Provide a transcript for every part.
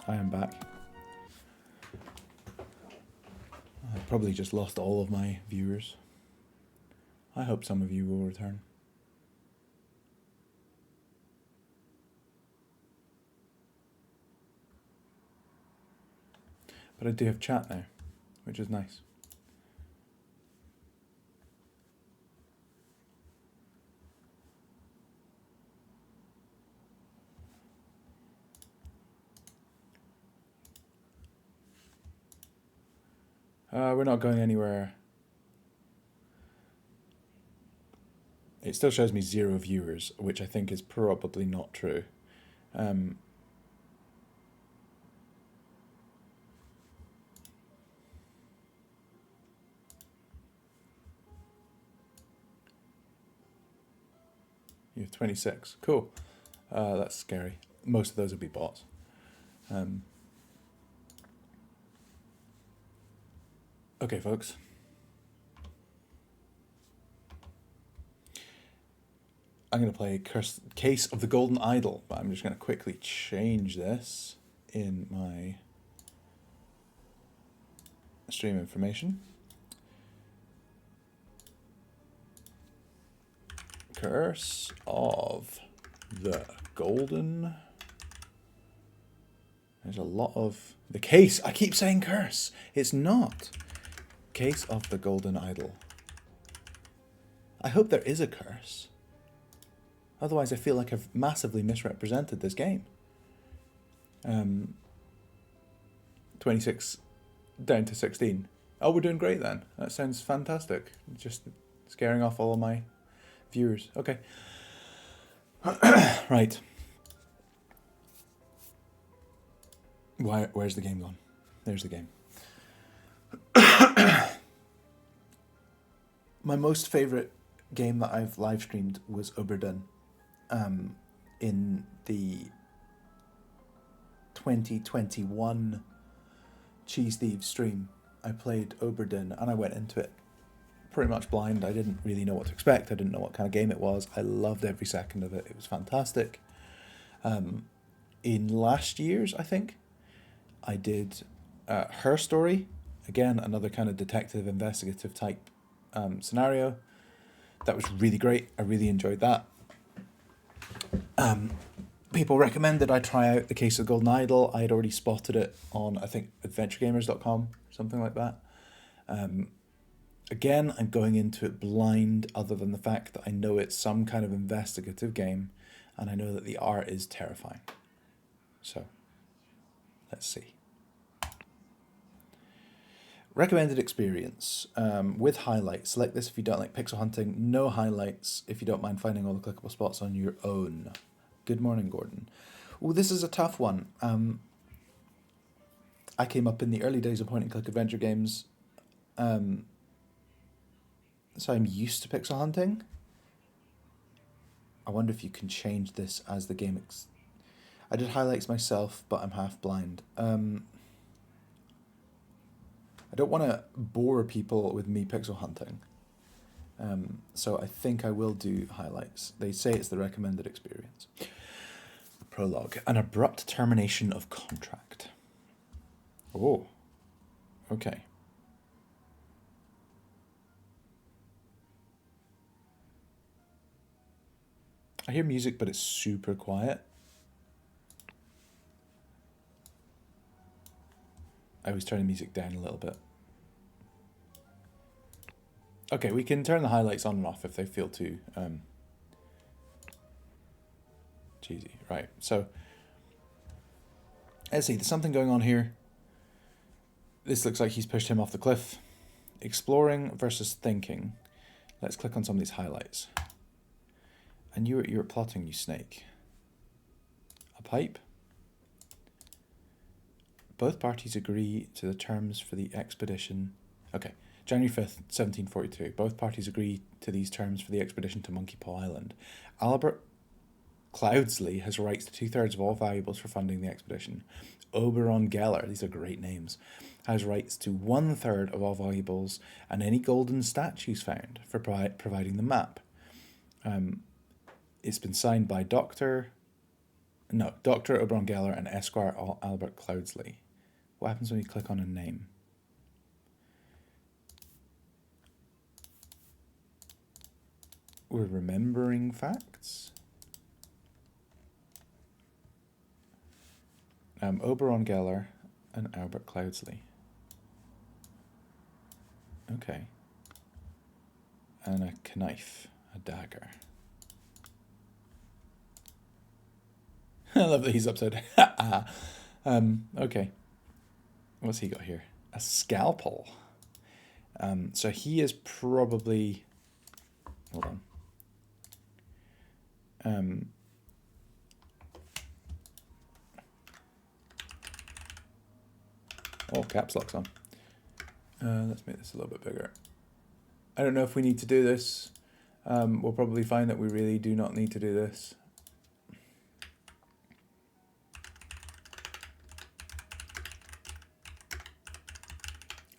I am back. I probably just lost all of my viewers. I hope some of you will return. But I do have chat now, which is nice. We're not going anywhere. It still shows me 0 viewers, which I think is probably not true. You have 26. Cool. That's scary. Most of those will be bots. Okay, folks. I'm going to play Case of the Golden Idol, but I'm just going to quickly change this in my stream information. Curse of the Golden. There's a lot of... The Case! I keep saying curse! It's not! Case of the Golden Idol. I hope there is a curse. Otherwise, I feel like I've massively misrepresented this game. 26 down to 16. Oh, we're doing great then. That sounds fantastic. Just scaring off all of my viewers. Okay. Right. Where's the game gone? There's the game. My most favourite game that I've live streamed was Oberdin. In the 2021 Cheese Thieves stream, I played Oberdin and I went into it pretty much blind. I didn't really know what to expect. I didn't know what kind of game it was. I loved every second of it. It was fantastic. In last year's, I think, I did Her Story. Again, another kind of detective investigative type scenario. That was really great. I really enjoyed that. People recommended I try out The Case of Golden Idol. I had already spotted it on, I think, adventuregamers.com, something like that. Again, I'm going into it blind, other than the fact that I know it's some kind of investigative game, and I know that the art is terrifying. So, let's see. Recommended experience with highlights. Select this if you don't like pixel hunting. No highlights if you don't mind finding all the clickable spots on your own. Good morning, Gordon. Oh, this is a tough one. I came up in the early days of point-and-click adventure games, so I'm used to pixel hunting. I wonder if you can change this as the game... I did highlights myself, but I'm half blind. I don't want to bore people with me pixel hunting. So I think I will do highlights. They say it's the recommended experience. Prologue. An abrupt termination of contract. Oh. Okay. I hear music, but it's super quiet. I always turn the music down a little bit. Okay, we can turn the highlights on and off if they feel too cheesy. Right, so let's see, there's something going on here. This looks like he's pushed him off the cliff. Exploring versus thinking. Let's click on some of these highlights. And you're plotting, you snake. A pipe. Both parties agree to the terms for the expedition. Okay, January 5th, 1742. Both parties agree to these terms for the expedition to Monkey Paw Island. Albert Cloudsley has rights to 2/3 of all valuables for funding the expedition. Oberon Geller, these are great names, has rights to 1/3 of all valuables and any golden statues found for providing the map. It's been signed by Dr. No, Dr. Oberon Geller and Esquire Albert Cloudsley. What happens when you click on a name? We're remembering facts. Oberon Geller and Albert Cloudsley. Okay. And a knife, a dagger. I love that he's upside down. Okay. What's he got here? A scalpel. So he is probably... Hold on. Oh, caps lock's on. Let's make this a little bit bigger. I don't know if we need to do this. We'll probably find that we really do not need to do this.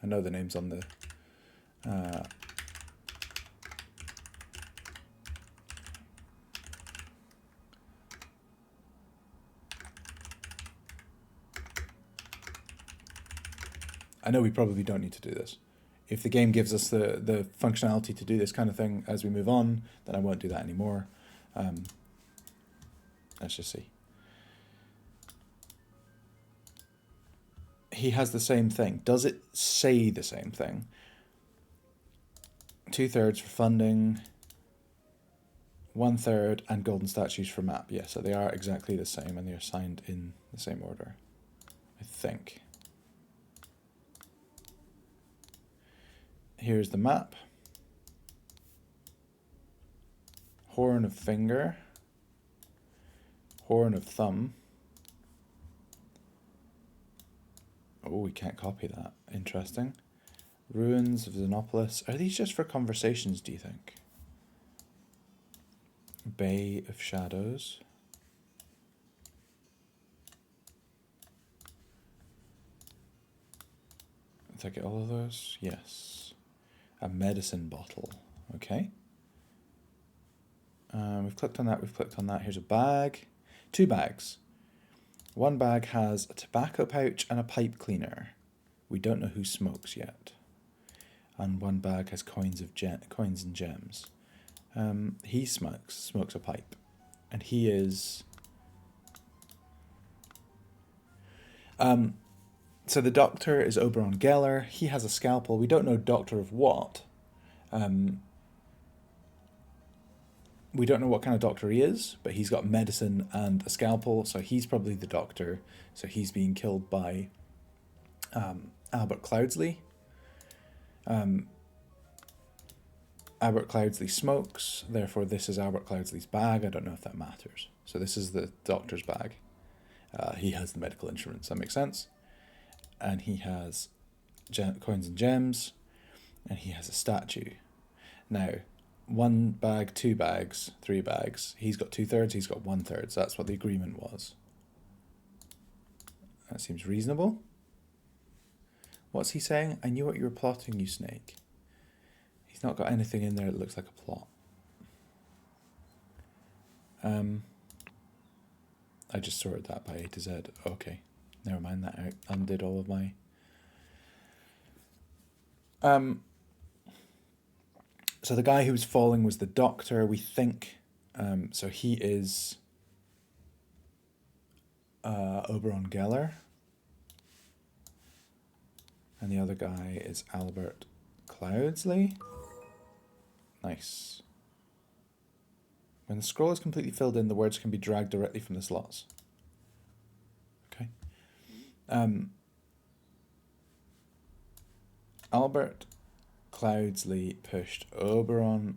I know the name's on the... I know we probably don't need to do this. If the game gives us the functionality to do this kind of thing as we move on, then I won't do that anymore. Let's just see. He has the same thing. Does it say the same thing? 2/3 for funding, 1/3 and golden statues for map. Yeah, so they are exactly the same and they are signed in the same order, I think. Here's the map. Horn of finger. Horn of thumb. Oh, we can't copy that. Interesting. Ruins of Xenopolis. Are these just for conversations, do you think? Bay of Shadows. Did I get all of those? Yes. A medicine bottle. Okay. We've clicked on that, we've clicked on that. Here's a bag. 2 bags. One bag has a tobacco pouch and a pipe cleaner. We don't know who smokes yet. And one bag has coins and gems. He smokes a pipe. And he is... so the doctor is Oberon Geller. He has a scalpel. We don't know doctor of what. We don't know what kind of doctor he is, but he's got medicine and a scalpel, so he's probably the doctor. So he's being killed by Albert Cloudsley. Albert Cloudsley smokes, therefore this is Albert Cloudsley's bag. I don't know if that matters. So this is the doctor's bag. He has the medical insurance, that makes sense. And he has coins and gems, and he has a statue. Now, 1 bag, 2 bags, 3 bags. He's got 2/3, he's got 1/3. So that's what the agreement was. That seems reasonable. What's he saying? I knew what you were plotting, you snake. He's not got anything in there that looks like a plot. I just sorted that by A to Z. Okay, never mind that. I undid all of my... So the guy who was falling was the doctor, we think. So he is Oberon Geller. And the other guy is Albert Cloudsley. Nice. When the scroll is completely filled in, the words can be dragged directly from the slots. Okay. Albert Cloudsley pushed Oberon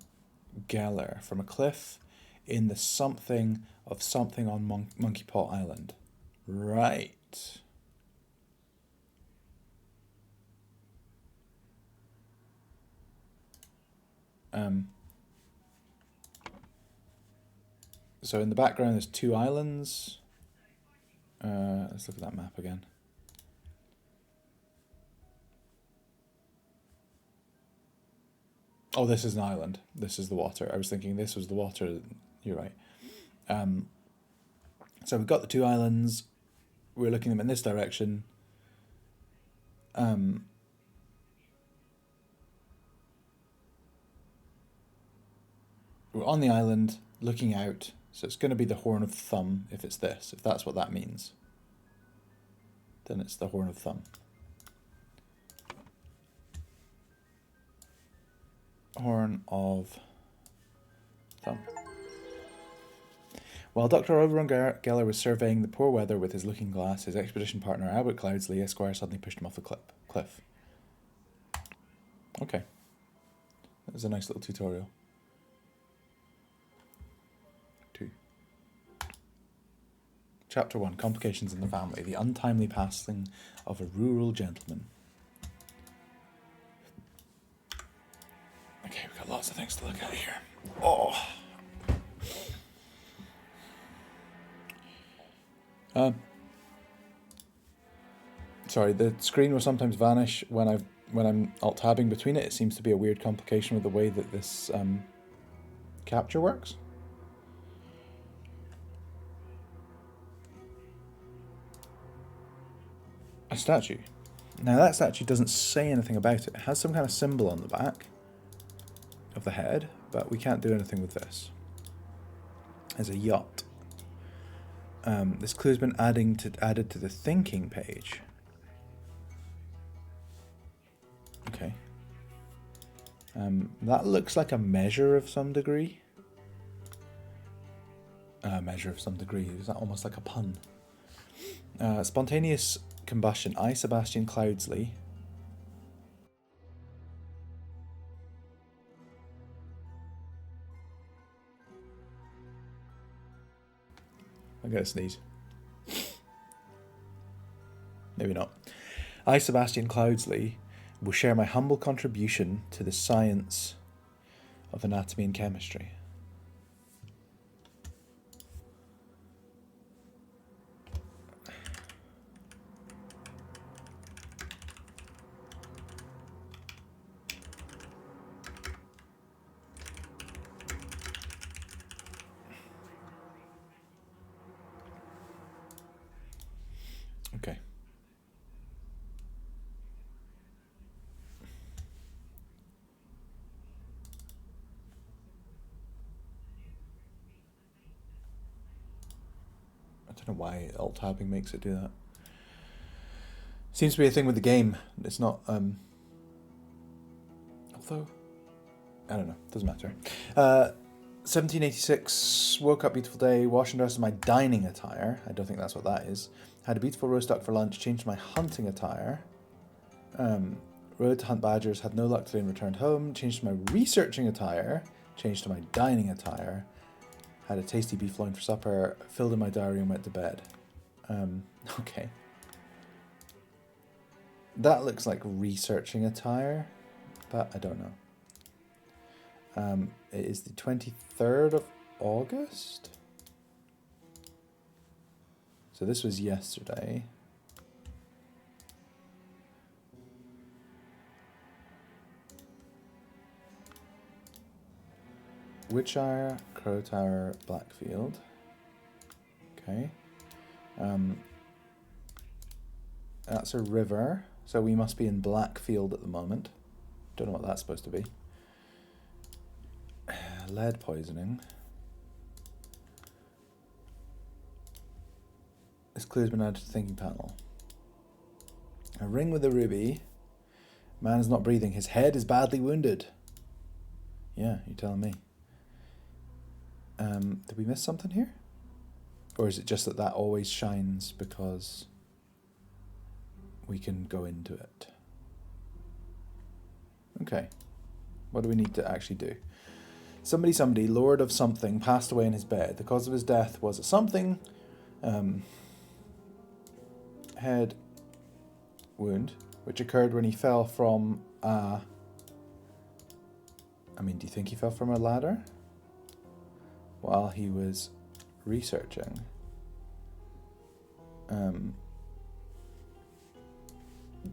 Geller from a cliff in the something on Monkey Paw Island. Right. So in the background there's 2 islands. Let's look at that map again. Oh, this is an island. This is the water. I was thinking this was the water. You're right. So we've got the 2 islands. We're looking them in this direction. We're on the island, looking out. So it's going to be the Horn of Thumb if it's this, if that's what that means. Then it's the Horn of Thumb. Horn of Thumb. While Dr. Oberon Geller was surveying the poor weather with his looking glass, his expedition partner Albert Cloudsley, Esquire, suddenly pushed him off the cliff. Okay. That was a nice little tutorial. 2. Chapter 1, Complications in the Family. The untimely passing of a rural gentleman. Okay, we've got lots of things to look at here. Oh! Sorry, the screen will sometimes vanish when I'm alt-tabbing between it. It seems to be a weird complication with the way that this capture works. A statue. Now that statue doesn't say anything about it. It has some kind of symbol on the back of the head, but we can't do anything with this. There's a yacht. This clue has been added to the thinking page. Okay. That looks like a measure of some degree. Measure of some degree. Is that almost like a pun? Spontaneous combustion. I, Sebastian Cloudsley. I'm going to sneeze. Maybe not. I, Sebastian Cloudsley, will share my humble contribution to the science of anatomy and chemistry. Okay. I don't know why alt-tabbing makes it do that. Seems to be a thing with the game. It's not, although, I don't know, doesn't matter. 1786, woke up, beautiful day, washed and dressed in my dining attire. I don't think that's what that is. Had a beautiful roast duck for lunch, changed my hunting attire. Rode to hunt badgers, had no luck today and returned home. Changed to my researching attire, changed to my dining attire. Had a tasty beef loin for supper, filled in my diary and went to bed. Okay. That looks like researching attire, but I don't know. It is the 23rd of August. So this was yesterday. Witchire, Crow Tower, Blackfield. Okay. That's a river, so we must be in Blackfield at the moment. Don't know what that's supposed to be. Lead poisoning. This clue has been added to the thinking panel. A ring with a ruby. Man is not breathing. His head is badly wounded. Yeah, you're telling me. Did we miss something here? Or is it just that always shines because we can go into it? Okay. What do we need to actually do? Somebody, lord of something, passed away in his bed. The cause of his death was a something head wound, which occurred when he fell from a... do you think he fell from a ladder? While he was researching.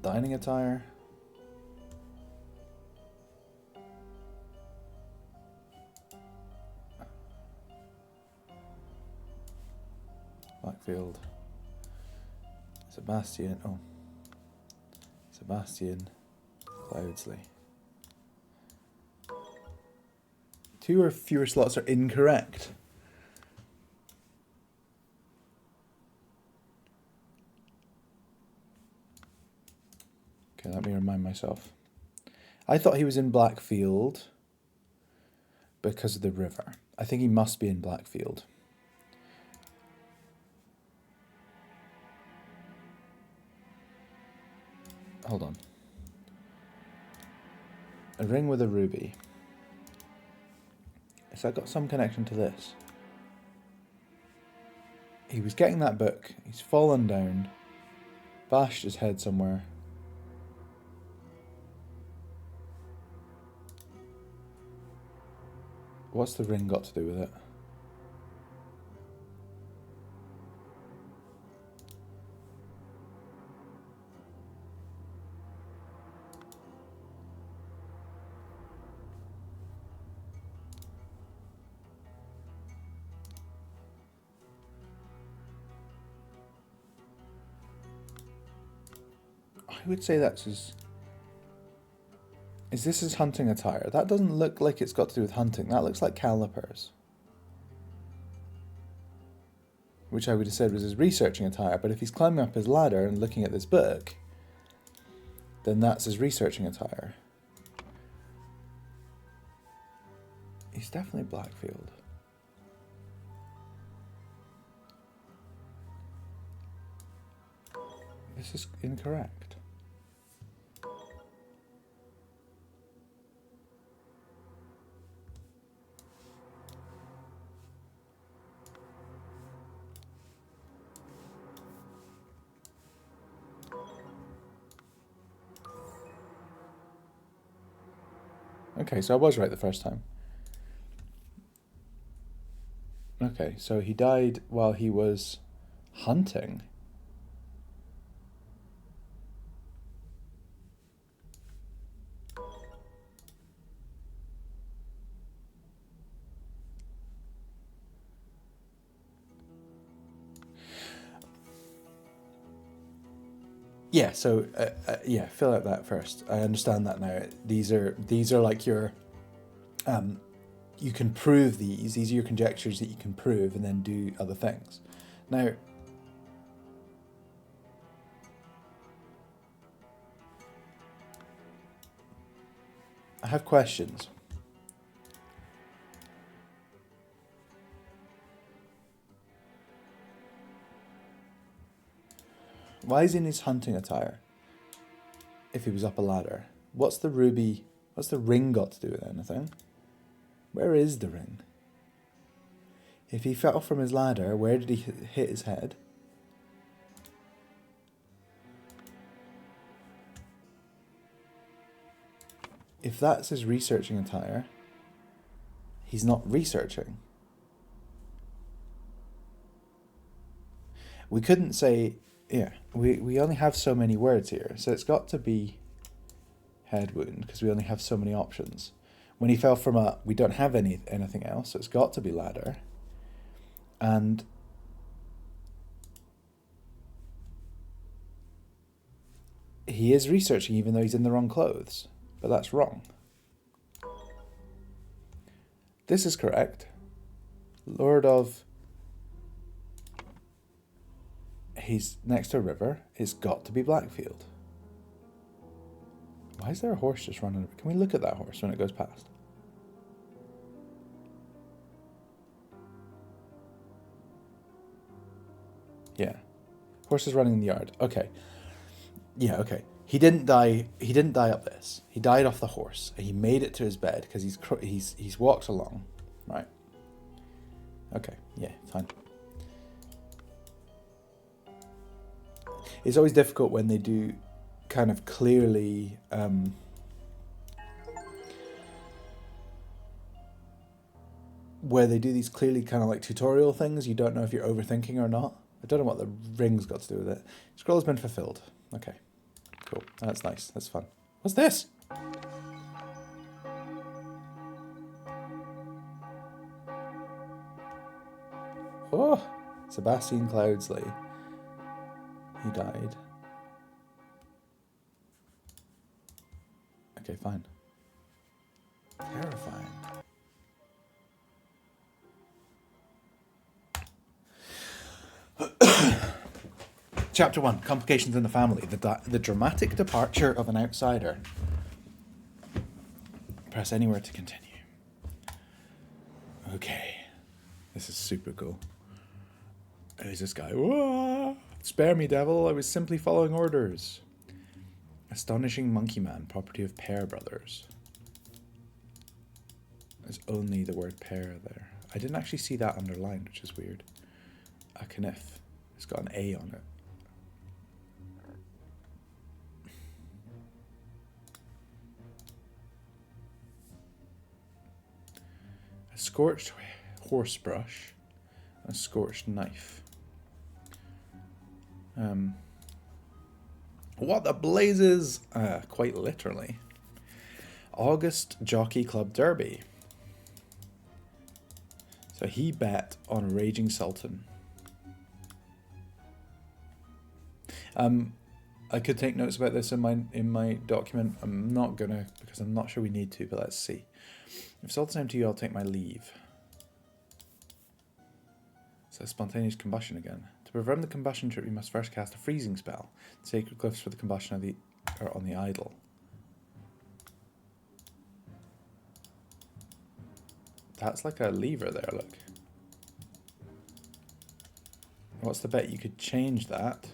Dining attire. Blackfield. Sebastian. Oh. Sebastian Cloudsley. 2 or fewer slots are incorrect. Okay, let me remind myself. I thought he was in Blackfield because of the river. I think he must be in Blackfield. Hold on. A ring with a ruby. Has that got some connection to this? He was getting that book. He's fallen down. Bashed his head somewhere. What's the ring got to do with it? I would say that's his... Is this his hunting attire? That doesn't look like it's got to do with hunting. That looks like calipers. Which I would have said was his researching attire, but if he's climbing up his ladder and looking at this book, then that's his researching attire. He's definitely Blackfield. This is incorrect. Okay, so I was right the first time. Okay, so he died while he was hunting. Yeah, so yeah, fill out that first. I understand that now. These are like your you can prove these. These are your conjectures that you can prove and then do other things. Now, I have questions. Why is he in his hunting attire if he was up a ladder? What's the ruby, what's the ring got to do with anything? Where is the ring? If he fell from his ladder, where did he hit his head? If that's his researching attire, he's not researching. We couldn't say, yeah, we only have so many words here, so it's got to be head wound because we only have so many options. When he fell from a, we don't have anything else, so it's got to be ladder. And he is researching even though he's in the wrong clothes, but that's wrong. This is correct. Lord of... He's next to a river. It's got to be Blackfield. Why is there a horse just running? Can we look at that horse when it goes past? Yeah. Horse is running in the yard. Okay. Yeah, okay. He didn't die up this. He died off the horse. He made it to his bed because he's walked along. Right. Okay. Yeah, fine. It's always difficult when they do kind of clearly where they do these clearly kind of like tutorial things. You don't know if you're overthinking or not. I don't know what the ring's got to do with it. Scroll has been fulfilled. Okay, cool. That's nice. That's fun. What's this? Oh, Sebastian Cloudsley. He died. Okay, fine. Terrifying. Chapter 1, Complications in the Family. The dramatic departure of an outsider. Press anywhere to continue. Okay. This is super cool. Who's this guy? Whoa! Spare me, devil. I was simply following orders. Astonishing Monkey Man, property of Pear Brothers. There's only the word pear there. I didn't actually see that underlined, which is weird. A Kniff. It's got an A on it. A scorched horse brush. A scorched knife. What the blazes? Quite literally. August Jockey Club Derby. So he bet on Raging Sultan. I could take notes about this in my document. I'm not gonna because I'm not sure we need to, but let's see. If Sultan's empty, I'll take my leave. So spontaneous combustion again. To prevent the combustion trip, you must first cast a freezing spell. Sacred glyphs for the combustion are on the idol. That's like a lever there, look. What's the bet? You could change that.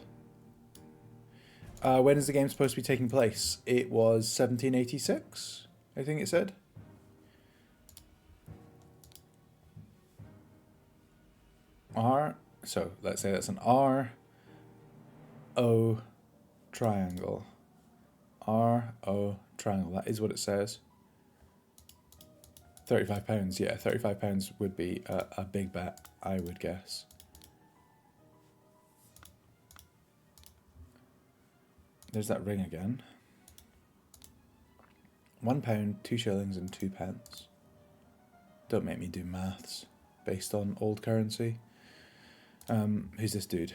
When is the game supposed to be taking place? It was 1786, I think it said. So let's say that's an R-O triangle. R-O triangle, that is what it says. £35, yeah, £35 would be a big bet, I would guess. There's that ring again. £1, 2 shillings and 2 pence. Don't make me do maths based on old currency. Who's this dude?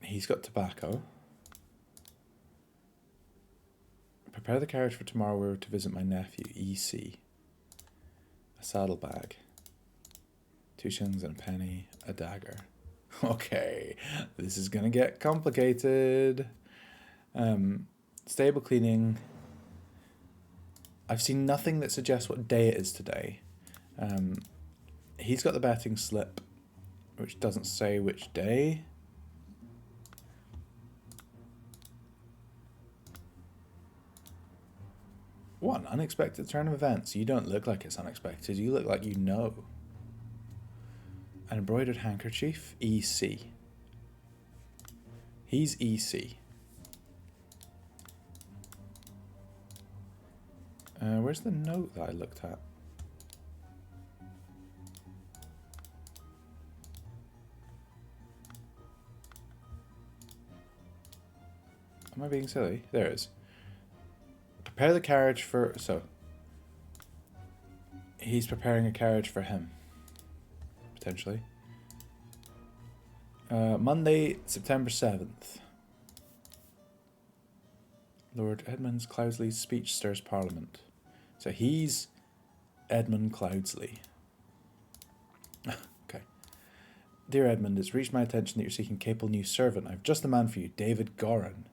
He's got tobacco. Prepare the carriage for tomorrow. We're to visit my nephew, EC. A saddlebag. 2 shillings and a penny. A dagger. Okay, this is gonna get complicated. Stable cleaning. I've seen nothing that suggests what day it is today. He's got the betting slip, which doesn't say which day. One, unexpected turn of events. You don't look like it's unexpected. You look like you know. An embroidered handkerchief. EC. He's EC. Where's the note that I looked at? Am I being silly? There it is. Prepare the carriage for... So, he's preparing a carriage for him. Potentially. Monday, September 7th. Lord Edmund Cloudsley's speech stirs Parliament. So he's Edmund Cloudsley. Okay. Dear Edmund, it's reached my attention that you're seeking capable new servant. I've just the man for you, David Goran,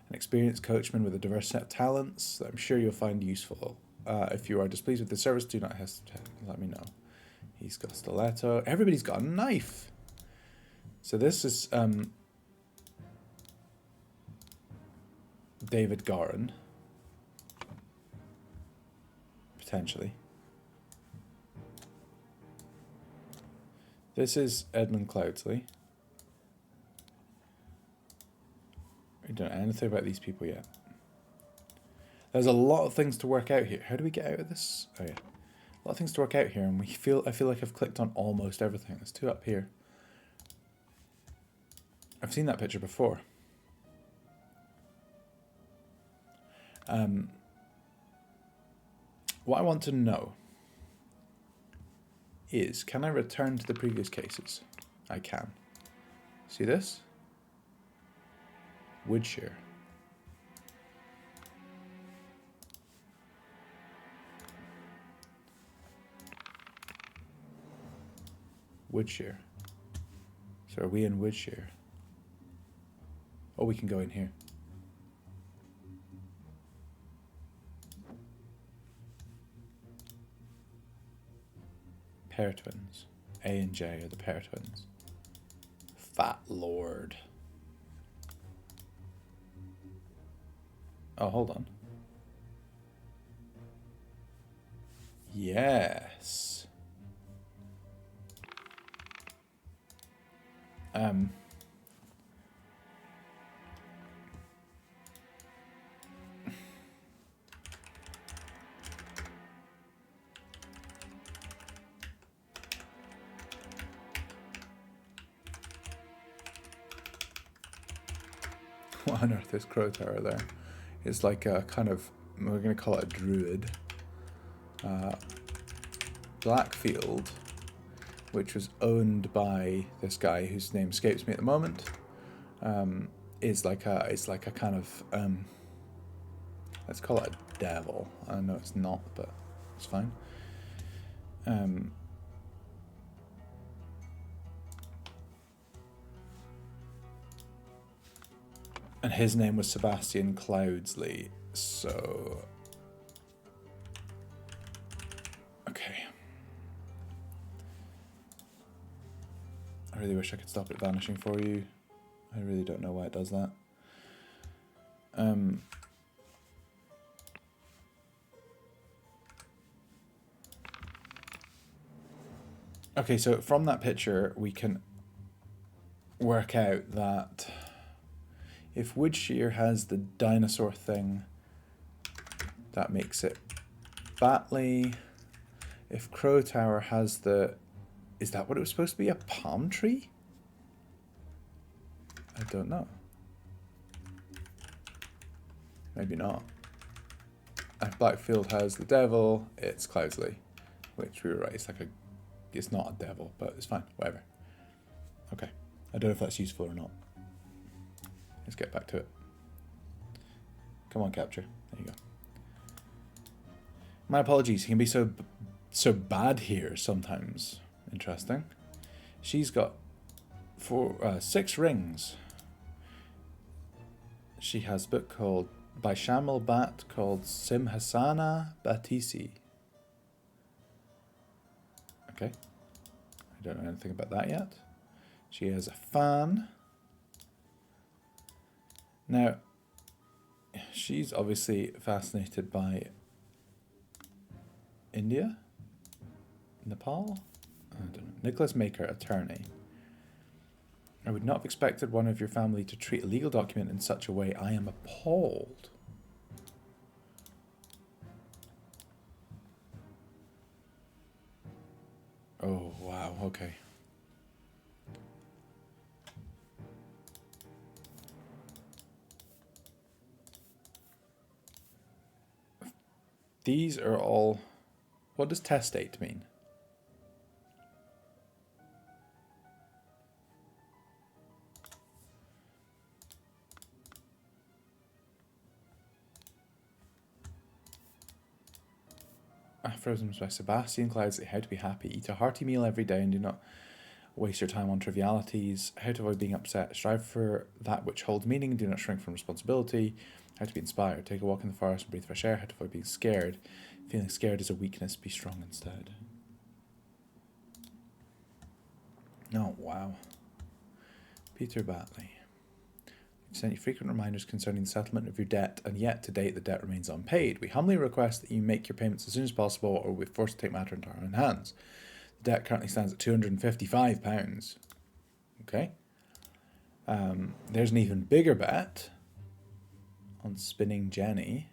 an experienced coachman with a diverse set of talents that I'm sure you'll find useful. If you are displeased with the service, do not hesitate. Let me know. He's got a stiletto. Everybody's got a knife. So this is David Goran. Potentially. This is Edmund Cloudsley. We don't know anything about these people yet. There's a lot of things to work out here. How do we get out of this? Oh yeah. A lot of things to work out here, and I feel like I've clicked on almost everything. There's 2 up here. I've seen that picture before. What I want to know is, can I return to the previous cases? I can. See this? Woodshire. Woodshire. So are we in Woodshire? Oh, we can go in here. Pair twins. A and J are the pair twins. Fat Lord. Oh, hold on. Yes. What on earth is Crow Tower there? It's like a kind of, we're going to call it a druid. Blackfield, which was owned by this guy whose name escapes me at the moment, is like a kind of, let's call it a devil. I know it's not, but it's fine. And his name was Sebastian Cloudsley, so... Okay. I really wish I could stop it vanishing for you. I really don't know why it does that. Okay, so from that picture, we can work out that if Woodshire has the dinosaur thing, that makes it Batley. If Crow Tower has the... Is that what it was supposed to be? A palm tree? I don't know. Maybe not. If Blackfield has the devil, it's Cloudsley. Which we were right. It's like a... It's not a devil, but it's fine. Whatever. Okay. I don't know if that's useful or not. Let's get back to it. Come on, capture. There you go. My apologies. He can be so bad here sometimes. Interesting. She's got 6 rings. She has a book called by Shamal Bat called Simhasana Batisi. Okay. I don't know anything about that yet. She has a fan. Now, she's obviously fascinated by India? Nepal? I don't know. Nicholas Maker, attorney. I would not have expected one of your family to treat a legal document in such a way. I am appalled. Oh, wow, okay. These are all... What does testate mean? Aphorisms by Sebastian Cloudsley. How to be happy. Eat a hearty meal every day and do not waste your time on trivialities. How to avoid being upset. Strive for that which holds meaning and do not shrink from responsibility. How to be inspired. Take a walk in the forest and breathe fresh air. How to avoid being scared. Feeling scared is a weakness. Be strong instead. Oh, wow. Peter Batley. We've sent you frequent reminders concerning the settlement of your debt, and yet to date the debt remains unpaid. We humbly request that you make your payments as soon as possible, or we're forced to take matter into our own hands. The debt currently stands at £255. Okay. There's an even bigger bet on Spinning Jenny.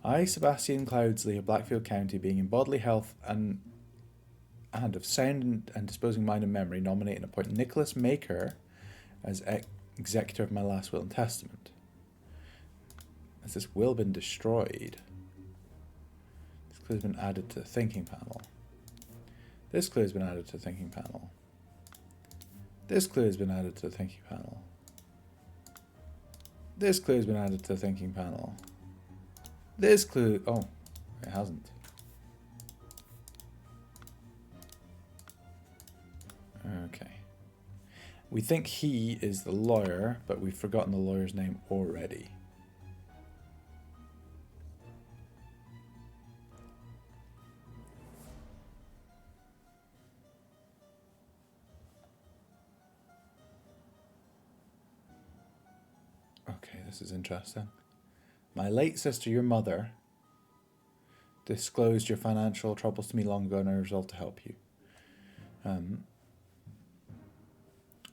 I, Sebastian Cloudsley of Blackfield County, being in bodily health and of sound and disposing mind and memory, nominate and appoint Nicholas Maker as executor of my last will and testament. Has this will been destroyed? This clue has been added to the thinking panel. This clue has been added to the thinking panel. This clue has been added to the thinking panel. This clue has been added to the thinking panel. This clue... Oh, it hasn't. Okay. We think he is the lawyer, but we've forgotten the lawyer's name already. Okay, this is interesting. My late sister, your mother, disclosed your financial troubles to me long ago and I resolved to help you.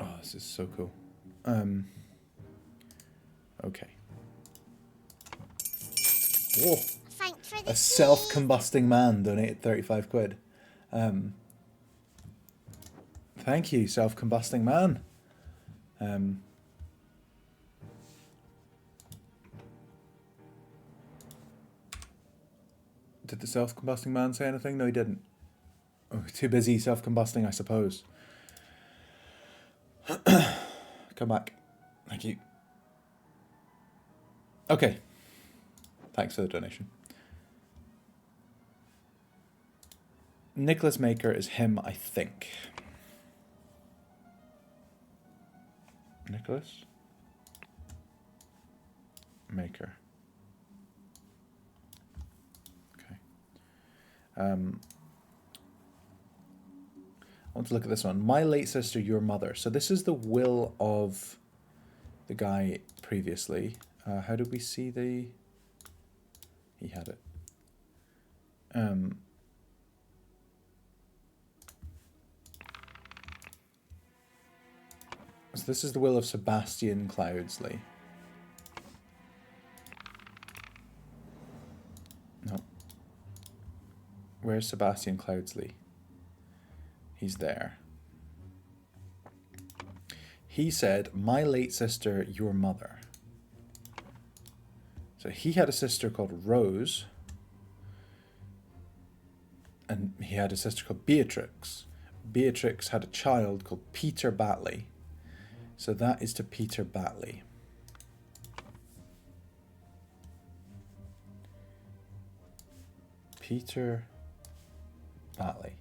Oh, this is so cool. Okay. Whoa. Thanks for the A self-combusting man donated 35 quid. Thank you, self-combusting man. Did the self-combusting man say anything? No, he didn't. Oh, too busy self-combusting, I suppose. Come back. Thank you. Okay. Thanks for the donation. Nicholas Maker is him, I think. Nicholas Maker. Okay. I want to look at this one. My late sister, your mother. So this is the will of the guy previously. How did we see the... He had it. So this is the will of Sebastian Cloudsley. No. Where's Sebastian Cloudsley? He's there. He said, my late sister, your mother. So he had a sister called Rose. And he had a sister called Beatrix. Beatrix had a child called Peter Batley. So that is to Peter Batley. Peter Batley.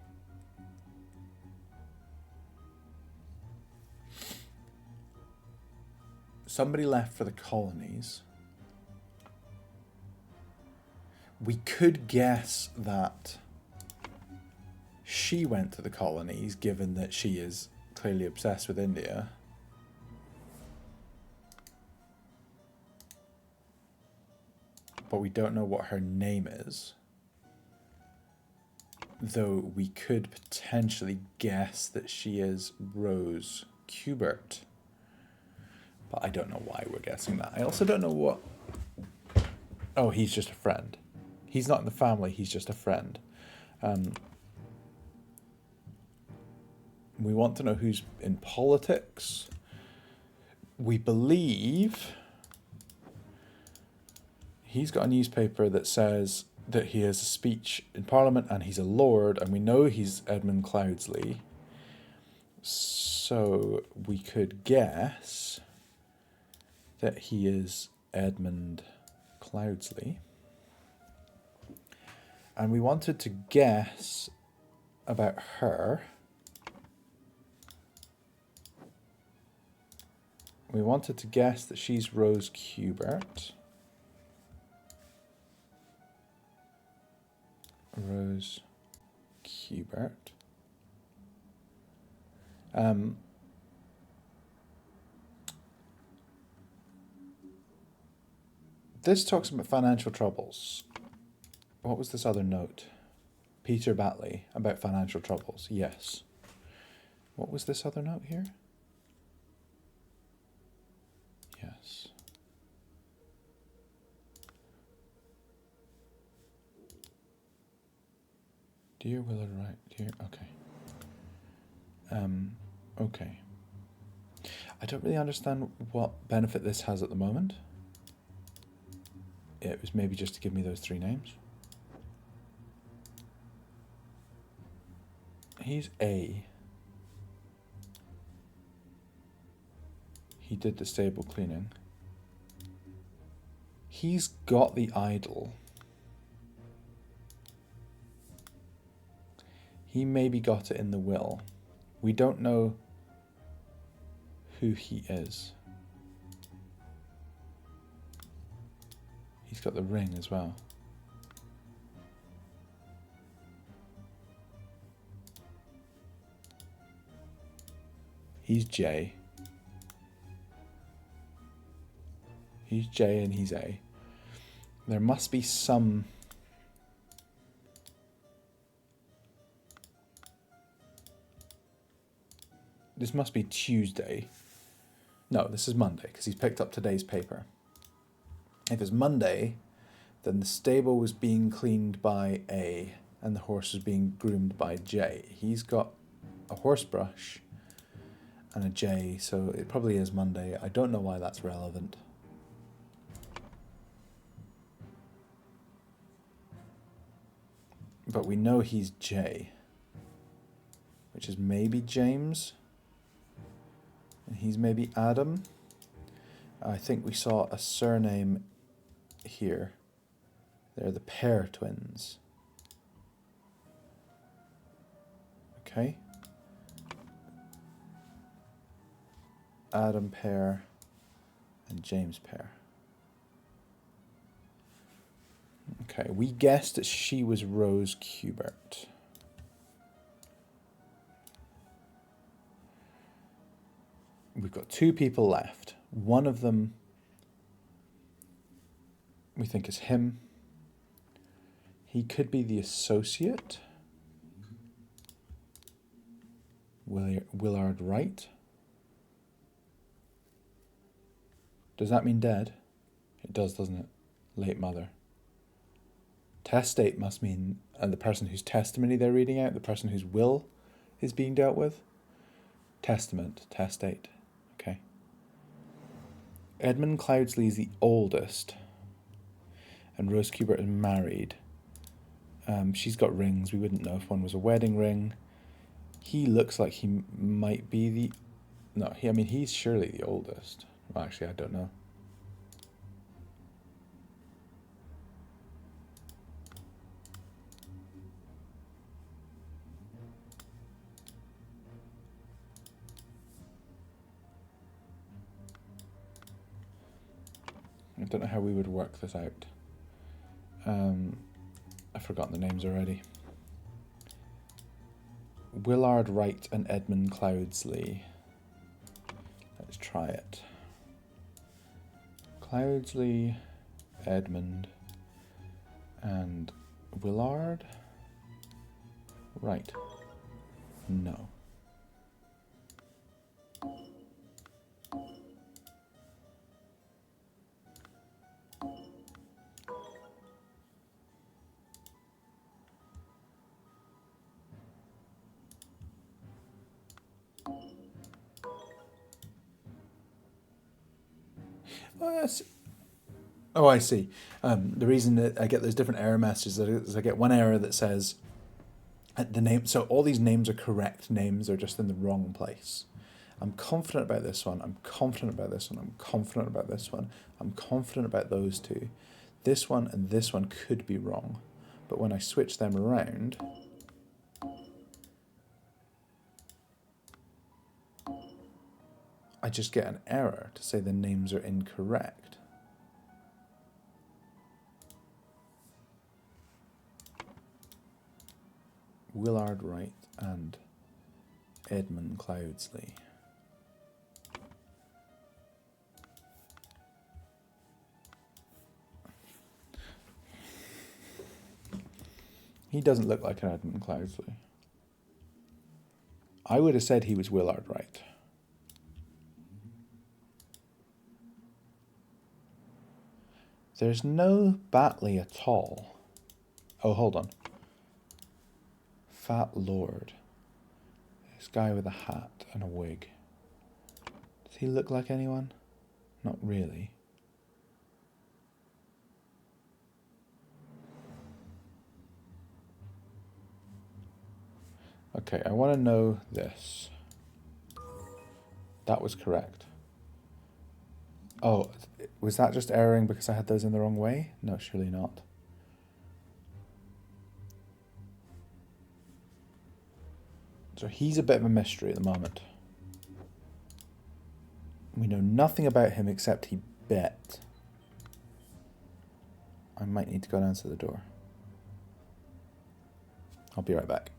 Somebody left for the colonies. We could guess that she went to the colonies, given that she is clearly obsessed with India. But we don't know what her name is. Though we could potentially guess that she is Rose Kubert. But I don't know why we're guessing that. I also don't know what... Oh, he's just a friend. He's not in the family, he's just a friend. We want to know who's in politics. We believe... He's got a newspaper that says that he has a speech in Parliament and he's a lord, and we know he's Edmund Cloudsley. So we could guess that he is Edmund Cloudsley. And we wanted to guess about her. We wanted to guess that she's Rose Kubert. Rose Kubert. This talks about financial troubles. What was this other note? Peter Batley about financial troubles. Yes. What was this other note here? Yes. Dear Willard Wright, dear, okay. Okay. I don't really understand what benefit this has at the moment. Yeah, it was maybe just to give me those 3 names. He's A. He did the stable cleaning. He's got the idol. He maybe got it in the will. We don't know who he is. He's got the ring as well. He's J. He's J and he's A. There must be some... This must be Tuesday. No, this is Monday, because he's picked up today's paper. If it's Monday, then the stable was being cleaned by A, and the horse was being groomed by J. He's got a horse brush and a J, so it probably is Monday. I don't know why that's relevant. But we know he's J, which is maybe James, and he's maybe Adam. I think we saw a surname here. They're the Pear twins. Okay. Adam Pear and James Pear. Okay, we guessed that she was Rose Kubert. We've got 2 people left. One of them we think is him. He could be the associate. Willard Wright. Does that mean dead? It does, doesn't it? Late mother. Testate must mean the person whose testimony they're reading out, the person whose will is being dealt with. Testament, testate. Okay. Edmund Cloudsley is the oldest, and Rose Kubert is married. She's got rings. We wouldn't know if one was a wedding ring. He looks like he might be the... No, he's surely the oldest. Well, actually, I don't know. I don't know how we would work this out. I've forgotten the names already. Willard Wright and Edmund Cloudsley. Let's try it. Cloudsley, Edmund, and Willard Wright. No. Oh, yes. Oh, I see. The reason that I get those different error messages is I get one error that says the name. So all these names are correct names. They're just in the wrong place. I'm confident about this one. I'm confident about this one. I'm confident about this one. I'm confident about those 2. This one and this one could be wrong. But when I switch them around... I just get an error to say the names are incorrect. Willard Wright and Edmund Cloudsley. He doesn't look like an Edmund Cloudsley. I would have said he was Willard Wright. There's no Batley at all. Oh, hold on. Fat Lord. This guy with a hat and a wig. Does he look like anyone? Not really. Okay, I want to know this. That was correct. Oh, was that just erroring because I had those in the wrong way? No, surely not. So he's a bit of a mystery at the moment. We know nothing about him except he bet. I might need to go and answer the door. I'll be right back.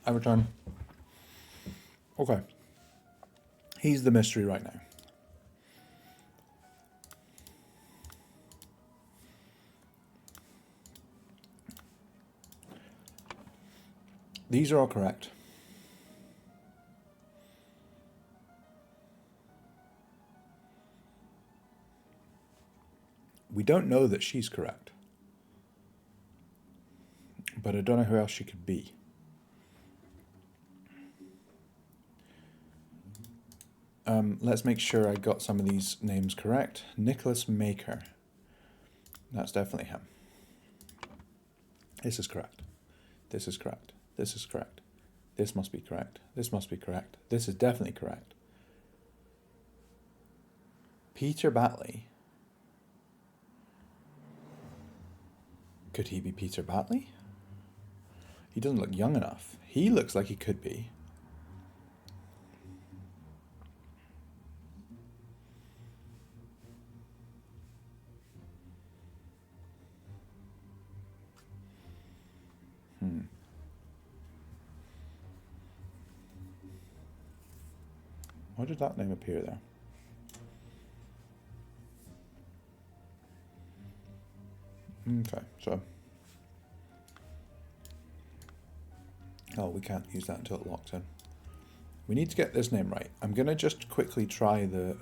I return. Okay. He's the mystery right now. These are all correct. We don't know that she's correct. But I don't know who else she could be. Let's make sure I got some of these names correct. Nicholas Maker. That's definitely him. This is correct. This is correct. This is correct. This must be correct. This must be correct. This is definitely correct. Peter Batley. Could he be Peter Batley? He doesn't look young enough. He looks like he could be. Why did that name appear there? Okay, so... Oh, we can't use that until it locks in. We need to get this name right. I'm going to just quickly try the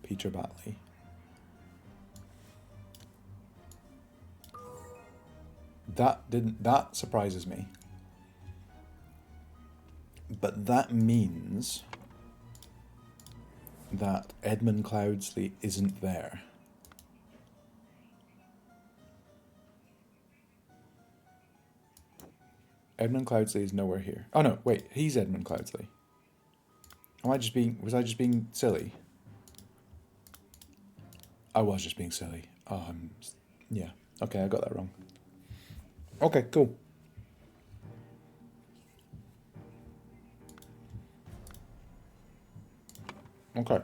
Peter Batley. That surprises me. But that means that Edmund Cloudsley isn't there. Edmund Cloudsley is nowhere here. Oh no, wait, he's Edmund Cloudsley. Was I just being silly? I was just being silly. Yeah. Okay, I got that wrong. Okay, cool. Okay.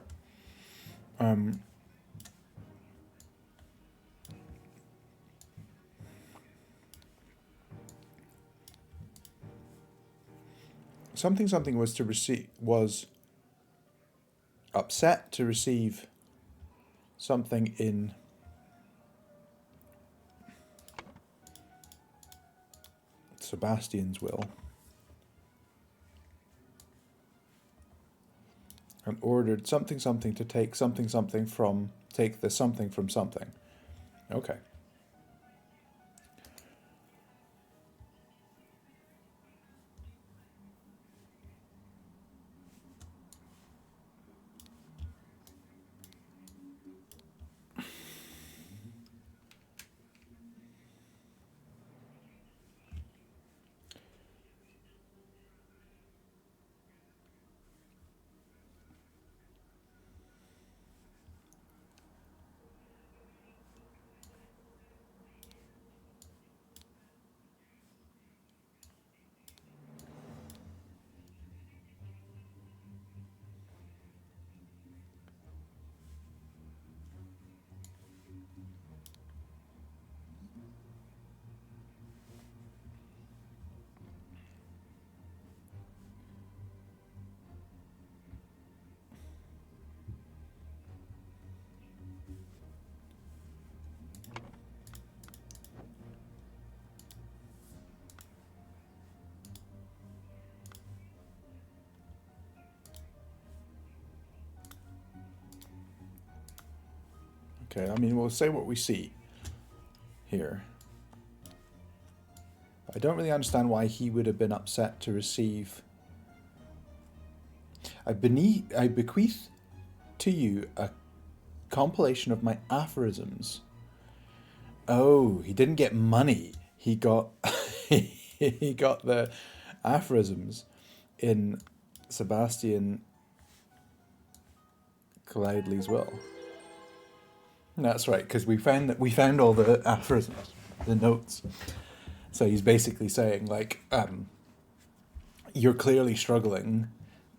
Something was upset to receive something in Sebastian's will and ordered something to take something from the something from something. Okay. Okay, I mean, we'll say what we see here. I don't really understand why he would have been upset to receive... I bequeath to you a compilation of my aphorisms. Oh, he didn't get money. He got he got the aphorisms in Sebastian Cloudley's will. That's right, because we found all the aphorisms, the notes. So he's basically saying, like, you're clearly struggling.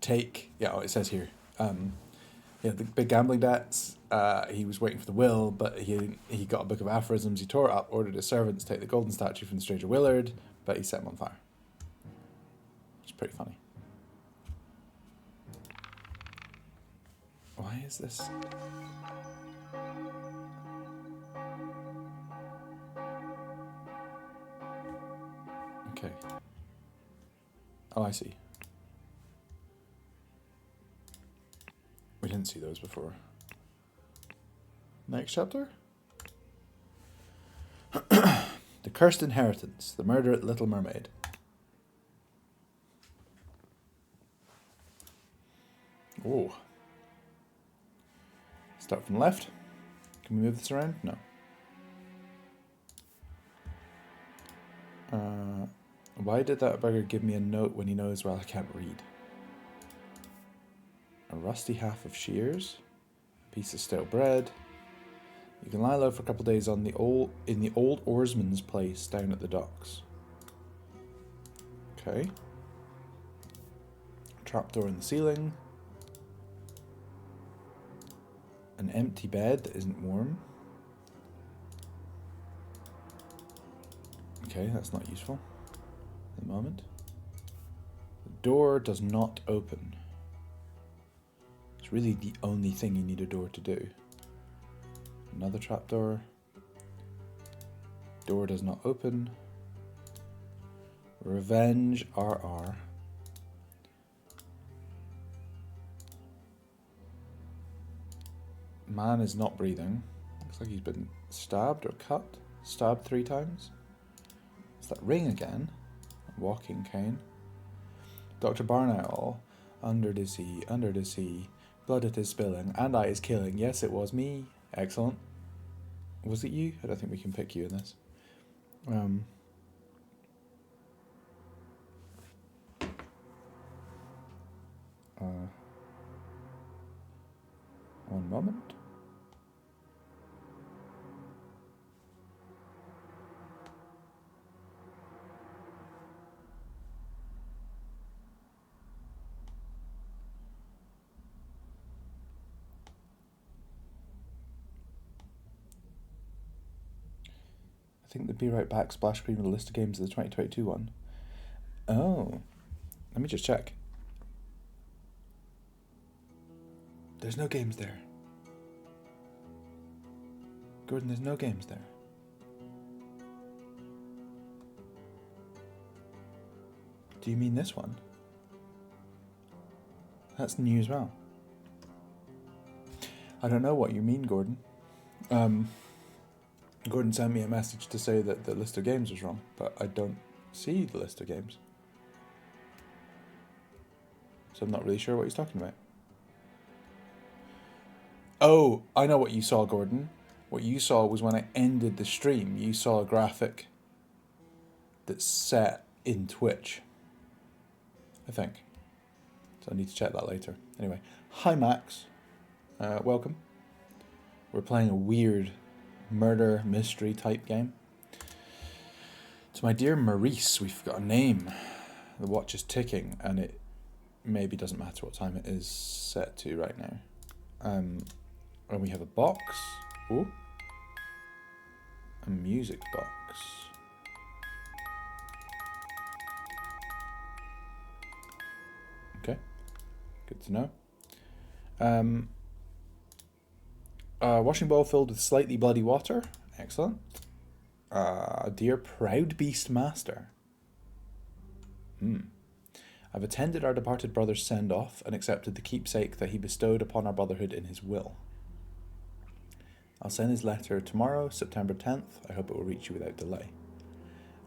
It says here, the big gambling debts. He was waiting for the will, but he got a book of aphorisms. He tore it up, ordered his servants to take the golden statue from the stranger Willard, but he set him on fire. It's pretty funny. Why is this? Okay. Oh, I see. We didn't see those before. Next chapter? The Cursed Inheritance. The Murder at Little Mermaid. Oh. Start from the left. Can we move this around? No. Why did that bugger give me a note when he knows, well, I can't read? A rusty half of shears. A piece of stale bread. You can lie low for a couple of days in the old oarsman's place down at the docks. Okay. Trapdoor in the ceiling. An empty bed that isn't warm. Okay, that's not useful at the moment. The door does not open. It's really the only thing you need a door to do. Another trapdoor. Door does not open. Revenge RR. Man is not breathing. Looks like he's been stabbed or cut. Stabbed 3 times. It's that ring again. Walking cane. Dr. Barnowl. Under the sea, under the sea. Blood it is spilling, and I is killing. Yes, it was me. Excellent. Was it you? I don't think we can pick you in this. One moment. I think the Be Right Back splash screen with a list of games of the 2022 one. Oh. Let me just check. There's no games there. Gordon, there's no games there. Do you mean this one? That's new as well. I don't know what you mean, Gordon. Gordon sent me a message to say that the list of games was wrong, but I don't see the list of games. So I'm not really sure what he's talking about. Oh, I know what you saw, Gordon. What you saw was when I ended the stream, you saw a graphic that's set in Twitch. I think. So I need to check that later. Anyway, hi Max. Welcome. We're playing a weird murder mystery type game. To my dear Maurice, we've got a name. The watch is ticking and it maybe doesn't matter what time it is set to right now. And we have a box. Ooh. A music box. Okay. Good to know. A washing bowl filled with slightly bloody water. Excellent. Dear proud beast master. I've attended our departed brother's send-off and accepted the keepsake that he bestowed upon our brotherhood in his will. I'll send his letter tomorrow, September 10th. I hope it will reach you without delay.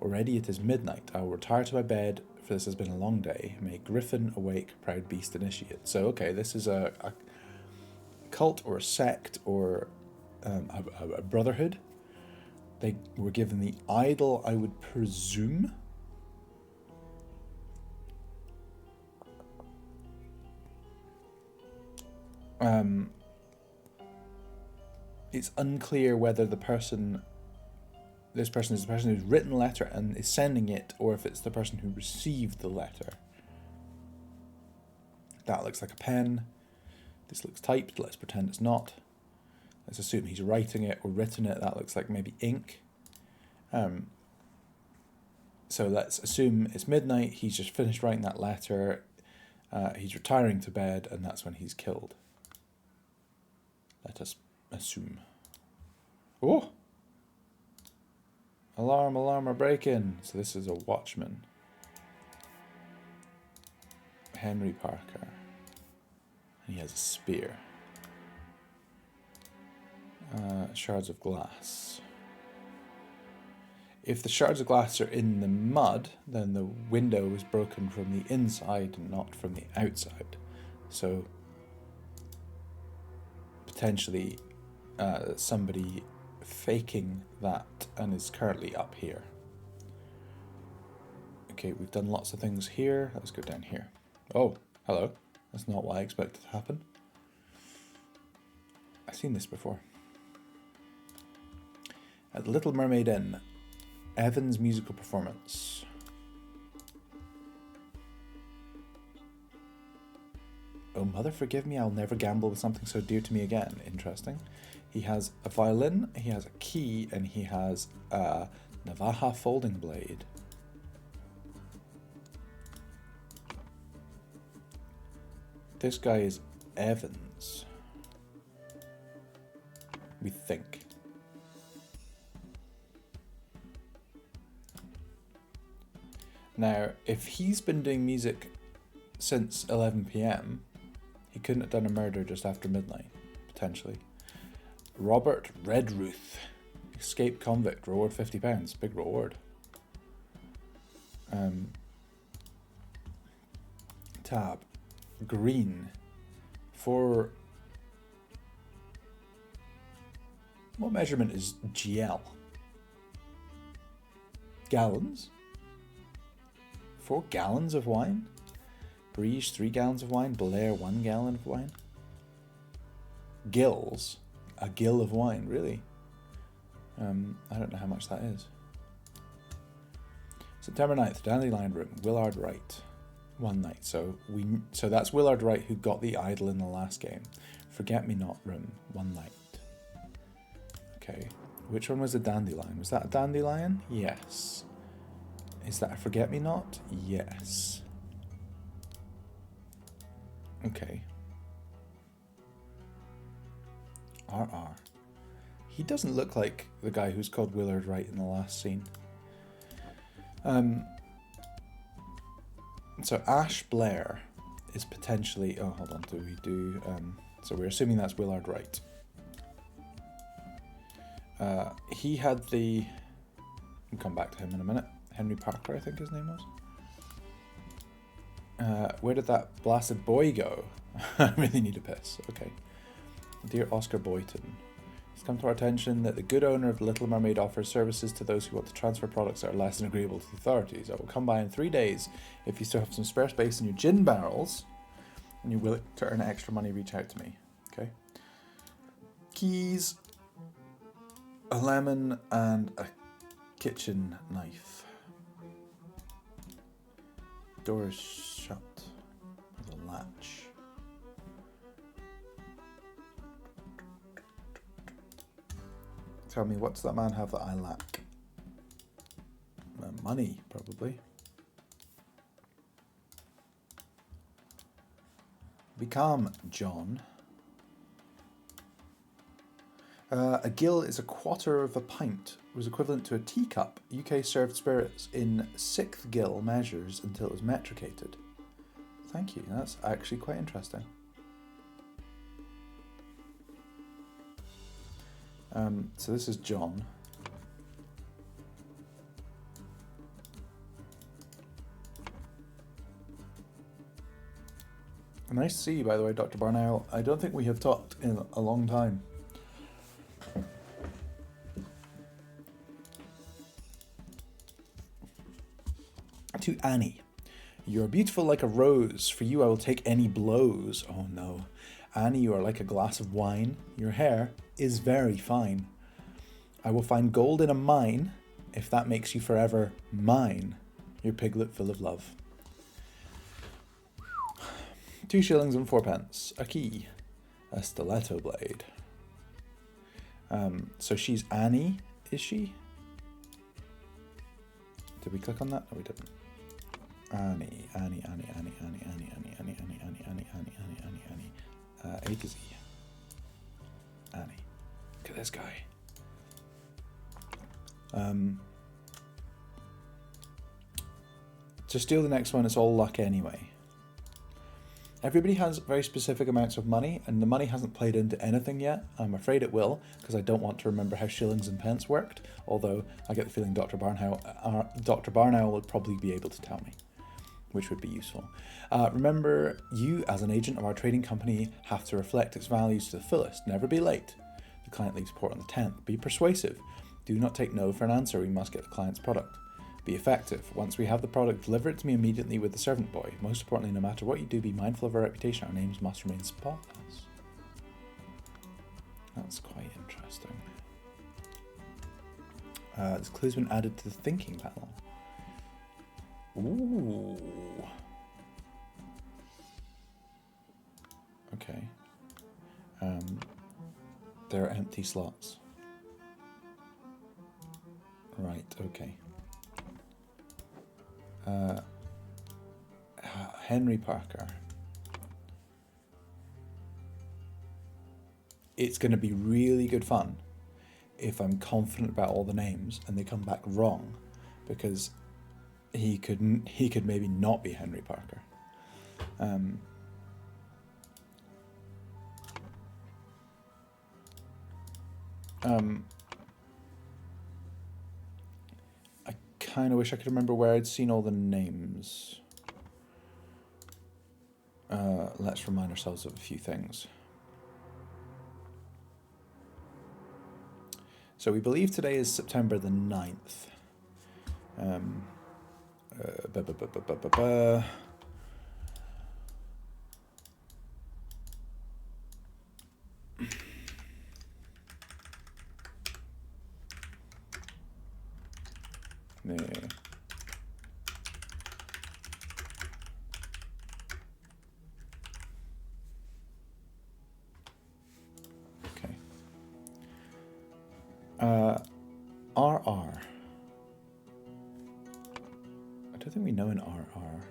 Already it is midnight. I will retire to my bed, for this has been a long day. May Griffin awake, proud beast initiate. So, okay, this is a cult or a sect or a brotherhood. They were given the idol, I would presume. It's unclear whether this person is the person who's written the letter and is sending it, or if it's the person who received the letter. That looks like a pen. This looks typed. Let's pretend it's not. Let's assume he's writing it or written it. That looks like maybe ink. So let's assume it's midnight. He's just finished writing that letter. He's retiring to bed, and that's when he's killed. Let us assume. Oh! Alarm, alarm, or break-in. So this is a watchman. Henry Parker. And he has a spear. Shards of glass. If the shards of glass are in the mud, then the window is broken from the inside and not from the outside. So potentially somebody faking that and is currently up here. Okay, we've done lots of things here. Let's go down here. Oh, hello. That's not what I expected to happen. I've seen this before. At the Little Mermaid Inn, Evan's musical performance. Oh, mother, forgive me, I'll never gamble with something so dear to me again. Interesting. He has a violin, he has a key, and he has a Navaja folding blade. This guy is Evans. We think. Now, if he's been doing music since 11 p.m, he couldn't have done a murder just after midnight, potentially. Robert Redruth, escaped convict, reward £50, big reward. Tab, green, for what measurement is GL? Gallons? 4 gallons of wine? Breege, 3 gallons of wine. Blair, 1 gallon of wine. Gills, a gill of wine, really? I don't know how much that is. September 9th, Dandelion Room, Willard Wright. 1 night. So that's Willard Wright who got the idol in the last game. Forget Me Not Room, 1 night. Okay. Which one was the dandelion? Was that a dandelion? Yes. Is that a Forget Me Not? Yes. Okay. RR. He doesn't look like the guy who's called Willard Wright in the last scene. So Ash Blair is potentially... Oh, hold on. Do we do... so we're assuming that's Willard Wright. He had the... We'll come back to him in a minute. Henry Parker, I think his name was. Where did that blasted boy go? I really need a piss. Okay. Dear Oscar Boyton, it's come to our attention that the good owner of the Little Mermaid offers services to those who want to transfer products that are less than agreeable to the authorities. I will come by in 3 days. If you still have some spare space in your gin barrels and you're willing to earn extra money, reach out to me. Okay. Keys, a lemon, and a kitchen knife. Door is shut with a latch. Tell me, what's that man have that I lack? Money, probably. Be calm, John. A gill is a quarter of a pint, was equivalent to a teacup. UK served spirits in 6th gill measures until it was metricated. Thank you, that's actually quite interesting. So this is John. Nice to see you, by the way, Dr. Barnell. I don't think we have talked in a long time. To Annie. You are beautiful like a rose. For you I will take any blows. Oh no. Annie, you are like a glass of wine. Your hair is very fine. I will find gold in a mine, if that makes you forever mine. Your piglet full of love. 2 shillings and 4 pence. A key. A stiletto blade. So she's Annie, is she? Did we click on that? No, we didn't. Annie. A to Z. Annie. Look at this guy. To steal the next one, it's all luck anyway. Everybody has very specific amounts of money, and the money hasn't played into anything yet. I'm afraid it will, because I don't want to remember how shillings and pence worked, although I get the feeling Dr. Barnow will probably be able to tell me, which would be useful. Remember, you as an agent of our trading company have to reflect its values to the fullest. Never be late. The client leaves port on the 10th. Be persuasive. Do not take no for an answer. We must get the client's product. Be effective. Once we have the product, deliver it to me immediately with the servant boy. Most importantly, no matter what you do, be mindful of our reputation. Our names must remain spotless. That's quite interesting. This clue's been added to the thinking panel. Ooh. Okay. There are empty slots. Right, okay. Henry Parker. It's going to be really good fun if I'm confident about all the names and they come back wrong, because he could maybe not be Henry Parker. I kind of wish I could remember where I'd seen all the names. Let's remind ourselves of a few things. So we believe today is September the 9th. Yeah. Okay. RR. I don't think we know an RR.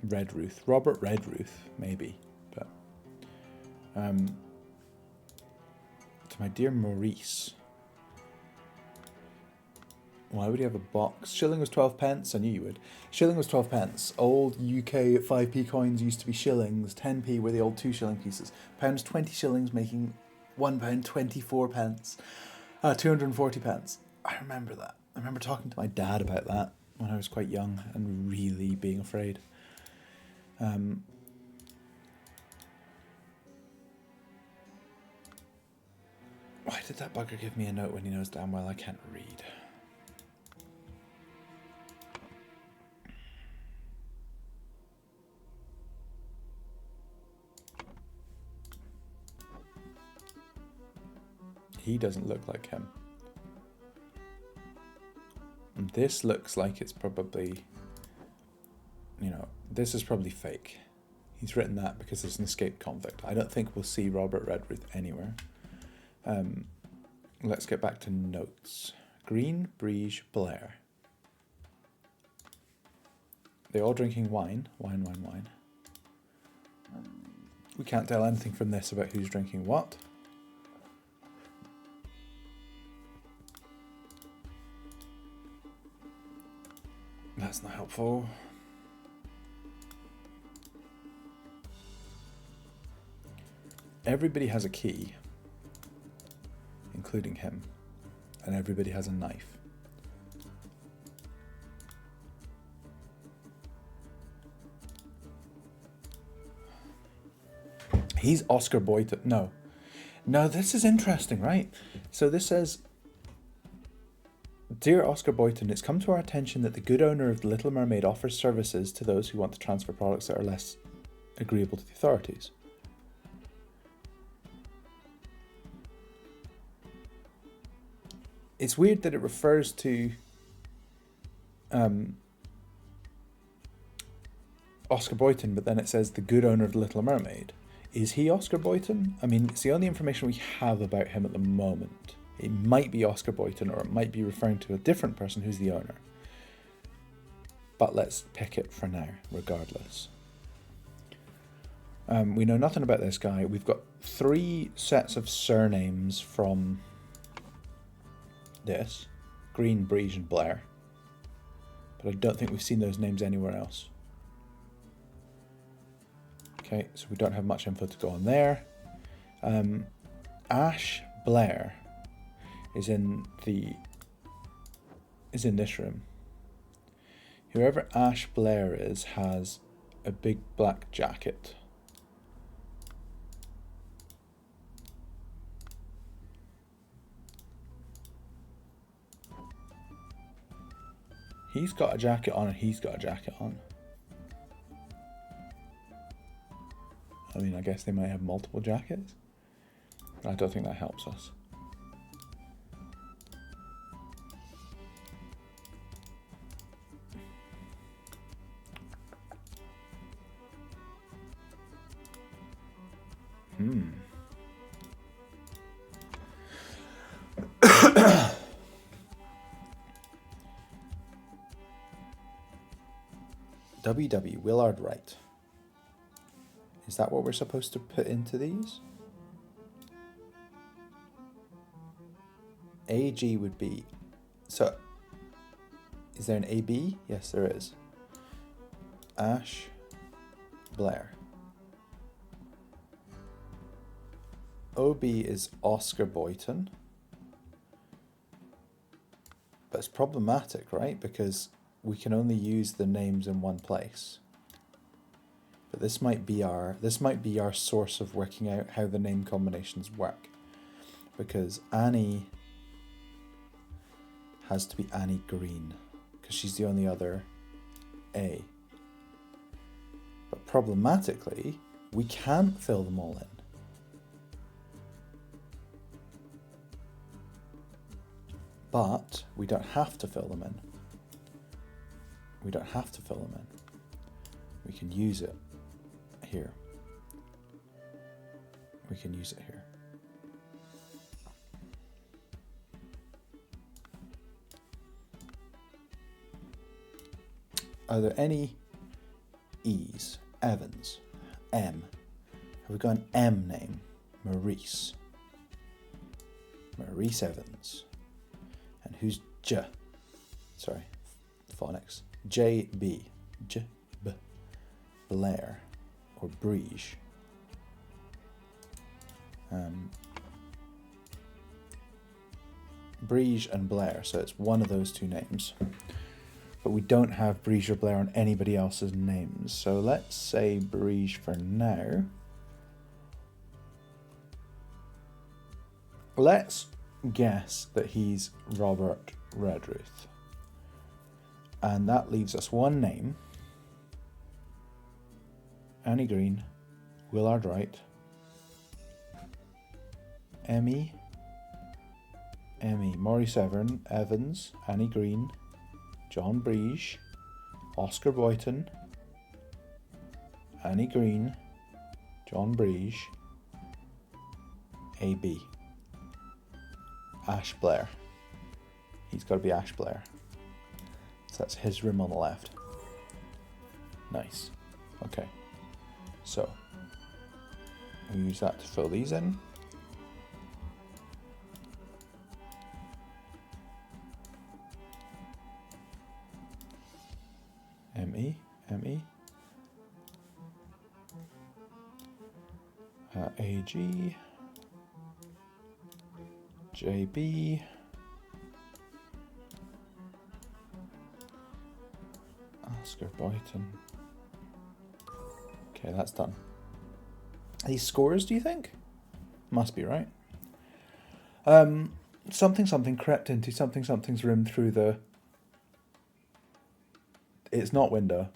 Redruth. Robert Redruth, maybe. But to my dear Maurice. Why would he have a box? Shilling was 12 pence. I knew you would. Shilling was 12 pence. Old UK 5p coins used to be shillings. 10p were the old 2 shilling pieces. Pounds 20 shillings making £1 24 pence. 240 pence. I remember that. I remember talking to my dad about that when I was quite young and really being afraid. Why did that bugger give me a note when he knows damn well I can't read? He doesn't look like him. And this looks like it's probably, this is probably fake. He's written that because it's an escaped convict. I don't think we'll see Robert Redruth anywhere. Let's get back to notes. Green, Briege, Blair. They're all drinking wine. Wine. We can't tell anything from this about who's drinking what. That's not helpful. Everybody has a key, including him, and everybody has a knife. He's Oscar Boyton. No. No, this is interesting, right? So this says, Dear Oscar Boyton, it's come to our attention that the good owner of the Little Mermaid offers services to those who want to transfer products that are less agreeable to the authorities. It's weird that it refers to Oscar Boyton, but then it says the good owner of the Little Mermaid. Is he Oscar Boyton? I mean, it's the only information we have about him at the moment. It might be Oscar Boyton, or it might be referring to a different person who's the owner. But let's pick it for now, regardless. We know nothing about this guy. We've got 3 sets of surnames from this. Green, Breege, and Blair. But I don't think we've seen those names anywhere else. Okay, so we don't have much info to go on there. Ash Blair is in this room. Whoever Ash Blair is has a big black jacket. He's got a jacket on and he's got a jacket on. I mean, I guess they might have multiple jackets. I don't think that helps us. WW, Willard Wright. Is that what we're supposed to put into these? AG would be... So, is there an AB? Yes, there is. Ash Blair. OB is Oscar Boyton. But it's problematic, right? Because we can only use the names in one place. But this might be our source of working out how the name combinations work. Because Annie has to be Annie Green, because she's the only other A. But problematically, we can't fill them all in. But we don't have to fill them in. We don't have to fill them in. We can use it here. We can use it here. Are there any E's? Evans. M. Have we got an M name? Maurice. Maurice Evans. And who's J? Sorry, phonics. JB. J-B. Blair. Or Breege. Breege and Blair, so it's one of those two names. But we don't have Breege or Blair on anybody else's names. So let's say Breege for now. Let's guess that he's Robert Redruth. And that leaves us one name. Annie Green, Willard Wright, Emmy, Maurice Evans, Annie Green, John Breege, Oscar Boyton, Annie Green, John Breege, AB, Ash Blair. He's got to be Ash Blair. So that's his room on the left. Nice. Okay. So, we use that to fill these in. ME. AG, JB, Oscar Boyton. Okay, that's done. These scores, do you think? Must be, right? Something something crept into something something's room through the... It's not window.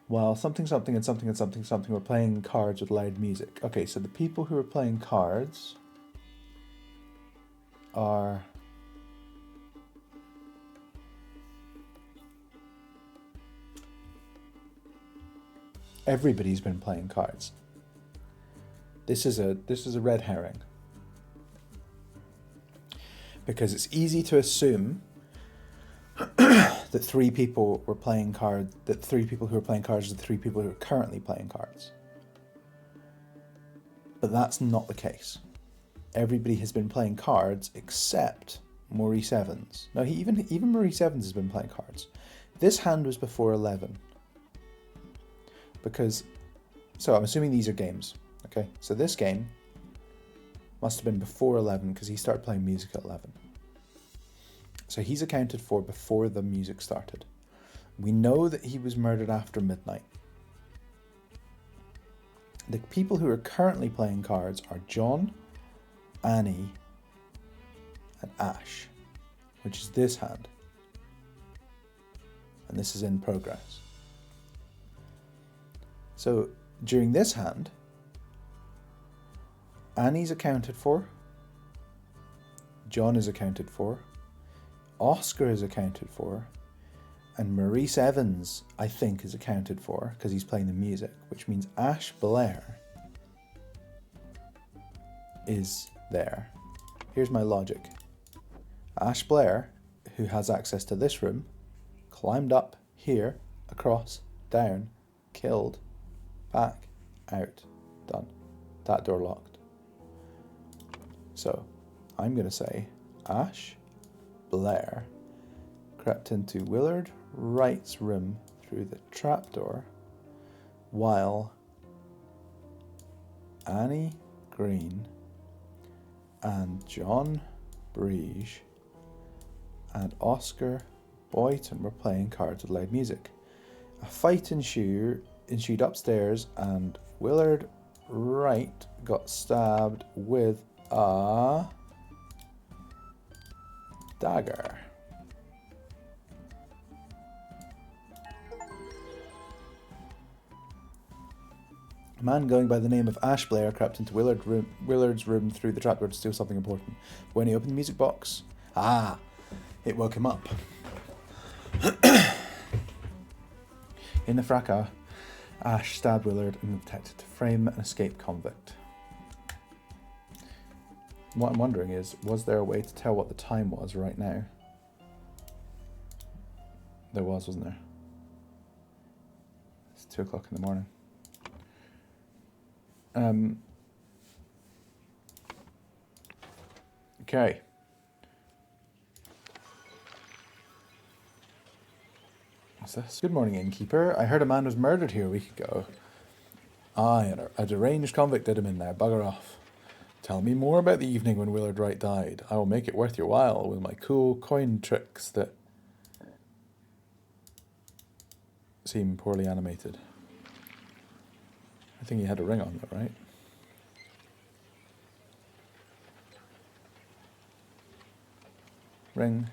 While something something and something and something something were playing cards with loud music. Okay, so the people who are playing cards are... Everybody's been playing cards. This is a red herring. Because it's easy to assume that three people were playing cards, that three people who are playing cards are the three people who are currently playing cards. But that's not the case. Everybody has been playing cards except Maurice Evans. Now, even Maurice Evans has been playing cards. This hand was before 11. Because, so I'm assuming these are games. Okay, so this game must have been before 11 because he started playing music at 11. So he's accounted for before the music started. We know that he was murdered after midnight. The people who are currently playing cards are John, Annie, and Ash, which is this hand. And this is in progress. So during this hand, Annie's accounted for, John is accounted for, Oscar is accounted for, and Maurice Evans, I think, is accounted for because he's playing the music, which means Ash Blair is there. Here's my logic. Ash Blair, who has access to this room, climbed up here, across, down, killed, back, out, done. That door locked. So I'm going to say Ash Blair crept into Willard Wright's room through the trapdoor while Annie Green and John Breege and Oscar Boyton were playing cards with loud music. A fight ensued upstairs and Willard Wright got stabbed with a dagger. A man going by the name of Ash Blair crept into Willard's room through the trapdoor to steal something important. When he opened the music box, it woke him up. In the fracas, Ash stabbed Willard and attempted to frame an escaped convict. What I'm wondering is, was there a way to tell what the time was right now? There was, wasn't there? It's 2 o'clock in the morning. Okay. What's this? Good morning, innkeeper. I heard a man was murdered here a week ago. Aye, and a deranged convict did him in there. Bugger off. Tell me more about the evening when Willard Wright died. I will make it worth your while with my cool coin tricks that seem poorly animated. I think he had a ring on though, right? Ring.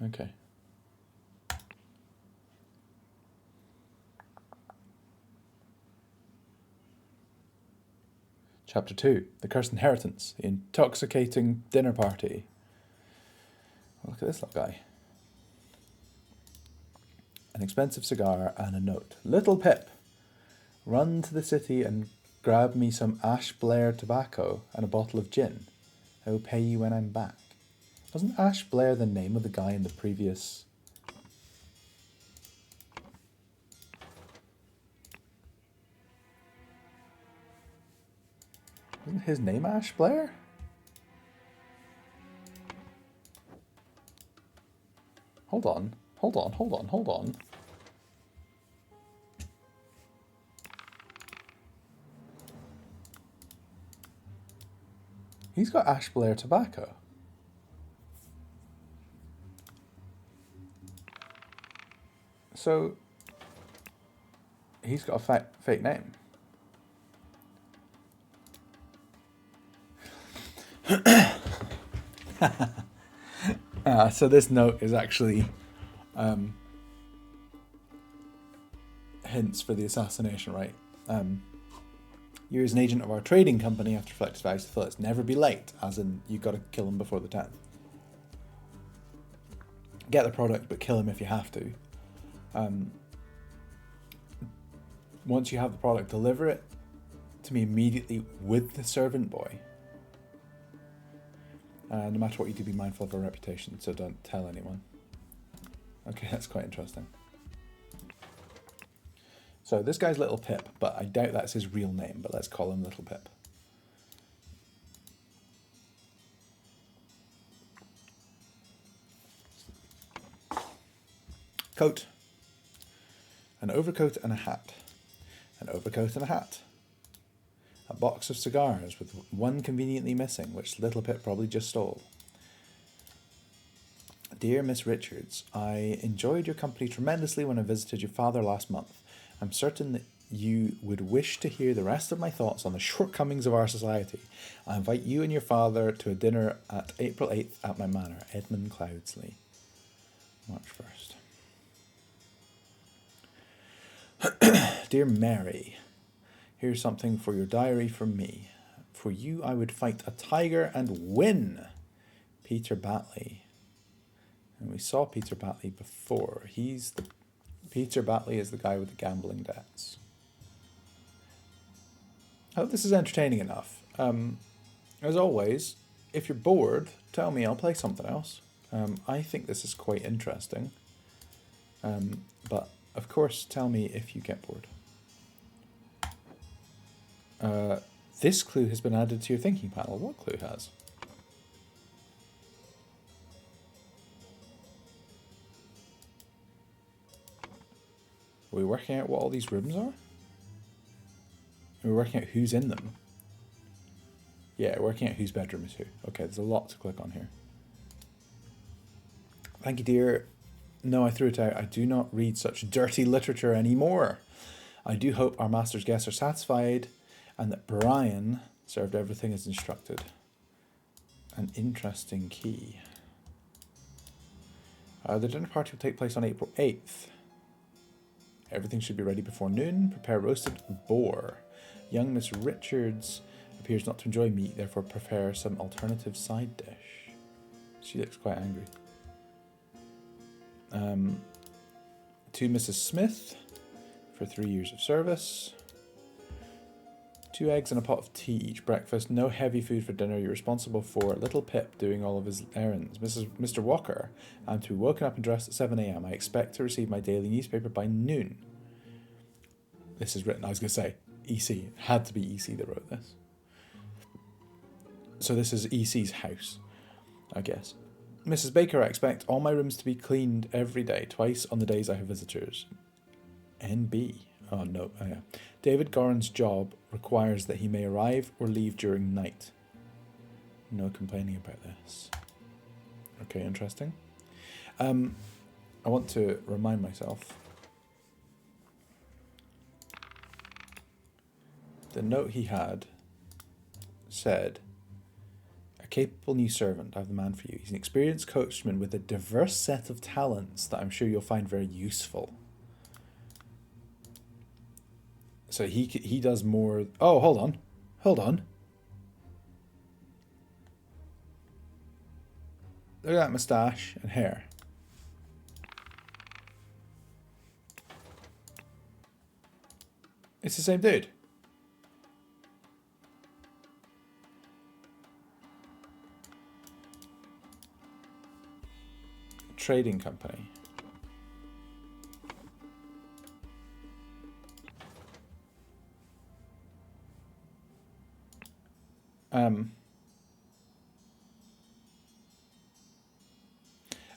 Okay. Chapter 2, The Cursed Inheritance, The Intoxicating Dinner Party. Look at this little guy. An expensive cigar and a note. Little Pip, run to the city and grab me some Ash Blair tobacco and a bottle of gin. I will pay you when I'm back. Wasn't Ash Blair the name of the guy in the previous... Isn't his name Ash Blair? Hold on. He's got Ash Blair tobacco. So he's got a fake name. So this note is actually hints for the assassination, right? You're as an agent of our trading company after reflected advice to Phyllis. Never be late, as in you got to kill him before the 10th. Get the product, but kill him if you have to. Once you have the product, deliver it to me immediately with the servant boy. No matter what you do, be mindful of our reputation, so don't tell anyone. Okay, that's quite interesting. So this guy's Little Pip, but I doubt that's his real name, but let's call him Little Pip. Coat. An overcoat and a hat. An overcoat and a hat. A box of cigars with one conveniently missing, which Little Pip probably just stole. Dear Miss Richards, I enjoyed your company tremendously when I visited your father last month. I'm certain that you would wish to hear the rest of my thoughts on the shortcomings of our society. I invite you and your father to a dinner at April 8th at my manor, Edmund Cloudsley. March 1st. Dear Mary, here's something for your diary from me. For you, I would fight a tiger and win. Peter Batley. And we saw Peter Batley before. Peter Batley is the guy with the gambling debts. I hope this is entertaining enough. As always, if you're bored, tell me, I'll play something else. I think this is quite interesting. But, of course, tell me if you get bored. This clue has been added to your thinking panel. What clue has? Are we working out what all these rooms are? Are we working out who's in them? Yeah, working out whose bedroom is who. Okay, there's a lot to click on here. Thank you, dear. No, I threw it out. I do not read such dirty literature anymore. I do hope our master's guests are satisfied and that Brian served everything as instructed. An interesting key. The dinner party will take place on April 8th. Everything should be ready before noon. Prepare roasted boar. Young Miss Richards appears not to enjoy meat, therefore prepare some alternative side dish. She looks quite angry. To Mrs. Smith for 3 years of service. 2 eggs and a pot of tea each breakfast. No heavy food for dinner. You're responsible for Little Pip doing all of his errands. Mr. Walker, I'm to be woken up and dressed at 7 a.m. I expect to receive my daily newspaper by noon. This is written, I was going to say, EC. It had to be EC that wrote this. So this is EC's house, I guess. Mrs. Baker, I expect all my rooms to be cleaned every day, twice on the days I have visitors. NB. Oh, no. Oh, yeah. David Goran's job requires that he may arrive or leave during night. No complaining about this. Okay, interesting. I want to remind myself. The note he had said, a capable new servant, I have the man for you. He's an experienced coachman with a diverse set of talents that I'm sure you'll find very useful. So he does more... Oh, hold on. Look at that moustache and hair. It's the same dude. Trading company.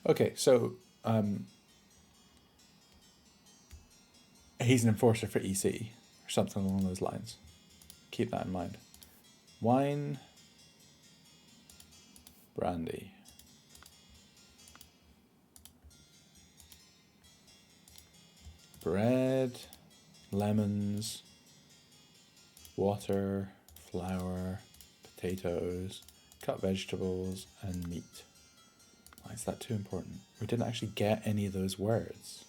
Okay, so he's an enforcer for EC or something along those lines. Keep that in mind. Wine, Brandy. Bread, lemons, water, flour, potatoes, cut vegetables, and meat. Why is that too important? We didn't actually get any of those words.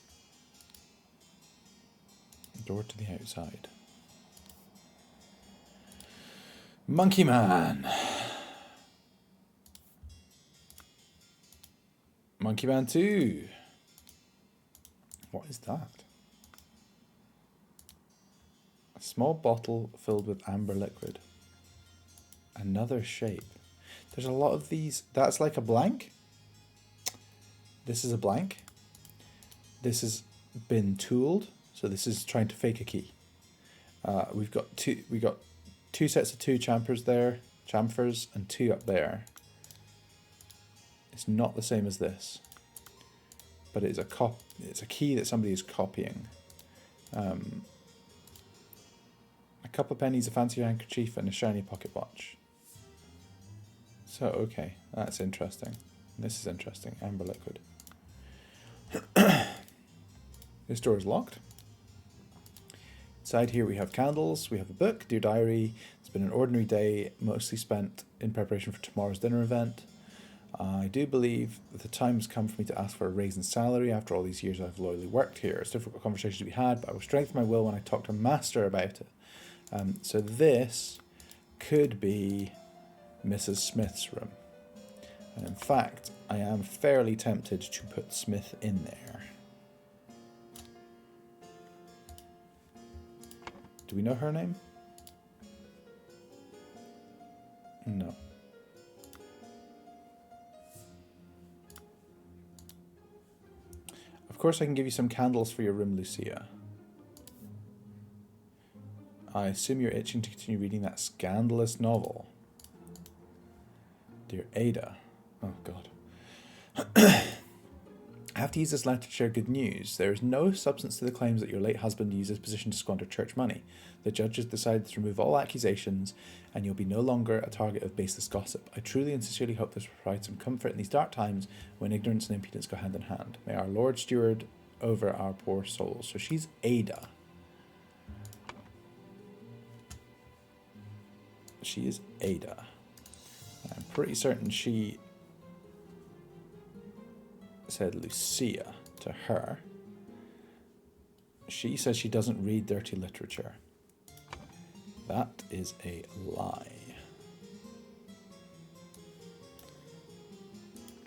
Door to the outside. Monkey Man. Monkey Man 2. What is that? A small bottle filled with amber liquid. Another shape. There's a lot of these. That's like a blank. This is a blank. This has been tooled. So this is trying to fake a key. We've got two sets of two chamfers there, chamfers, and two up there. It's not the same as this, but it's a key that somebody is copying. A couple of pennies, a fancy handkerchief, and a shiny pocket watch. So okay, that's interesting. This is interesting. Amber liquid. This door is locked. Inside here we have candles, we have a book, Dear Diary. It's been an ordinary day, mostly spent in preparation for tomorrow's dinner event. I do believe that the time has come for me to ask for a raise in salary after all these years I've loyally worked here. It's difficult conversations to be had, but I will strengthen my will when I talk to Master about it. So this could be Mrs. Smith's room. And in fact, I am fairly tempted to put Smith in there. Do we know her name? No. Of course I can give you some candles for your room, Lucia. I assume you're itching to continue reading that scandalous novel. Dear Ada. Oh, God. I have to use this letter to share good news. There is no substance to the claims that your late husband used his position to squander church money. The judge has decided to remove all accusations, and you'll be no longer a target of baseless gossip. I truly and sincerely hope this will provide some comfort in these dark times when ignorance and impudence go hand in hand. May our Lord steward over our poor souls. So she's Ada. She is Ada. I'm pretty certain she said Lucia to her. She says she doesn't read dirty literature. That is a lie.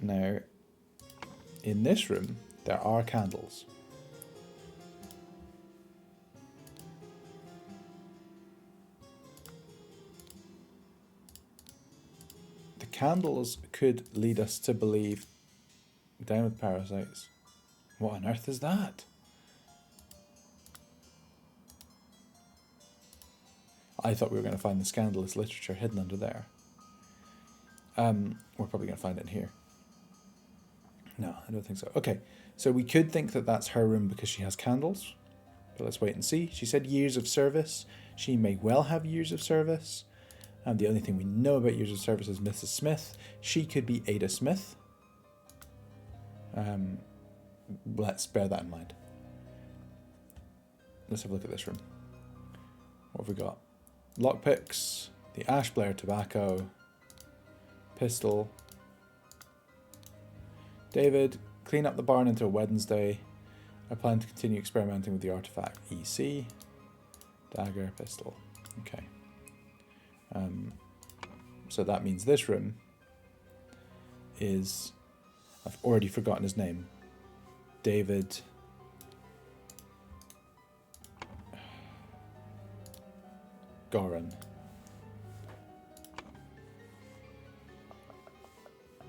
Now, in this room, there are candles. The candles could lead us to believe down with parasites. What on earth is that? I thought we were going to find the scandalous literature hidden under there. We're probably going to find it in here. No, I don't think so. Okay, so we could think that that's her room because she has candles. But let's wait and see. She said years of service. She may well have years of service. And the only thing we know about years of service is Mrs. Smith. She could be Ada Smith. Let's bear that in mind. Let's have a look at this room. What have we got? Lockpicks, the ash blair tobacco, pistol. David, clean up the barn until Wednesday. I plan to continue experimenting with the artifact. EC, dagger, pistol. Okay. So that means this room is... I've already forgotten his name. David... Goran.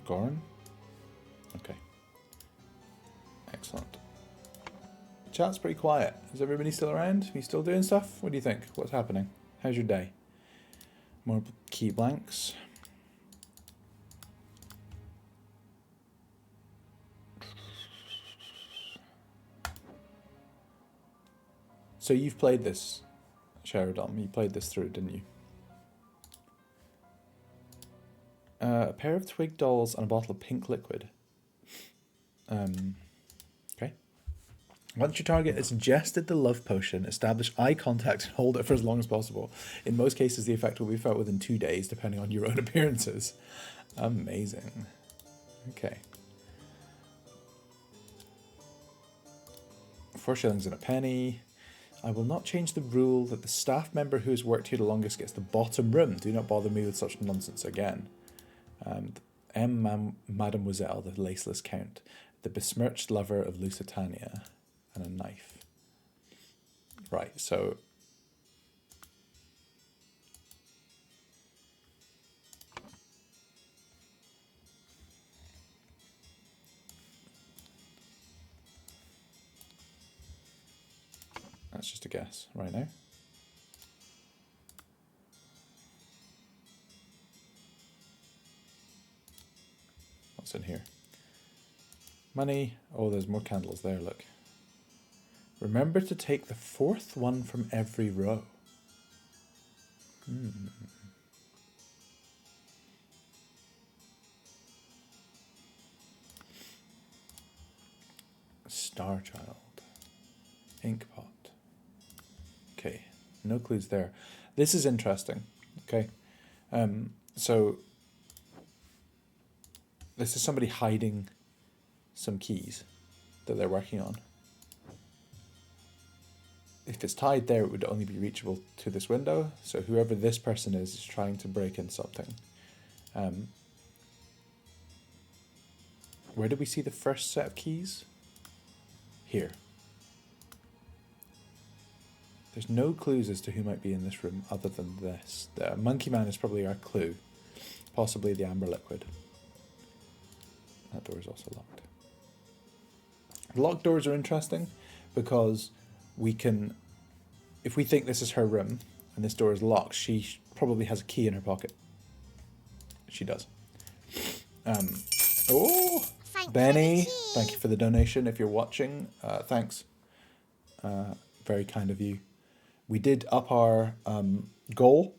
Goran? Okay. Excellent. Chat's pretty quiet. Is everybody still around? Are you still doing stuff? What do you think? What's happening? How's your day? More key blanks. So you've played this, Sheridan. You played this through, didn't you? A pair of twig dolls and a bottle of pink liquid. Okay. Once your target has ingested the love potion, establish eye contact and hold it for as long as possible. In most cases, the effect will be felt within 2 days, depending on your own appearances. Amazing. Okay. 4 shillings and a penny. I will not change the rule that the staff member who has worked here the longest gets the bottom room. Do not bother me with such nonsense again. Mademoiselle, the laceless count, the besmirched lover of Lusitania, and a knife. Right, so... That's just a guess right now. What's in here? Money. Oh, there's more candles there, look. Remember to take the 4th one from every row. Star Child. Ink pot. Okay, no clues there. This is interesting. Okay, so this is somebody hiding some keys that they're working on. If it's tied there, it would only be reachable to this window. So whoever this person is trying to break in something. Where did we see the first set of keys? Here. There's no clues as to who might be in this room other than this. The Monkey Man is probably our clue. Possibly the amber liquid. That door is also locked. Locked doors are interesting because we can, if we think this is her room and this door is locked, she probably has a key in her pocket. She does. Oh, Benny, thank you for the donation. If you're watching, thanks. Very kind of you. We did up our goal.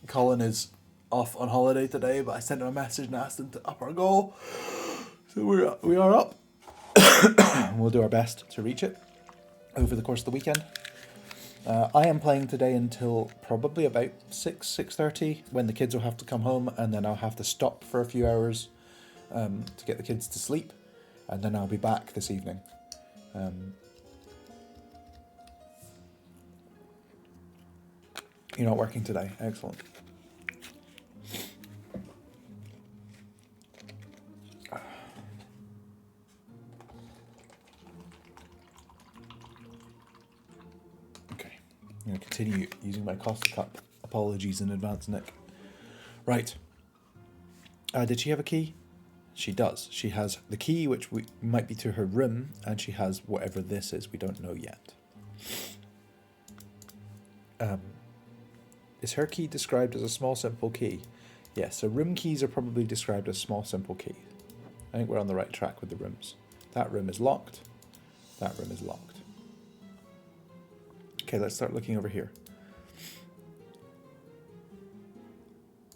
Colin is off on holiday today, but I sent him a message and asked him to up our goal. So we are up. We'll do our best to reach it over the course of the weekend. I am playing today until probably about 6:30 when the kids will have to come home, and then I'll have to stop for a few hours to get the kids to sleep, and then I'll be back this evening. You're not working today. Excellent. Okay. I'm going to continue using my Costa Cup. Apologies in advance, Nick. Right. Did she have a key? She does. She has the key, which might be to her room, and she has whatever this is. We don't know yet. Is her key described as a small, simple key? Yes, so room keys are probably described as small, simple keys. I think we're on the right track with the rooms. That room is locked. That room is locked. Okay, let's start looking over here.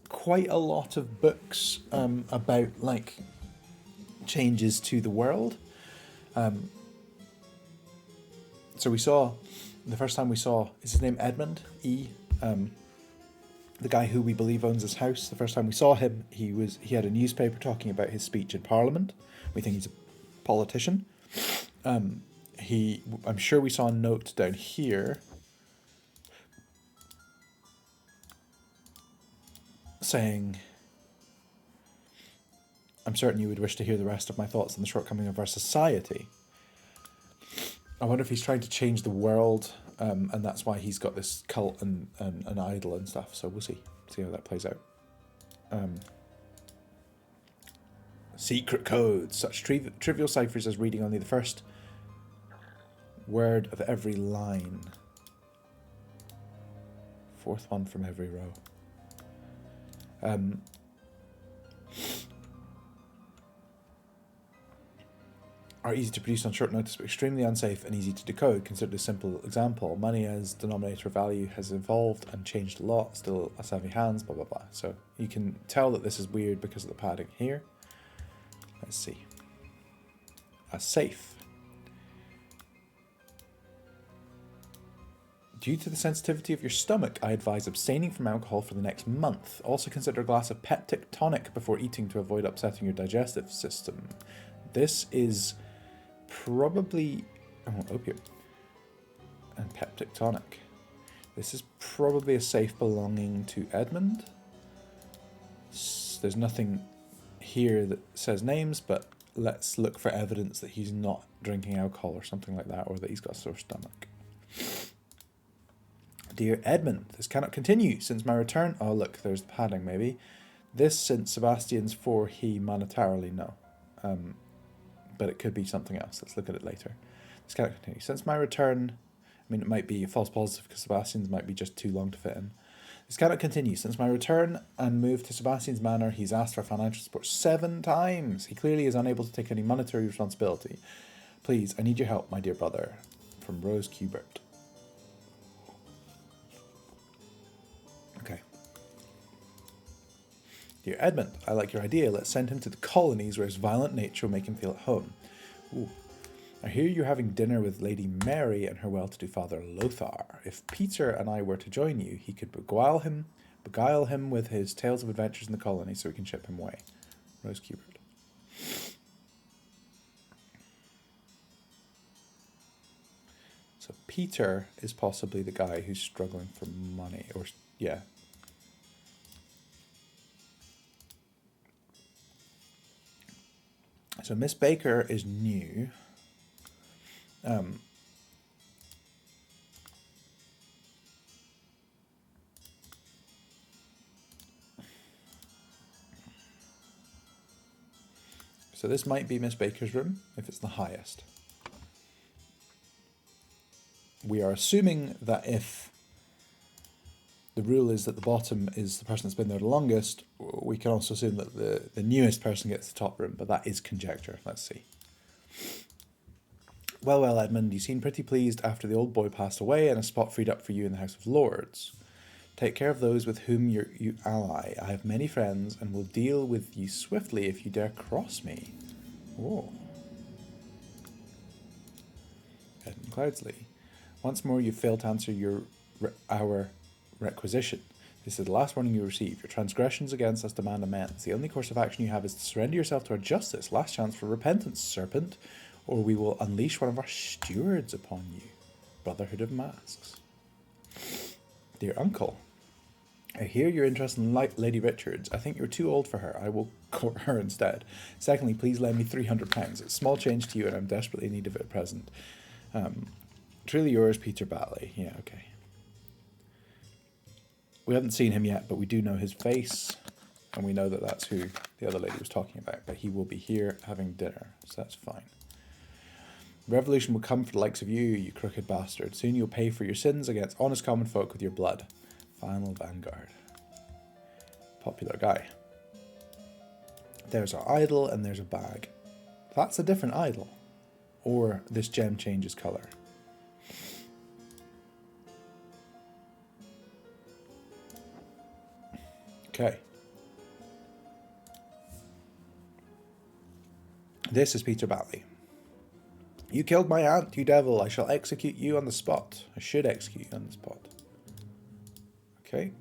Quite a lot of books about, like, changes to the world. So we saw, the first time we saw, is his name Edmund E? The guy who we believe owns this house. The first time we saw him, he had a newspaper talking about his speech in Parliament. We think he's a politician. I'm sure we saw a note down here saying, I'm certain you would wish to hear the rest of my thoughts on the shortcoming of our society. I wonder if he's trying to change the world, and that's why he's got this cult and an idol and stuff. So we'll see how that plays out. Secret codes, such trivial ciphers as reading only the first word of every line. 4th one from every row. are easy to produce on short notice, but extremely unsafe and easy to decode. Consider a simple example. Money as denominator value has evolved and changed a lot. Still a savvy hands, blah, blah, blah. So you can tell that this is weird because of the padding here. Let's see. A safe. Due to the sensitivity of your stomach, I advise abstaining from alcohol for the next month. Also consider a glass of peptic tonic before eating to avoid upsetting your digestive system. This is probably... oh, opium. And peptic tonic. This is probably a safe belonging to Edmund. There's nothing here that says names, but let's look for evidence that he's not drinking alcohol or something like that, or that he's got a sore stomach. Dear Edmund, this cannot continue. Since my return... oh, look, there's the padding, maybe. This, since Sebastian's for he monetarily, no. But it could be something else. Let's look at it later. This cannot continue. Since my return... I mean, it might be a false positive because Sebastian's might be just too long to fit in. This cannot continue. Since my return and move to Sebastian's manor, he's asked for financial support 7 times. He clearly is unable to take any monetary responsibility. Please, I need your help, my dear brother. From Rose Cubert. Okay. Dear Edmund, I like your idea. Let's send him to the colonies where his violent nature will make him feel at home. Ooh. I hear you're having dinner with Lady Mary and her well-to-do father Lothar. If Peter and I were to join you, he could beguile him with his tales of adventures in the colony so we can ship him away. Rose Cubert. So Peter is possibly the guy who's struggling for money, or yeah. So Miss Baker is new. So this might be Miss Baker's room, if it's the highest. We are assuming that if the rule is that the bottom is the person that's been there the longest, we can also assume that the newest person gets the top room, but that is conjecture. Let's see. Well, well, Edmund, you seem pretty pleased after the old boy passed away and a spot freed up for you in the House of Lords. Take care of those with whom you ally. I have many friends and will deal with you swiftly if you dare cross me. Oh. Edmund Cloudsley. Once more, you failed to answer our requisition. This is the last warning you receive. Your transgressions against us demand amends. The only course of action you have is to surrender yourself to our justice. Last chance for repentance, serpent, or we will unleash one of our stewards upon you. Brotherhood of Masks. Dear uncle, I hear you're interested in Lady Richards. I think you're too old for her. I will court her instead. Secondly, please lend me £300. It's small change to you and I'm desperately in need of it at present. Truly yours, Peter Batley. Yeah, okay. We haven't seen him yet, but we do know his face. And we know that that's who the other lady was talking about. But he will be here having dinner, so that's fine. Revolution will come for the likes of you, you crooked bastard. Soon you'll pay for your sins against honest common folk with your blood. Final Vanguard. Popular guy. There's our idol and there's a bag. That's a different idol. Or this gem changes colour. Okay. This is Peter Batley. You killed my aunt, you devil. I shall execute you on the spot. I should execute you on the spot. Okay.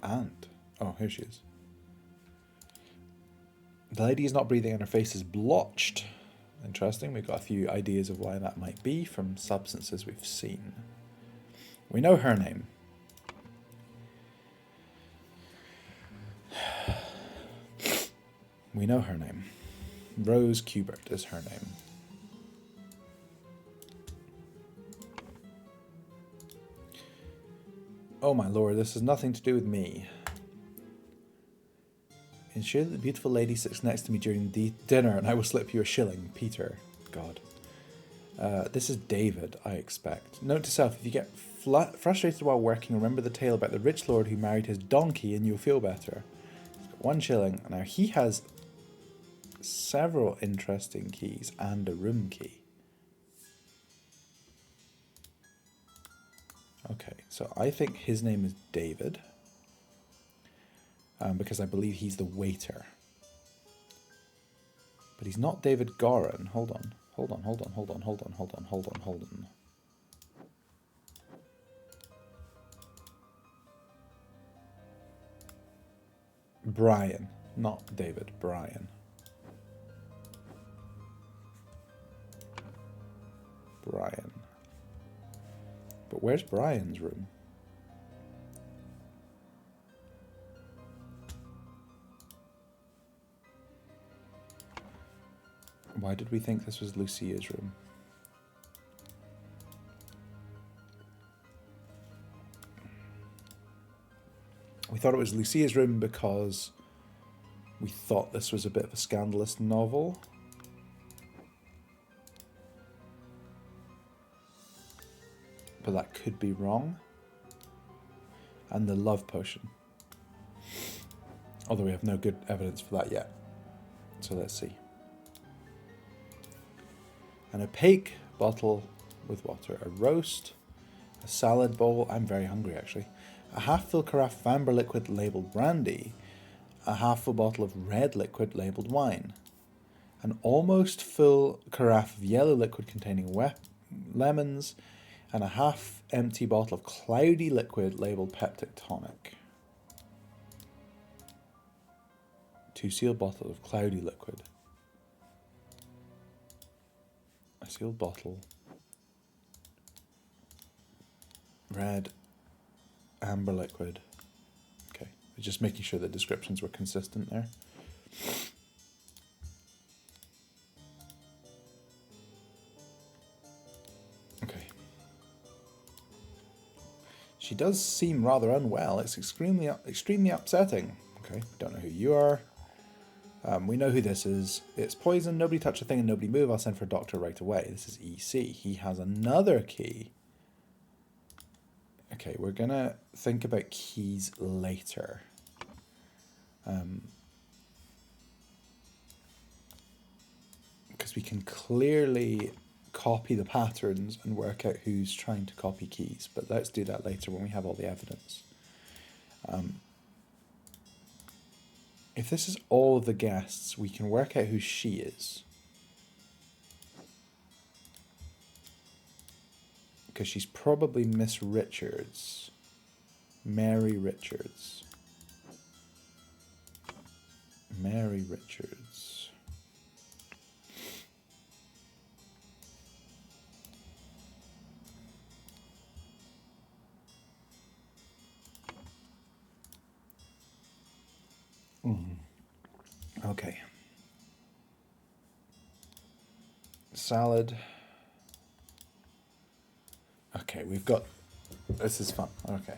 And, oh, here she is. The lady is not breathing and her face is blotched. Interesting. We've got a few ideas of why that might be from substances we've seen. We know her name. We know her name. Rose Cubert is her name. Oh my lord, this has nothing to do with me. Ensure that the beautiful lady sits next to me during the dinner and I will slip you a shilling. Peter. God. This is David, I expect. Note to self, if you get frustrated while working, remember the tale about the rich lord who married his donkey and you'll feel better. He's got 1 shilling. Now he has several interesting keys and a room key. Okay, so I think his name is David. Because I believe he's the waiter. But he's not David Goran. Hold on. Brian, not David, Brian. Brian. But where's Brian's room? Why did we think this was Lucia's room? We thought it was Lucia's room because we thought this was a bit of a scandalous novel. But that could be wrong. And the love potion. Although we have no good evidence for that yet. So let's see. An opaque bottle with water, a roast, a salad bowl. I'm very hungry actually. A half-full carafe of amber liquid labelled brandy, a half-full bottle of red liquid labelled wine, an almost full carafe of yellow liquid containing lemons, and a half-empty bottle of cloudy liquid labelled peptic tonic. 2 sealed bottles of cloudy liquid. A sealed bottle. Red, amber liquid. Okay, just making sure the descriptions were consistent there. Okay. She does seem rather unwell. It's extremely upsetting. Okay, don't know who you are. We know who this is. It's poison. Nobody touch a thing and nobody move. I'll send for a doctor right away. This is EC. He has another key. Okay, we're going to think about keys later. Because we can clearly copy the patterns and work out who's trying to copy keys. But let's do that later when we have all the evidence. If this is all of the guests, we can work out who she is. Because she's probably Miss Richards. Mary Richards. Mary Richards. Okay. Salad. Okay, we've got... This is fun. Okay.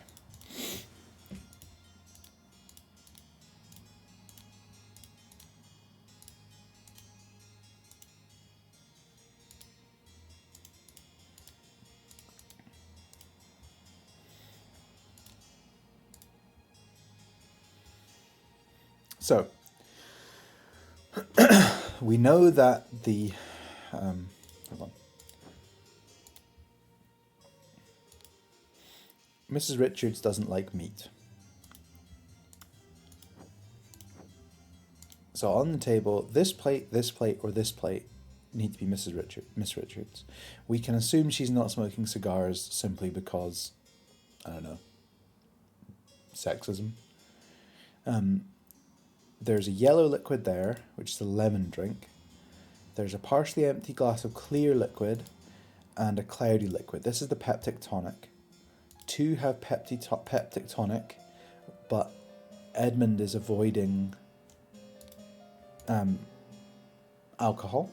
So, we know that the... hold on. Mrs. Richards doesn't like meat. So on the table, this plate, or this plate need to be Miss Richards. We can assume she's not smoking cigars simply because, I don't know, sexism. There's a yellow liquid there, which is a lemon drink. There's a partially empty glass of clear liquid and a cloudy liquid. This is the peptic tonic. 2 have peptic tonic, but Edmund is avoiding alcohol.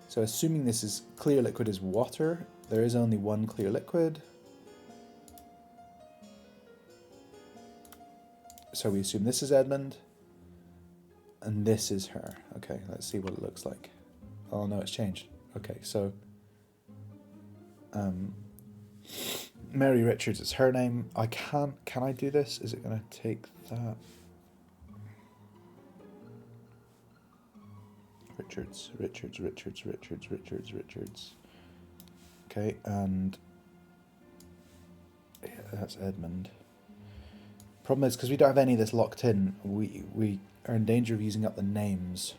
So assuming this is clear liquid is water, there is only 1 clear liquid. So we assume this is Edmund, and this is her. Okay, let's see what it looks like. Oh no, it's changed. Okay, so Mary Richards is her name. I can't. Can I do this? Is it going to take that? Richards. Okay, and yeah, that's Edmund. Problem is, because we don't have any of this locked in, we are in danger of using up the names.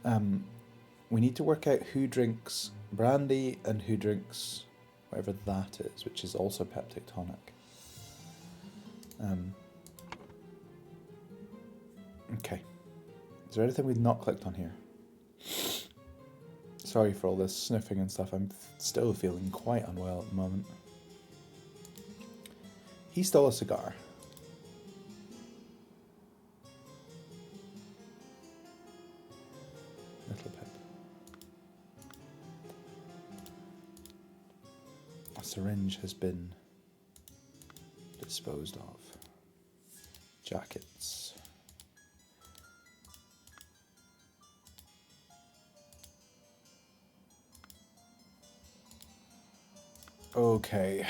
We need to work out who drinks brandy and who drinks whatever that is, which is also peptic tonic. Okay. Is there anything we've not clicked on here? Sorry for all this sniffing and stuff. I'm still feeling quite unwell at the moment. He stole a cigar. Little Pip. A syringe has been disposed of. Jackets. Okay.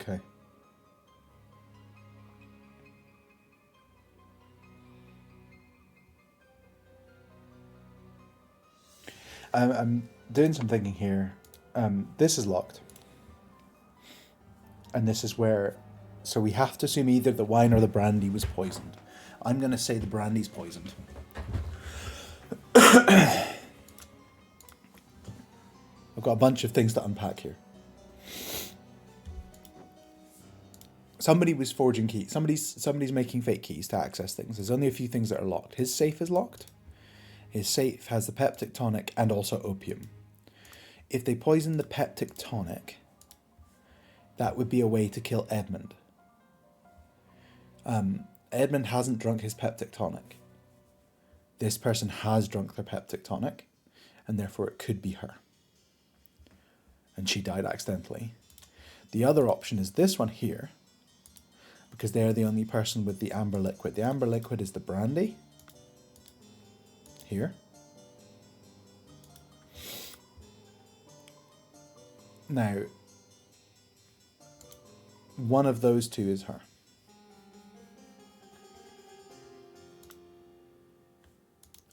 Okay. I'm doing some thinking here. This is locked. And this is where... So we have to assume either the wine or the brandy was poisoned. I'm going to say the brandy's poisoned. I've got a bunch of things to unpack here. Somebody was forging keys. Somebody's making fake keys to access things. There's only a few things that are locked. His safe is locked. His safe has the peptic tonic and also opium. If they poison the peptic tonic, that would be a way to kill Edmund. Edmund hasn't drunk his peptic tonic. This person has drunk their peptic tonic, and therefore it could be her. And she died accidentally. The other option is this one here, because they're the only person with the amber liquid. The amber liquid is the brandy. Here. Now, one of those two is her.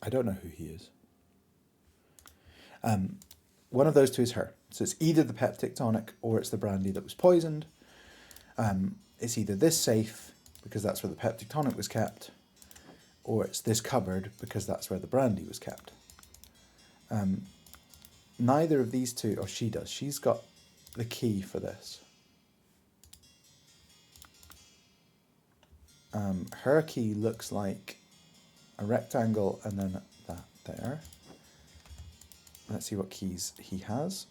I don't know who he is. One of those two is her. So it's either the peptic tonic or it's the brandy that was poisoned. It's either this safe, because that's where the peptic tonic was kept, or it's this cupboard, because that's where the brandy was kept. Neither of these two... Oh, she does. She's got the key for this. Her key looks like a rectangle and then that there. Let's see what keys he has.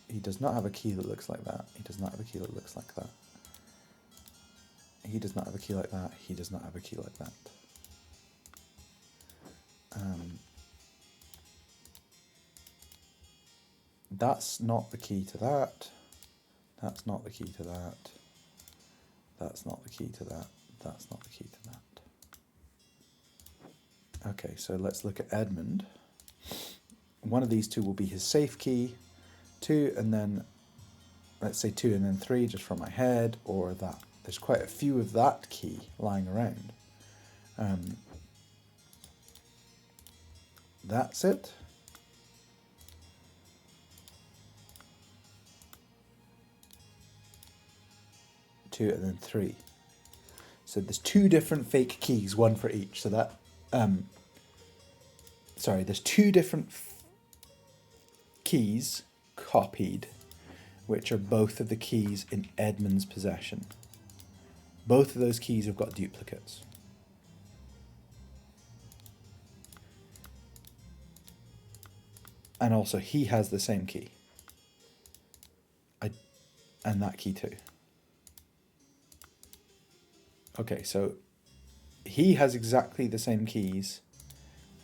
He does not have a key that looks like that. He does not have a key that looks like that. He does not have a key like that. He does not have a key like that. That's not the key to that. That's not the key to that. That's not the key to that. That's not the key to that. Okay, so let's look at Edmund. One of these two will be his safe key. 2 and then, let's say 2 and then 3 just from my head, or that. There's quite a few of that key lying around. That's it. Two and then 3. So there's 2 different fake keys, one for each. So that, sorry, there's 2 different keys copied, which are both of the keys in Edmund's possession. Both of those keys have got duplicates. And also he has the same key. And that key too. Okay, so he has exactly the same keys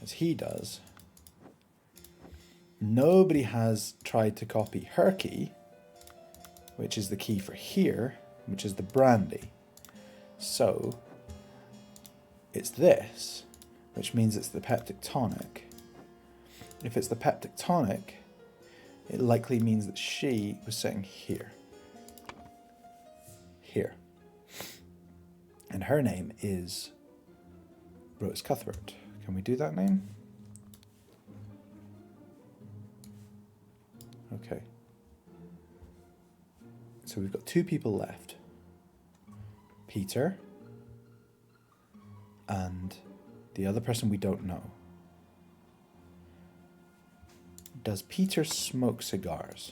as he does. Nobody has tried to copy her key, which is the key for here, which is the brandy. So it's this, which means it's the peptic tonic. If it's the peptic tonic, it likely means that she was sitting here. Here. And her name is Rose Cuthbert. Can we do that name? Okay. So we've got two people left. Peter and the other person we don't know. Does Peter smoke cigars?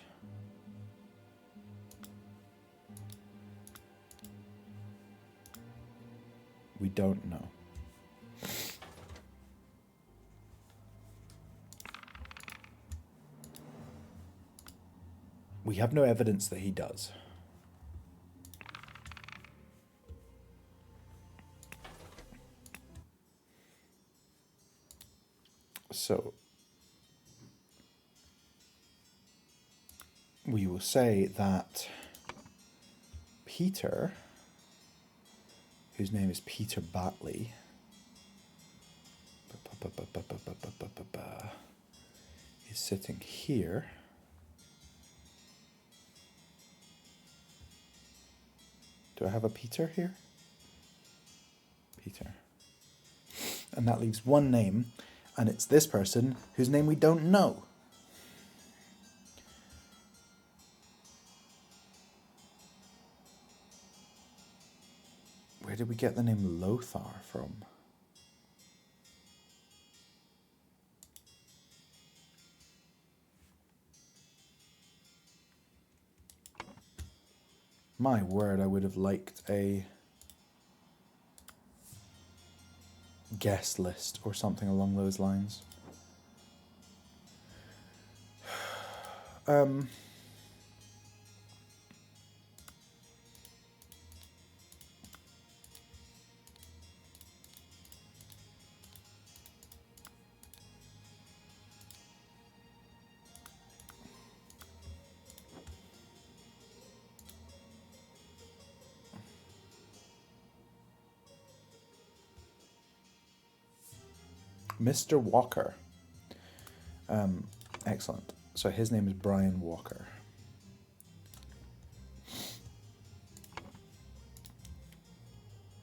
We don't know. We have no evidence that he does. So we will say that Peter, whose name is Peter Batley, is sitting here. Do I have a Peter here? Peter. And that leaves one name, and it's this person whose name we don't know. Where did we get the name Lothar from? My word, I would have liked a guest list or something along those lines. Mr. Walker. Excellent. So his name is Brian Walker.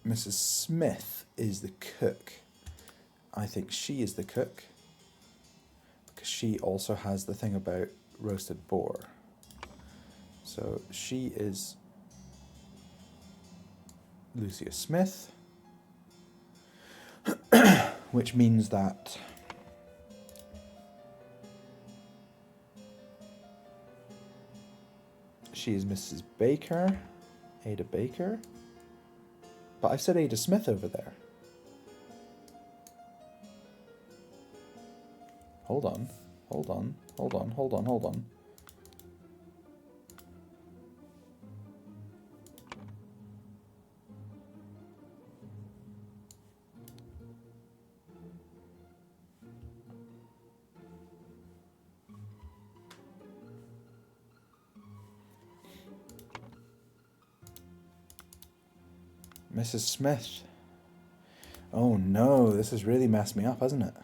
Mrs. Smith is the cook. I think she is the cook because she also has the thing about roasted boar. So she is Lucia Smith, which means that she is Mrs. Baker, Ada Baker. But I said Ada Smith over there. Hold on. Mrs. Smith. Oh no, this has really messed me up, hasn't it?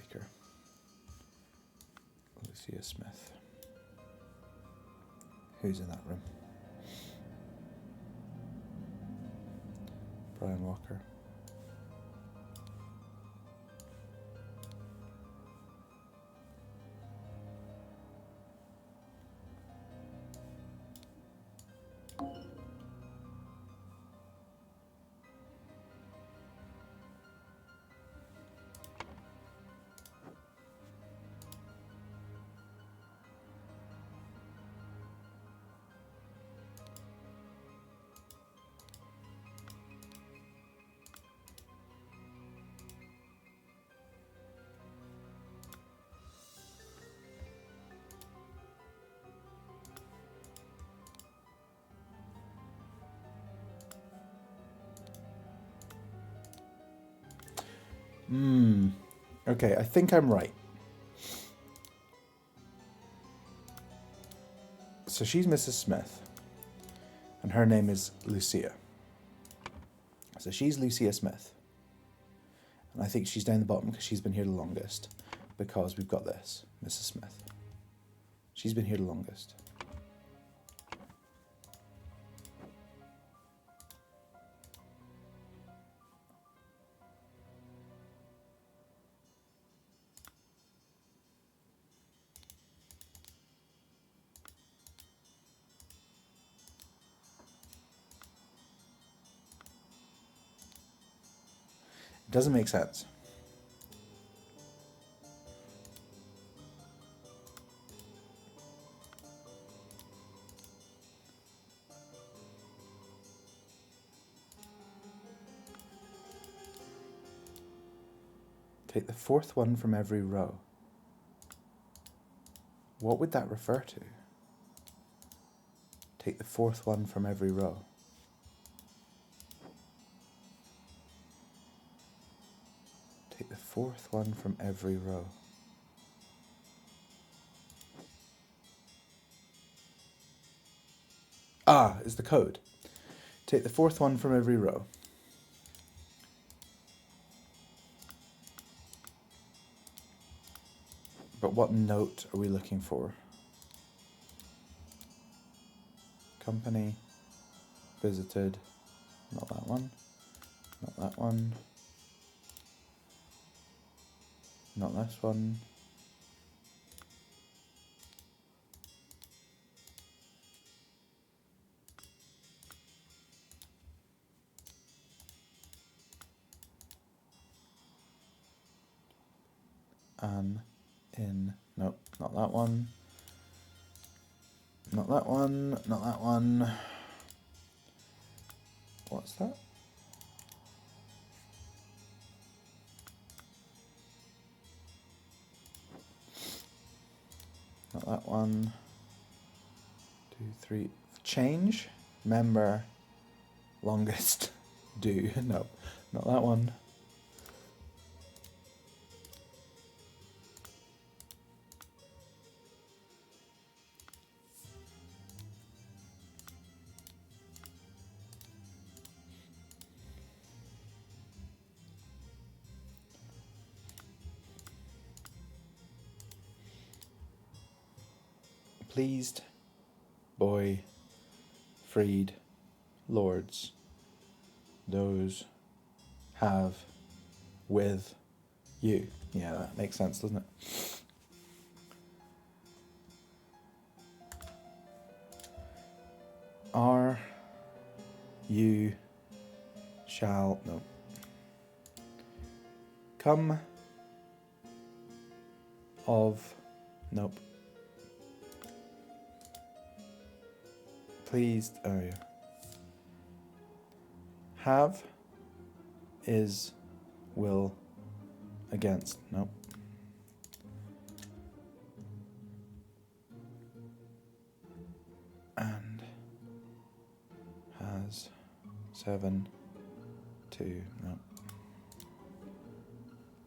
Baker. Lucia Smith. Who's in that room? Brian Walker. Okay, I think I'm right. So she's Mrs. Smith, and her name is Lucia. So she's Lucia Smith. And I think she's down the bottom because she's been here the longest. Because we've got this, Mrs. Smith. She's been here the longest. It doesn't make sense. Take the fourth one from every row. What would that refer to? Take the fourth one from every row. Take the fourth one from every row. Ah, is the code. Take the fourth one from every row. But what note are we looking for? Company, visited, not that one, not that one, not this one. Nope, not that one. Not that one, not that one. What's that? Not that one. 2, 3. Change, member, longest, do. No, not that one. Pleased, boy, freed, lords, those have with you. Yeah, that makes sense, doesn't it? Are you shall no come of nope. Pleased, oh yeah. Have is will against, nope. And has 7 2, nope.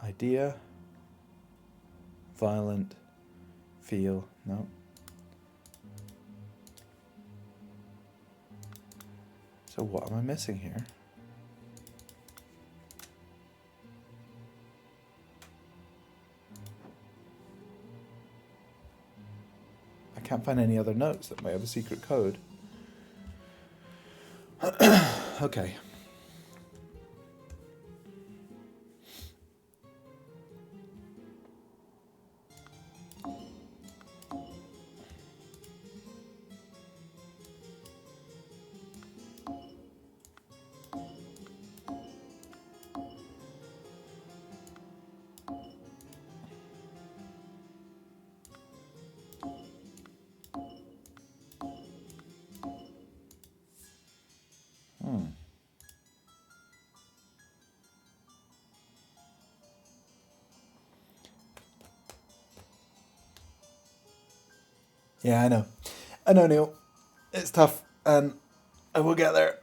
Idea, violent, feel, nope. So what am I missing here? can't find any other notes that might have a secret code. Okay. Yeah, I know. I know, Neil. It's tough, and I will get there.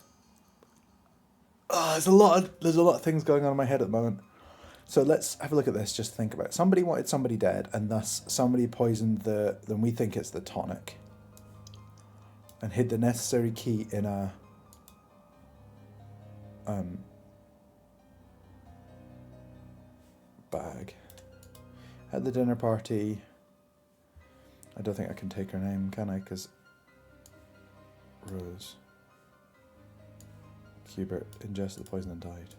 Oh, there's a lot of things going on in my head at the moment. So let's have a look at this. Just think about it. Somebody wanted somebody dead, and thus somebody poisoned then we think it's the tonic, and hid the necessary key in a bag. At the dinner party, I don't think I can take her name, can I? Because Rose. Hubert ingested the poison and died.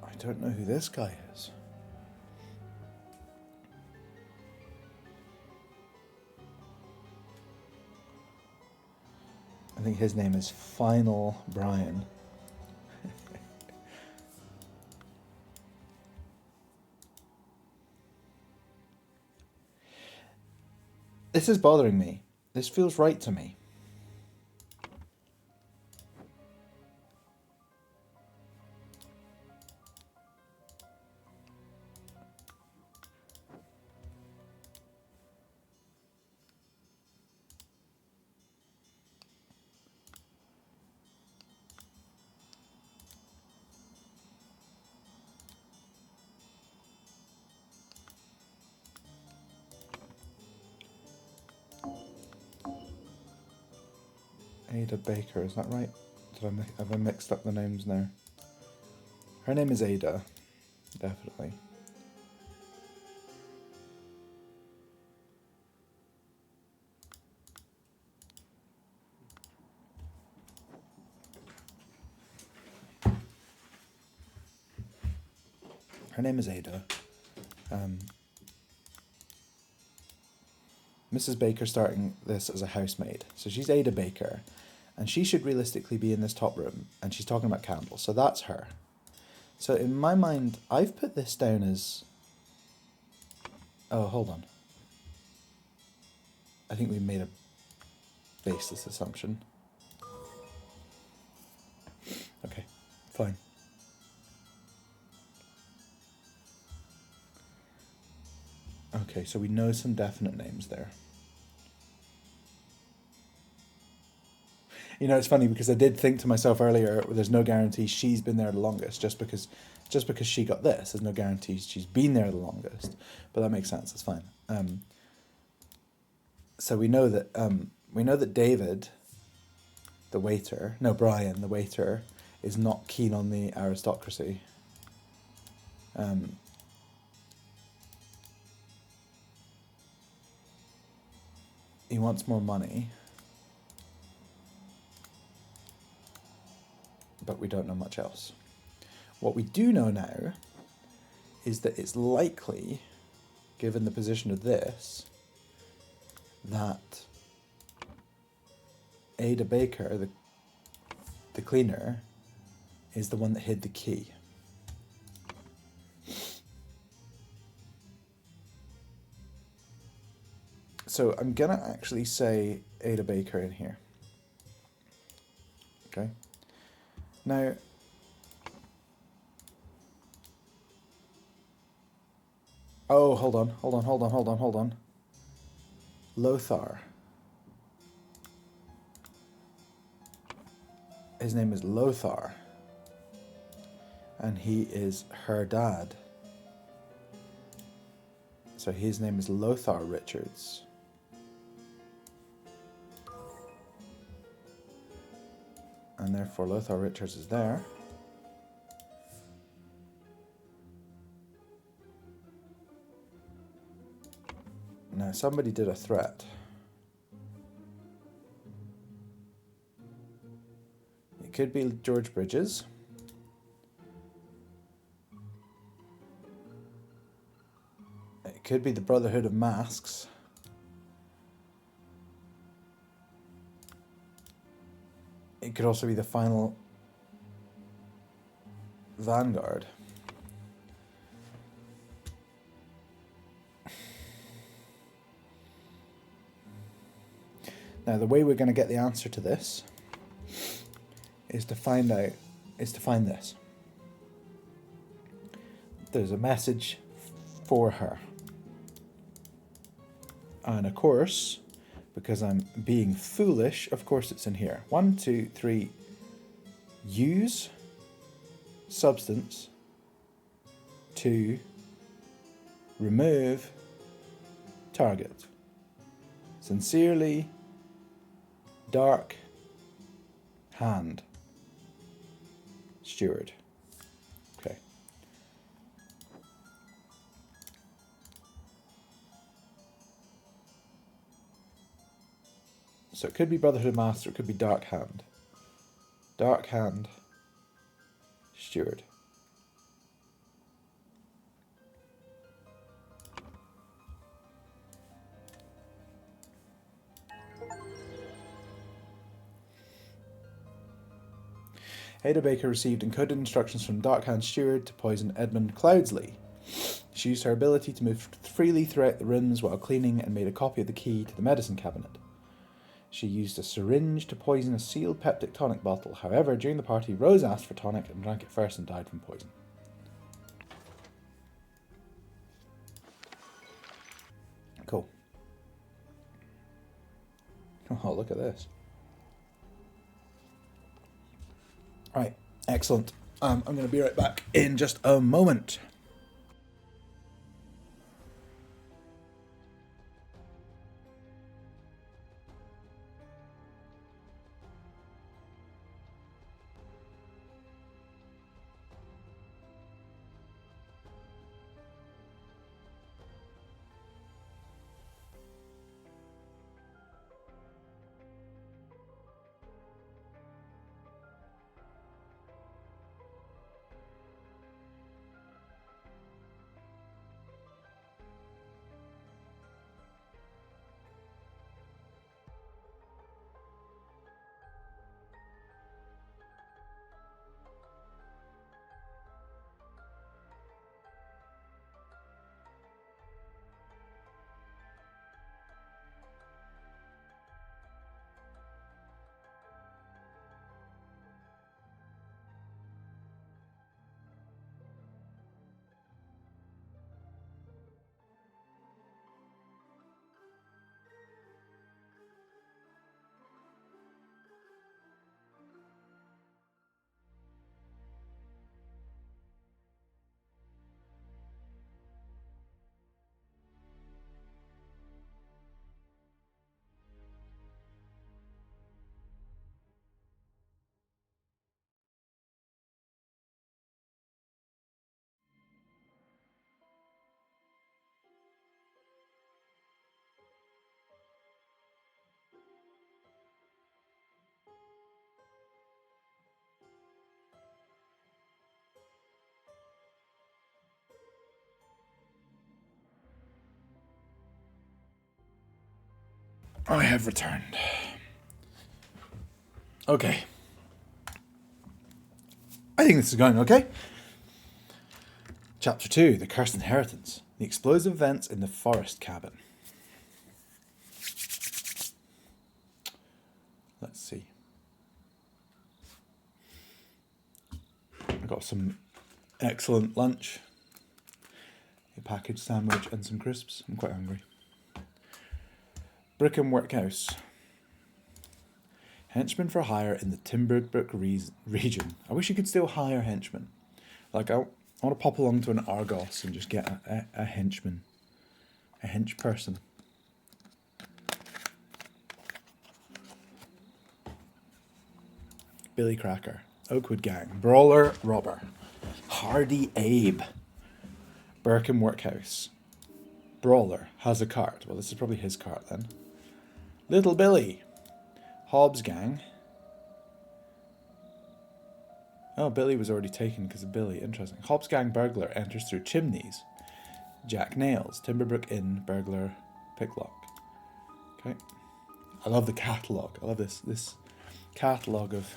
I don't know who this guy is. I think his name is Final Brian. This is bothering me. This feels right to me. Ada Baker, is that right? Have I mixed up the names now? Her name is Ada, definitely. Her name is Ada. Mrs. Baker starting this as a housemaid. So she's Ada Baker, and she should realistically be in this top room, and she's talking about candles. So that's her. So in my mind, I've put this down as... Oh, hold on. I think we made a baseless assumption. Okay, fine. Okay, so we know some definite names there. You know, it's funny because I did think to myself earlier, there's no guarantee she's been there the longest. Just because she got this, there's no guarantee she's been there the longest. But that makes sense. It's fine. So we know that David, the waiter, no, Brian, the waiter, is not keen on the aristocracy. He wants more money. But we don't know much else. What we do know now is that it's likely, given the position of this, that Ada Baker, the cleaner, is the one that hid the key. So I'm gonna actually say Ada Baker in here. Okay. Now, oh, hold on. Lothar. His name is Lothar. And he is her dad. So his name is Lothar Richards. And therefore Lothar Richards is there. Now somebody did a threat. It could be George Bridges. It could be the Brotherhood of Masks. It could also be the final Vanguard. Now the way we're going to get the answer to this is to find this. There's a message for her. And of course, because I'm being foolish, of course it's in here. 1, 2, 3. Use substance to remove target. Sincerely, Dark Hand Steward. Okay. So it could be Brotherhood Master, it could be Dark Hand. Dark Hand Steward. Ada Baker received encoded instructions from Dark Hand Steward to poison Edmund Cloudsley. She used her ability to move freely throughout the rooms while cleaning and made a copy of the key to the medicine cabinet. She used a syringe to poison a sealed peptic tonic bottle. However, during the party, Rose asked for tonic and drank it first and died from poison. Cool. Oh, look at this. Right, excellent. I'm going to be right back in just a moment. I have returned. Okay. I think this is going okay. Chapter 2, The Cursed Inheritance. The explosive events in the forest cabin. Let's see. I got some excellent lunch. A packaged sandwich and some crisps. I'm quite hungry. Brick and Workhouse. Henchmen for hire in the Timberbrook region. I wish you could still hire henchmen. Like, I want to pop along to an Argos and just get a henchman. A hench person. Billy Cracker. Oakwood Gang. Brawler Robber. Hardy Abe. Birkin Workhouse. Brawler has a cart. Well, this is probably his cart then. Little Billy. Hobbs Gang. Oh, Billy was already taken because of Billy. Interesting. Hobbs Gang burglar enters through chimneys. Jack Nails. Timberbrook Inn burglar picklock. Okay. I love the catalogue. I love this catalogue of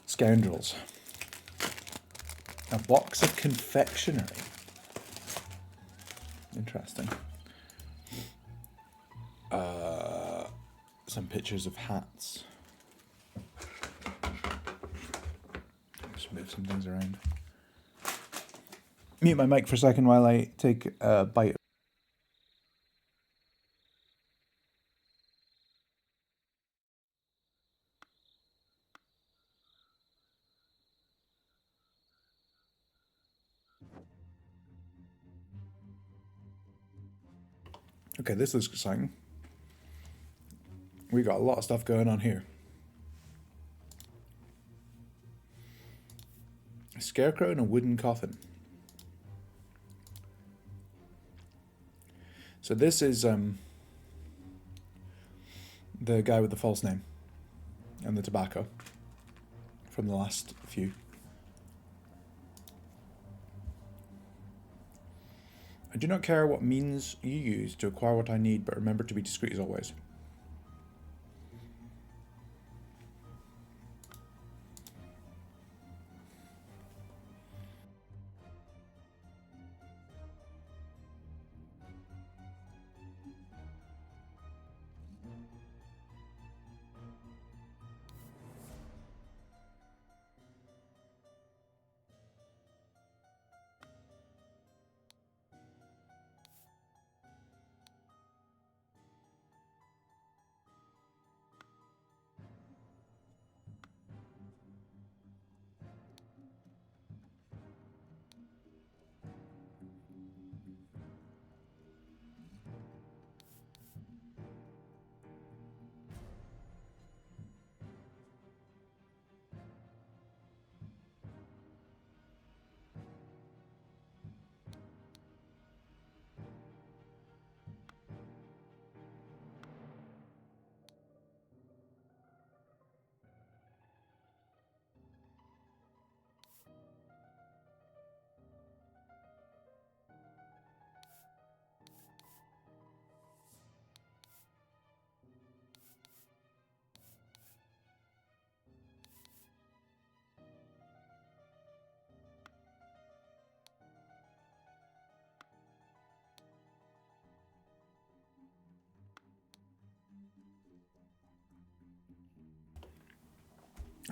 scoundrels. A box of confectionery. Interesting. Some pictures of hats. Just move some things around. Mute my mic for a second while I take a bite. Okay, this looks exciting. We got a lot of stuff going on here. A scarecrow in a wooden coffin. So this is the guy with the false name and the tobacco from the last few. I do not care what means you use to acquire what I need, but remember to be discreet as always.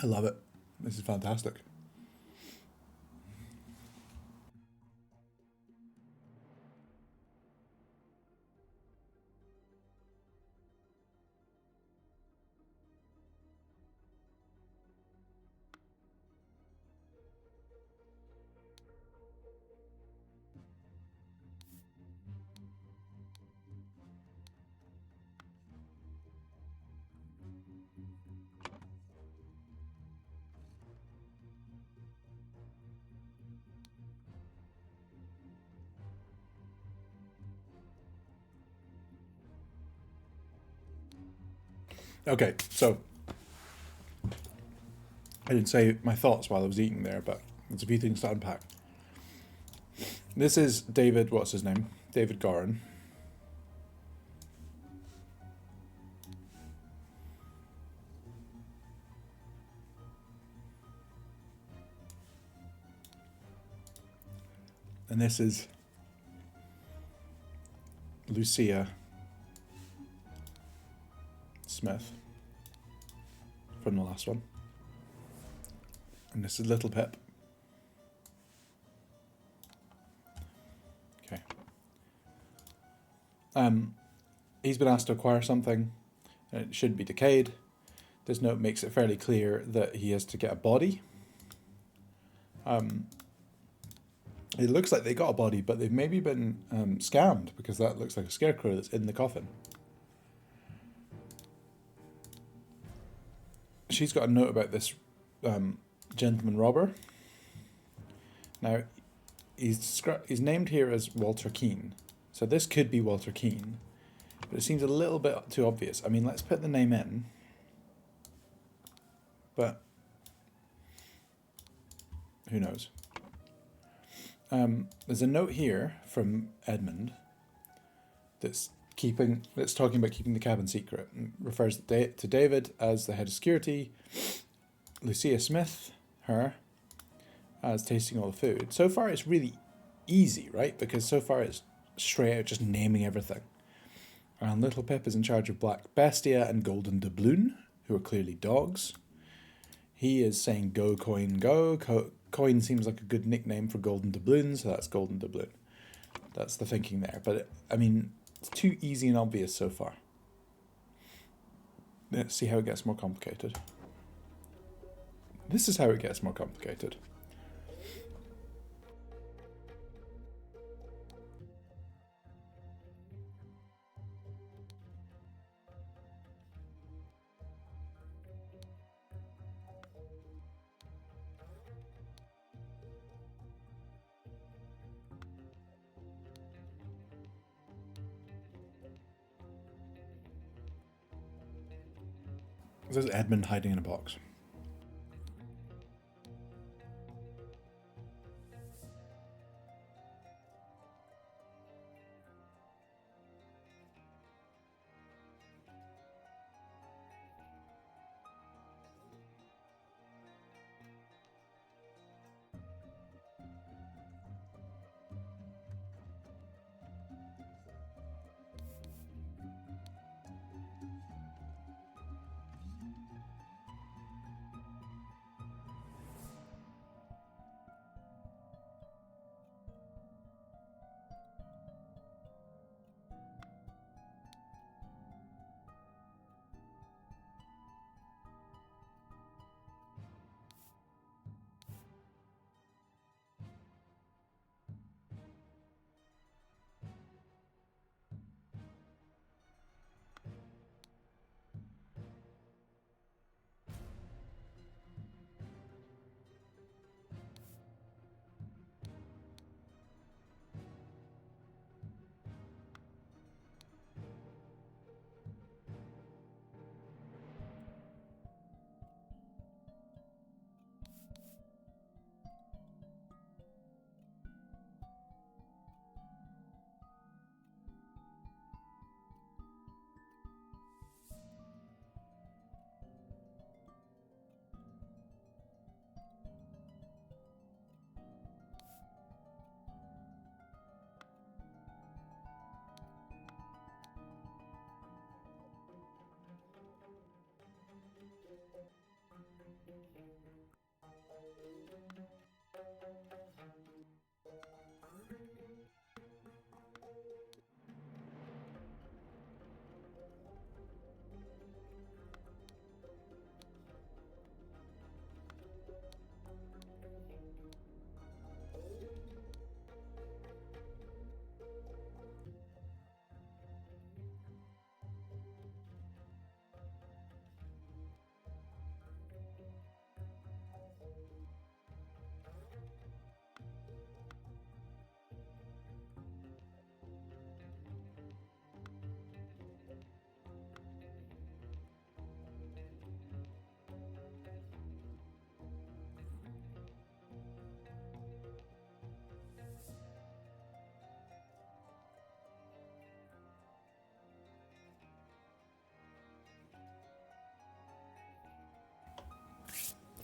I love it. This is fantastic. Okay, so I didn't say my thoughts while I was eating there, but there's a few things to unpack. This is David, what's his name? David Gorin. And this is Lucia Smith from the last one. And this is Little Pip. Okay. He's been asked to acquire something, and it should be decayed. This note makes it fairly clear that he has to get a body. It looks like they got a body, but they've maybe been scammed, because that looks like a scarecrow that's in the coffin. She's got a note about this gentleman robber. Now, he's named here as Walter Keane. So this could be Walter Keane, but it seems a little bit too obvious. I mean, let's put the name in. But who knows? There's a note here from Edmund that's talking about keeping the cabin secret, and refers to David as the head of security, Lucia Smith, her, as tasting all the food. So far it's really easy, right? Because so far it's straight out just naming everything. And Little Pip is in charge of Black Bestia and Golden Doubloon, who are clearly dogs. He is saying go, coin, go. Coin seems like a good nickname for Golden Doubloon, so that's Golden Doubloon. That's the thinking there. But, I mean, it's too easy and obvious so far. Let's see how it gets more complicated. This is how it gets more complicated. This is Edmund hiding in a box.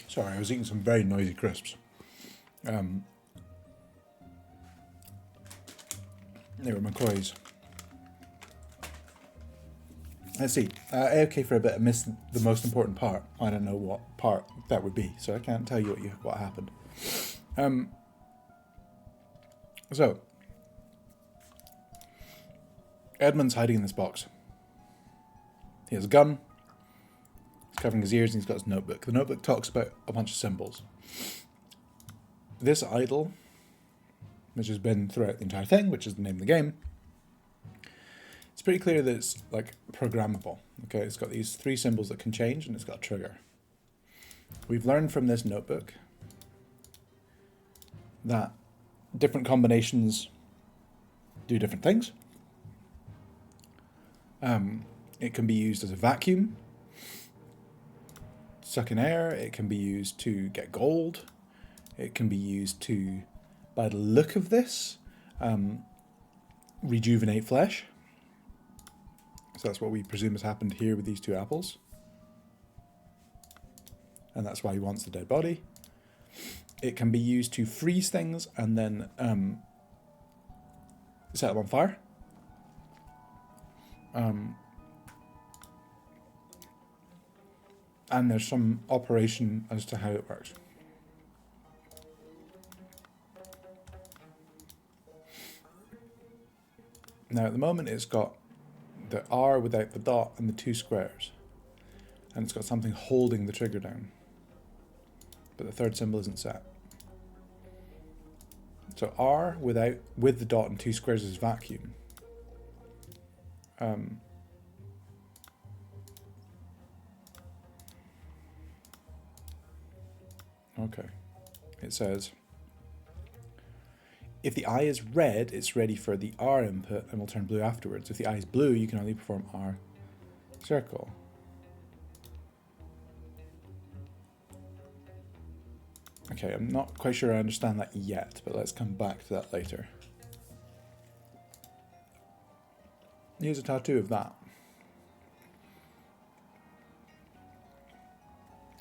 Sorry, I was eating some very noisy crisps. They were McCoy's. Let's see. AFK for a bit. I missed the most important part. I don't know what part that would be, so I can't tell you what happened. So, Edmund's hiding in this box. He has a gun. He's covering his ears and he's got his notebook. The notebook talks about a bunch of symbols. This idol, which has been throughout the entire thing, which is the name of the game, it's pretty clear that it's like programmable. Okay, it's got these 3 symbols that can change, and it's got a trigger. We've learned from this notebook that different combinations do different things. It can be used as a vacuum, suck in air. It can be used to get gold. It can be used to, by the look of this, rejuvenate flesh. So that's what we presume has happened here with these 2 apples. And that's why he wants the dead body. It can be used to freeze things and then set them on fire. And there's some operation as to how it works. Now at the moment it's got the R without the dot and the 2 squares. And it's got something holding the trigger down. But the 3rd symbol isn't set. So R with the dot and 2 squares is vacuum. Okay. It says, if the eye is red, it's ready for the R input and will turn blue afterwards. If the eye is blue, you can only perform R circle. Okay, I'm not quite sure I understand that yet, but let's come back to that later. Here's a tattoo of that.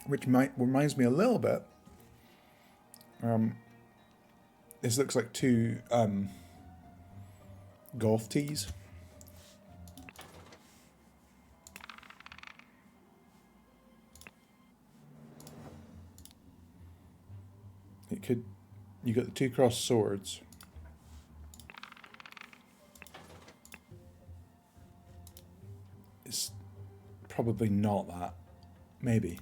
Which reminds me a little bit. This looks like 2 golf tees. It could, you got the 2 crossed swords. It's probably not that. Maybe.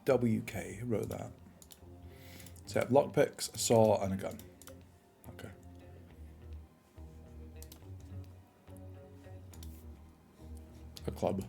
WK, who wrote that? Set up lockpicks, a saw, and a gun. Okay. A club.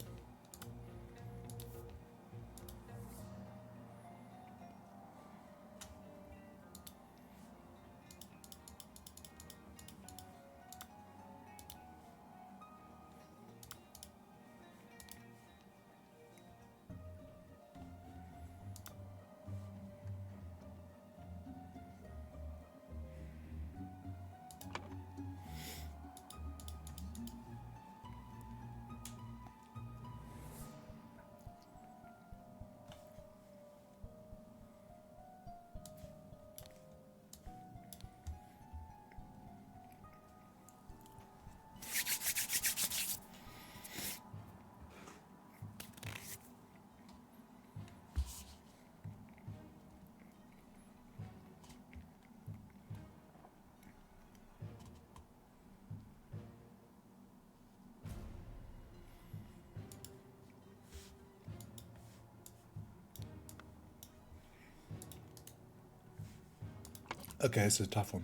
Okay, this is a tough one.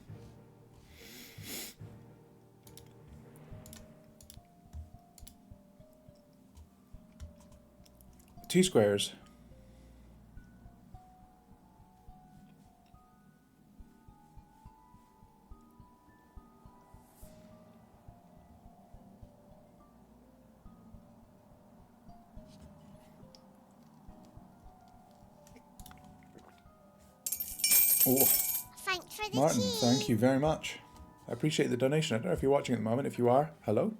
Two squares. Oh. Thanks for the Martin, tea. thank you very much. I appreciate the donation. I don't know if you're watching at the moment. If you are, hello.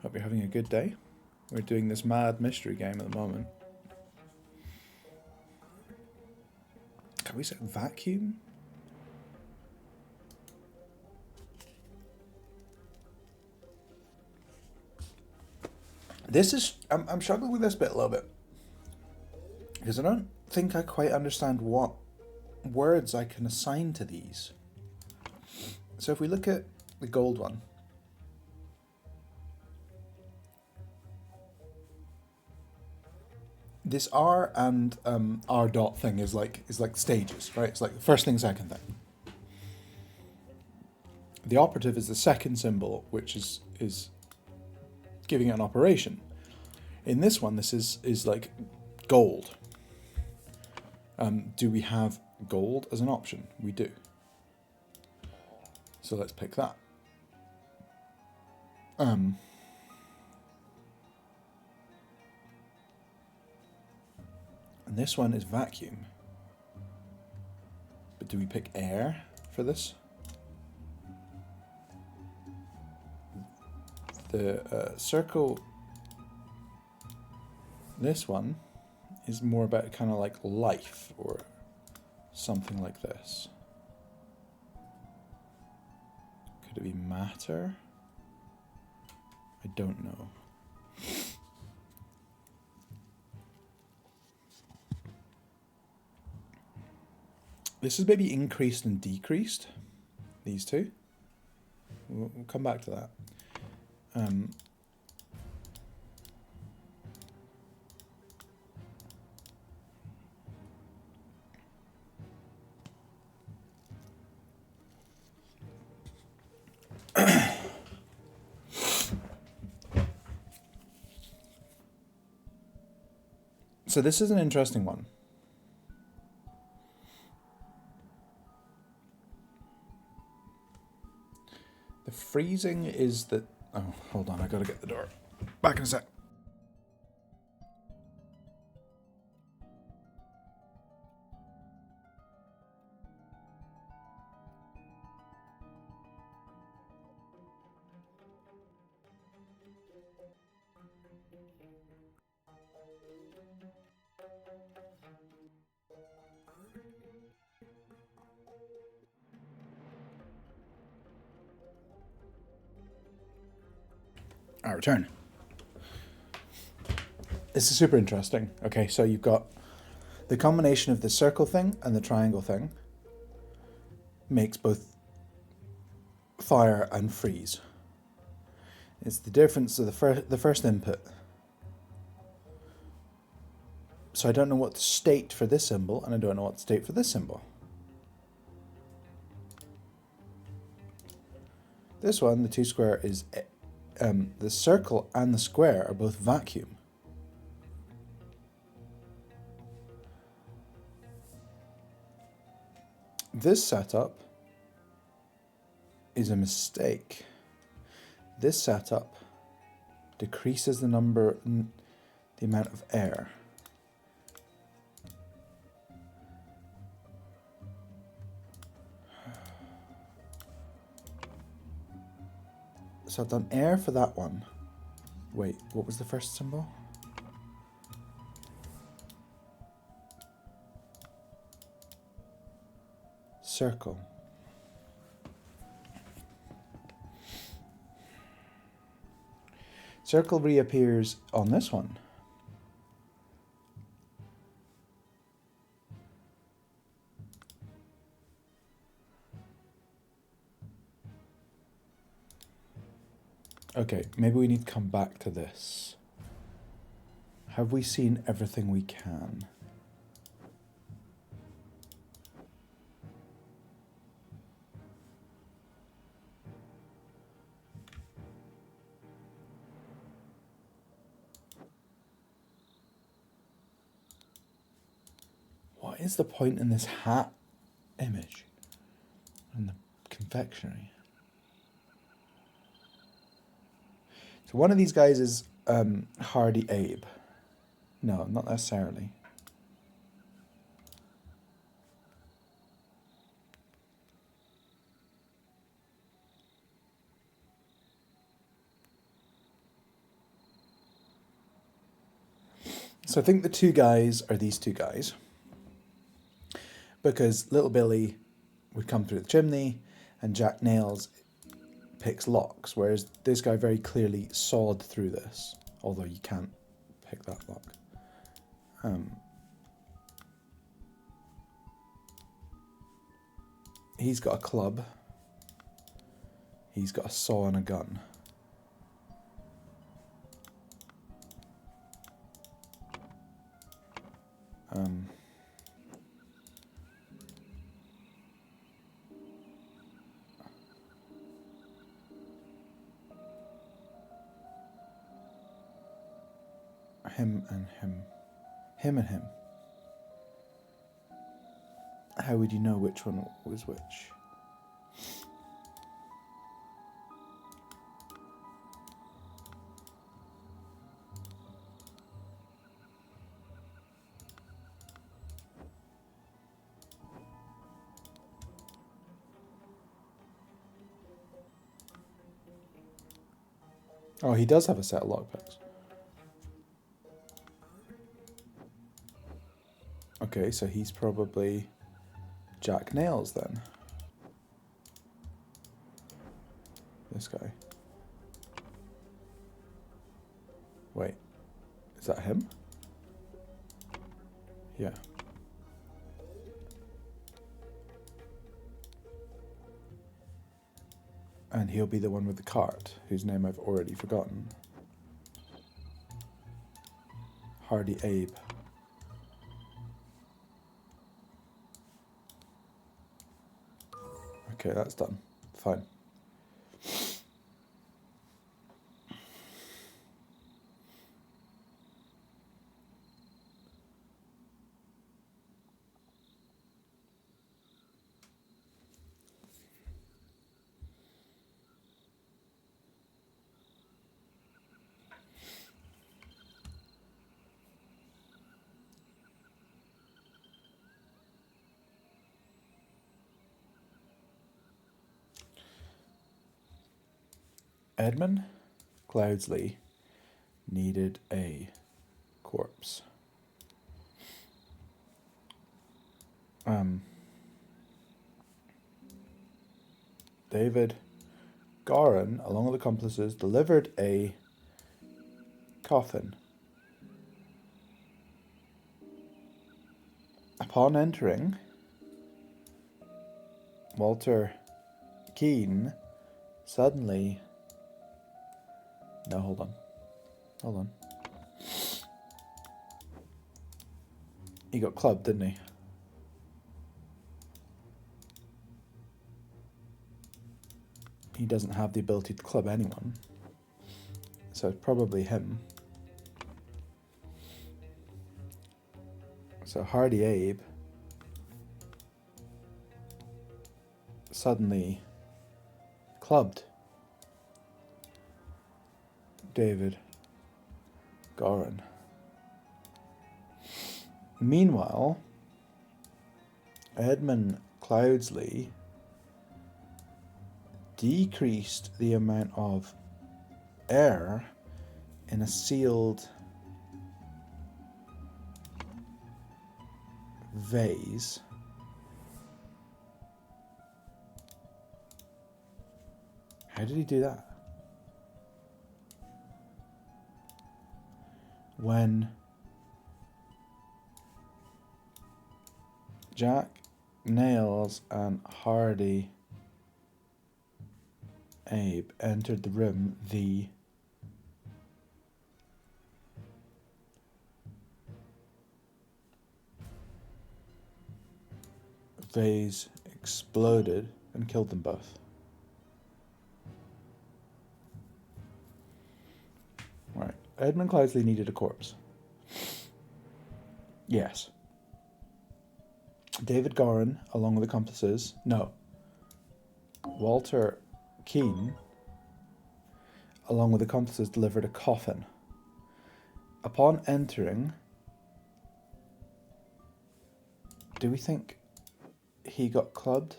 Hope you're having a good day. We're doing this mad mystery game at the moment. Can we say vacuum? This is... I'm struggling with this bit a little bit. Because I don't think I quite understand what words I can assign to these. So if we look at the gold one. this R and R dot thing is like stages, right? It's like first thing, second thing. The operative is the second symbol, which is giving it an operation. In this one, this is like gold. Do we have gold as an option? We do. So let's pick that. And this one is vacuum. But do we pick air for this? The circle, this one is more about kind of like life or something like this. Could it be matter? I don't know. This is maybe increased and decreased, these two. We'll come back to that. So this is an interesting one. The freezing is that... Oh, hold on, I gotta get the door. Back in a sec. I return. This is super interesting. Okay, so you've got the combination of the circle thing and the triangle thing makes both fire and freeze. It's the difference of the first input. So I don't know what the state for this symbol, and I don't know what the state for this symbol. This one, the 2 square, is the circle and the square are both vacuum. This setup is a mistake. This setup decreases the amount of air. So I've done air for that one. Wait, what was the first symbol? Circle. Circle reappears on this one. Okay, maybe we need to come back to this. Have we seen everything we can? What is the point in this hat image and the confectionery? So one of these guys is Hardy Abe. No, not necessarily. So I think the 2 guys are these 2 guys. Because Little Billy would come through the chimney and Jack Nails picks locks, whereas this guy very clearly sawed through this, although you can't pick that lock. He's got a club. He's got a saw and a gun. Um, him and him. Him and him. How would you know which one was which? Oh, he does have a set of lockpicks. Okay, so he's probably Jack Nails then. This guy. Wait, is that him? Yeah. And he'll be the one with the cart, whose name I've already forgotten. Hardy Abe. Okay, that's done. Fine. Edmund Cloudsley needed a corpse. David Garin, along with accomplices, delivered a coffin. Upon entering, Walter Keane suddenly... No, hold on. Hold on. He got clubbed, didn't he? He doesn't have the ability to club anyone. So it's probably him. So Hardy Abe suddenly clubbed David Garin. Meanwhile, Edmund Cloudsley decreased the amount of air in a sealed vase How did he do that? When Jack, Nails and Hardy Abe entered the room, the vase exploded and killed them both. Right. Edmund Cloudsley needed a corpse. Yes. David Garin, along with accomplices, no. Walter Keane, along with accomplices, delivered a coffin. Upon entering, do we think he got clubbed?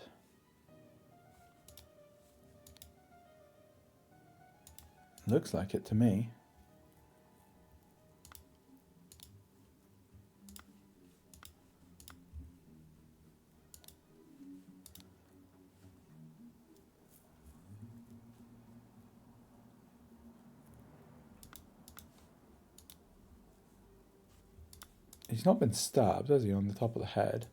Looks like it to me. He's not been stabbed, has he, on the top of the head?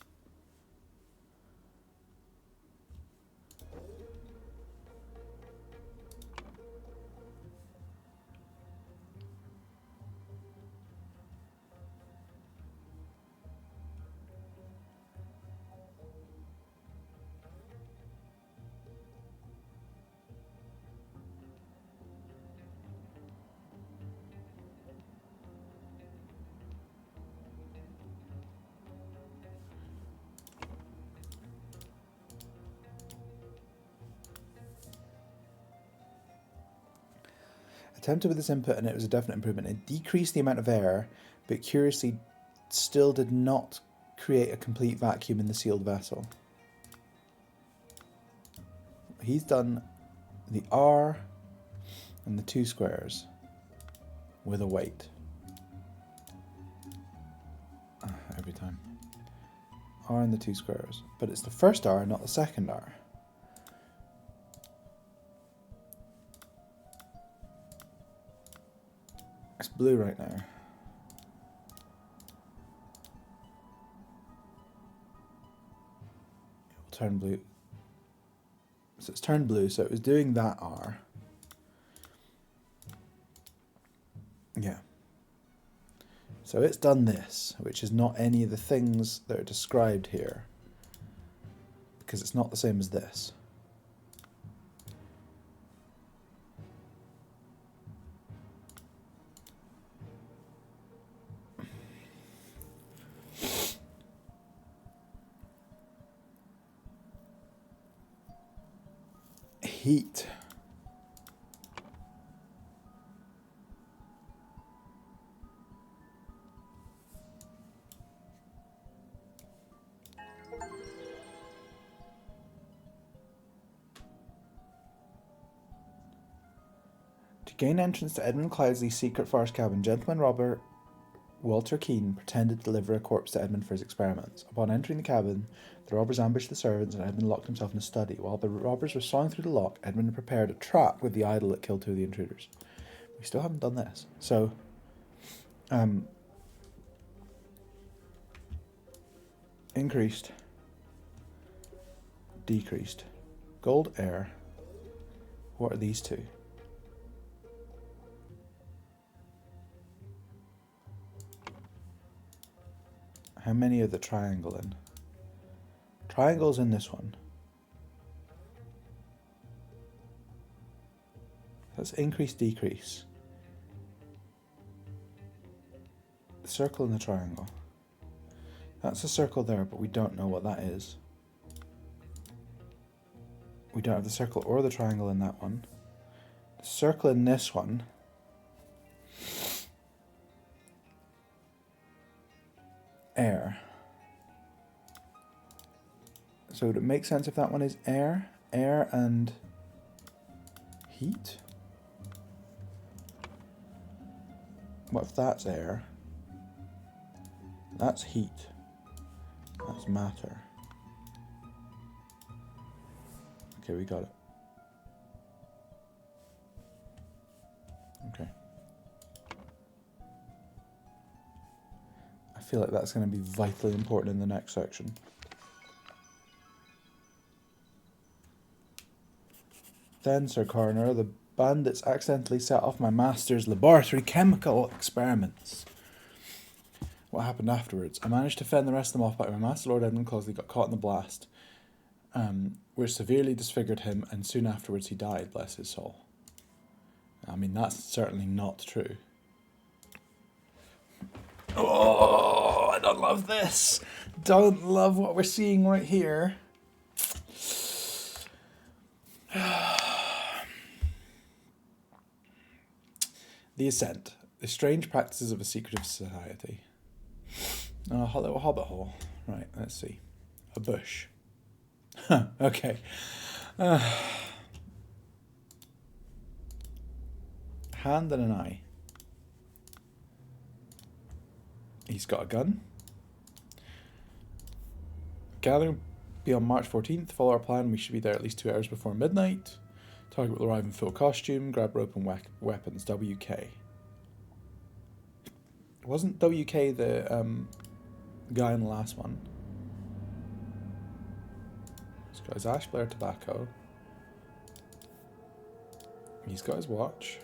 Attempted with this input and it was a definite improvement. It decreased the amount of air, but curiously still did not create a complete vacuum in the sealed vessel. He's done the R and the 2 squares with a weight. Every time. R and the 2 squares. But it's the first R, not the second R. It's blue right now. It will turn blue. So it's turned blue, so it was doing that R. Yeah. So it's done this, which is not any of the things that are described here, because it's not the same as this. Heat. To gain entrance to Edmund Cloudsley's secret forest cabin, gentleman robber Walter Keane pretended to deliver a corpse to Edmund for his experiments. Upon entering the cabin, the robbers ambushed the servants and Edmund locked himself in a study. While the robbers were sawing through the lock, Edmund had prepared a trap with the idol that killed 2 of the intruders. We still haven't done this. So, increased, decreased, gold, air. What are these 2? How many are the triangle in? Triangle's in this one. That's increase, decrease. The circle and the triangle. That's a circle there, but we don't know what that is. We don't have the circle or the triangle in that one. The circle in this one. Air. So would it make sense if that one is air? Air and heat? What if that's air? That's heat. That's matter. Okay, we got it. Okay. I feel like that's going to be vitally important in the next section. Then, Sir Coroner, the bandits accidentally set off my master's laboratory chemical experiments. What happened afterwards? I managed to fend the rest of them off, but my master, Lord Edmund Closeley, got caught in the blast, which severely disfigured him, and soon afterwards he died, bless his soul. I mean, that's certainly not true. Oh, I don't love this. Don't love what we're seeing right here. The Ascent. The strange practices of a secretive society. Oh, a little hobbit hole. Right, let's see. A bush. Okay. Hand and an eye. He's got a gun. Gathering beyond March 14th. Follow our plan. We should be there at least 2 hours before midnight. Target will arrive in full costume. Grab rope and weapons. WK. Wasn't WK the guy in the last one? He's got his Ash Blair tobacco. He's got his watch.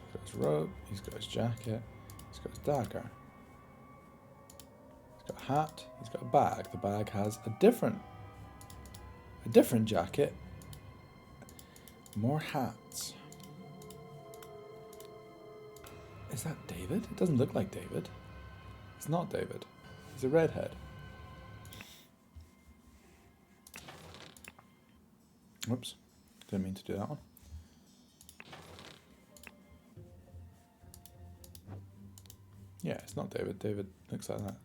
He's got his rope. He's got his jacket. He's got his dagger. He's got a hat. He's got a bag. The bag has a different jacket. More hats. Is that David? It doesn't look like David. It's not David. He's a redhead. Whoops. Didn't mean to do that one. Yeah, it's not David. David looks like that.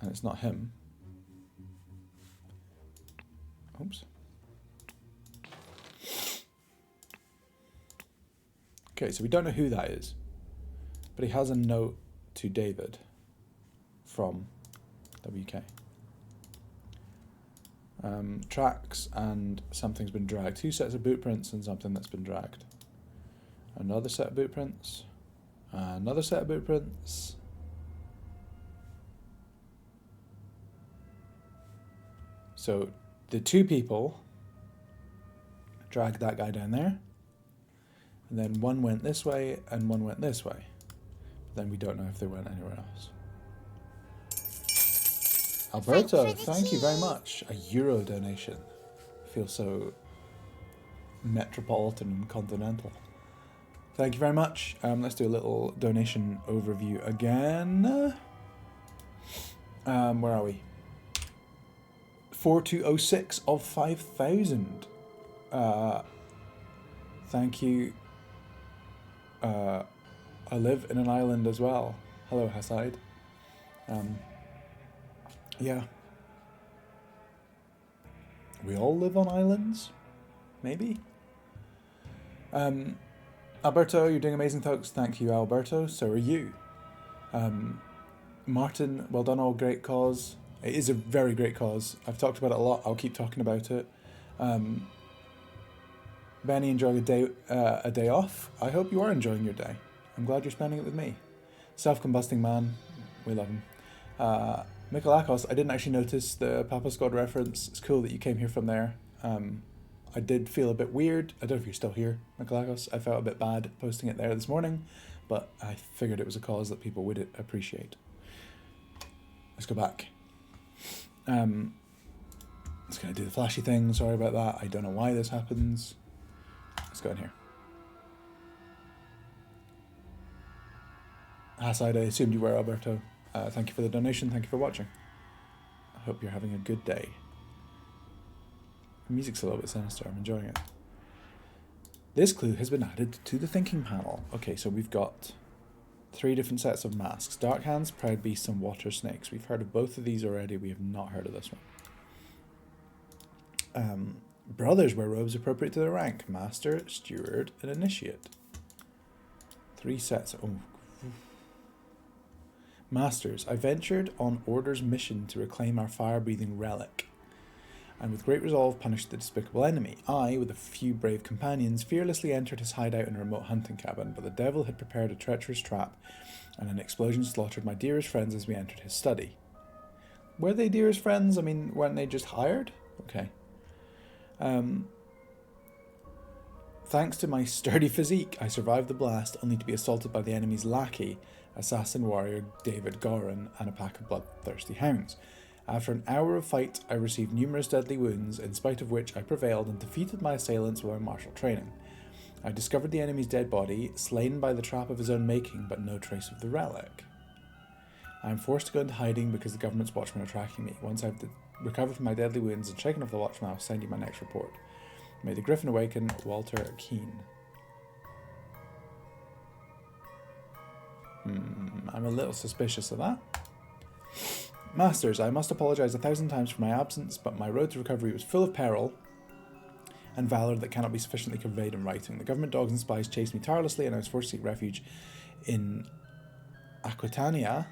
And it's not him. Oops. Okay, so we don't know who that is. But he has a note to David from WK. Tracks and something's been dragged. 2 sets of boot prints and something that's been dragged. Another set of boot prints. Another set of boot prints. So the 2 people dragged that guy down there. And then one went this way and one went this way. But then we don't know if they went anywhere else. Alberto, thank you very much. A Euro donation. I feel so metropolitan and continental. Thank you very much. Let's do a little donation overview again. Where are we? 4206 of 5,000. Thank you. I live in an island as well. Hello, Hasside. Yeah. We all live on islands? Maybe? Alberto, you're doing amazing, folks. Thank you, Alberto. So are you. Martin, well done, all great cause. It is a very great cause. I've talked about it a lot. I'll keep talking about it. Benny, enjoying a day off. I hope you are enjoying your day. I'm glad you're spending it with me. Self-combusting man. We love him. Mikolakos, I didn't actually notice the Papa Squad reference. It's cool that you came here from there. I did feel a bit weird. I don't know if you're still here, Mikolakos. I felt a bit bad posting it there this morning, but I figured it was a cause that people would appreciate. Let's go back. It's going to do the flashy thing. Sorry about that. I don't know why this happens. Let's go in here. Hasside, I assumed you were, Alberto. Thank you for the donation. Thank you for watching. I hope you're having a good day. The music's a little bit sinister. I'm enjoying it. This clue has been added to the thinking panel. Okay, so we've got 3 different sets of masks. Dark Hands, Proud Beasts, and Water Snakes. We've heard of both of these already. We have not heard of this one. Brothers wear robes appropriate to their rank. Master, Steward, and Initiate. 3 sets. Oh. Masters, I ventured on Order's mission to reclaim our fire-breathing relic, and with great resolve punished the despicable enemy. I, with a few brave companions, fearlessly entered his hideout in a remote hunting cabin, but the devil had prepared a treacherous trap, and an explosion slaughtered my dearest friends as we entered his study. Were they dearest friends? I mean, weren't they just hired? Okay. Thanks to my sturdy physique, I survived the blast, only to be assaulted by the enemy's lackey, assassin warrior David Goran, and a pack of bloodthirsty hounds. After an hour of fight, I received numerous deadly wounds, in spite of which I prevailed and defeated my assailants with my martial training. I discovered the enemy's dead body, slain by the trap of his own making, but no trace of the relic. I am forced to go into hiding because the government's watchmen are tracking me. Once I've recovered from my deadly wounds and shaken off the watchman, I'll send you my next report. May the Griffin awaken, Walter Keane. I'm a little suspicious of that. Masters, I must apologise 1,000 times for my absence, but my road to recovery was full of peril and valour that cannot be sufficiently conveyed in writing. The government dogs and spies chased me tirelessly, and I was forced to seek refuge in Aquitania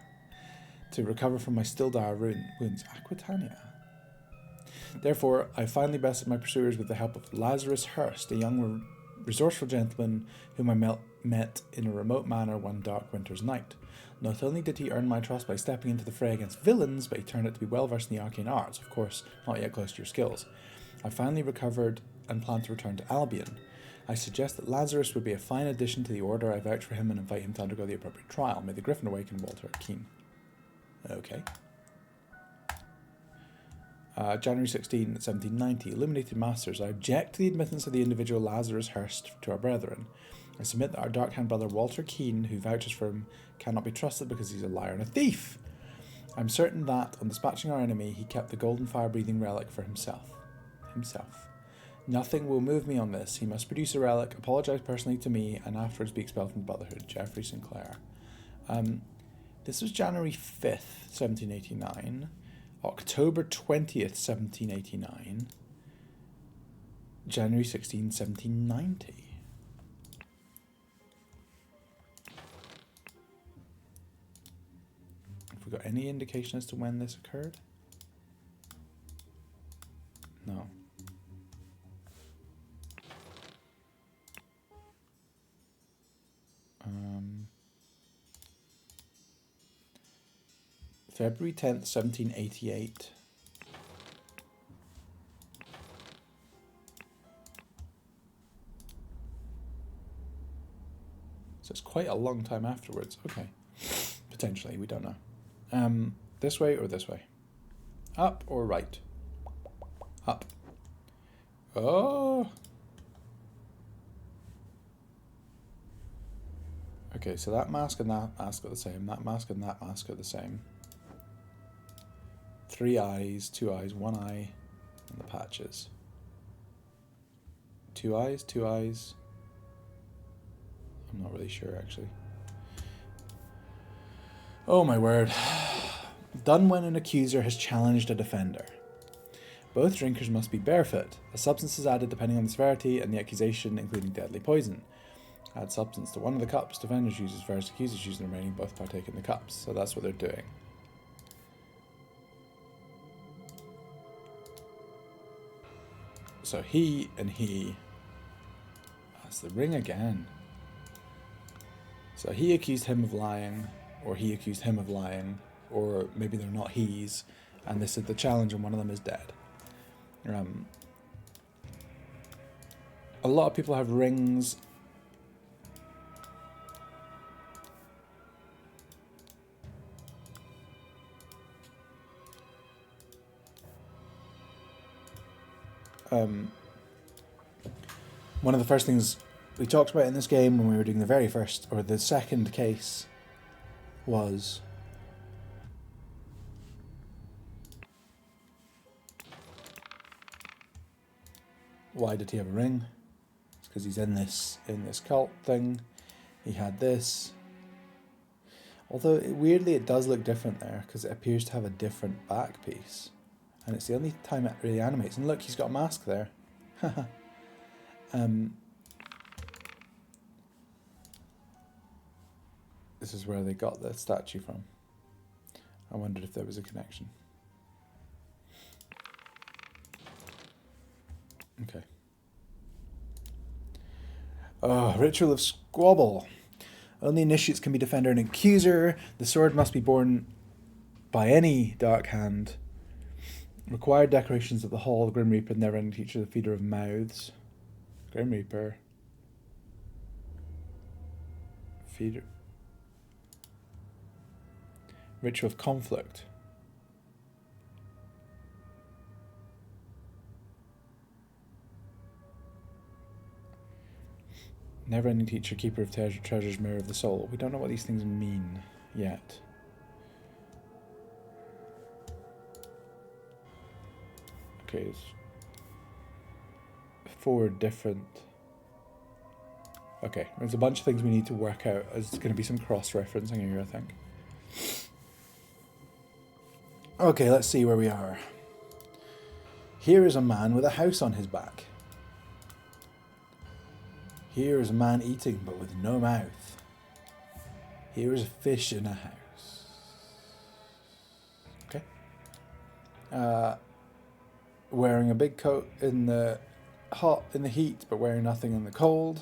to recover from my still dire wounds. Aquitania. Therefore, I finally bested my pursuers with the help of Lazarus Hurst, a young resourceful gentleman whom I met in a remote manor one dark winter's night. Not only did he earn my trust by stepping into the fray against villains, but he turned out to be well versed in the arcane arts, of course, not yet close to your skills. I finally recovered and plan to return to Albion. I suggest that Lazarus would be a fine addition to the order. I vouch for him and invite him to undergo the appropriate trial. May the Griffin awaken, Walter Keane. Okay. January 16, 1790. Illuminated Masters, I object to the admittance of the individual Lazarus Hurst to our brethren. I submit that our dark-hand brother Walter Keane, who vouches for him, cannot be trusted because he's a liar and a thief. I'm certain that, on dispatching our enemy, he kept the golden fire-breathing relic for himself. Nothing will move me on this. He must produce a relic, apologise personally to me, and afterwards be expelled from brotherhood. Geoffrey Sinclair. This was January 5th, 1789. October 20th, 1789. January 16th, 1790. Have we got any indication as to when this occurred? No. February 10th, 1788. So it's quite a long time afterwards. Okay. Potentially, we don't know. This way or this way? Up or right? Up. Oh! Okay, so that mask and that mask are the same. That mask and that mask are the same. 3 eyes, 2 eyes, 1 eye, and the patches. 2 eyes, 2 eyes. I'm not really sure, actually. Oh my word. Done when an accuser has challenged a defender. Both drinkers must be barefoot. A substance is added depending on the severity and the accusation, including deadly poison. Add substance to one of the cups defenders uses, whereas accusers use the remaining, both partake in the cups. So that's what they're doing. So he and he. That's the ring again. So he accused him of lying, or he accused him of lying, or maybe they're not he's, and this is the challenge and one of them is dead. A lot of people have rings. One of the first things we talked about in this game when we were doing the very first, or the second case, was why did he have a ring? It's because he's in this cult thing. He had this. Although weirdly it does look different there because it appears to have a different back piece, and it's the only time it really animates. And look, he's got a mask there. This is where they got the statue from. I wondered if there was a connection. Okay. Oh, Ritual of Squabble. Only initiates can be defender and accuser. The sword must be borne by any dark hand. Required decorations of the hall, the Grim Reaper, never-ending teacher, the feeder of mouths. Grim Reaper. Feeder. Ritual of Conflict. Never-ending teacher, keeper of treasures, mirror of the soul. We don't know what these things mean yet. Okay, it's 4 different. Okay, there's a bunch of things we need to work out. There's going to be some cross-referencing here, I think. Okay, let's see where we are. Here is a man with a house on his back. Here is a man eating, but with no mouth. Here is a fish in a house. Okay. Wearing a big coat in the heat, but wearing nothing in the cold.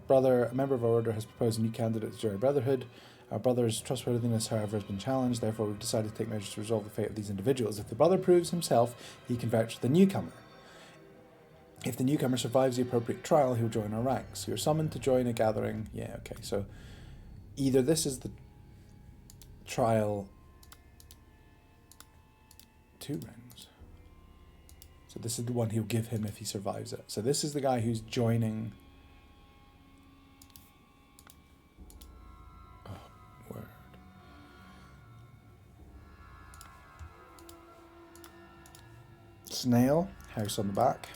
Brother, a member of our order has proposed a new candidate to join our brotherhood. Our brother's trustworthiness, however, has been challenged. Therefore, we've decided to take measures to resolve the fate of these individuals. If the brother proves himself, he can vouch for the newcomer. If the newcomer survives the appropriate trial, he'll join our ranks. You're summoned to join a gathering. Yeah, okay. So either this is the trial. 2 rings. So this is the one he'll give him if he survives it. So this is the guy who's joining. Word. Snail, house on the back.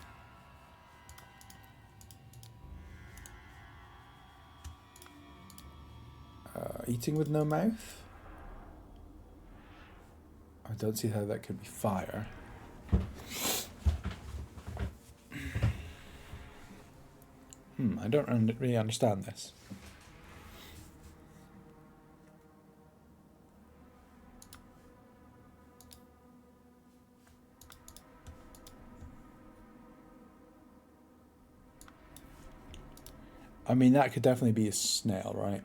Eating with no mouth? I don't see how that could be fire. I don't really understand this. I mean, that could definitely be a snail, right?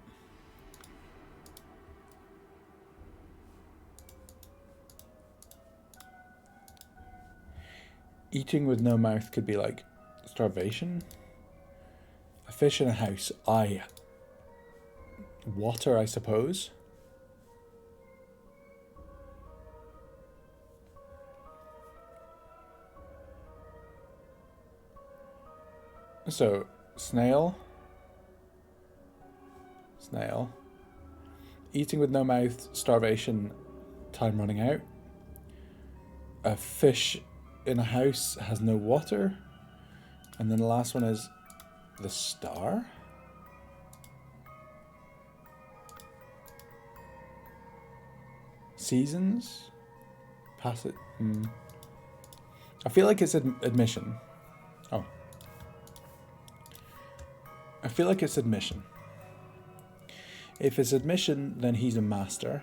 Eating with no mouth could be like starvation. A fish in a house. Water, I suppose. So, snail. Snail. Eating with no mouth, starvation, time running out. A fish in a house has no water. And then the last one is the star. Seasons. Pass it. I feel like it's admission. Oh. I feel like it's admission. If it's admission, then he's a master.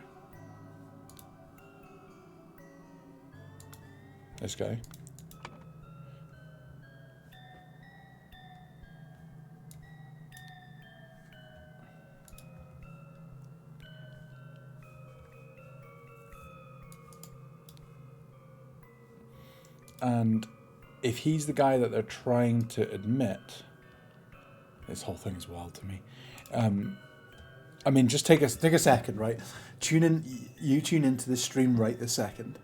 This guy. And if he's the guy that they're trying to admit, this whole thing is wild to me. I mean, just take a second, right? You tune into this stream right this second.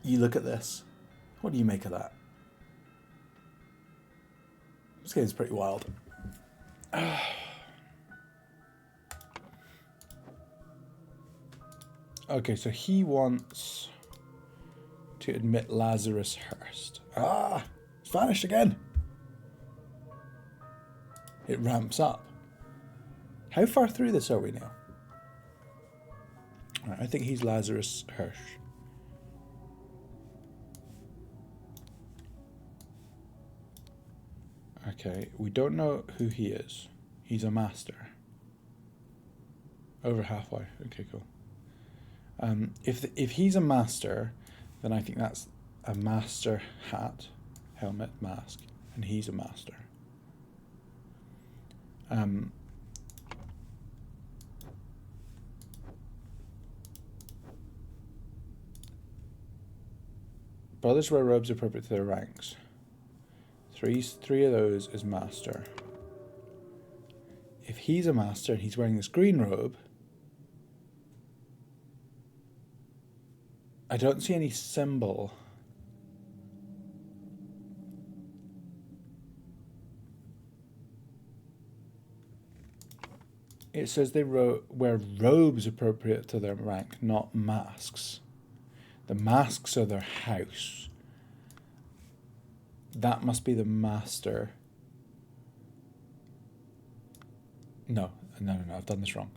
You look at this. What do you make of that? This game's pretty wild. Okay, so he wants to admit Lazarus Hurst. It's vanished again. It ramps up. How far through this are we now? Right, I think he's Lazarus Hirsch. Okay, we don't know who he is. He's a master. Over halfway. Okay, cool. If he's a master, then I think that's a master hat, helmet, mask, and he's a master. Brothers wear robes appropriate to their ranks. Three of those is master. If he's a master and he's wearing this green robe, I don't see any symbol. It says they wear robes appropriate to their rank, not masks. The masks are their house. That must be the master. No, I've done this wrong.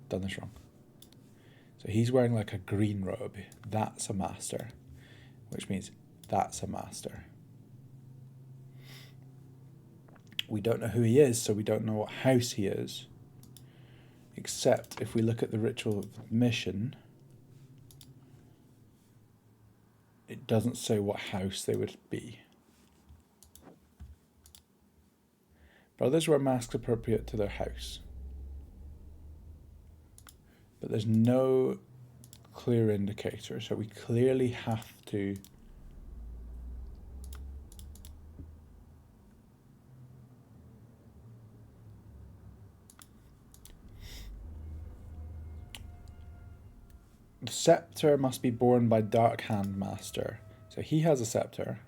So he's wearing like a green robe. That's a master, which means that's a master. We don't know who he is, so we don't know what house he is. Except if we look at the ritual of admission, it doesn't say what house they would be. Brothers wear masks appropriate to their house. But there's no clear indicator, so we clearly have to the scepter must be borne by Dark Hand Master. So he has a scepter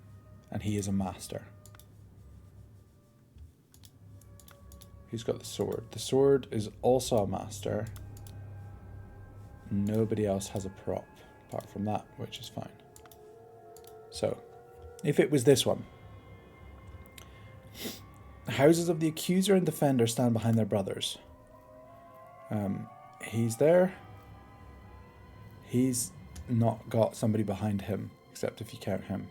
and he is a master. Who's got the sword? The sword is also a master. Nobody else has a prop apart from that, which is fine. So, if it was this one. The houses of the accuser and defender stand behind their brothers. He's there. He's not got somebody behind him, except if you count him.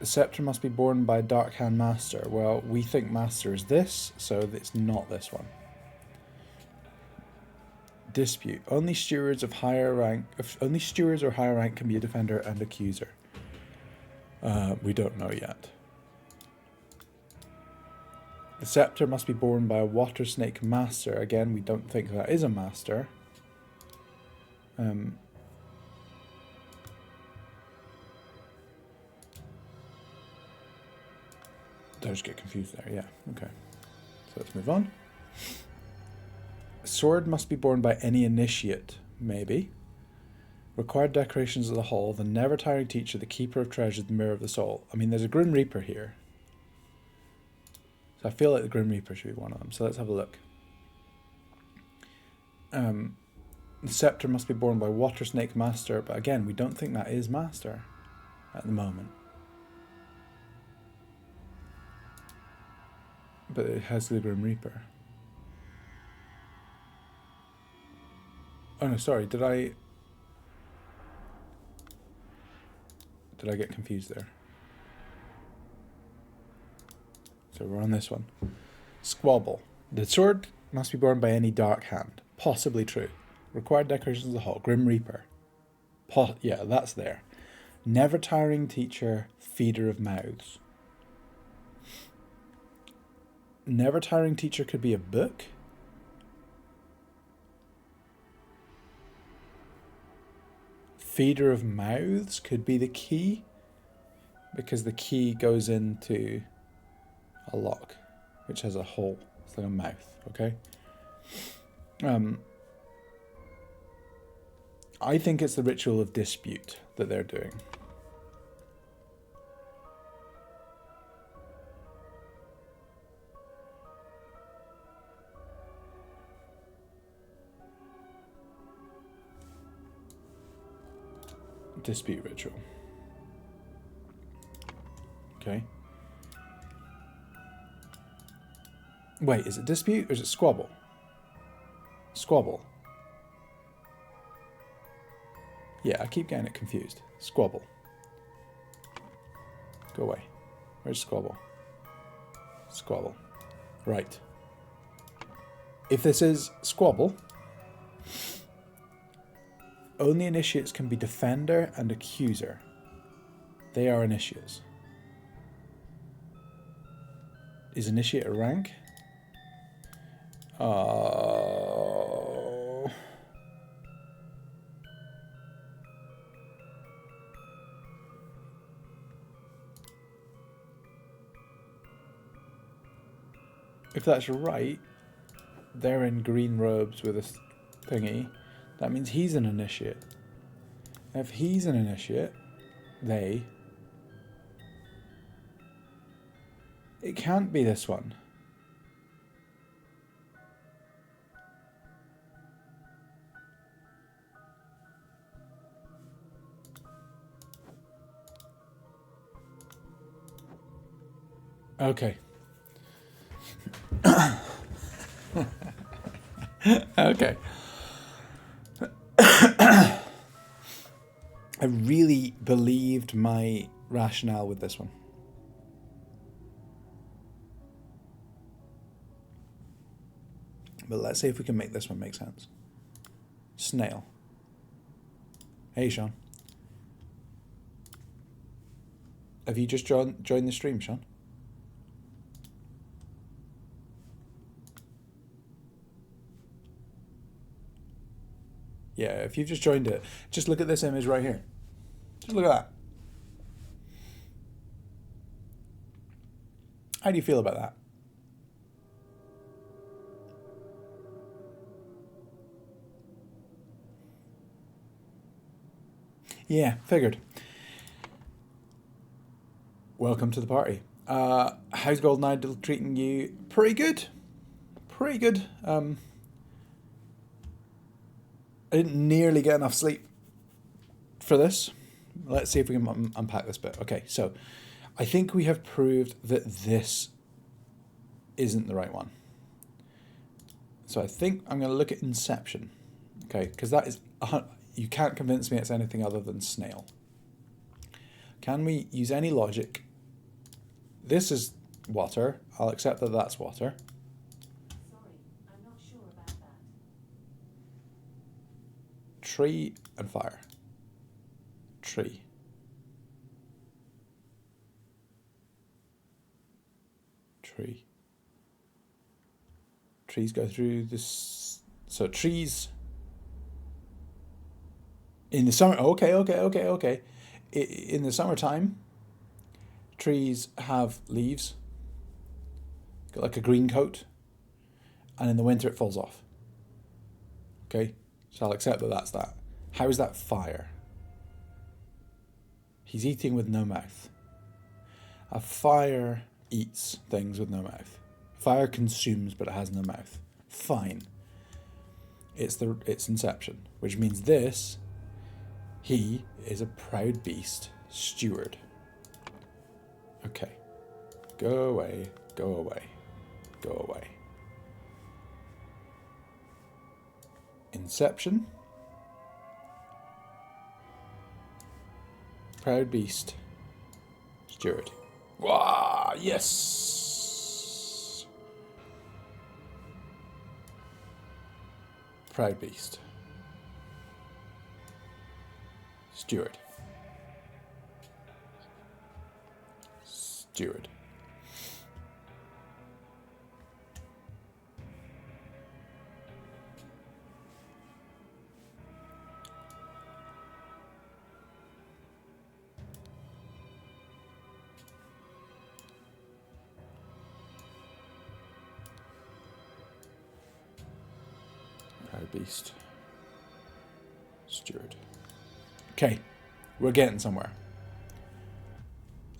The scepter must be borne by Dark Hand Master. Well, we think Master is this, so it's not this one. Dispute. Only stewards or higher rank can be a defender and accuser. We don't know yet. The scepter must be borne by a water snake master. Again, we don't think that is a master. I just get confused there. Yeah, okay. So let's move on. Sword must be borne by any initiate, maybe. Required decorations of the hall, the never-tiring teacher, the keeper of treasures, the mirror of the soul. I mean, there's a Grim Reaper here. So I feel like the Grim Reaper should be one of them. So let's have a look. The scepter must be borne by Water Snake Master, but again, we don't think that is Master at the moment. But it has the Grim Reaper. Oh no, sorry, did I get confused there? So we're on this one. Squabble. The sword must be borne by any dark hand. Possibly true. Required decorations of the hall. Grim Reaper. Yeah, that's there. Never tiring teacher, feeder of mouths. Never tiring teacher could be a book. Feeder of mouths could be the key, because the key goes into a lock, which has a hole. It's like a mouth, okay? I think it's the ritual of dispute that they're doing. Dispute ritual. Okay. Wait, is it dispute or is it squabble? Squabble. Yeah, I keep getting it confused. Squabble. Go away. Where's squabble? Squabble. Right. If this is squabble, only initiates can be defender and accuser. They are initiates. Is initiate a rank? If that's right, they're in green robes with a thingy. That means he's an initiate. If he's an initiate, it can't be this one. Okay. Okay. I really believed my rationale with this one. But let's see if we can make this one make sense. Snail. Hey, Sean. Have you just joined the stream, Sean? Yeah, if you've just joined it, just look at this image right here. Just look at that. How do you feel about that? Yeah, figured. Welcome to the party. How's Golden Idol treating you? Pretty good. Pretty good. I didn't nearly get enough sleep for this. Let's see if we can unpack this bit. Okay, so I think we have proved that this isn't the right one. So I think I'm going to look at Inception. Okay, because that is... You can't convince me it's anything other than snail. Can we use any logic? This is water. I'll accept that that's water. Sorry, I'm not sure about that. Tree and fire. Tree. Tree. Trees go through this. So trees in the summer. Okay. In the summertime, trees have leaves, got like a green coat, and in the winter it falls off. Okay, so I'll accept that that's that. How is that fire? He's eating with no mouth. A fire eats things with no mouth. Fire consumes, but it has no mouth. Fine. It's Inception, which means he is a proud beast steward. Okay. Go away. Inception. Proud beast steward. Wow, yes! Proud beast. Steward. Proud beast. Steward. Okay, we're getting somewhere.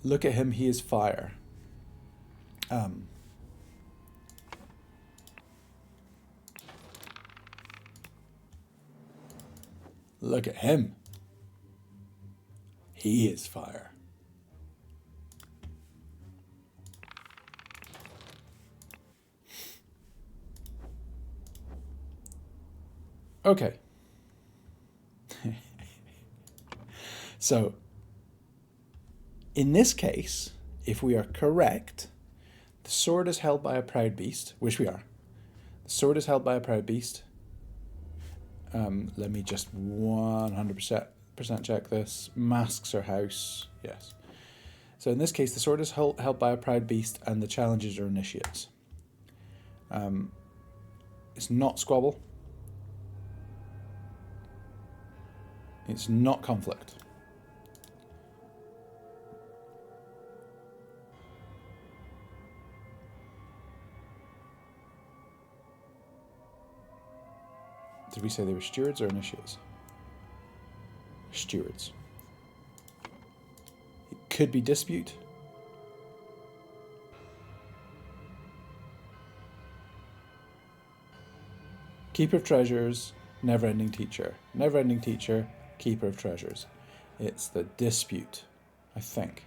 Look at him, he is fire. Look at him. He is fire. Okay. So, in this case, if we are correct, the sword is held by a proud beast, which we are. The sword is held by a proud beast. Let me just 100% check this. Masks are house. Yes. So in this case, the sword is held by a proud beast and the challengers are initiates. It's not squabble. It's not conflict. Did we say they were stewards or initiates? Stewards. It could be dispute. Keeper of treasures, never-ending teacher. Never-ending teacher, keeper of treasures. It's the dispute, I think.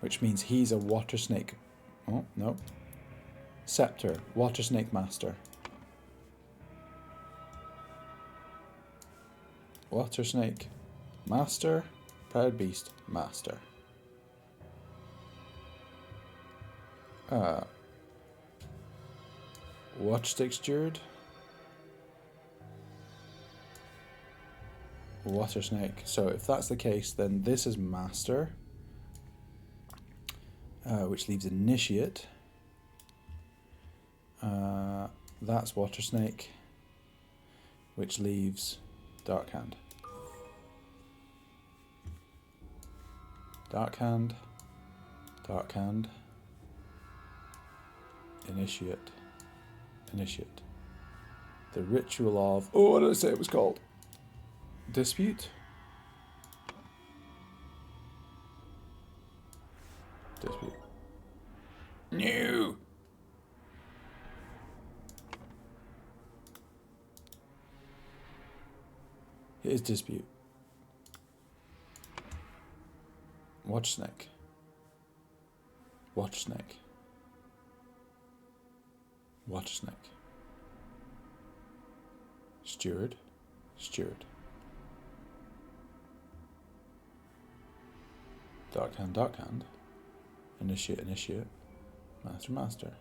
Which means he's a water snake. Oh, no. Scepter, water snake master. Water snake master, proud beast master. Watchstick steward. Water snake. So if that's the case, then this is master, which leaves initiate. That's water snake, which leaves dark hand. Dark hand. Dark hand. Initiate. Initiate. The ritual of... Oh, what did I say it was called? Dispute? Dispute. No! It is dispute. Watch snake. Watch snake. Water snake. Steward. Steward. Dark hand, dark hand. Initiate, initiate. Master, master.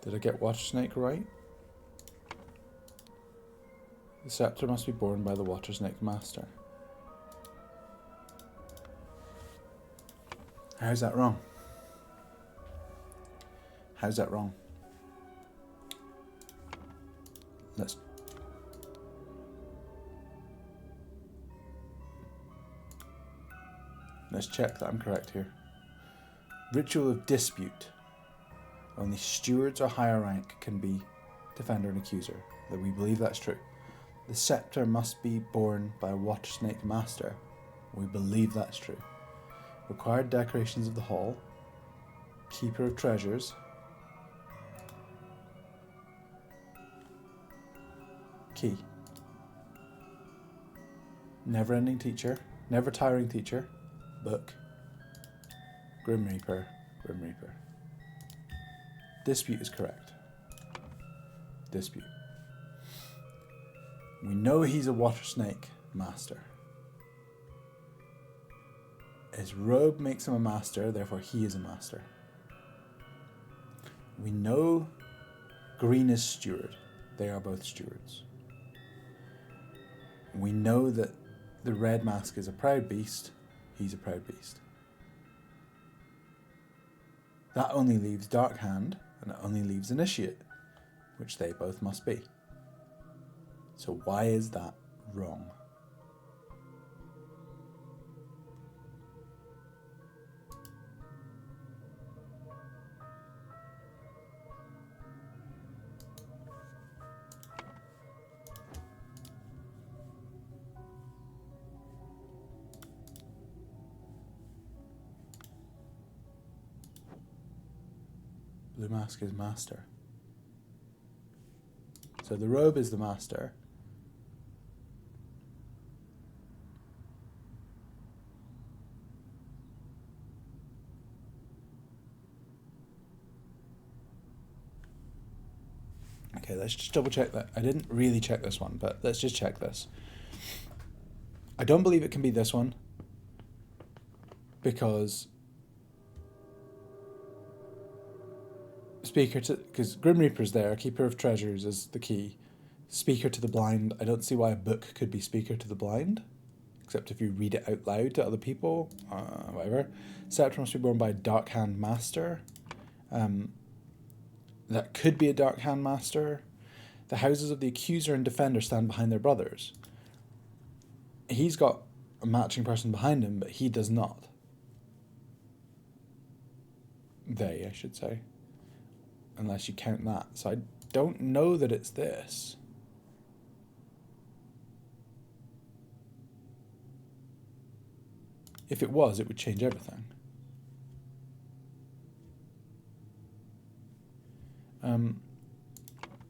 Did I get water snake right? The scepter must be borne by the water snake master. How's that wrong? How's that wrong? Let's check that I'm correct here. Ritual of dispute. Only stewards or higher rank can be defender and accuser. That we believe that's true. The scepter must be borne by a water snake master. We believe that's true. Required decorations of the hall. Keeper of treasures. Key. Never-ending teacher. Never tiring teacher. Book. Grim Reaper. Grim Reaper. Dispute is correct. Dispute. We know he's a water snake master. His robe makes him a master, therefore he is a master. We know green is steward. They are both stewards. We know that the red mask is a proud beast. He's a proud beast. That only leaves Dark Hand, and it only leaves Initiate, which they both must be. So why is that wrong? Blue mask is master. So the robe is the master. Okay, let's just double check that. I didn't really check this one, but let's just check this. I don't believe it can be this one because speaker to, because Grim Reaper's there, Keeper of Treasures is the key. Speaker to the blind. I don't see why a book could be speaker to the blind, except if you read it out loud to other people. Whatever. Scepter must be borne by a Dark Hand Master. That could be a Dark Hand Master. The houses of the Accuser and Defender stand behind their brothers. He's got a matching person behind him, but he does not. They, I should say. Unless you count that. So I don't know that it's this. If it was, it would change everything.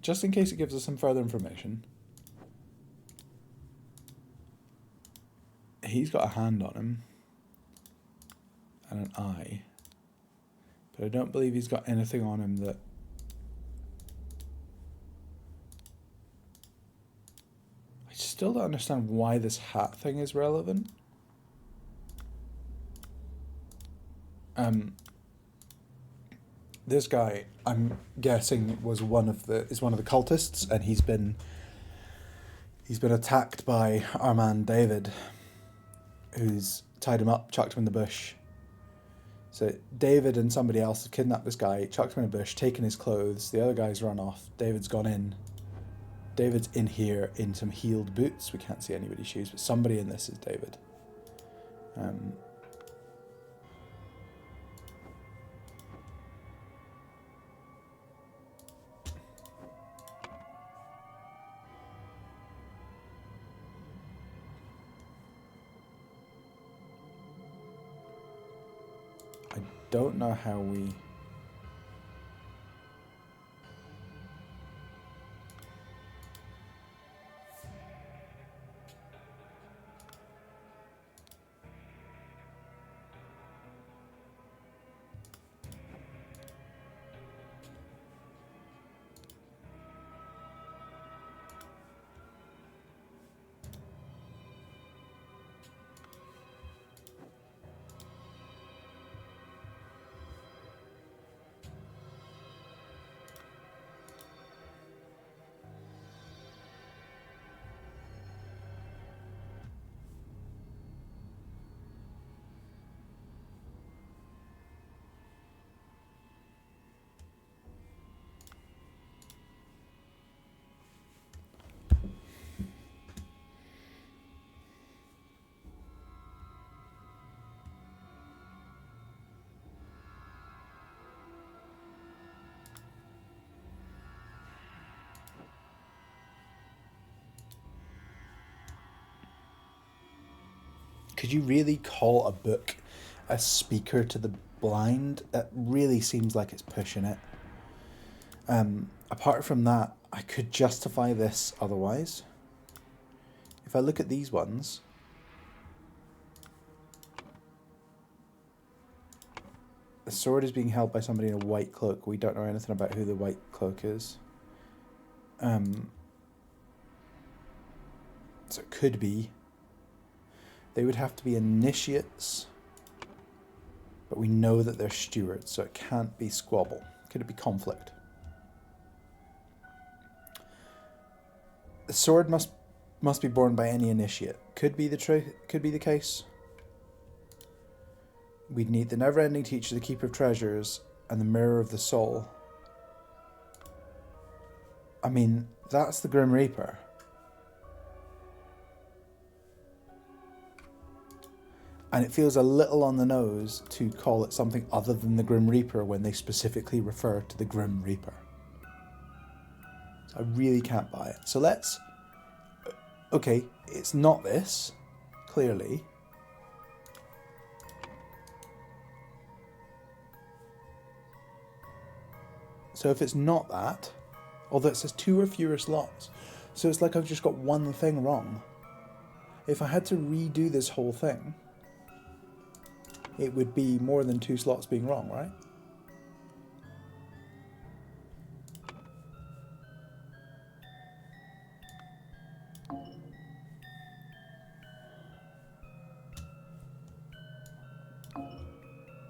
Just in case it gives us some further information. He's got a hand on him. And an eye. But I don't believe he's got anything on him that... I still don't understand why this hat thing is relevant. This guy, I'm guessing, is one of the cultists, and he's been attacked by our man David, who's tied him up, chucked him in the bush. So David and somebody else have kidnapped this guy, chucked him in a bush, taken his clothes. The other guy's run off. David's gone in. David's in here in some heeled boots. We can't see anybody's shoes, but somebody in this is David. I don't know how we... Could you really call a book a speaker to the blind? That really seems like it's pushing it. Apart from that, I could justify this otherwise. If I look at these ones, the sword is being held by somebody in a white cloak. We don't know anything about who the white cloak is. So it could be. They would have to be initiates, but we know that they're stewards, so it can't be squabble. Could it be conflict? The sword must be borne by any initiate. Could be the case. We'd need the never-ending teacher, the keeper of treasures, and the mirror of the soul. I mean, that's the Grim Reaper. And it feels a little on the nose to call it something other than the Grim Reaper when they specifically refer to the Grim Reaper. So I really can't buy it. So let's... Okay, it's not this, clearly. So if it's not that, although it says 2 or fewer slots, so it's like I've just got one thing wrong. If I had to redo this whole thing, it would be more than 2 slots being wrong, right?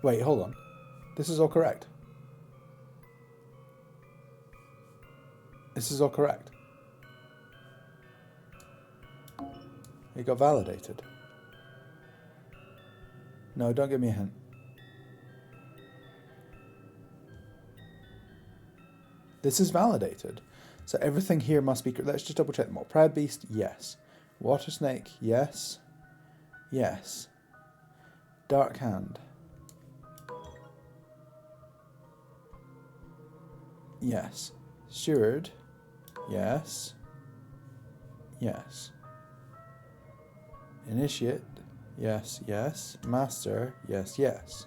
Wait, hold on. This is all correct. This is all correct. It got validated. No, don't give me a hint. This is validated. So everything here must be... Let's just double check them all. Proud Beast, yes. Water Snake, yes. Yes. Dark Hand. Yes. Steward, yes. Yes. Initiate, yes, yes. Master, yes, yes.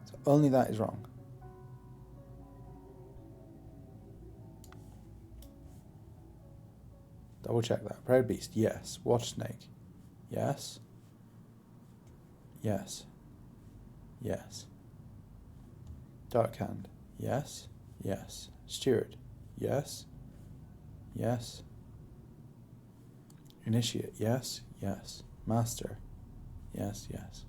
So only that is wrong. Double check that. Proud Beast, yes. Water Snake, yes. Yes. Yes. Dark Hand, yes. Yes. Steward, yes. Yes. Initiate, yes. Yes. Master, yes, yes.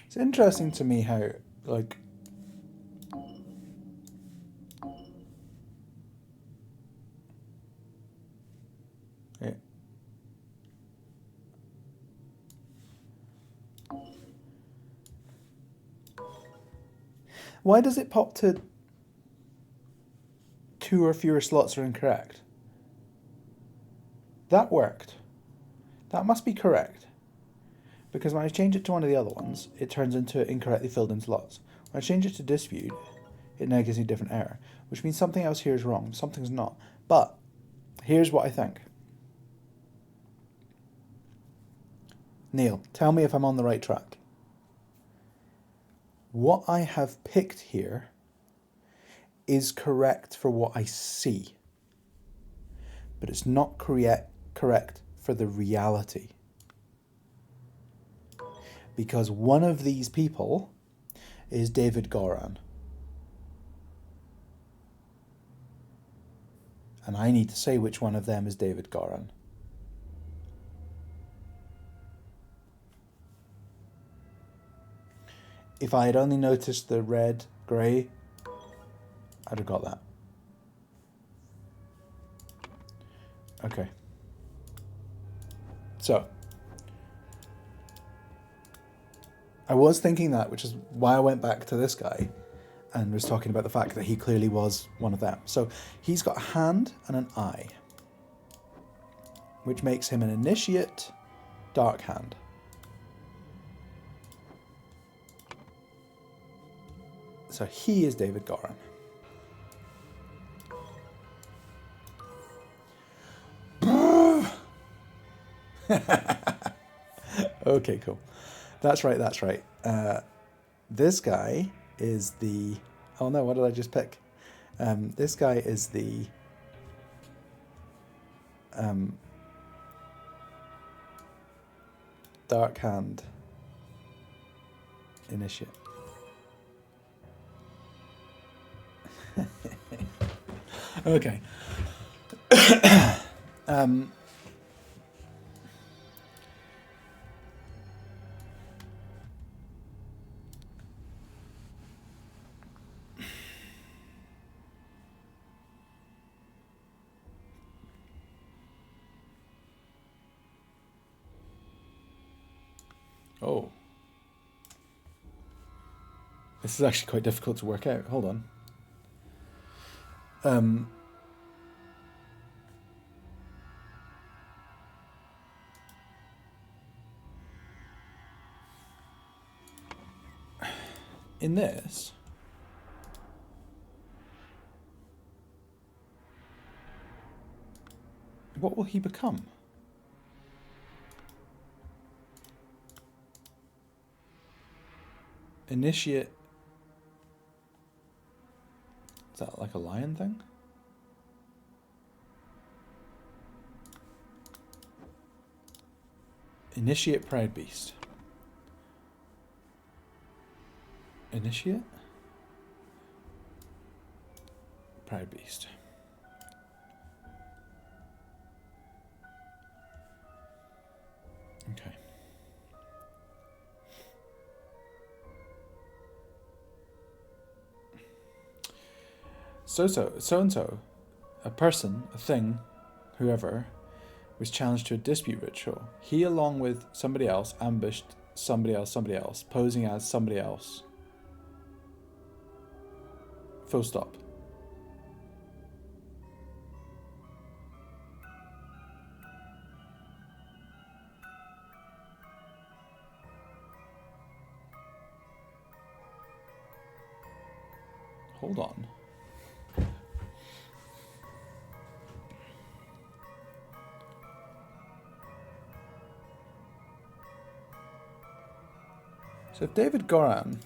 It's interesting to me how, like, yeah. Why does it pop to 2 or fewer slots are incorrect? That worked. That must be correct. Because when I change it to one of the other ones, it turns into incorrectly filled in slots. When I change it to dispute, it now gives me a different error, which means something else here is wrong. Something's not. But here's what I think. Neil, tell me if I'm on the right track. What I have picked here is correct for what I see, but it's not correct for the reality. Because one of these people is David Goran. And I need to say which one of them is David Goran. If I had only noticed the red, grey, I'd have got that. Okay. So, I was thinking that, which is why I went back to this guy and was talking about the fact that he clearly was one of them. So, he's got a hand and an eye. which makes him an initiate dark hand. So he is David Goran. Okay, cool. That's right, that's right. This guy is the... Oh no, what did I just pick? This guy is the... Dark Hand Initiate. Okay. Oh. This is actually quite difficult to work out. Hold on. In this, what will he become? Initiate. Is that like a lion thing? Initiate Proud Beast. Initiate? Proud Beast. Okay. So-and-so, a person, a thing, whoever, was challenged to a dispute ritual. He, along with somebody else, ambushed somebody else, posing as somebody else. Full stop. Hold on. So if David Goran's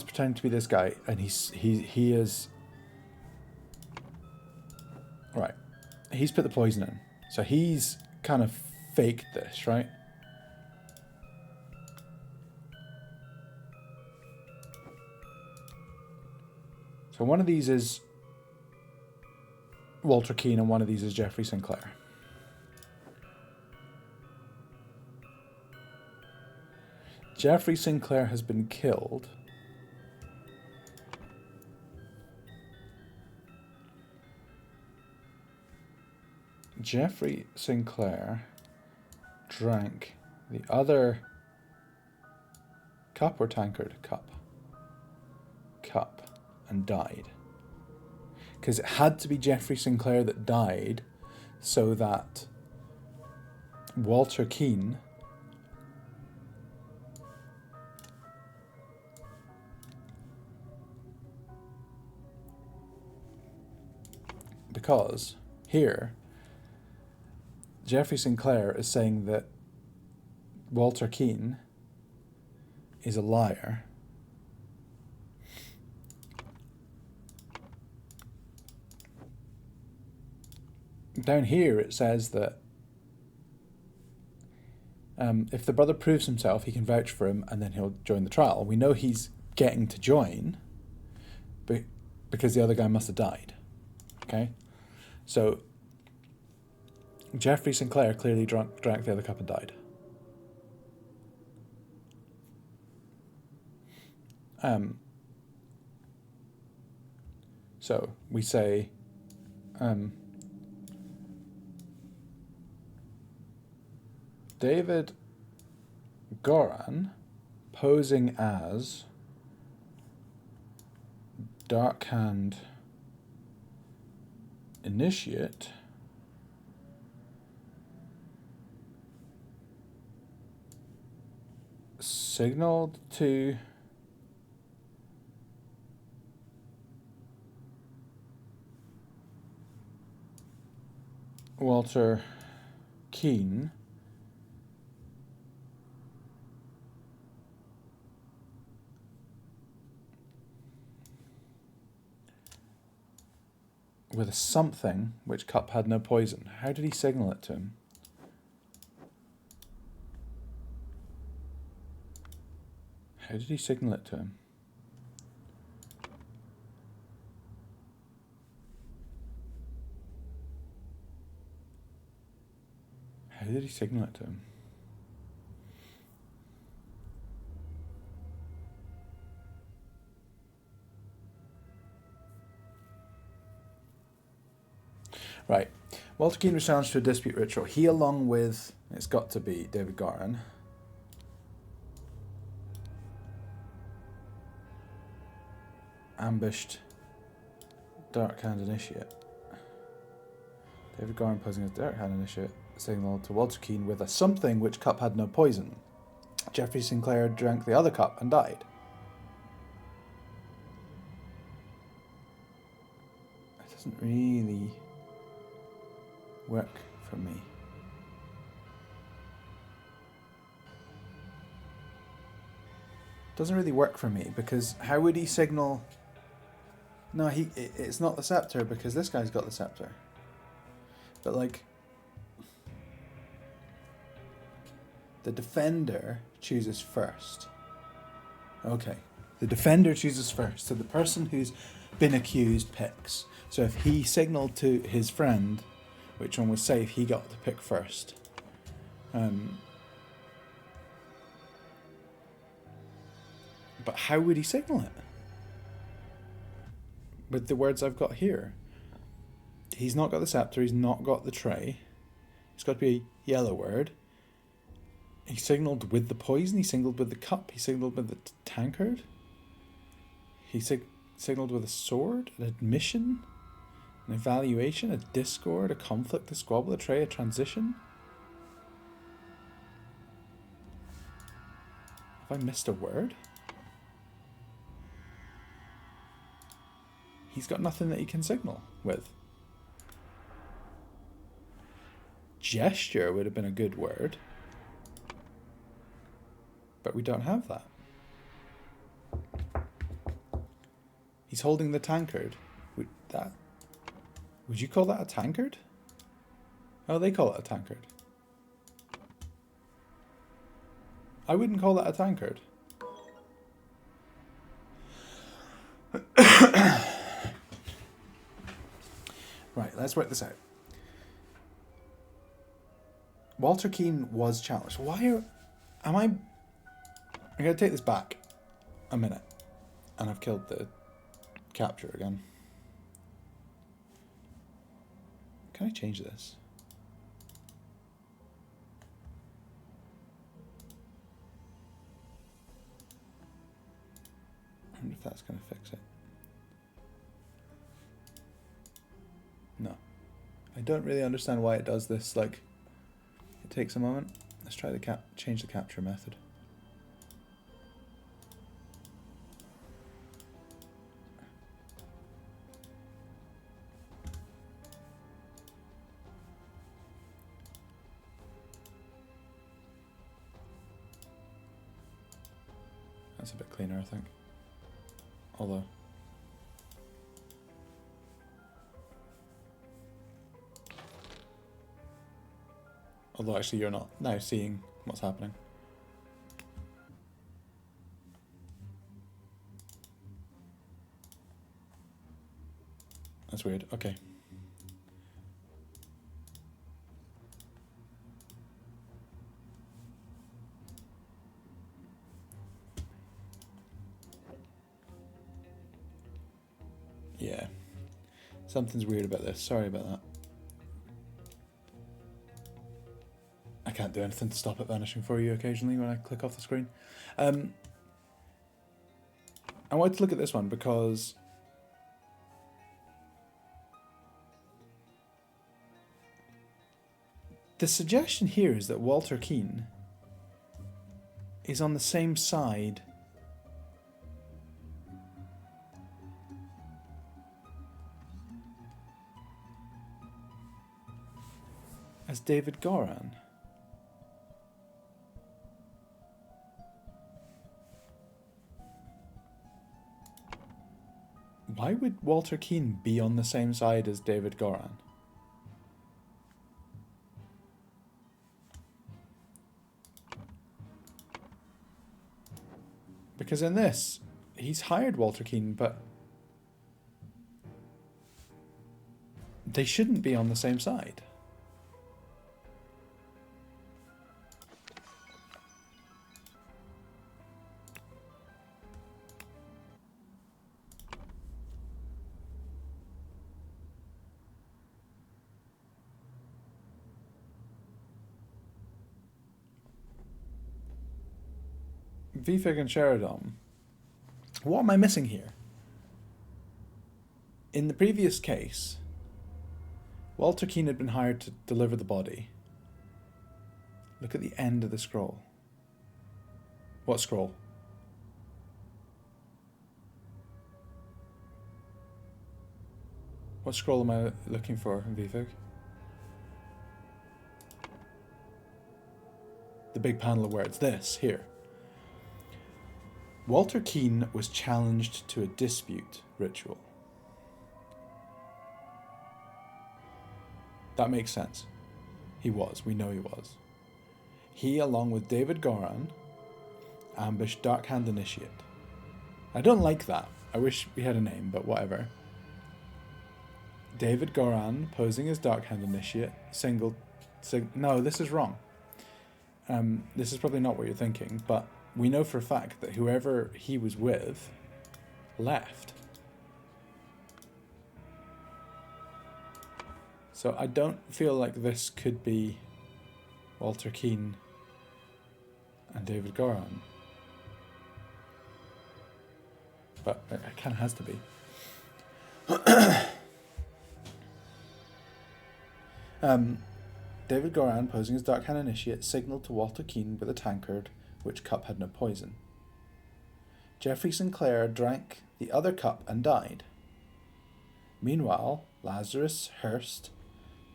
pretending to be this guy, and he is right. He's put the poison in, so he's kind of faked this, right? So one of these is Walter Keane, and one of these is Jeffrey Sinclair. Jeffrey Sinclair has been killed. Jeffrey Sinclair drank the other cup or tankard? Cup. And died. Because it had to be Jeffrey Sinclair that died so that Walter Keane because here Jeffrey Sinclair is saying that Walter Keane is a liar. Down here it says that if the brother proves himself, he can vouch for him and then he'll join the trial. We know he's getting to join because the other guy must have died. Okay? So Jeffrey Sinclair clearly drank the other cup and died. So we say David Goran posing as Dark Hand initiate signaled to Walter Keane with a something which cup had no poison. How did he signal it to him? How did he signal it to him? How did he signal it to him? Right. Walter Keane was challenged to a dispute ritual. He, along with, it's got to be David Garton, ambushed Dark Hand Initiate. David Garton posing as Dark Hand Initiate signaled to Walter Keane with a something which cup had no poison. Jeffrey Sinclair drank the other cup and died. It doesn't really work for me. Doesn't really work for me because how would he signal? No, it's not the scepter because this guy's got the scepter. But like, the defender chooses first. Okay, the defender chooses first. So the person who's been accused picks. So if he signaled to his friend which one was safe, he got to pick first. But how would he signal it? With the words I've got here. He's not got the scepter, he's not got the tray. It's got to be a yellow word. He signalled with the poison, he signalled with the cup, he signalled with the tankard. He signalled with a sword, an admission, an evaluation, a discord, a conflict, a squabble, a tray, a transition. Have I missed a word? He's got nothing that he can signal with. Gesture would have been a good word. But we don't have that. He's holding the tankard. Would you call that a tankard? Oh, they call it a tankard. I wouldn't call that a tankard. Right, let's work this out. Walter Keane was challenged. I'm going to take this back a minute. And I've killed the capture again. Can I change this? I wonder if that's going to fix it. No. I don't really understand why it does this. Like, it takes a moment. Let's try change the capture method. That's a bit cleaner, I think. Although actually you're not now seeing what's happening. That's weird. Okay. Yeah. Something's weird about this. Sorry about that. I can't do anything to stop it vanishing for you occasionally when I click off the screen. I wanted to look at this one because The suggestion here is that Walter Keane is on the same side as David Goran. Why would Walter Keane be on the same side as David Goran? Because in this, he's hired Walter Keane, but they shouldn't be on the same side. Vifig and Sheridom. What am I missing here? In the previous case, Walter Keane had been hired to deliver the body. Look at the end of the scroll. What scroll? What scroll am I looking for in Vifig? The big panel of words. This, here. Walter Keane was challenged to a dispute ritual. That makes sense. He was. We know he was. He, along with David Goran, ambushed Darkhand Initiate. I don't like that. I wish we had a name, but whatever. David Goran, posing as Darkhand Initiate, no, this is wrong. This is probably not what you're thinking, but we know for a fact that whoever he was with left. So I don't feel like this could be Walter Keane and David Goran. But it kind of has to be. David Goran, posing as Darkhand Initiate, signalled to Walter Keane with a tankard which cup had no poison. Geoffrey Sinclair drank the other cup and died. Meanwhile, Lazarus Hurst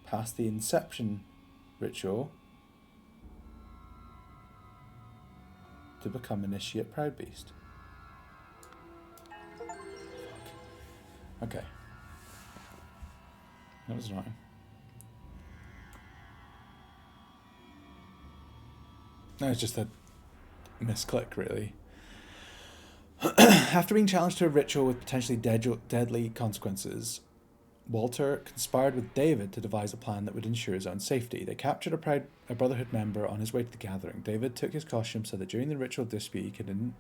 passed the Inception ritual to become Initiate Proudbeast. Okay. That was annoying. No, it's just a misclick, really. After being challenged to a ritual with potentially deadly consequences, Walter conspired with David to devise a plan that would ensure his own safety. They captured a Brotherhood member on his way to the gathering. David took his costume so that during the ritual dispute he could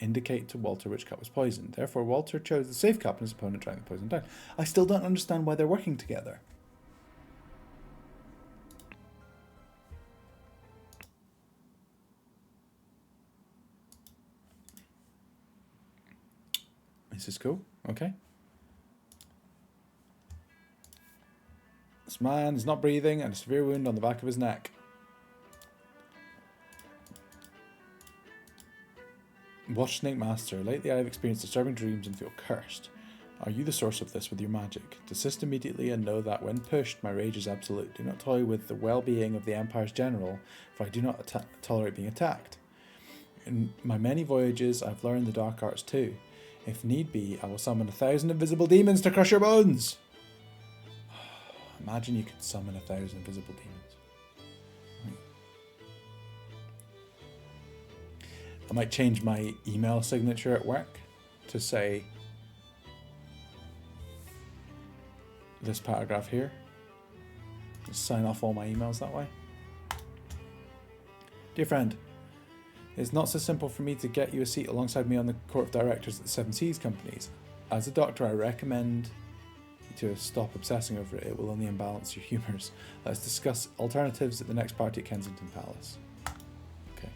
indicate to Walter which cup was poisoned. Therefore, Walter chose the safe cup and his opponent drank the poison down. I still don't understand why they're working together. This is cool. Okay. This man is not breathing and a severe wound on the back of his neck. Watch Snake Master. Lately I have experienced disturbing dreams and feel cursed. Are you the source of this with your magic? Desist immediately and know that when pushed, my rage is absolute. Do not toy with the well-being of the Empire's general, for I do not tolerate being attacked. In my many voyages, I've learned the dark arts too. If need be, I will summon 1,000 invisible demons to crush your bones. Imagine you could summon 1,000 invisible demons. I might change my email signature at work to say this paragraph here. Just sign off all my emails that way. Dear friend, it's not so simple for me to get you a seat alongside me on the court of directors at the Seven Seas companies. As a doctor, I recommend you to stop obsessing over it. It will only imbalance your humours. Let's discuss alternatives at the next party at Kensington Palace. Okay.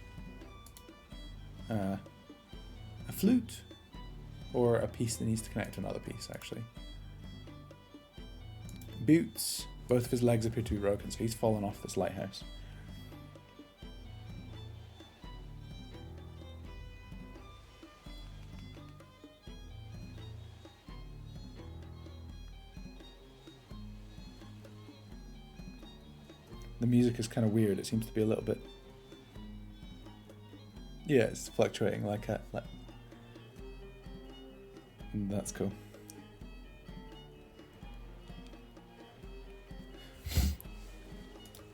A flute? Or a piece that needs to connect to another piece, actually. Boots. Both of his legs appear to be broken, so he's fallen off this lighthouse. The music is kind of weird. It seems to be a little bit... Yeah, it's fluctuating like a... That's cool.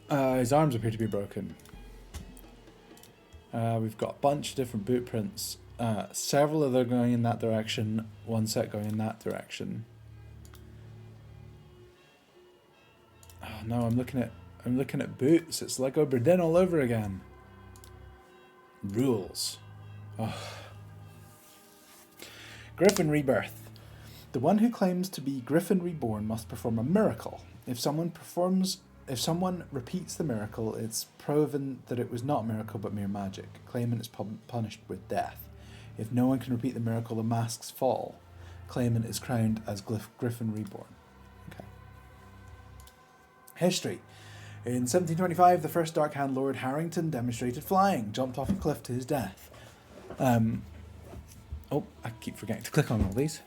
His arms appear to be broken. We've got a bunch of different boot prints. Several of them going in that direction. One set going in that direction. Oh no, I'm looking at boots. It's like Oberdin all over again. Rules. Oh. Griffin Rebirth. The one who claims to be Griffin Reborn must perform a miracle. If someone repeats the miracle, it's proven that it was not a miracle but mere magic. Claimant is punished with death. If no one can repeat the miracle, the masks fall. Claimant is crowned as Griffin Reborn. Okay. History. In 1725, the first Dark Hand Lord Harrington demonstrated flying, jumped off a cliff to his death. Oh, I keep forgetting to click on all these.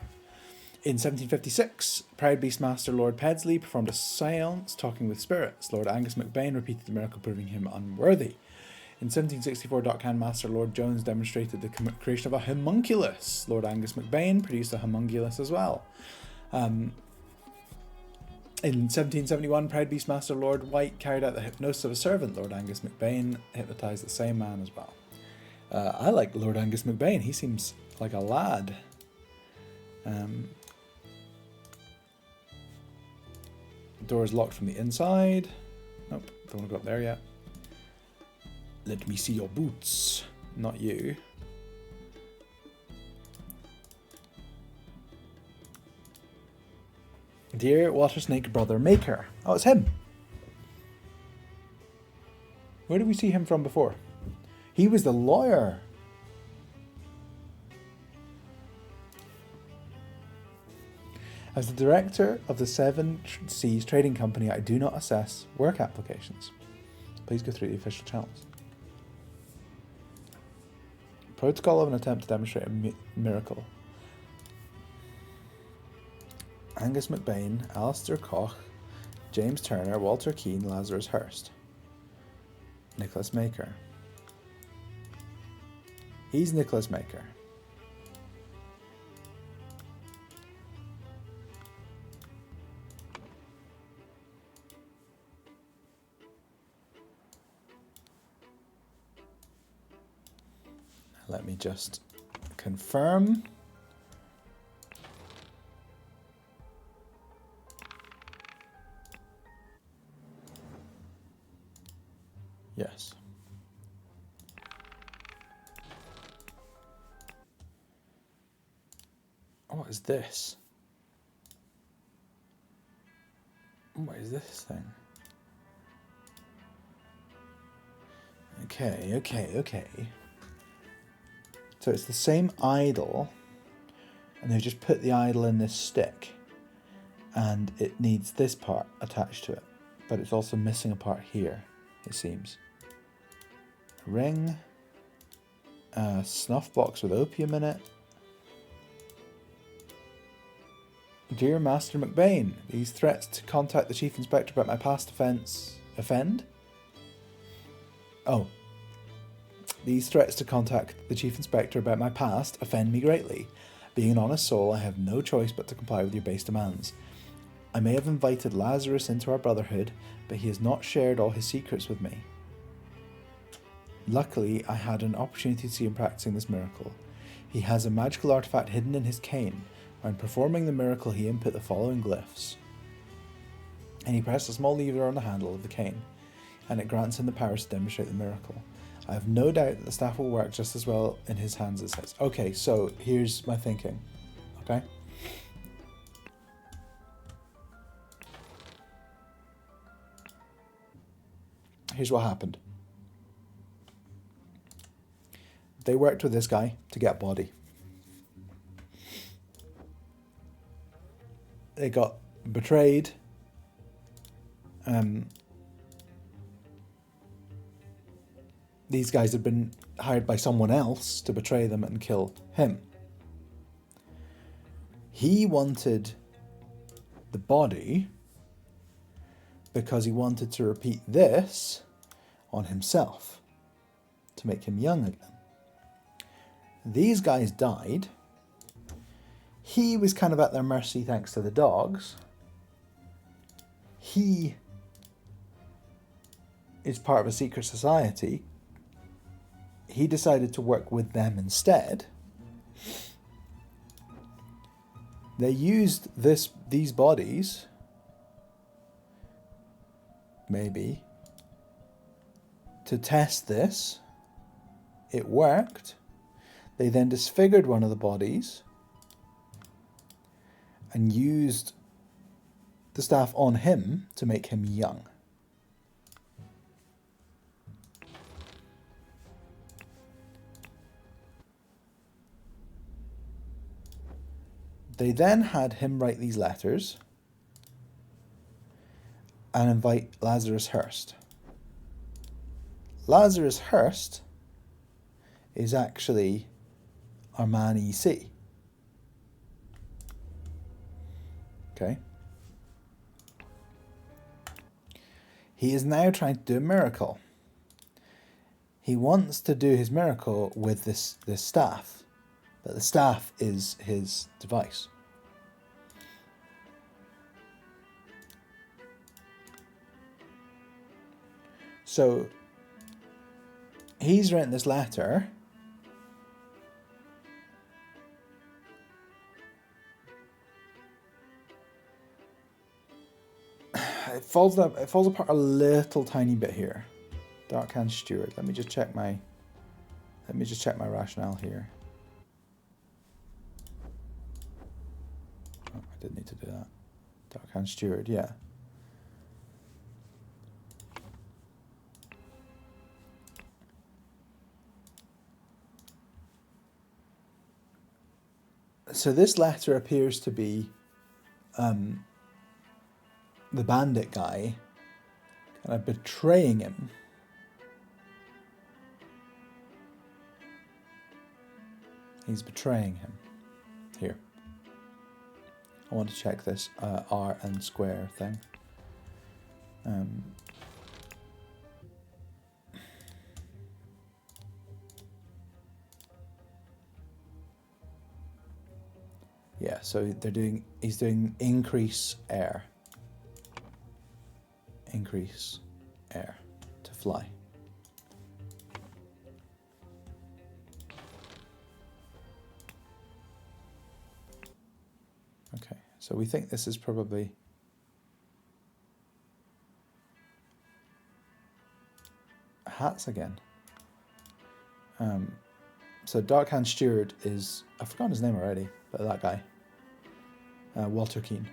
In 1756, Proud Beastmaster Lord Pedsley performed a seance talking with spirits. Lord Angus MacBain repeated the miracle, proving him unworthy. In 1764, Dockhand Master Lord Jones demonstrated the creation of a homunculus. Lord Angus MacBain produced a homunculus as well. In 1771, Proud Beastmaster Lord White carried out the hypnosis of a servant. Lord Angus MacBain hypnotised the same man as well. I like Lord Angus MacBain. He seems like a lad. The door is locked from the inside. Nope, don't want to go up there yet. Let me see your boots. Not you. Dear Water Snake Brother Maker. Oh, it's him. Where did we see him from before? He was the lawyer. As the director of the Seven Seas Trading Company, I do not assess work applications. Please go through the official channels. Protocol of an attempt to demonstrate a miracle. Angus MacBain, Alistair Koch, James Turner, Walter Keane, Lazarus Hurst. Nicholas Maker. He's Nicholas Maker. Let me just confirm. Yes. What is this? What is this thing? Okay. So it's the same idol, and they've just put the idol in this stick, and it needs this part attached to it, but it's also missing a part here, it seems. A ring, a snuff box with opium in it. Dear Master MacBain, these threats to contact the Chief Inspector about my past offence offend? Oh. These threats to contact the Chief Inspector about my past offend me greatly. Being an honest soul, I have no choice but to comply with your base demands. I may have invited Lazarus into our brotherhood, but he has not shared all his secrets with me. Luckily, I had an opportunity to see him practicing this miracle. He has a magical artifact hidden in his cane. When performing the miracle, he input the following glyphs. And he pressed a small lever on the handle of the cane, and it grants him the powers to demonstrate the miracle. I have no doubt that the staff will work just as well in his hands as his. Okay, so here's my thinking. Okay? Here's what happened. They worked with this guy to get body. They got betrayed these guys had been hired by someone else to betray them and kill him. He wanted the body because he wanted to repeat this on himself to make him young again. These guys died. He was kind of at their mercy thanks to the dogs. He is part of a secret society. He decided to work with them instead. They used these bodies, maybe, to test this. It worked. They then disfigured one of the bodies and used the staff on him to make him young. They then had him write these letters and invite Lazarus Hurst. Lazarus Hurst is actually our man EC. Okay. He is now trying to do a miracle. He wants to do his miracle with this staff, but the staff is his device. So he's written this letter. It falls apart a little tiny bit here. Darkhand Steward. Let me just check my rationale here. Oh, I did need to do that. Darkhand Steward, yeah. So this letter appears to be the bandit guy kind of betraying him. He's betraying him here. I want to check this R and square thing. Yeah, so he's doing increase air to fly. Okay, so we think this is probably hats again. So Darkhand Steward is, I've forgotten his name already, but that guy, Walter Keane.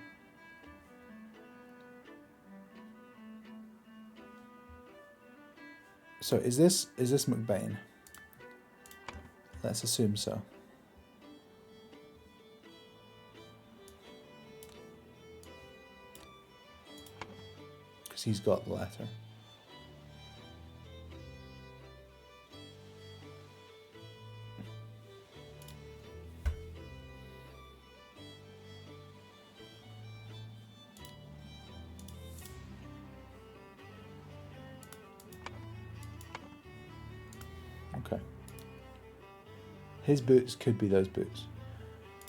So is this McBain? Let's assume so. Because he's got the letter. Okay. His boots could be those boots.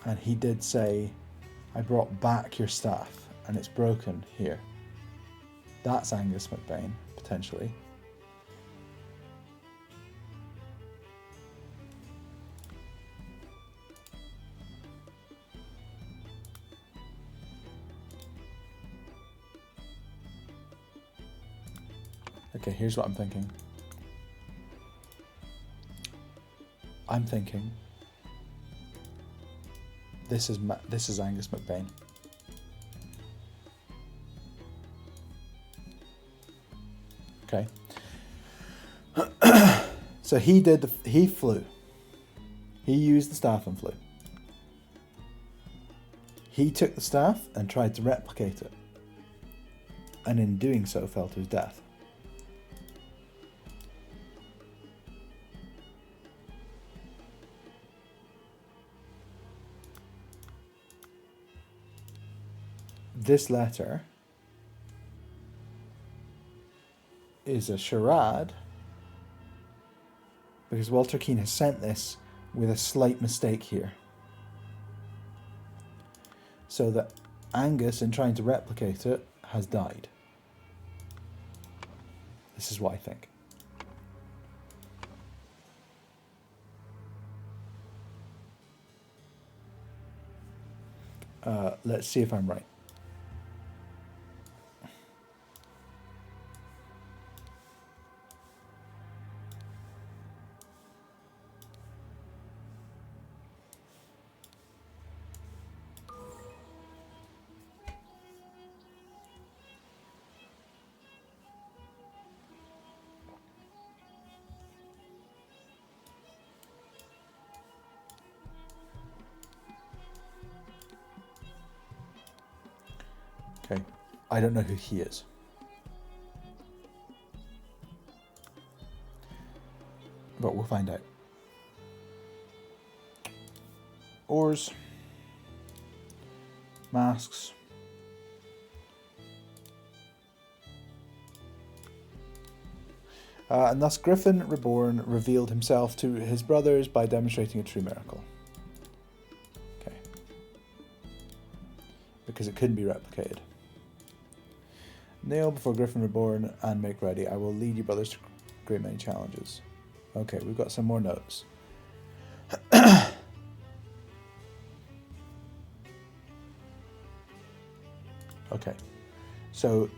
And he did say, I brought back your staff and it's broken here. That's Angus McBain, potentially. Okay, here's what I'm thinking. I'm thinking this is Angus McBain. Okay. So he flew. He used the staff and flew. He took the staff and tried to replicate it. and in doing so fell to his death. This letter is a charade because Walter Keane has sent this with a slight mistake here. So that Angus, in trying to replicate it, has died. This is what I think. Let's see if I'm right. Okay, I don't know who he is. But we'll find out. Oars. Masks. And thus Griffin Reborn revealed himself to his brothers by demonstrating a true miracle. Okay. Because it couldn't be replicated. Kneel before Griffin Reborn and make ready. I will lead you brothers to great many challenges. Okay, we've got some more notes. Okay, so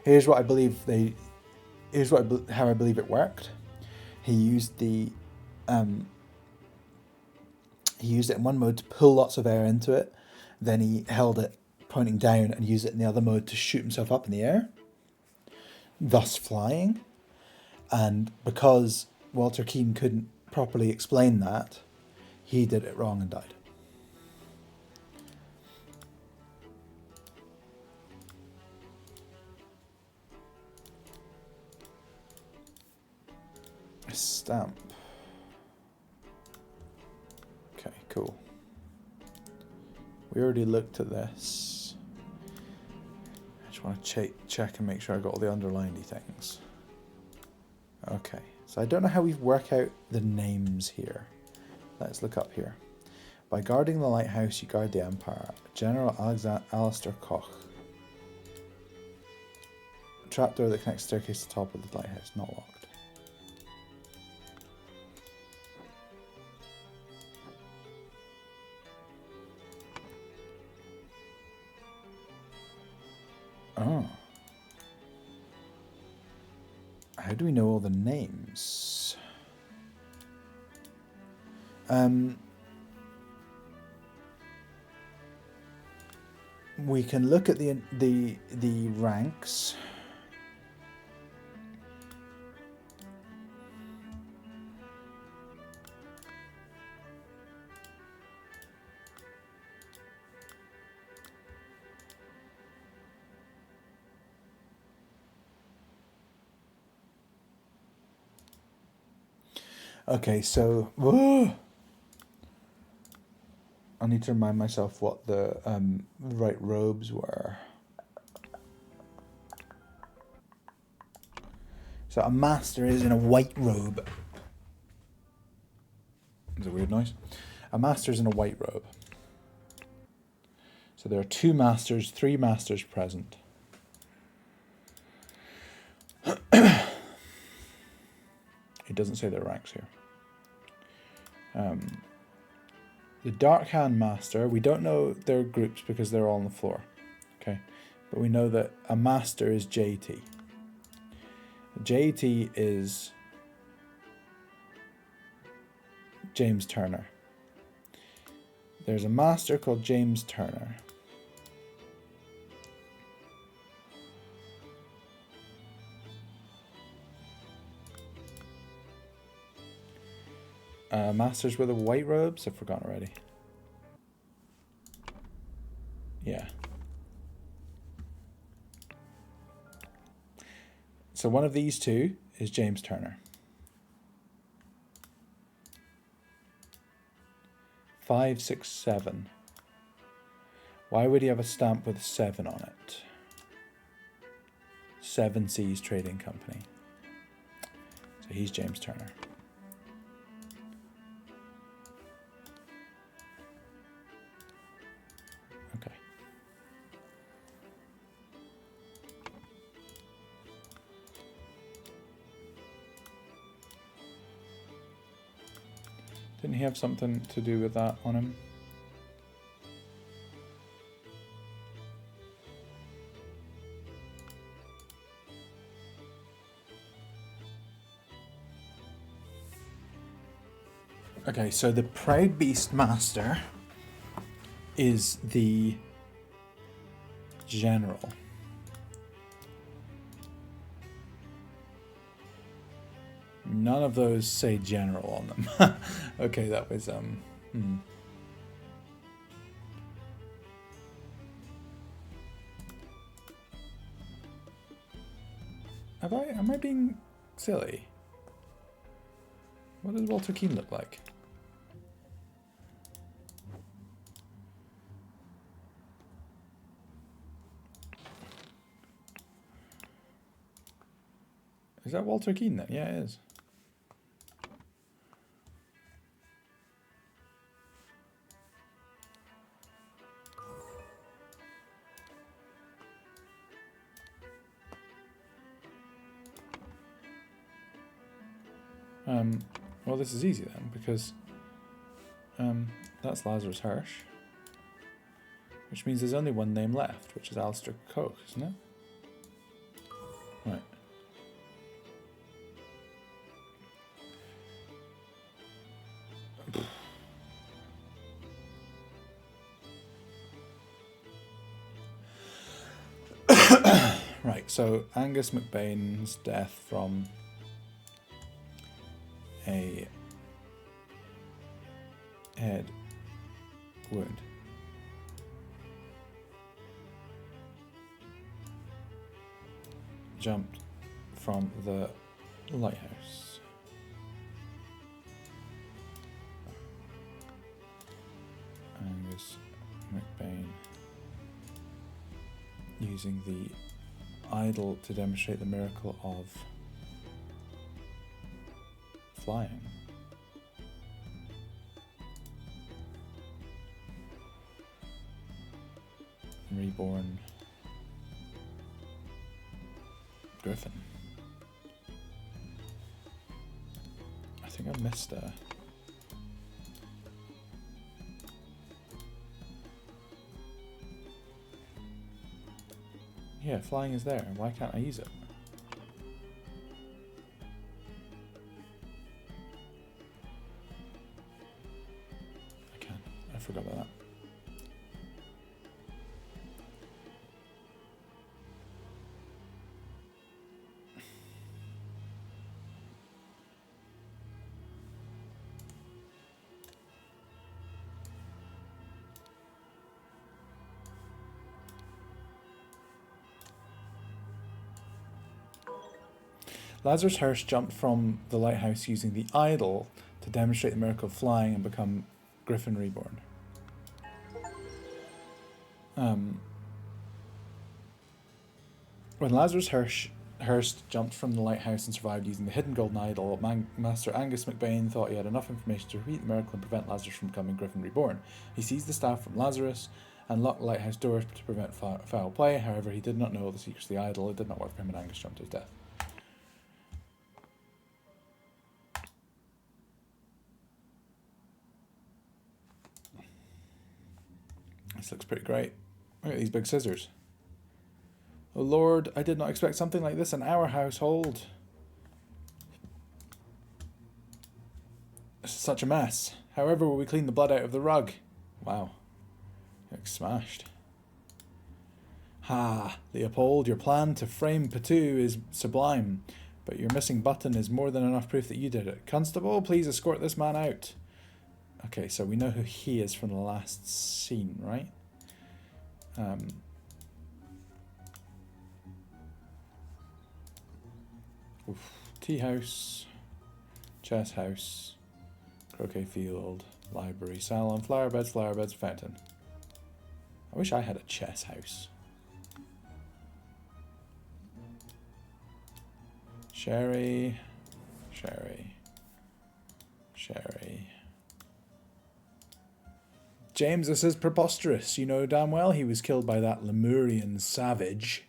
here's what I believe how I believe it worked. He used it in one mode to pull lots of air into it. Then he held it pointing down and used it in the other mode to shoot himself up in the air, thus flying. And because Walter Keane couldn't properly explain that, he did it wrong and died. Stamp. Okay, cool. We already looked at this. I just want to check and make sure I got all the underlinedy things. Okay, so I don't know how we work out the names here. Let's look up here. By guarding the lighthouse, you guard the Empire. General Alistair Koch. A trapdoor that connects the staircase to the top of the lighthouse, not locked. Oh. How do we know all the names? We can look at the ranks. Okay, so I need to remind myself what the right robes were. So a master is in a white robe. Is a weird noise. A master is in a white robe. So there are 2 masters, 3 masters present. It doesn't say their ranks here. The Dark Hand Master, we don't know their groups because they're all on the floor. Okay, but we know that a master is JT. JT is James Turner. There's a master called James Turner. Masters with the white robes? I've forgotten already. Yeah. So one of these two is James Turner. 5, 6, 7. Why would he have a stamp with 7 on it? 7 Seas Trading Company. So he's James Turner. Okay. Didn't he have something to do with that on him? Okay, so the Proud Beast Master is the general. None of those say general on them. Okay, that was Am I being silly? What does Walter Keane look like? Is that Walter Keane then? Yeah, it is. Well, this is easy then, because that's Lazarus Hirsch, which means there's only one name left, which is Alistair Koch, isn't it? Right. Right, so Angus McBain's death from a head wound. Jumped from the lighthouse. Angus McBain using the idol to demonstrate the miracle of flying. Reborn Griffin. I think I missed a... Yeah, flying is there. Why can't I use it? I can. I forgot about that. Lazarus Hirsch jumped from the lighthouse using the idol to demonstrate the miracle of flying and become Griffin Reborn. When Lazarus Hirsch jumped from the lighthouse and survived using the hidden golden idol, Master Angus McBain thought he had enough information to repeat the miracle and prevent Lazarus from becoming Griffin Reborn. He seized the staff from Lazarus and locked the lighthouse doors to prevent foul play. However, he did not know the secrets of the idol. It did not work for him, and Angus jumped to his death. This looks pretty great. Look at these big scissors. Oh Lord, I did not expect something like this in our household. This is such a mess. However will we clean the blood out of the rug? Wow. Like smashed. Ha, Leopold, your plan to frame Patou is sublime, but your missing button is more than enough proof that you did it. Constable, please escort this man out. Okay, so we know who he is from the last scene, right? Tea house, chess house, croquet field, library, salon, flower beds, fountain. I wish I had a chess house. Sherry. James, this is preposterous. You know damn well he was killed by that Lemurian savage.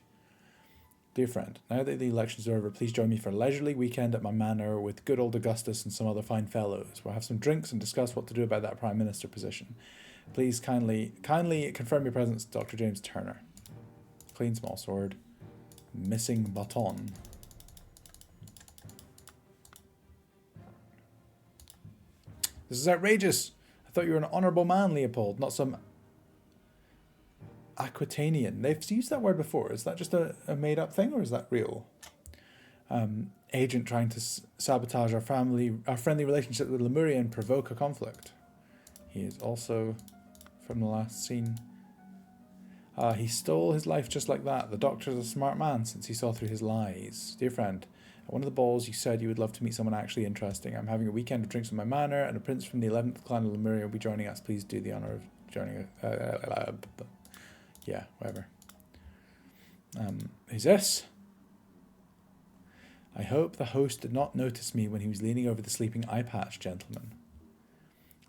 Dear friend, now that the elections are over, please join me for a leisurely weekend at my manor with good old Augustus and some other fine fellows. We'll have some drinks and discuss what to do about that Prime Minister position. Please kindly confirm your presence, Dr. James Turner. Clean small sword. Missing baton. This is outrageous. I thought you were an honourable man, Leopold, not some Aquitanian. They've used that word before. Is that just a made-up thing, or is that real? Agent trying to sabotage our friendly relationship with Lemuria and provoke a conflict. He is also from the last scene. He stole his life just like that. The doctor's a smart man since he saw through his lies. Dear friend, at one of the balls you said you would love to meet someone actually interesting. I'm having a weekend of drinks in my manor, and a prince from the 11th clan of Lemuria will be joining us. Please do the honour of joining us. Yeah, whatever. Who's this? I hope the host did not notice me when he was leaning over the sleeping eye patch gentleman.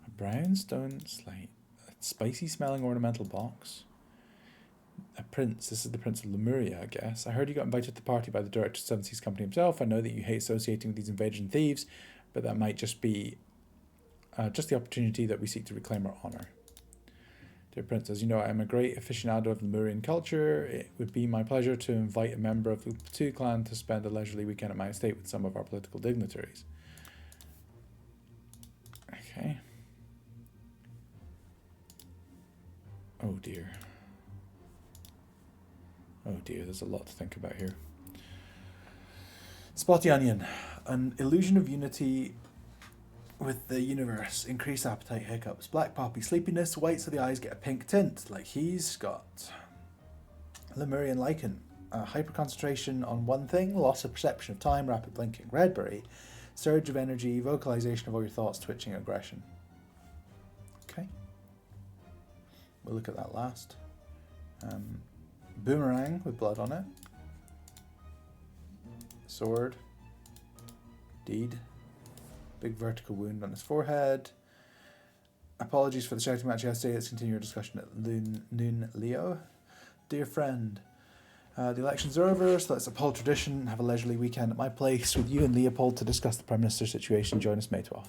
A brown stone slate. A spicy smelling ornamental box. A prince. This is the Prince of Lemuria, I guess. I heard you got invited to the party by the director of Seven Seas Company himself. I know that you hate associating with these invaders and thieves, but that might just be just the opportunity that we seek to reclaim our honour. Dear Prince, as you know, I am a great aficionado of Lemurian culture. It would be my pleasure to invite a member of the Patou clan to spend a leisurely weekend at my estate with some of our political dignitaries. Okay. Oh dear. Oh dear, there's a lot to think about here. Spotty onion. An illusion of unity with the universe. Increased appetite, hiccups. Black poppy, sleepiness. Whites of the eyes get a pink tint, like he's got. Lemurian lichen. Hyperconcentration on one thing. Loss of perception of time. Rapid blinking. Redberry. Surge of energy. Vocalization of all your thoughts. Twitching aggression. Okay. We'll look at that last. Boomerang with blood on it. Sword. Deed. Big vertical wound on his forehead. Apologies for the shouting match yesterday. Let's continue our discussion at noon, Leo. Dear friend, the elections are over, so let's uphold tradition and have a leisurely weekend at my place with you and Leopold to discuss the Prime Minister's situation. Join us, Maytoff.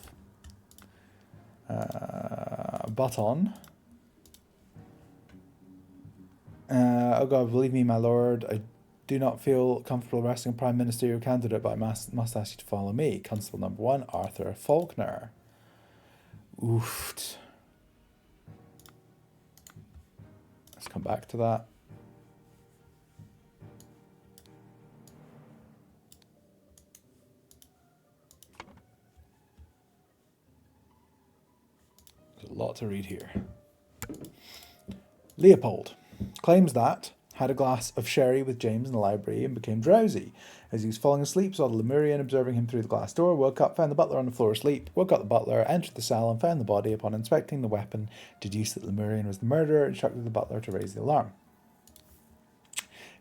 Baton. Oh God, believe me, my lord, I do not feel comfortable arresting a Prime Ministerial candidate, but I must ask you to follow me. Constable number 1, Arthur Faulkner. Oofed. Let's come back to that. There's a lot to read here. Leopold claims that had a glass of sherry with James in the library and became drowsy. As he was falling asleep, saw the Lemurian observing him through the glass door, woke up, found the butler on the floor asleep, woke up the butler, entered the cell and found the body. Upon inspecting the weapon, deduced that Lemurian was the murderer, instructed the butler to raise the alarm.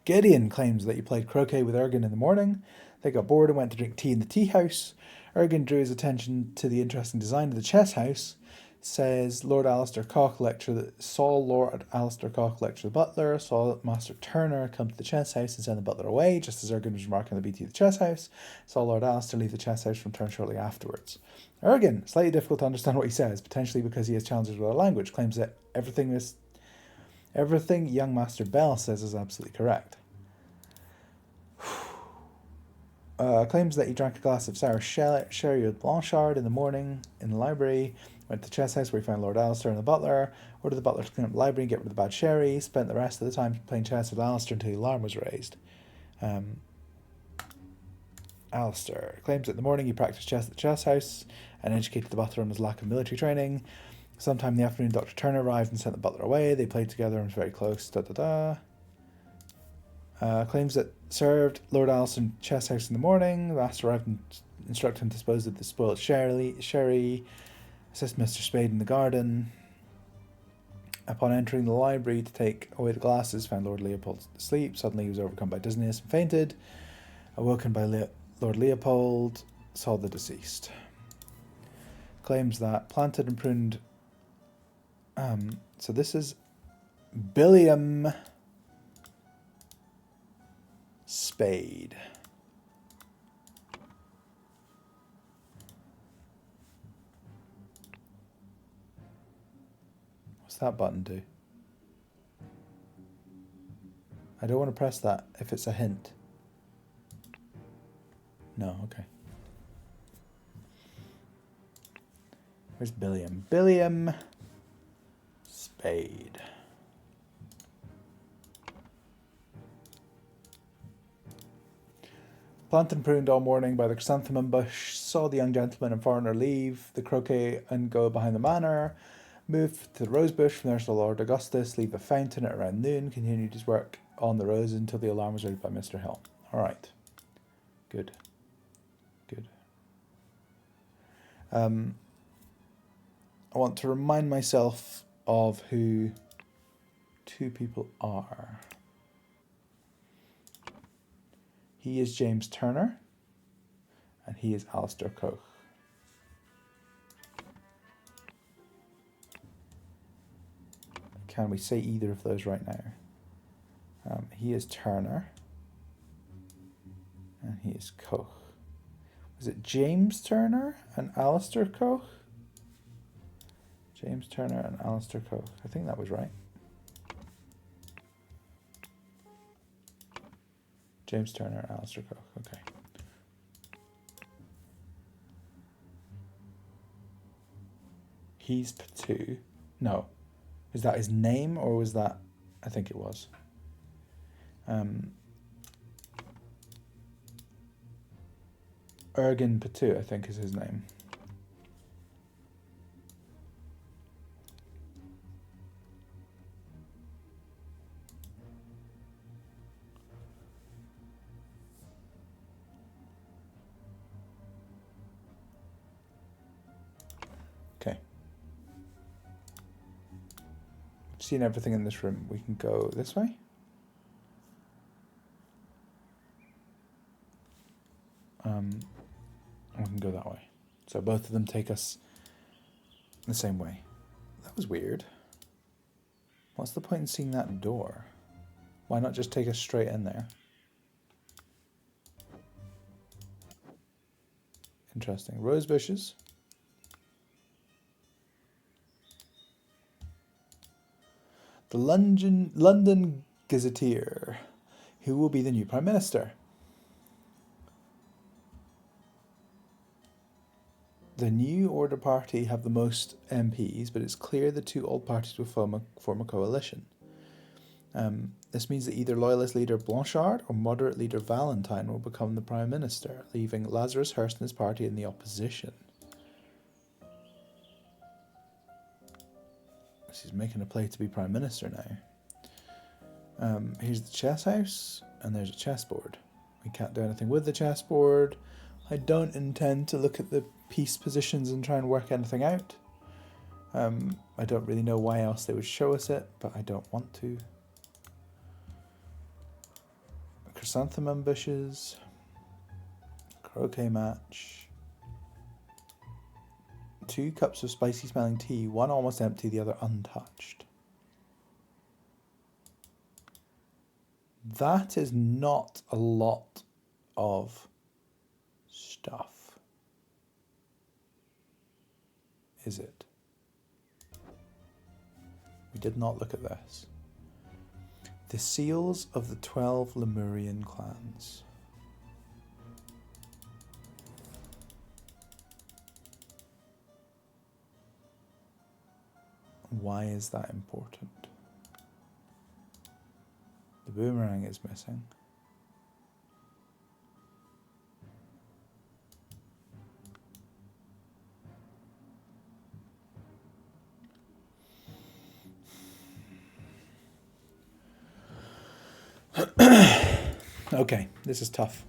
Gideon claims that he played croquet with Ergen in the morning. They got bored and went to drink tea in the tea house. Ergen drew his attention to the interesting design of the chess house. Says Lord Alistair Cock lecture the butler, saw Master Turner come to the chess house and send the butler away, just as Ergen was remarking on the beauty of the chess house. Saw Lord Alistair leave the chess house and return shortly afterwards. Ergen, slightly difficult to understand what he says, potentially because he has challenges with our language, claims that everything young Master Bell says is absolutely correct. Claims that he drank a glass of sour sherry with Blanchard in the morning in the library. Went to the chess house where he found Lord Alistair and the butler. Ordered the butler to clean up the library and get rid of the bad sherry. Spent the rest of the time playing chess with Alistair until the alarm was raised. Alistair claims that in the morning he practiced chess at the chess house and educated the butler on his lack of military training. Sometime in the afternoon, Dr. Turner arrived and sent the butler away. They played together and was very close. Claims that served Lord Alistair in chess house in the morning. The last arrived and instructed him to dispose of the spoiled sherry. Assist Mr. Spade in the garden. Upon entering the library to take away the glasses, found Lord Leopold asleep. Suddenly he was overcome by dizziness and fainted. Awoken by Lord Leopold, saw the deceased. Claims that planted and pruned... so this is Billiam Spade. What's that button do? I don't want to press that if it's a hint. No, okay. Where's Billiam? Billiam Spade. Planted and pruned all morning by the chrysanthemum bush, saw the young gentleman and foreigner leave the croquet and go behind the manor, moved to the rose bush, from there saw Lord Augustus leave the fountain at around noon, continued his work on the roses until the alarm was raised by Mr. Hill. Alright. Good. Good. I want to remind myself of who two people are. He is James Turner, and he is Alistair Koch. Can we say either of those right now? He is Turner, and he is Koch. Was it James Turner and Alistair Koch? James Turner and Alistair Koch. I think that was right. James Turner and Alistair Koch. Okay. He's Patu. No. Is that his name or was that... I think it was. Ergin Patu, I think is his name. Okay. Seen everything in this room. We can go this way. We can go that way. So both of them take us the same way. That was weird. What's the point in seeing that door? Why not just take us straight in there? Interesting. Rose bushes. The London Gazetteer. Who will be the new Prime Minister? The New Order Party have the most MPs, but it's clear the two old parties will form a coalition. This means that either Loyalist leader Blanchard or moderate leader Valentine will become the Prime Minister, leaving Lazarus Hurst and his party in the opposition. She's making a play to be Prime Minister now. Here's the chess house, and there's a chessboard. We can't do anything with the chessboard. I don't intend to look at the piece positions and try and work anything out. I don't really know why else they would show us it, but I don't want to. Chrysanthemum bushes. Croquet match. 2 cups of spicy smelling tea, one almost empty, the other untouched. That is not a lot of stuff, is it? We did not look at this. The seals of the 12 Lemurian clans. Why is that important? The boomerang is missing. Okay, this is tough.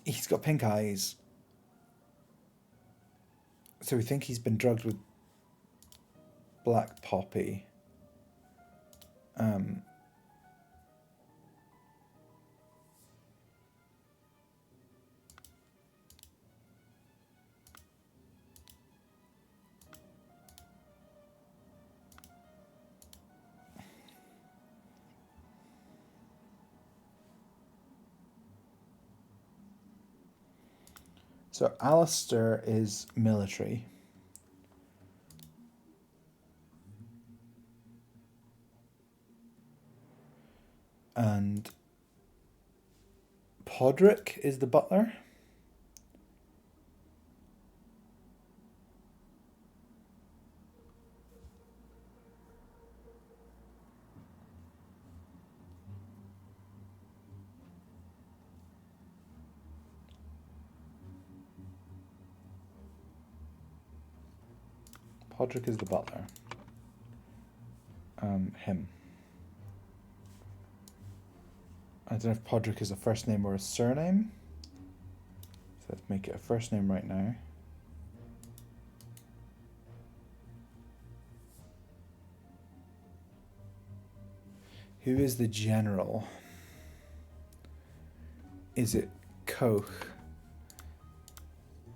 He's got pink eyes. So we think he's been drugged with black poppy. So Alistair is military. And Podrick is the butler. Podrick is the butler. Him. I don't know if Podrick is a first name or a surname. So let's make it a first name right now. Who is the general? Is it Koch?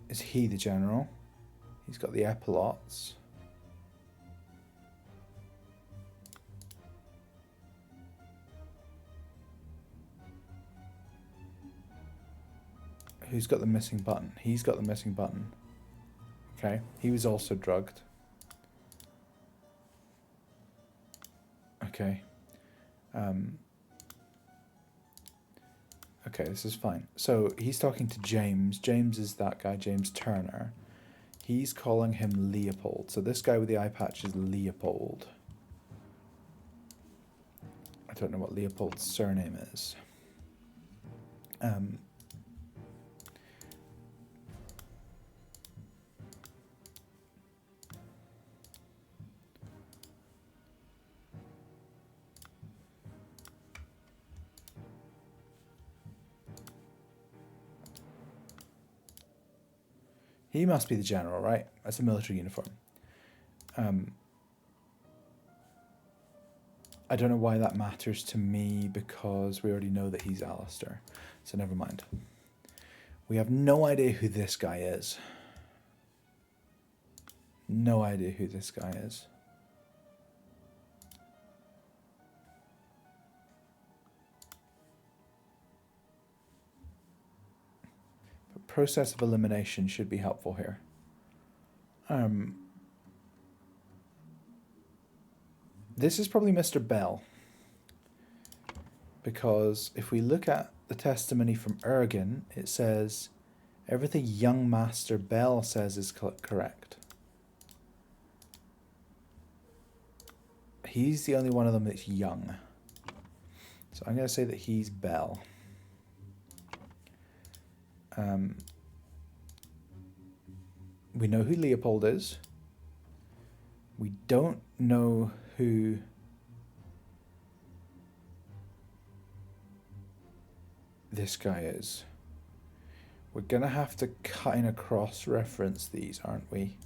Is he the general? He's got the epaulets. Who's got the missing button? He's got the missing button. Okay, he was also drugged. Okay. Okay, this is fine. So he's talking to James. James is that guy, James Turner. He's calling him Leopold. So this guy with the eye patch is Leopold. I don't know what Leopold's surname is. He must be the general, right? That's a military uniform. I don't know why that matters to me because we already know that he's Alistair. So never mind. We have no idea who this guy is. No idea who this guy is. But process of elimination should be helpful here. This is probably Mr. Bell. Because if we look at the testimony from Ergen, it says everything young Master Bell says is correct. He's the only one of them that's young. So I'm going to say that he's Bell. We know who Leopold is. We don't know who this guy is. We're going to have to kind of cross-reference these, aren't we?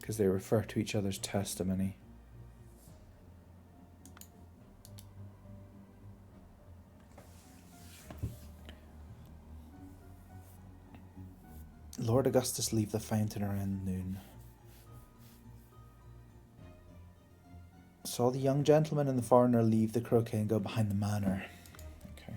Because they refer to each other's testimony. Lord Augustus leave the fountain around noon. Saw the young gentleman and the foreigner leave the croquet and go behind the manor. Okay.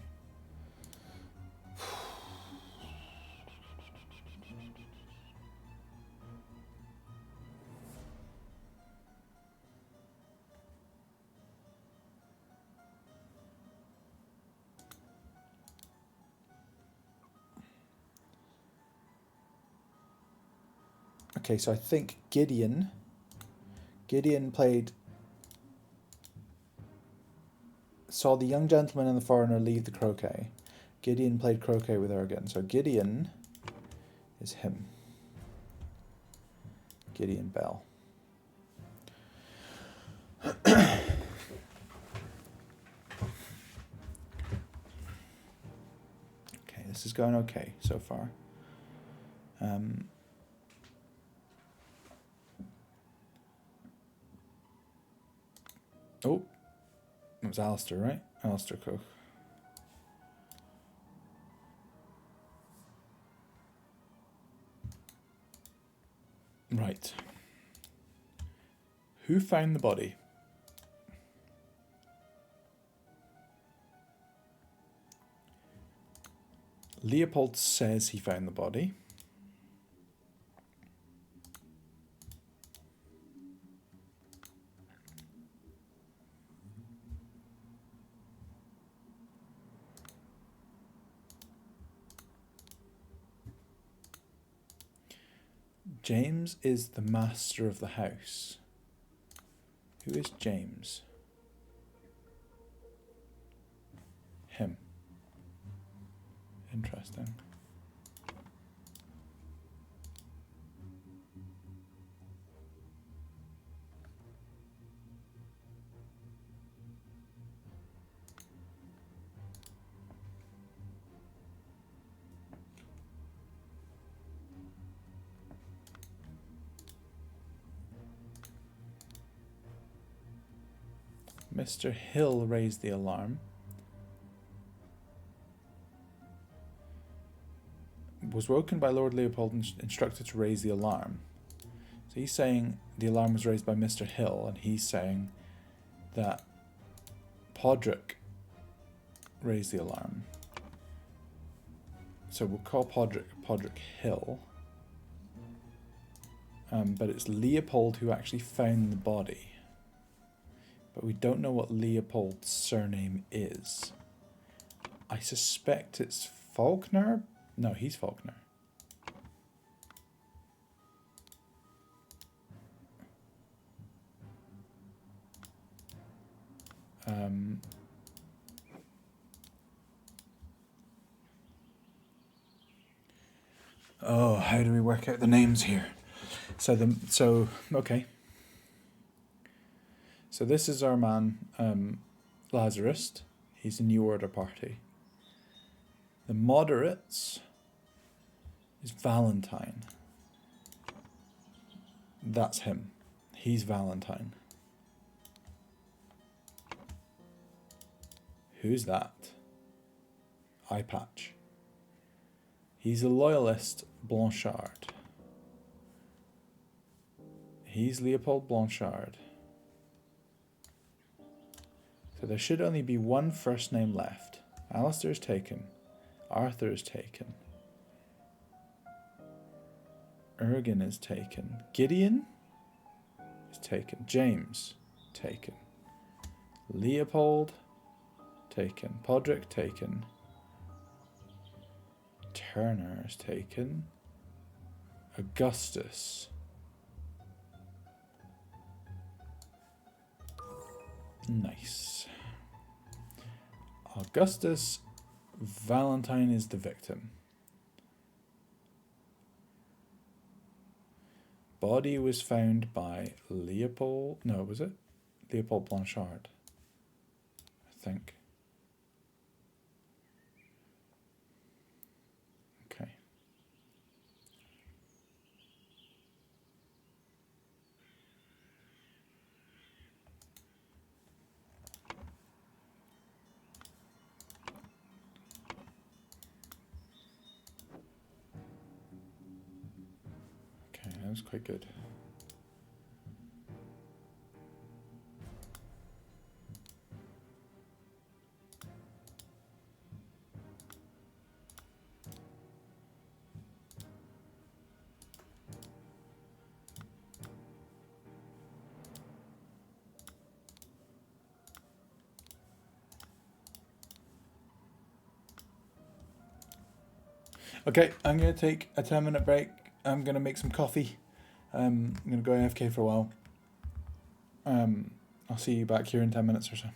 Okay, so I think Gideon played... saw the young gentleman and the foreigner leave the croquet. Gideon played croquet with her again. So Gideon is him. Gideon Bell. Okay, this is going okay so far. Oh, it was Alistair, right? Alistair Koch. Right. Who found the body? Leopold says he found the body. James is the master of the house. Who is James? Him. Interesting. Mr. Hill raised the alarm. Was woken by Lord Leopold and instructed to raise the alarm. So he's saying the alarm was raised by Mr. Hill, and he's saying that Podrick raised the alarm. So we'll call Podrick Hill. But it's Leopold who actually found the body. But we don't know what Leopold's surname is. I suspect it's Faulkner? No, he's Faulkner. Oh, how do we work out the names here? Okay. So this is our man, Lazarus. He's a New Order party. The moderates is Valentine. That's him. He's Valentine. Who's that? Eye patch. He's a loyalist, Blanchard. He's Leopold Blanchard. So there should only be one first name left. Alistair's taken. Arthur is taken. Ergen is taken. Gideon is taken. James, taken. Leopold, taken. Podrick, taken. Turner is taken. Augustus. Nice. Augustus. Valentine is the victim. Body was found by Leopold. No, was it? Leopold Blanchard. I think. Okay. Okay, that was quite good. Okay, I'm going to take a 10-minute break. I'm going to make some coffee I'm gonna go AFK for a while. I'll see you back here in 10 minutes or so.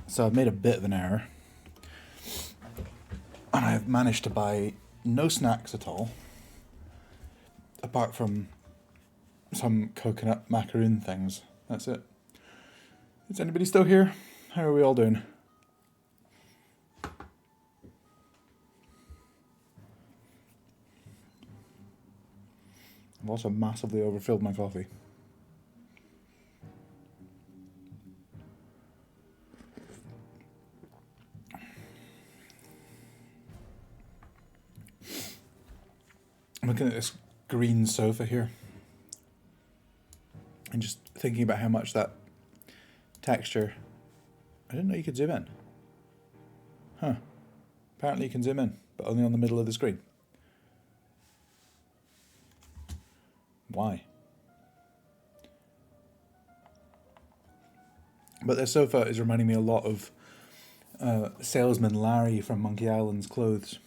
So I've made a bit of an error. And I've managed to buy no snacks at all. Apart from some coconut macaroon things. That's it. Is anybody still here? How are we all doing? I've also massively overfilled my coffee. I'm looking at this green sofa here and just thinking about how much that texture... I didn't know you could zoom in. Huh. Apparently you can zoom in, but only on the middle of the screen. Why? But this sofa is reminding me a lot of salesman Larry from Monkey Island's clothes.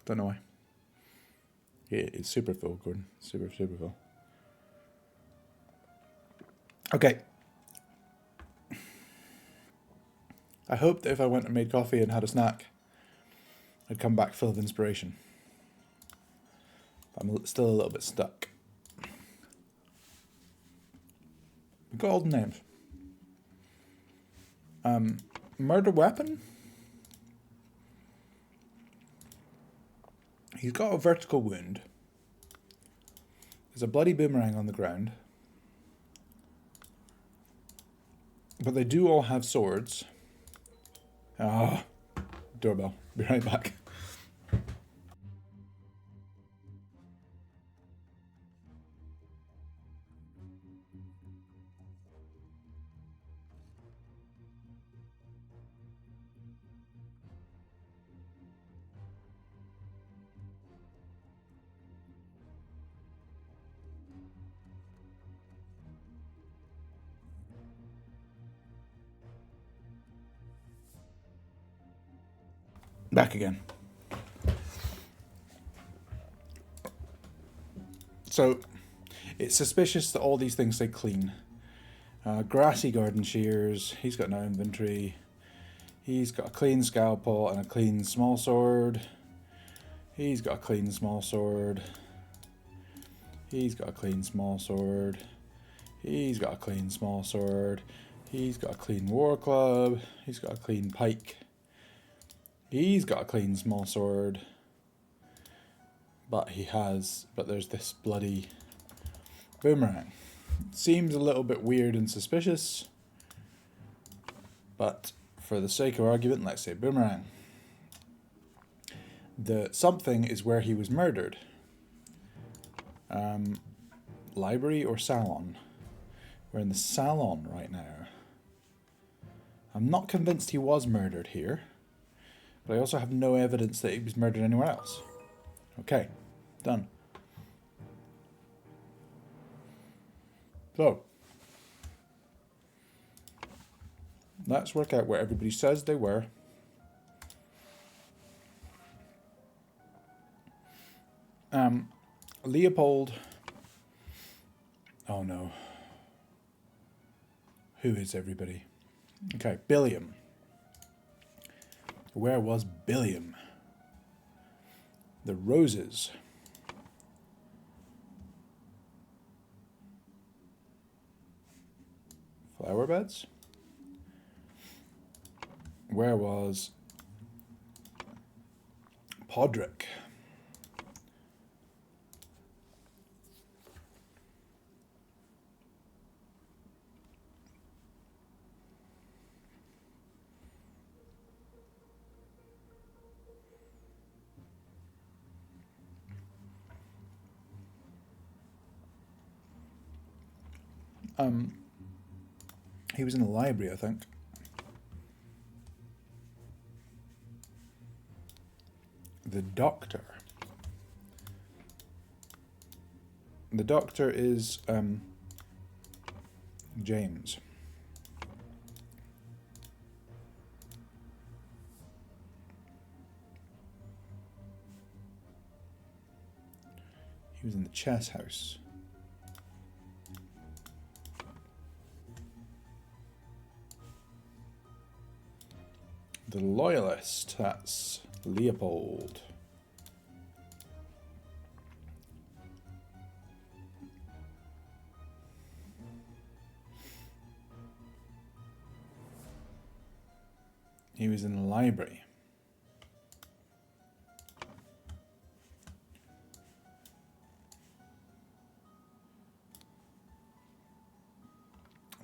Don't know why. Yeah, it's super full, Gordon. Super full. Okay. I hoped that if I went and made coffee and had a snack, I'd come back full of inspiration. But I'm still a little bit stuck. We've got all the names. Murder weapon? He's got a vertical wound. There's a bloody boomerang on the ground. But they do all have swords. Ah, doorbell. Be right back. Back again. So, it's suspicious that all these things say clean. Grassy garden shears. He's got no inventory. He's got a clean scalpel and a clean small sword. He's got a clean small sword. He's got a clean small sword. He's got a clean small sword. He's got a clean war club. He's got a clean pike. He's got a clean small sword. But there's this bloody boomerang. Seems a little bit weird and suspicious. But for the sake of argument, let's say boomerang. The something is where he was murdered. Library or salon? We're in the salon right now. I'm not convinced he was murdered here. But I also have no evidence that he was murdered anywhere else. Okay, done. So, let's work out where everybody says they were. Leopold. Oh no. Who is everybody? Okay, Billiam. Where was Billiam? The roses. Flower beds? Where was Podrick? He was in the library, I think. The doctor. The doctor is James. He was in the chess house. The Loyalist, that's Leopold. He was in the library.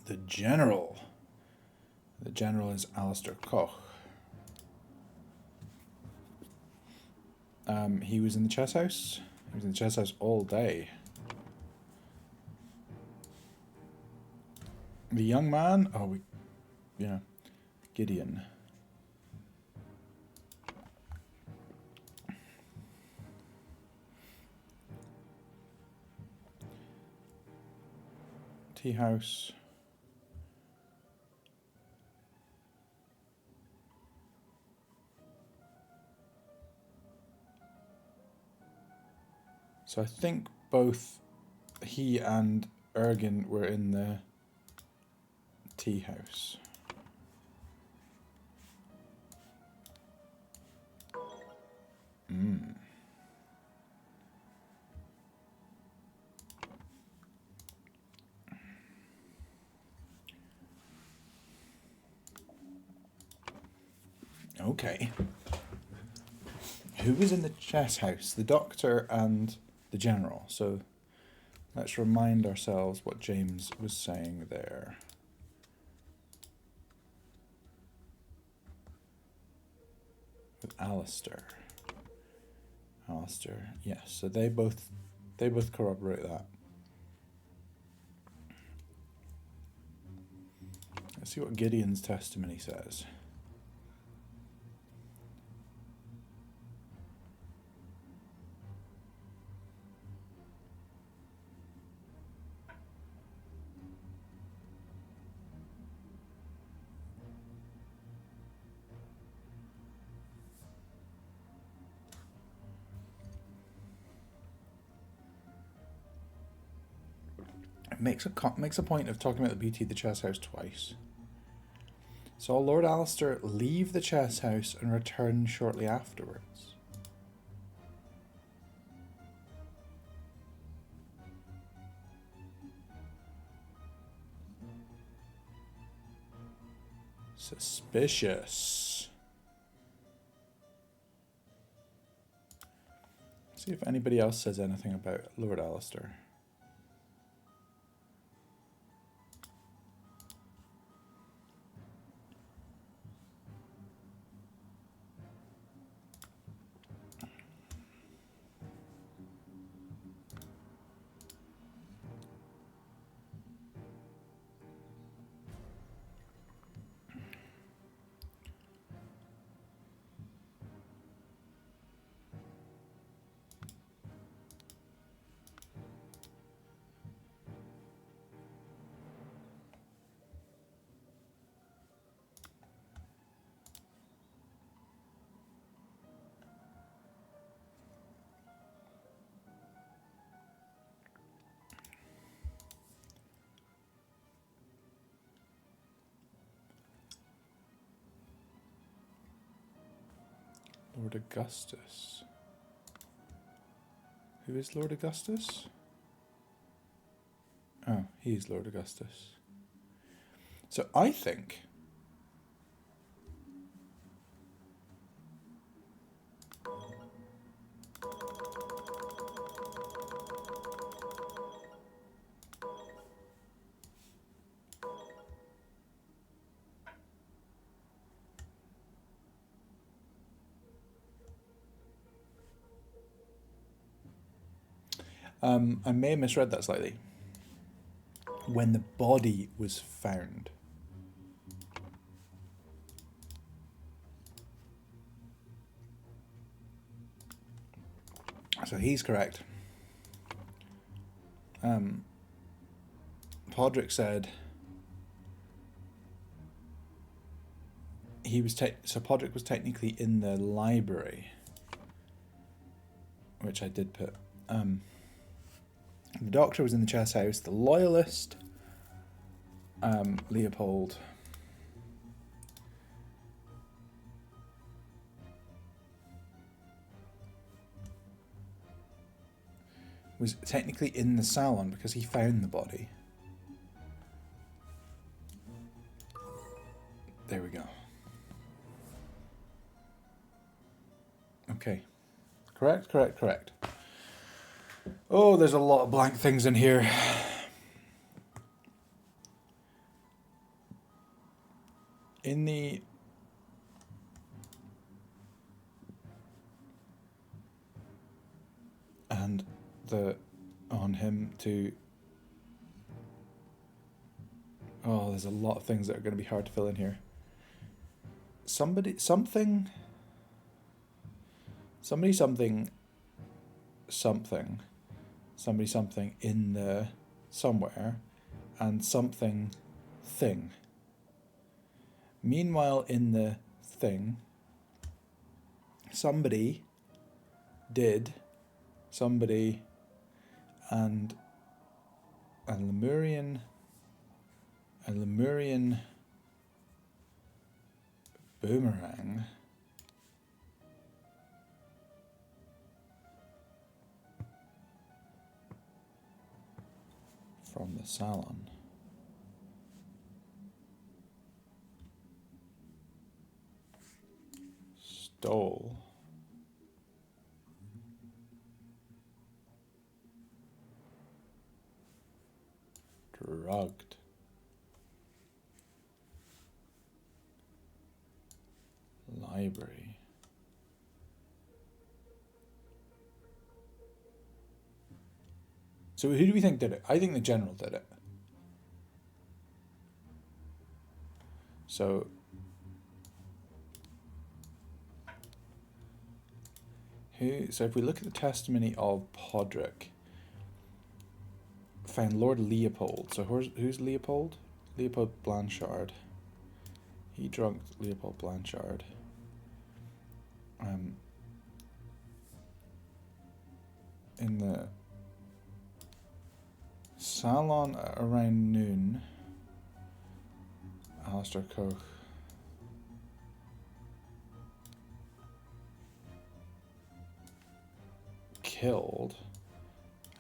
The General. The General is Alistair Koch. He was in the chess house. He was in the chess house all day. The young man? Oh, yeah. Gideon. Tea house. So I think both he and Ergin were in the tea house. Okay. Who was in the chess house? The Doctor and the General. So let's remind ourselves what James was saying there. With Alistair. Alistair, yes. So they both corroborate that. Let's see what Gideon's testimony says. Makes a point of talking about the beauty of the chess house twice. Saw Lord Alistair leave the chess house and return shortly afterwards. Suspicious. See if anybody else says anything about Lord Alistair. Lord Augustus. Who is Lord Augustus? Oh, he's Lord Augustus. So I think I may have misread that slightly. When the body was found. So he's correct. Podrick said he was so Podrick was technically in the library, which I did put. The Doctor was in the chess house. The Loyalist, Leopold, was technically in the salon because he found the body. There we go. Okay. Correct. Oh, there's a lot of blank things in here. In the... And the... On him to... Oh, there's a lot of things that are going to be hard to fill in here. Somebody, something in the somewhere, and something thing. Meanwhile, in the thing, somebody and a Lemurian boomerang from the salon. Stole drugged library. So who do we think did it? I think the general did it. So if we look at the testimony of Podrick, found Lord Leopold. So who's Leopold? Leopold Blanchard. He drugged Leopold Blanchard. In the salon around noon, Alistair Koch killed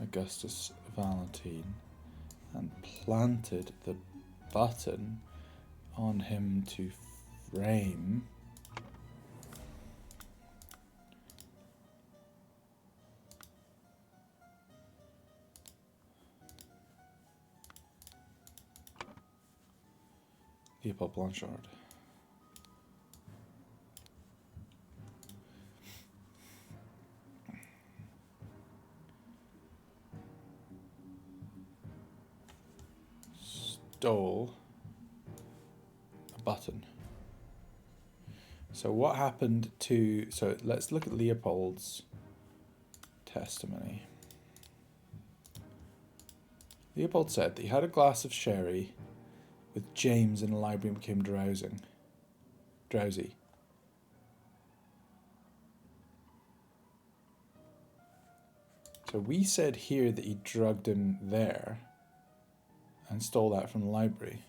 Augustus Valentine and planted the button on him to frame Leopold Blanchard. Stole a button. So what happened to... So let's look at Leopold's testimony. Leopold said that he had a glass of sherry with James in the library and became drowsy. So we said here that he drugged him there and stole that from the library.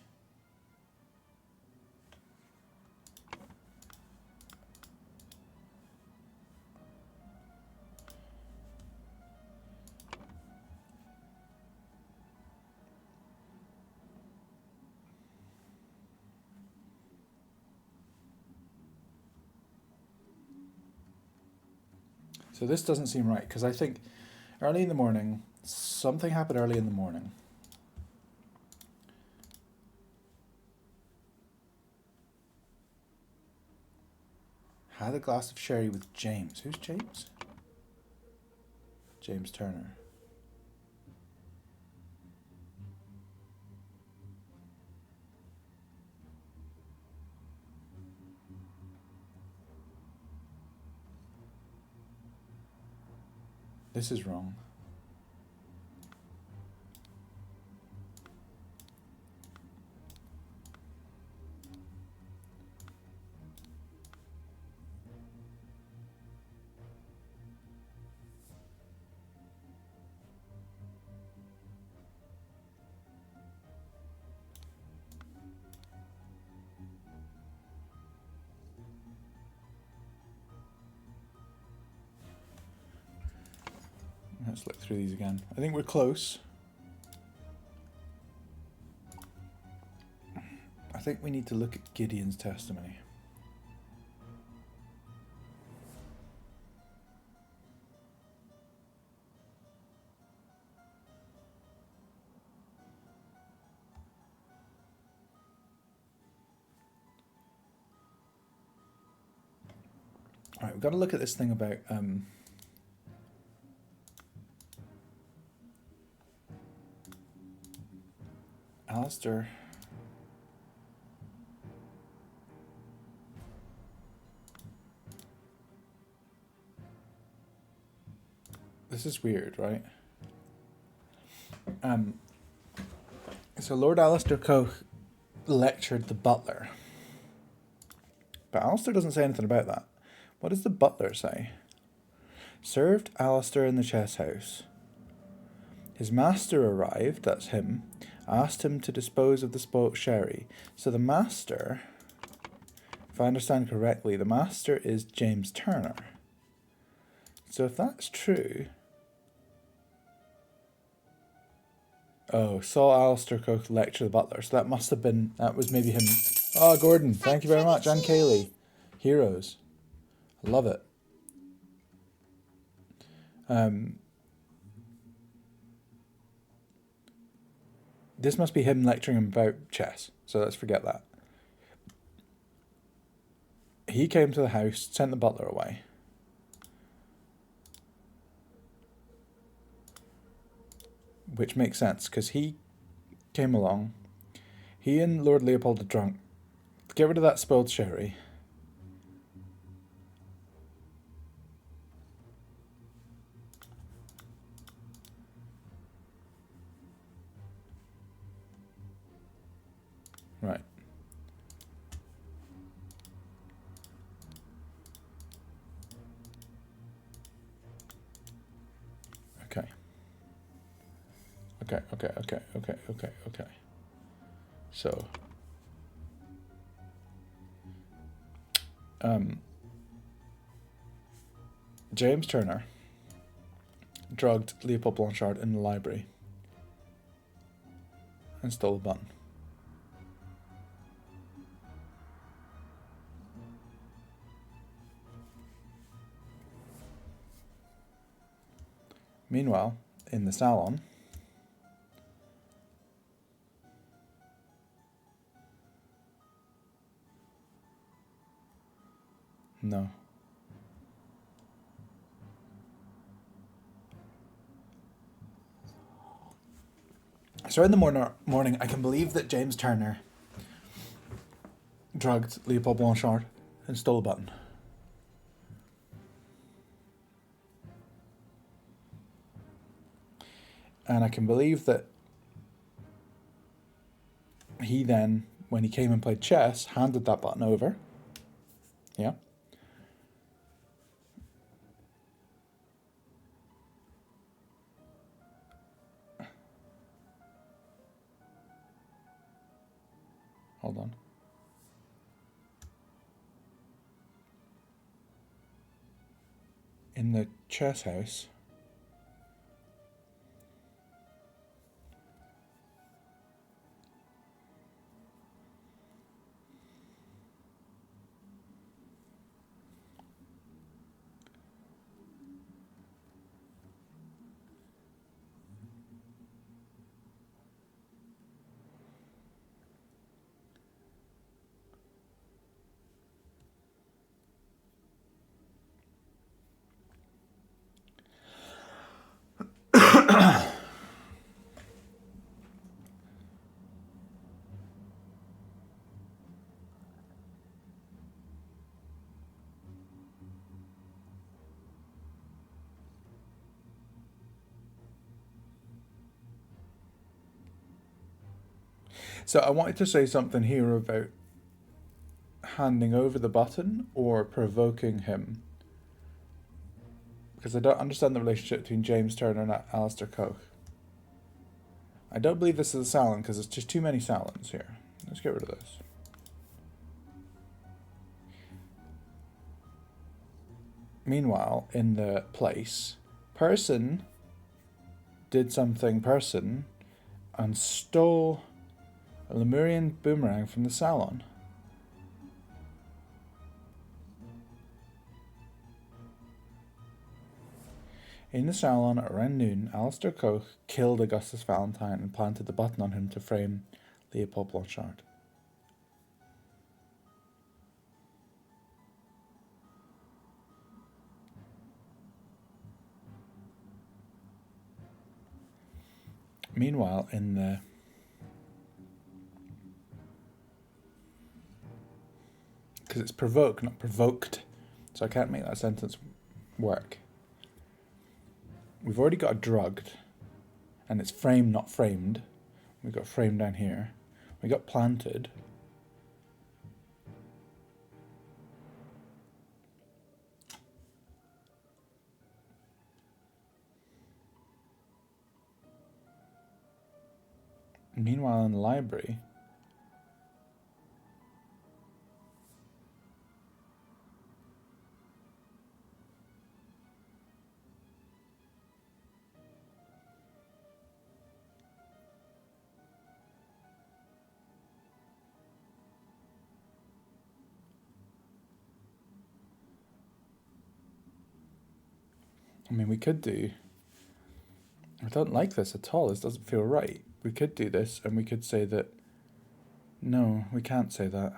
So this doesn't seem right, because I think early in the morning, something happened early in the morning. Had a glass of sherry with James. Who's James? James Turner. This is wrong. Let's look through these again. I think we're close. I think we need to look at Gideon's testimony. Alright, we've got to look at this thing about Alistair. This is weird, right? So Lord Alistair Koch lectured the butler. But Alistair doesn't say anything about that. What does the butler say? Served Alistair in the chess house. His master arrived, that's him, asked him to dispose of the spoilt sherry. So the master, if I understand correctly, the master is James Turner. So if that's true... Oh, saw Alistair Koch lecture the butler. So that must have been... That was maybe him. Oh, Gordon, thank you very much. And Kaylee. Heroes. I love it. This must be him lecturing him about chess. So let's forget that. He came to the house, sent the butler away. Which makes sense, because he came along. He and Lord Leopold are drunk. Get rid of that spoiled sherry. Right. Okay. Okay. So, James Turner drugged Leopold Blanchard in the library and stole a button. Meanwhile, in the salon, no. So in the morning, I can believe that James Turner drugged Leopold Blanchard and stole a button. And I can believe that he then, when he came and played chess, handed that button over. Yeah. Hold on. In the chess house. So I wanted to say something here about handing over the button or provoking him. Because I don't understand the relationship between James Turner and Alistair Koch. I don't believe this is a Salon because there's just too many Salons here. Let's get rid of this. Meanwhile, in the place, person did something person and stole a Lemurian boomerang from the salon. In the salon at around noon, Alistair Koch killed Augustus Valentine and planted the button on him to frame Leopold Blanchard. Meanwhile, in the because it's provoke, not provoked, so I can't make that sentence work. We've already got a drugged, and it's frame, not framed. We've got frame down here. We got planted. Meanwhile, in the library, I mean, we could do... I don't like this at all. This doesn't feel right. We could do this, and we could say that... No, we can't say that.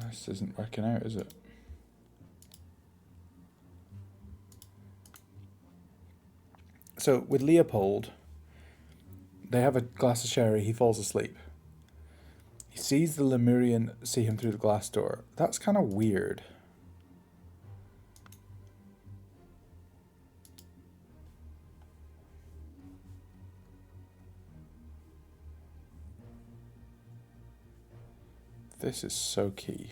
This isn't working out, is it? So, with Leopold, they have a glass of sherry, he falls asleep. He sees the Lemurian see him through the glass door. That's kind of weird. This is so key.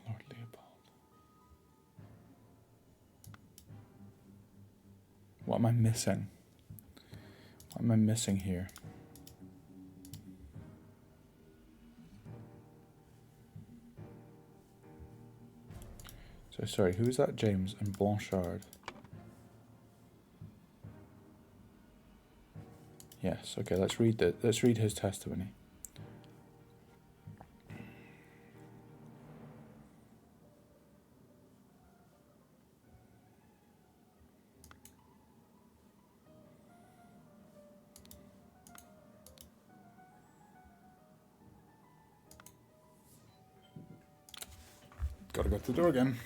Lord Leopold. What am I missing? What am I missing here? So sorry, who is that? James and Blanchard. Yes, okay, let's read his testimony. Gotta go to the door again.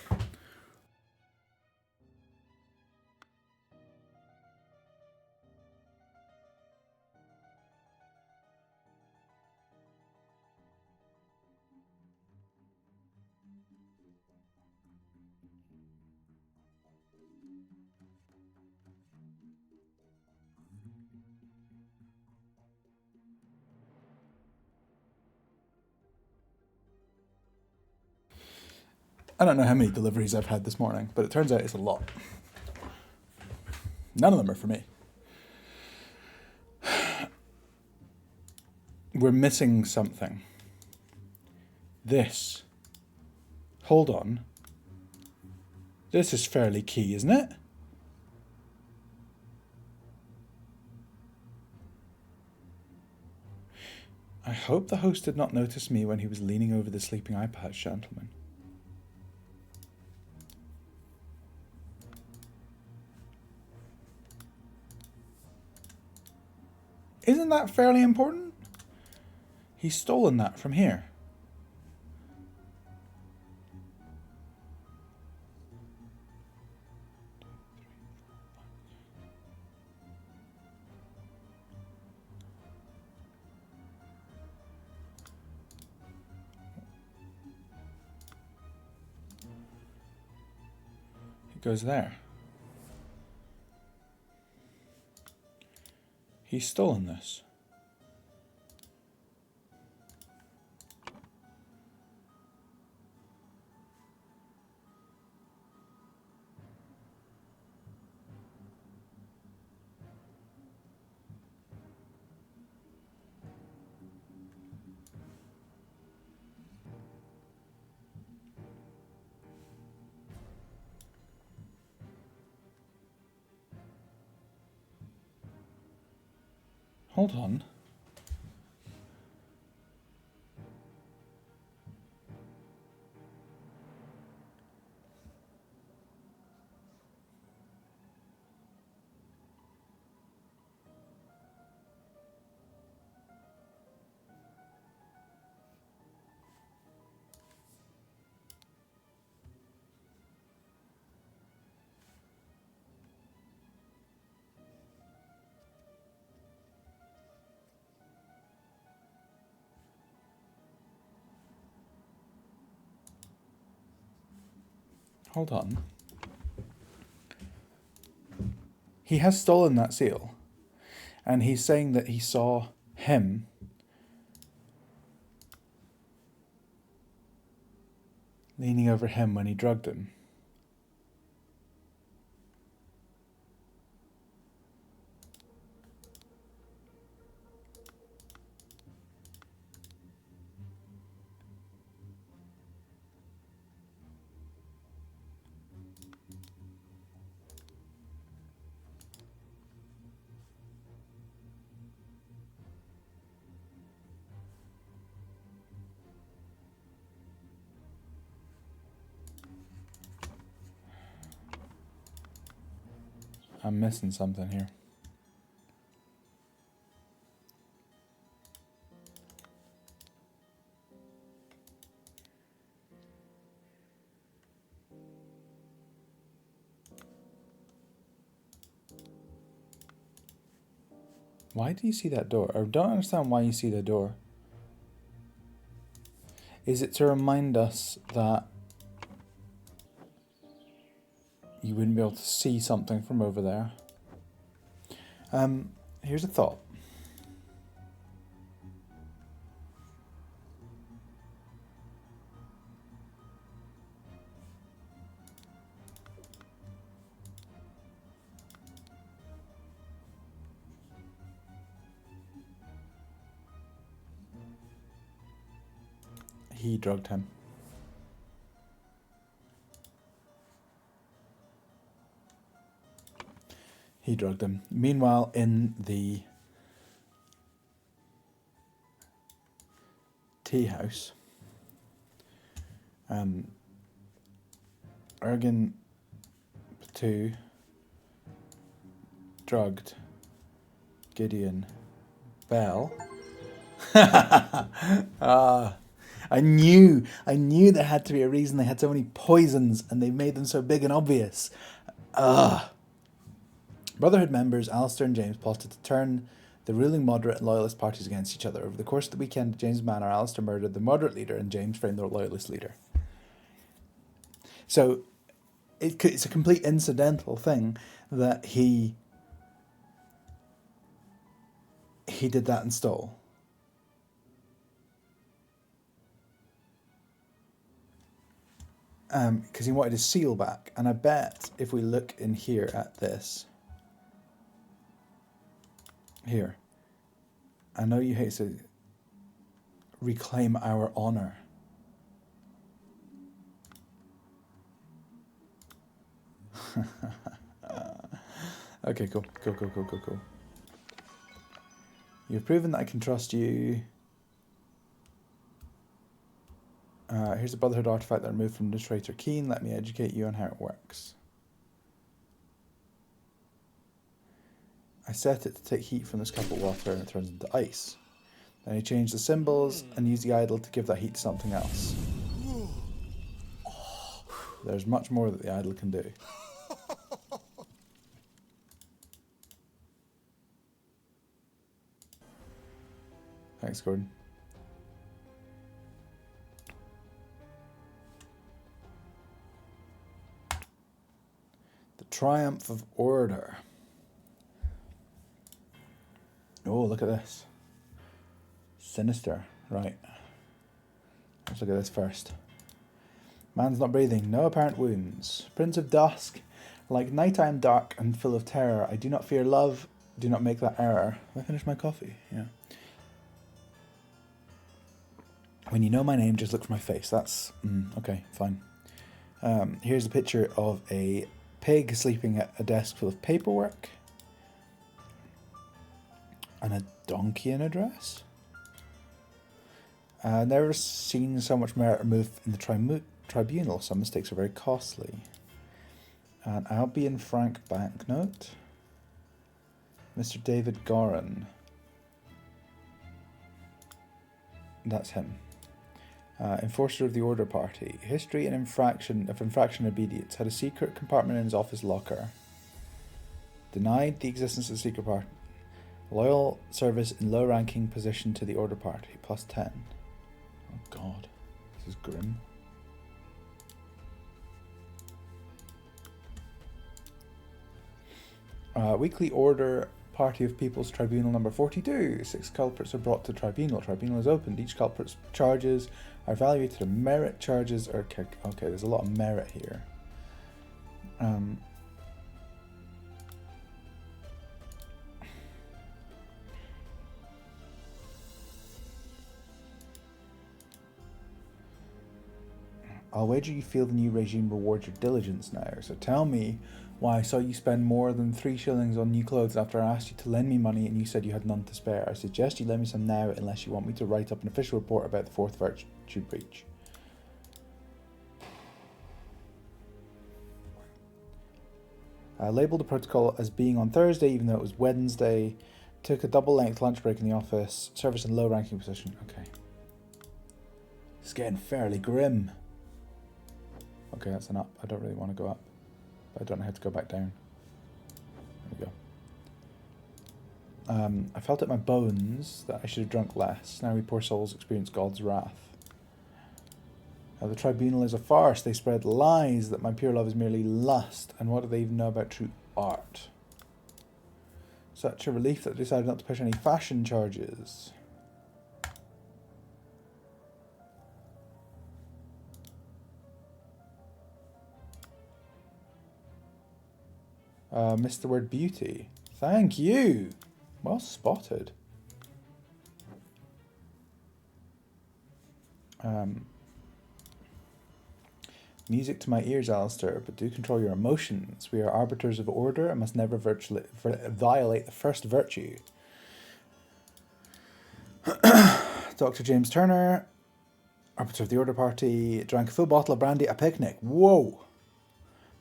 I don't know how many deliveries I've had this morning, but it turns out it's a lot. None of them are for me. We're missing something. This. Hold on. This is fairly key, isn't it? I hope the host did not notice me when he was leaning over the sleeping eye patch gentleman. Isn't that fairly important? He's stolen that from here. goes there. He's stolen this. Hold on. Hold on. He has stolen that seal. And he's saying that he saw him leaning over him when he drugged him. I'm missing something here. Why do you see that door? I don't understand why you see the door. Is it to remind us that you wouldn't be able to see something from over there? Here's a thought. He drugged him. He drugged him. Meanwhile, in the tea house, Ergen Patu drugged Gideon Bell. I knew there had to be a reason they had so many poisons and they made them so big and obvious. Brotherhood members Alistair and James plotted to turn the ruling moderate and loyalist parties against each other. Over the course of the weekend at James Manor, Alistair murdered the moderate leader and James framed the loyalist leader. So it's a complete incidental thing that he did that and stole. Because he wanted his seal back. And I bet if we look in here at this, here, I know you hate to reclaim our honor. Okay, cool. You've proven that I can trust you. Here's a Brotherhood artifact that I removed from the traitor Keen. Let me educate you on how it works. I set it to take heat from this cup of water and it turns into ice. Then I change the symbols and use the idol to give that heat to something else. There's much more that the idol can do. Thanks, Gordon. Triumph of Order. Oh, look at this. Sinister. Right. Let's look at this first. Man's not breathing. No apparent wounds. Prince of Dusk. Like night I am dark and full of terror. I do not fear love. Do not make that error. Have I finished my coffee? Yeah. When you know my name, just look for my face. That's... okay, fine. Here's a picture of a pig sleeping at a desk full of paperwork. And a donkey in a dress. Never seen so much merit removed in the tribunal. Some mistakes are very costly. An Albion franc banknote. Mr. David Goran. That's him. Enforcer of the Order Party. History and infraction obedience. Had a secret compartment in his office locker. Denied the existence of the secret part. Loyal service in low ranking position to the Order Party. +10. Oh god. This is grim. Weekly Order Party of People's Tribunal number 42. 6 culprits are brought to tribunal. Tribunal is opened. Each culprit's charges are evaluated and merit charges are... Okay, there's a lot of merit here. I'll wager you feel the new regime rewards your diligence now. So tell me why I saw you spend more than 3 shillings on new clothes after I asked you to lend me money and you said you had none to spare. I suggest you lend me some now unless you want me to write up an official report about the 4th virtue breach. I labelled the protocol as being on Thursday even though it was Wednesday. Took a double-length lunch break in the office. Service in low-ranking position. Okay. It's getting fairly grim. Okay, that's an up. I don't really want to go up. But I don't know how to go back down. There we go. I felt at my bones that I should have drunk less. Now we poor souls experience God's wrath. The tribunal is a farce. They spread lies that my pure love is merely lust. And what do they even know about true art? Such a relief that I decided not to push any fashion charges. Missed the word beauty. Thank you. Well spotted. Music to my ears, Alistair, but do control your emotions. We are arbiters of order and must never violate the first virtue. Dr. James Turner, arbiter of the Order Party, drank a full bottle of brandy at a picnic. Whoa!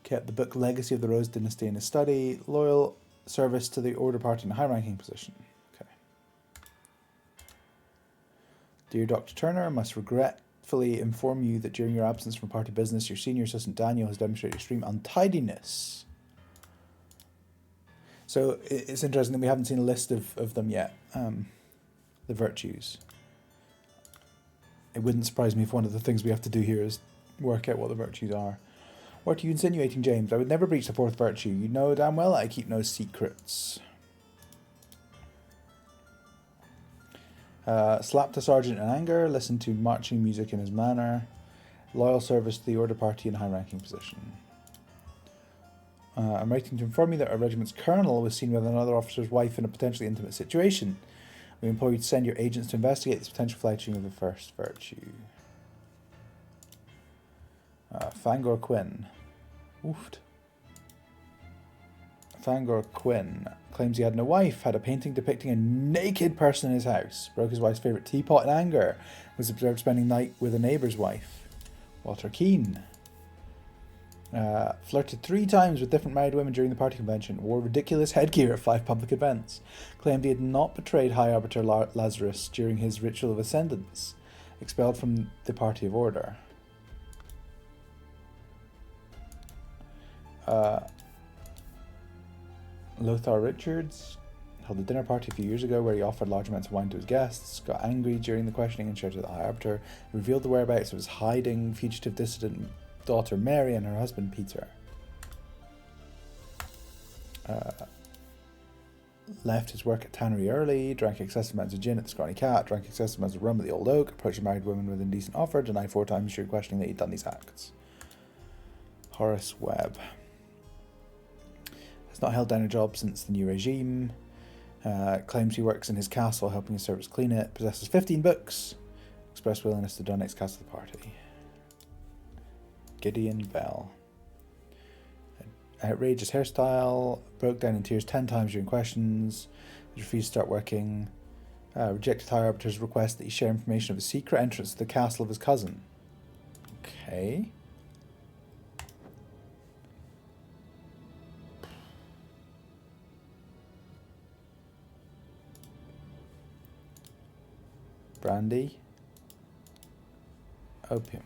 Kept the book Legacy of the Rose Dynasty in his study. Loyal service to the Order Party in a high-ranking position. Okay. Dear Dr. Turner, I must regretfully inform you that during your absence from party business, your senior assistant Daniel has demonstrated extreme untidiness. So it's interesting that we haven't seen a list of them yet. The virtues. It wouldn't surprise me if one of the things we have to do here is work out what the virtues are. What are you insinuating, James? I would never breach the 4th virtue. You know damn well I keep no secrets. Slapped a sergeant in anger. Listened to marching music in his manor. Loyal service to the Order Party in a high-ranking position. I'm writing to inform you that our regiment's colonel was seen with another officer's wife in a potentially intimate situation. We implore you to send your agents to investigate this potential fledgling of the first virtue. Fangor Quinn. Oofed. Fangor Quinn claims he had no wife, had a painting depicting a naked person in his house, broke his wife's favourite teapot in anger, was observed spending night with a neighbour's wife. Walter Keane. Flirted 3 times with different married women during the party convention, wore ridiculous headgear at 5 public events, claimed he had not betrayed High Arbiter Lazarus during his ritual of ascendance, expelled from the Party of Order. Lothar Richards held a dinner party a few years ago where he offered large amounts of wine to his guests, got angry during the questioning and shouted at the High Arbiter, revealed the whereabouts of his hiding fugitive dissident daughter Mary and her husband Peter. Left his work at tannery early, drank excessive amounts of gin at the Scrawny Cat, drank excessive amounts of rum at the Old Oak, approached a married woman with an indecent offer, denied 4 times during questioning that he'd done these acts. Horace Webb. Has not held down a job since the new regime. Claims he works in his castle helping his servants clean it. Possesses 15 books. Expressed willingness to donate his castle to the party. Gideon Bell. Outrageous hairstyle. Broke down in tears 10 times during questions. Refused to start working. Rejected High Arbiter's request that he share information of a secret entrance to the castle of his cousin. Okay. Brandy. Opium.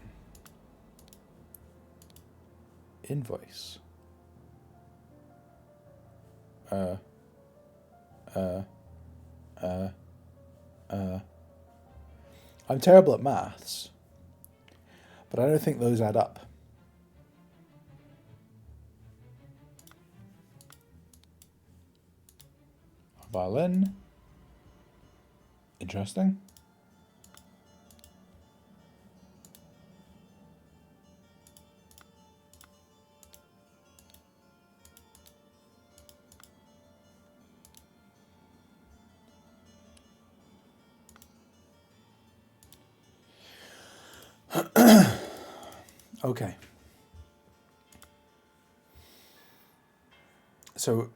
Invoice. I'm terrible at maths, but I don't think those add up. Violin. Interesting. Okay. So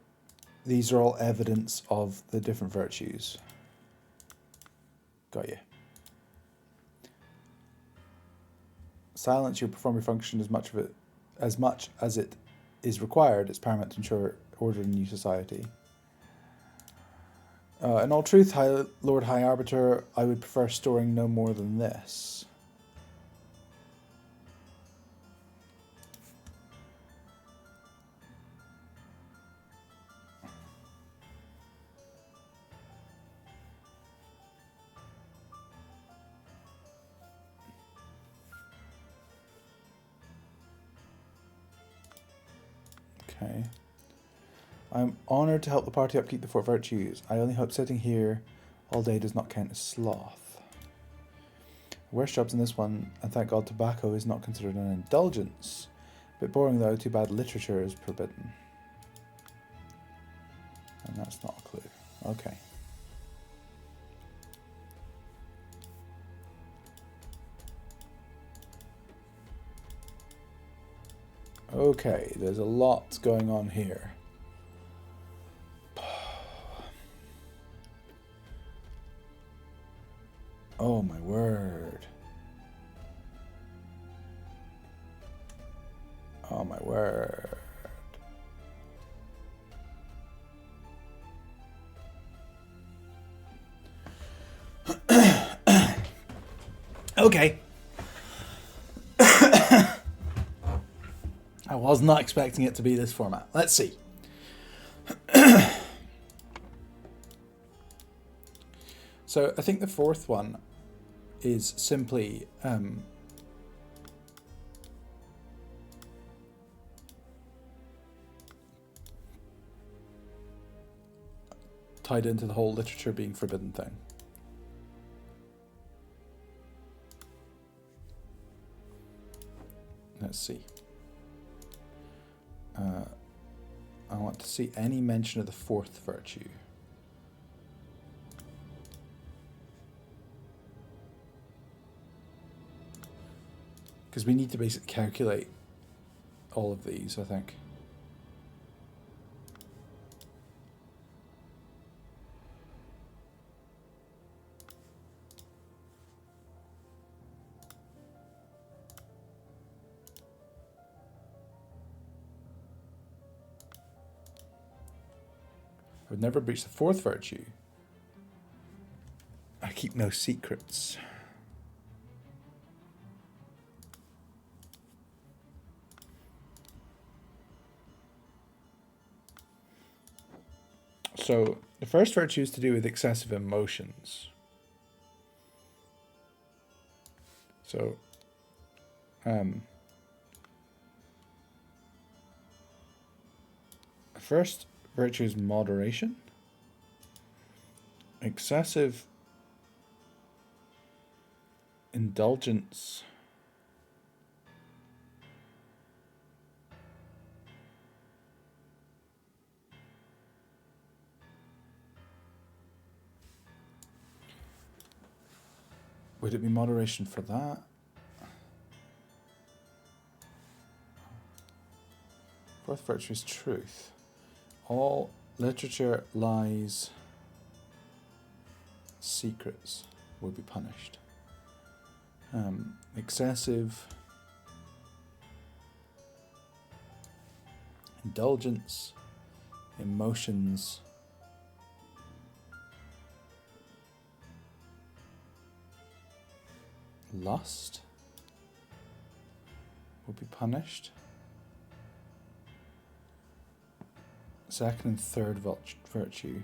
these are all evidence of the different virtues. Got you. Silence. You perform your function as much as it is required. It's paramount to ensure order in a new society. In all truth, Lord High Arbiter, I would prefer storing no more than this. Okay. I'm honoured to help the party upkeep the 4 virtues. I only hope sitting here all day does not count as sloth. Worse jobs in this one, and thank God tobacco is not considered an indulgence. Bit boring though, too bad literature is forbidden. And that's not a clue. Okay. Okay, there's a lot going on here. Oh my word. Oh my word. Okay. I was not expecting it to be this format. Let's see. So I think the 4th one is simply tied into the whole literature being forbidden thing. Let's see. I want to see any mention of the 4th virtue. Because we need to basically calculate all of these, I think. I would never breach the 4th virtue. I keep no secrets. So the first virtue is to do with excessive emotions. So, first Virtue is moderation. Excessive indulgence. Would it be moderation for that? Fourth virtue is truth. All literature, lies, secrets will be punished. Excessive indulgence, emotions, lust will be punished. Second and third virtue.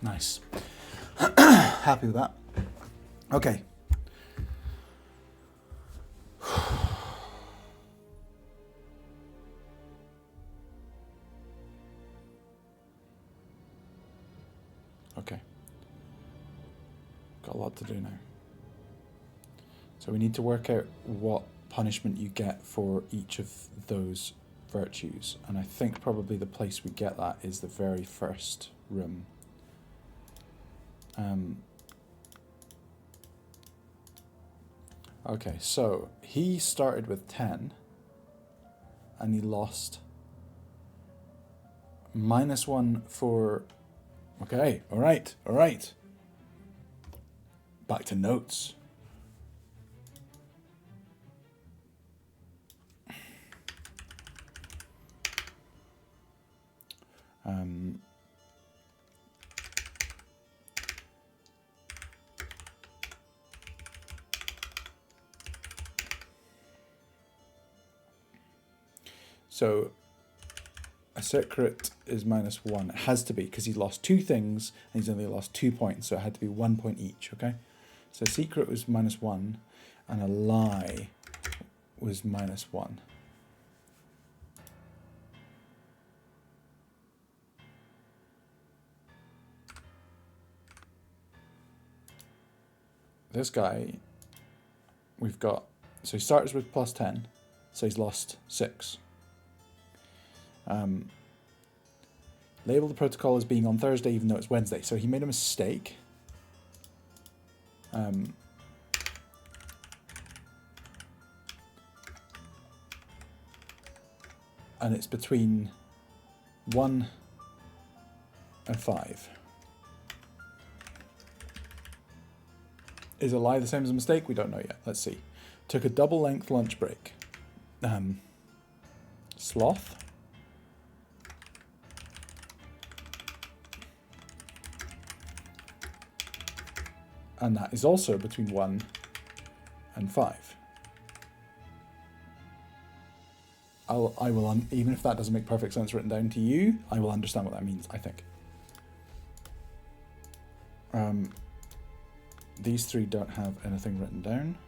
Nice. Happy with that. Okay. Okay. Got a lot to do now. So we need to work out what punishment you get for each of those virtues. And I think probably the place we get that is the very first room. Okay, so he started with 10 and he lost -1 for... Okay, all right. Back to notes. So a secret is -1. It has to be because he lost 2 things and he's only lost 2 points, so it had to be 1 point each, okay? So secret was -1 and a lie was -1. This guy, we've got, so he starts with +10, so he's lost 6. Label the protocol as being on Thursday even though it's Wednesday. So he made a mistake. And it's between 1 and 5. Is a lie the same as a mistake? We don't know yet. Let's see. Took a double length lunch break. Sloth. And that is also between 1 and 5. I will even if that doesn't make perfect sense written down to you, I will understand what that means, I think. These 3 don't have anything written down.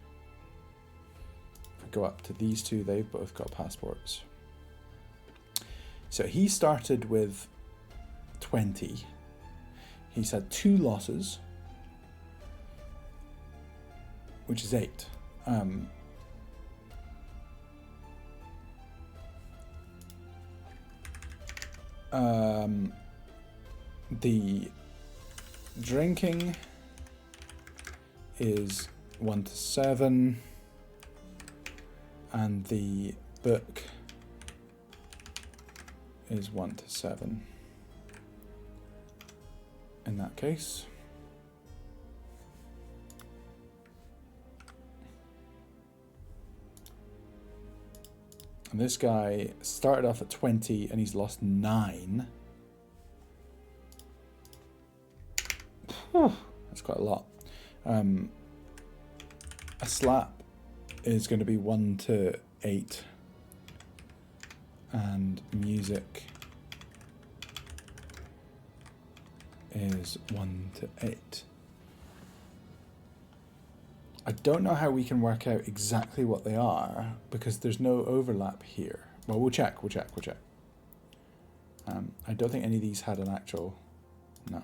If we go up to these 2, they've both got passports. So he started with 20. He's had 2 losses. which is 8. The drinking is 1 to 7, and the book is 1 to 7 in that case. And this guy started off at 20 and he's lost 9. That's quite a lot. A slap is going to be 1 to 8. And music is 1 to 8. I don't know how we can work out exactly what they are because there's no overlap here. Well, we'll check. I don't think any of these had an actual... No.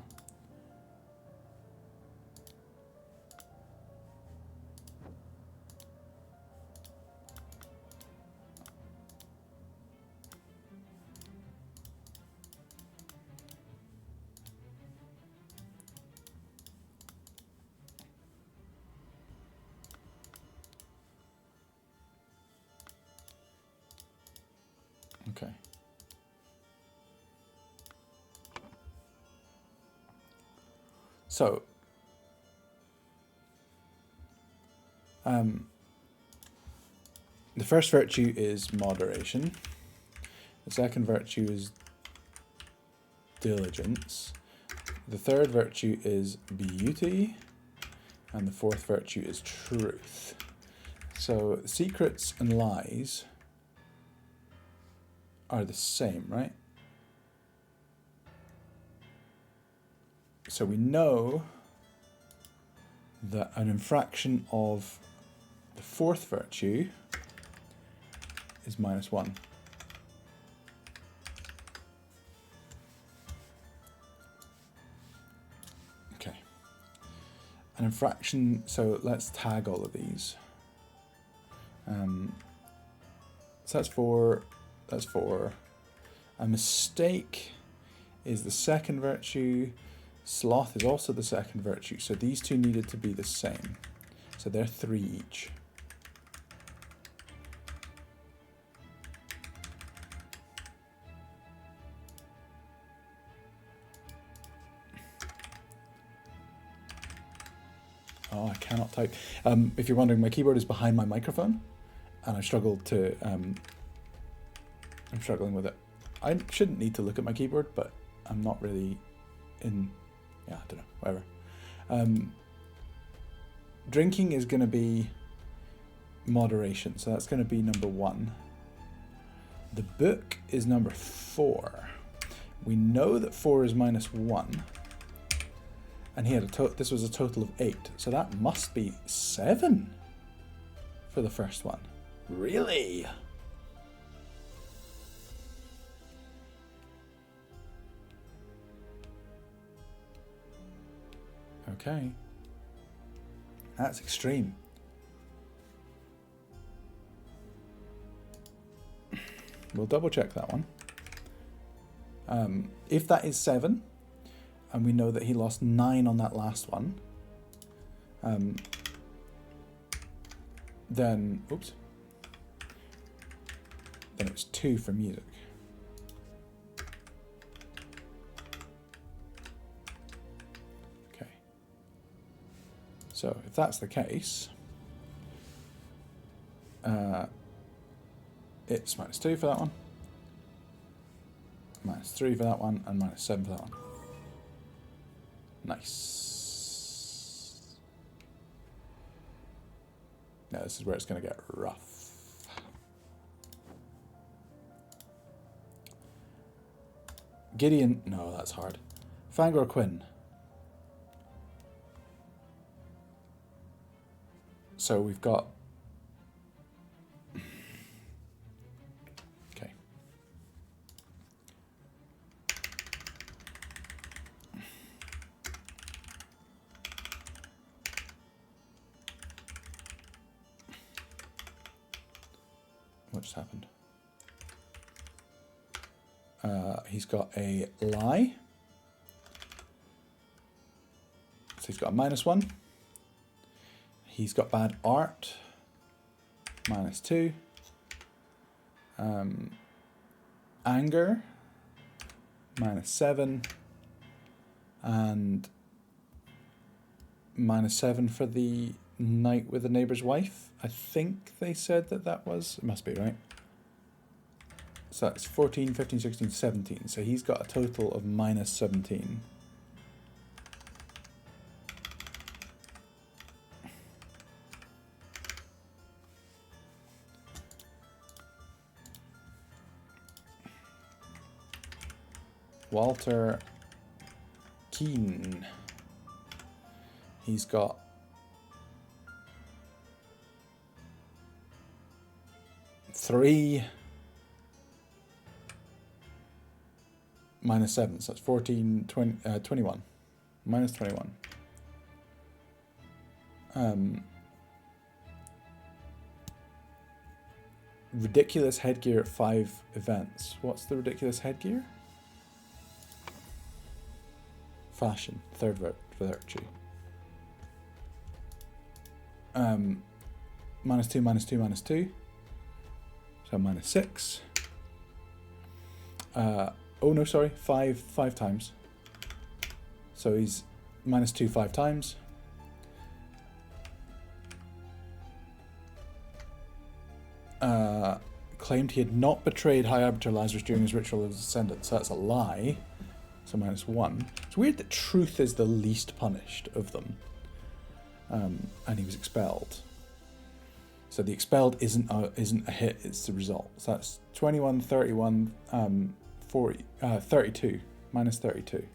Okay. So, the first virtue is moderation. The second virtue is diligence. The third virtue is beauty. And the fourth virtue is truth. So, secrets and lies are the same, right? So we know that an infraction of the fourth virtue is -1. Okay. An infraction, so let's tag all of these. So that's 4. That's 4. A mistake is the second virtue. Sloth is also the second virtue. So these two needed to be the same. So they're 3 each. Oh, I cannot type. If you're wondering, my keyboard is behind my microphone, and I struggle to... I'm struggling with it. I shouldn't need to look at my keyboard, but I'm not really in... Yeah, I don't know, whatever. Drinking is going to be moderation, so that's going to be number 1. The book is number 4. We know that 4 is -1, and he had this was a total of 8, so that must be 7 for the first one. Really? Okay. That's extreme. We'll double check that one. If that is 7, and we know that he lost 9 on that last one, then, oops, then it's 2 for music. Okay. So if that's the case, it's -2 for that one, -3 for that one, and -7 for that one. Nice. Now this is where it's going to get rough. Gideon, no, that's hard. Fangor Quinn. So we've got... Okay. What just happened? He's got a lie. So he's got a -1. He's got bad art. -2. Anger. -7. And -7 for the night with the neighbor's wife. I think they said that was. It must be, right? So that's 14, 15, 16, 17. So he's got a total of -17. Walter Keane. He's got three -7, so that's 14, 20, 21. -21. Ridiculous headgear at 5 events. What's the ridiculous headgear? Fashion, third virtue. -2, -2, -2. So -6. Oh no, sorry, five times. So he's -2 5 times. Claimed he had not betrayed High Arbiter Lazarus during his ritual of his ascendant, so that's a lie. So -1. It's weird that truth is the least punished of them. And he was expelled. So the expelled isn't a hit, it's the result. So that's 21, 31, 40, 32, -32.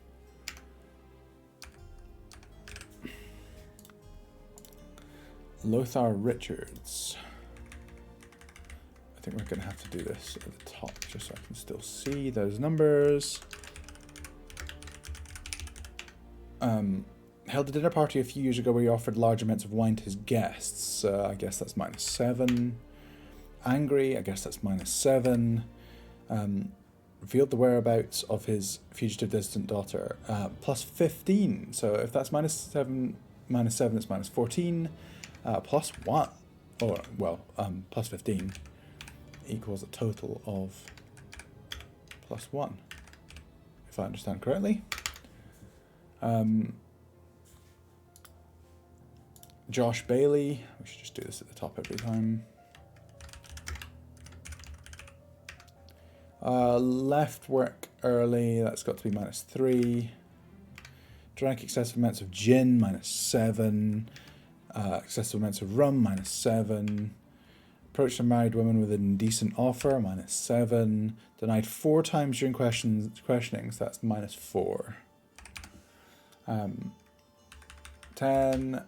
Lothar Richards. I think we're going to have to do this at the top just so I can still see those numbers. Held a dinner party a few years ago where he offered large amounts of wine to his guests. I guess that's -7. Angry, I guess that's -7. Revealed the whereabouts of his fugitive distant daughter. +15. So if that's -7, it's -14. +1. Oh, well, +15 equals a total of +1, if I understand correctly. Josh Bailey. We should just do this at the top every time. Left work early. That's got to be -3. Drank excessive amounts of gin. -7. Excessive amounts of rum. -7. Approached a married woman with an indecent offer. -7. Denied 4 times during questioning. So that's -4. 10.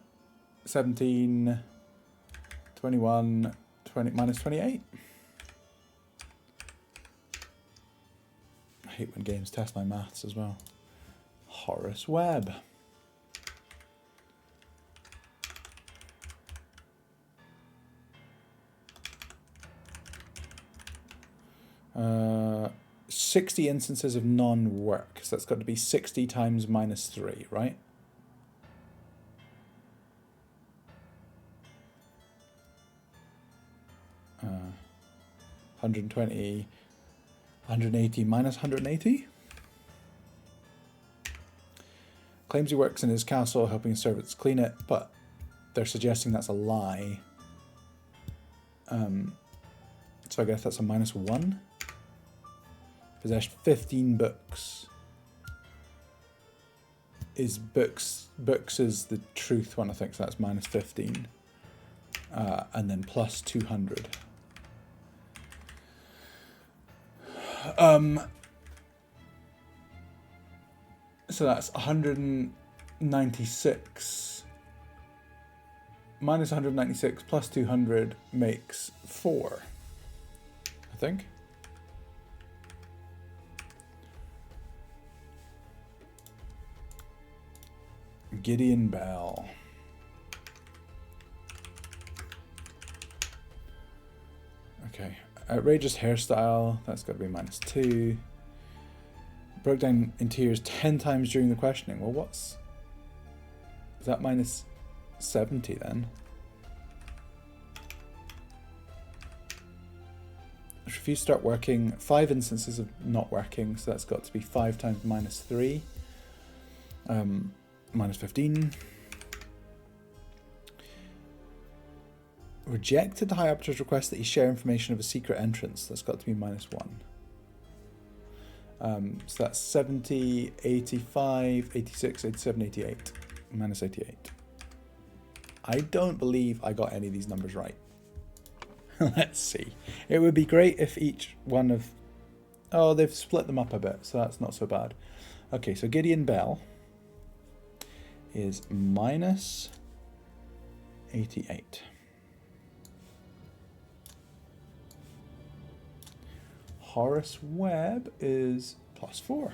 17, 21, 20, -28. I hate when games test my maths as well. Horace Webb. Uh, 60 instances of non-work. So that's got to be 60 times -3, right? Uh, 120, 180 minus 180. Claims he works in his castle helping his servants clean it, but they're suggesting that's a lie. So I guess that's a -1. Possessed 15 books. Is books is the truth one, I think, so that's -15. And then plus 200. So that's 196. Minus 196 plus 200 makes 4, I think. Gideon Bell. Okay. Outrageous hairstyle, that's got to be -2. Broke down interiors 10 times during the questioning. Well, what's... Is that -70 then? Refused to start working. 5 instances of not working, so that's got to be 5 times -3. -15. Rejected the High Arbiter's request that he share information of a secret entrance. That's got to be -1. So that's 70, 85, 86, 87, 88. -88. I don't believe I got any of these numbers right. Let's see. It would be great if each one of... Oh, they've split them up a bit, so that's not so bad. Okay, so Gideon Bell is -88. Horace Webb is +4.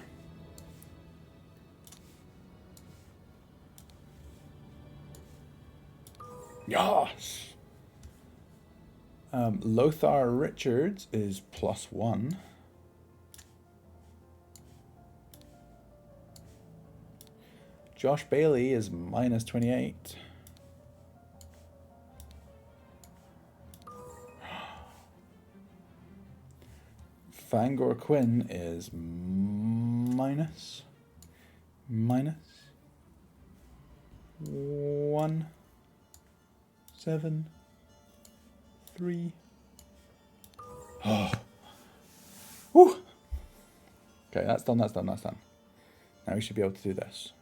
Yes! Lothar Richards is +1. Josh Bailey is -28. Fangor Quinn is -1, 7, 3. Oh. Whew. Okay, that's done. Now we should be able to do this.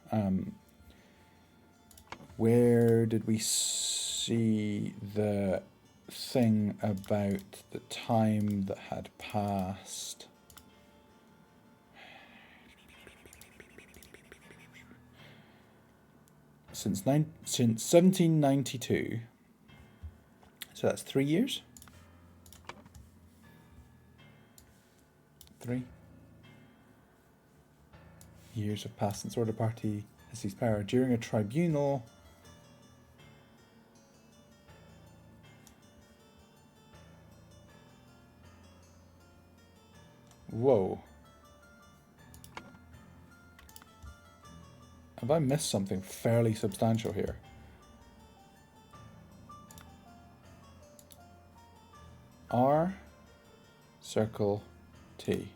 Where did we see the thing about the time that had passed? Since 1792. So that's 3 years. 3 years have passed since Order Party has seized power. During a tribunal, whoa. Have I missed something fairly substantial here? R, circle, T.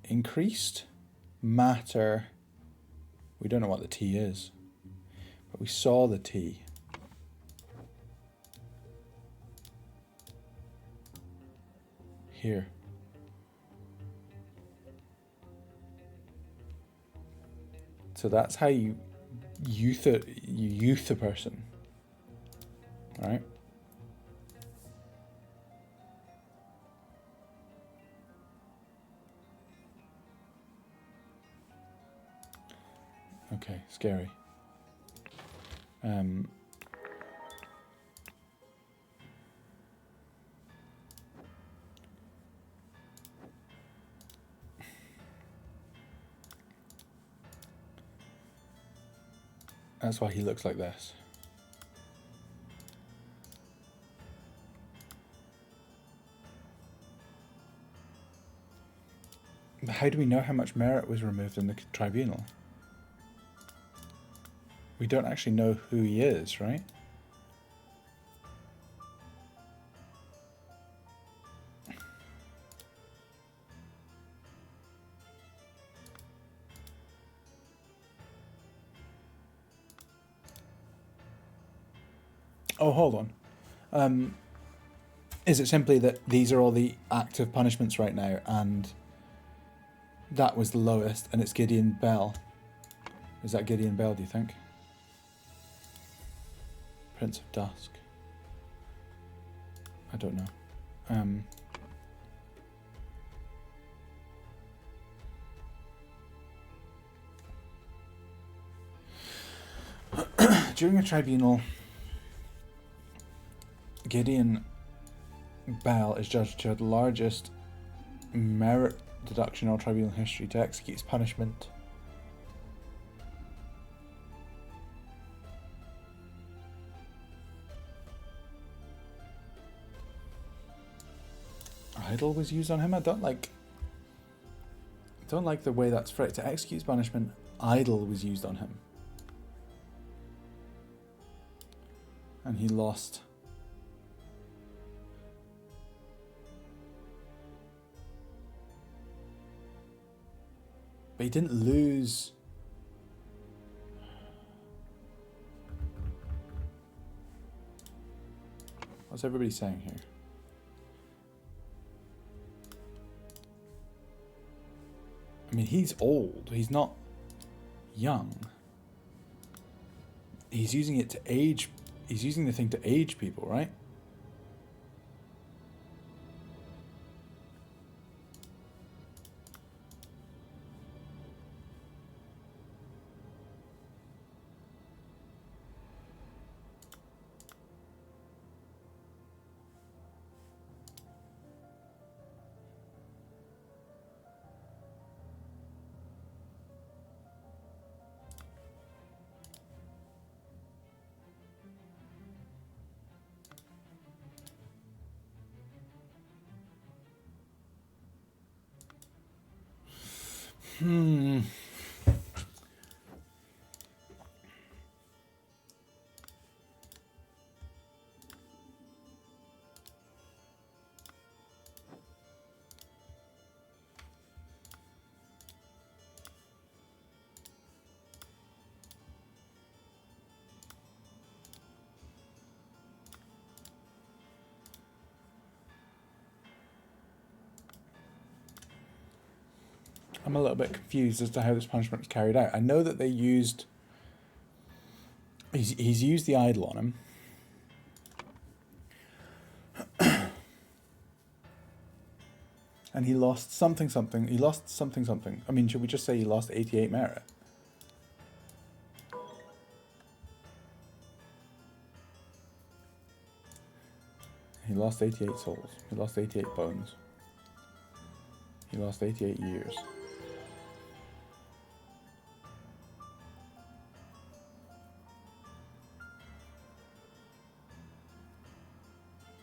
Increased matter. We don't know what the T is, but we saw the T. Here. So that's how you youth a person, right? Okay, scary. That's why he looks like this. But how do we know how much merit was removed in the tribunal? We don't actually know who he is, right? Oh, hold on. Is it simply that these are all the active punishments right now, and that was the lowest, and it's Gideon Bell? Is that Gideon Bell, do you think? Prince of Dusk. I don't know. During a tribunal, Gideon Bell is judged to have the largest merit deduction in all tribunal history to execute his punishment. idol was used on him. I don't like the way that's phrased. To execute his banishment, idol was used on him. And he lost. But he didn't lose. What's everybody saying here? I mean, he's old. He's not young. He's using it to age. He's using the thing to age people, right? I'm a little bit confused as to how this punishment was carried out. I know that they used... He's used the idol on him. And he lost something. He lost something. I mean, should we just say he lost 88 merit? He lost 88 souls. He lost 88 bones. He lost 88 years.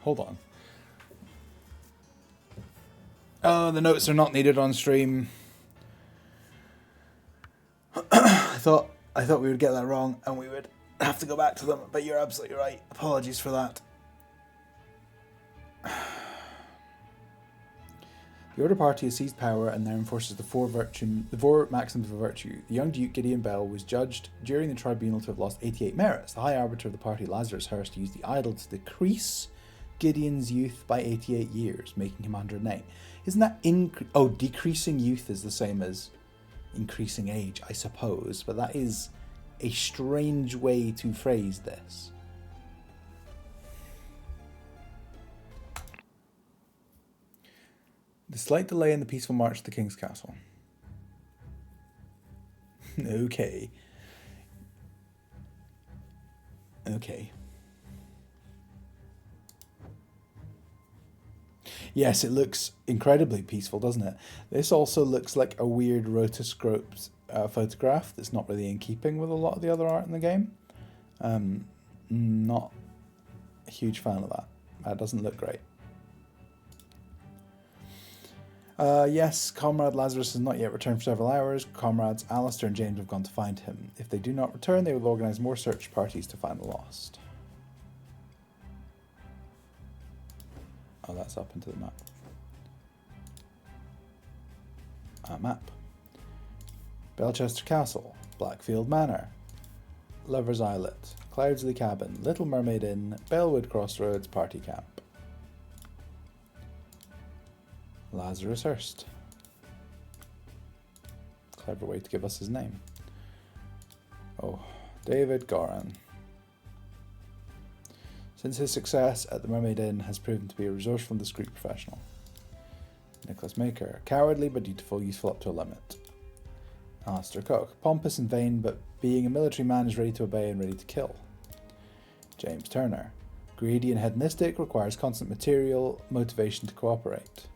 Hold on. Oh, the notes are not needed on stream. I thought we would get that wrong and we would have to go back to them, but you're absolutely right. Apologies for that. The Order Party has seized power and now enforces the four maxims of virtue. The young Duke Gideon Bell was judged during the tribunal to have lost 88 merits. The High Arbiter of the party, Lazarus Hurst, used the idol to decrease Gideon's youth by 88 years, making him 108. Isn't that decreasing youth is the same as increasing age, I suppose, but that is a strange way to phrase this. The slight delay in the peaceful march to the King's Castle. Okay. Yes, it looks incredibly peaceful, doesn't it? This also looks like a weird rotoscoped photograph that's not really in keeping with a lot of the other art in the game. Not a huge fan of that. That doesn't look great. Yes, Comrade Lazarus has not yet returned for several hours. Comrades Alistair and James have gone to find him. If they do not return, they will organise more search parties to find the lost. Oh, that's up into the map. Map. Belchester Castle, Blackfield Manor, Lover's Islet, Cloudsley Cabin, Little Mermaid Inn, Bellwood Crossroads Party Camp. Lazarus Hurst. Clever way to give us his name. Oh, David Goran. Since his success at the Mermaid Inn has proven to be a resourceful and discreet professional. Nicholas Maker. Cowardly but dutiful, useful up to a limit. Alistair Cook. Pompous and vain, but being a military man is ready to obey and ready to kill. James Turner. Greedy and hedonistic, requires constant material motivation to cooperate.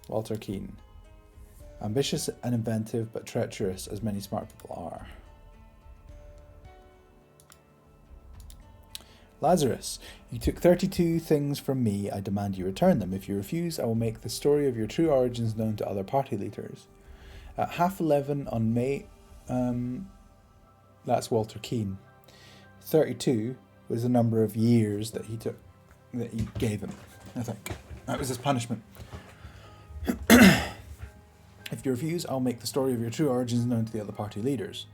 Walter Keane. Ambitious and inventive, but treacherous, as many smart people are. Lazarus, you took 32 things from me. I demand you return them. If you refuse, I will make the story of your true origins known to other party leaders. At 11:30 on May... that's Walter Keane. 32 was the number of years that he took, that he gave him, I think. That was his punishment. If you refuse, I'll make the story of your true origins known to the other party leaders.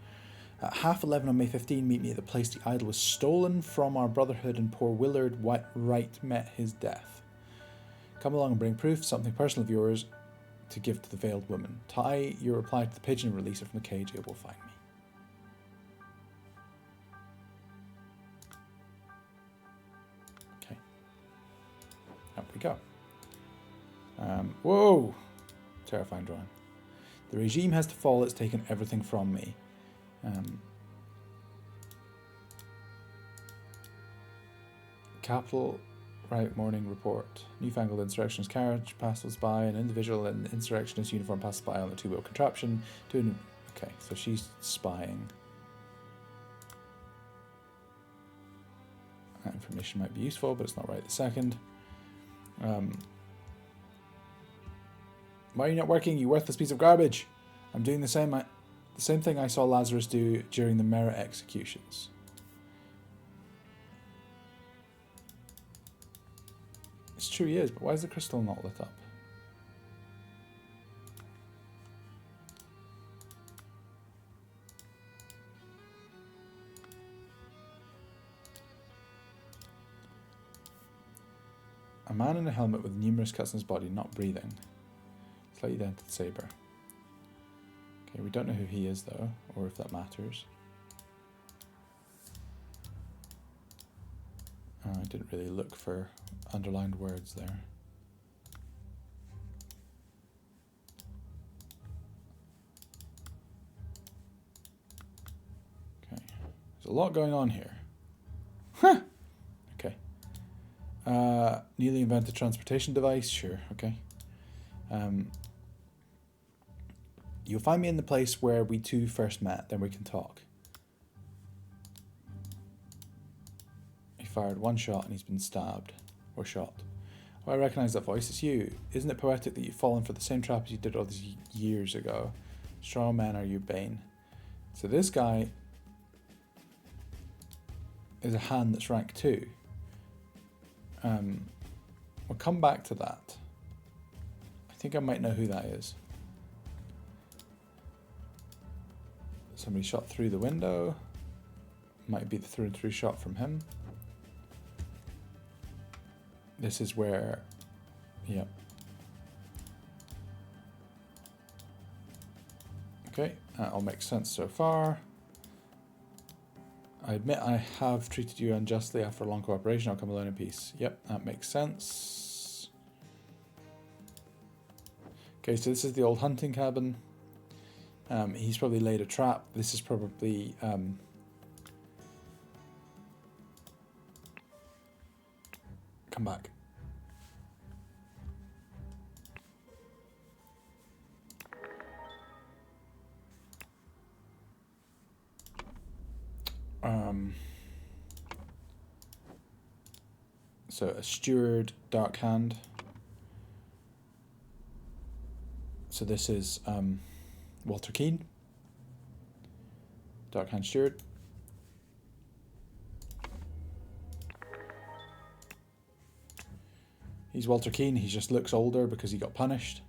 At 11:30 on May 15, meet me at the place the idol was stolen from our brotherhood and poor Willard Wright met his death. Come along and bring proof, something personal of yours to give to the veiled woman. Tie your reply to the pigeon and release her from the cage. It will find me. Okay. Up we go. Whoa! Terrifying drawing. The regime has to fall. It's taken everything from me. Capital Right morning report. Newfangled insurrectionist carriage passes by. An individual in insurrectionist uniform passes by on a two-wheel contraption. Okay, so she's spying. That information might be useful, but it's not right this second. Why are you not working, you worthless piece of garbage? I'm doing the same thing I saw Lazarus do during the Merritt executions. It's true he is, but why is the crystal not lit up? A man in a helmet with numerous cuts on his body, not breathing. Slightly dented saber. Okay, we don't know who he is though, or if that matters. I didn't really look for underlined words there. Okay, there's a lot going on here. Huh! Okay. Newly invented transportation device, sure, okay. You'll find me in the place where we two first met, then we can talk. He fired one shot and he's been stabbed. Or shot. Oh, I recognise that voice. It's you. Isn't it poetic that you've fallen for the same trap as you did all these years ago? Strong men are your bane. So this guy is a hand that's rank 2. We'll come back to that. I think I might know who that is. Somebody shot through the window. Might be the through and through shot from him. This is where, yep. Okay, that all makes sense so far. I admit I have treated you unjustly. After a long cooperation, I'll come alone in peace. Yep, that makes sense. Okay, so this is the old hunting cabin. He's probably laid a trap. This is probably come back. So a steward, dark hand. So this is Walter Keane, dark hand steward. He's Walter Keane. He just looks older because he got punished.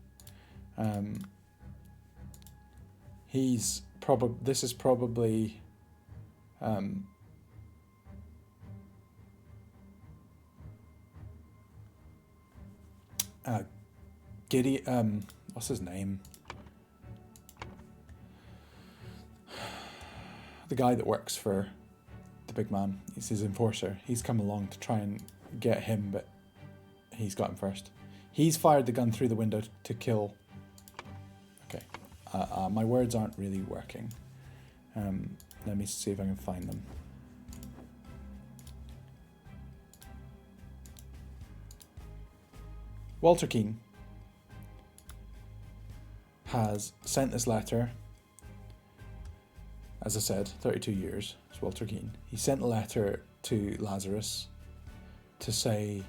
This is probably what's his name? The guy that works for the big man. He's his enforcer. He's come along to try and get him, but he's got him first. He's fired the gun through the window to kill. Okay. My words aren't really working. Let me see if I can find them. Walter Keane has sent this letter. As I said, 32 years. It's Walter Keane. He sent a letter to Lazarus to say,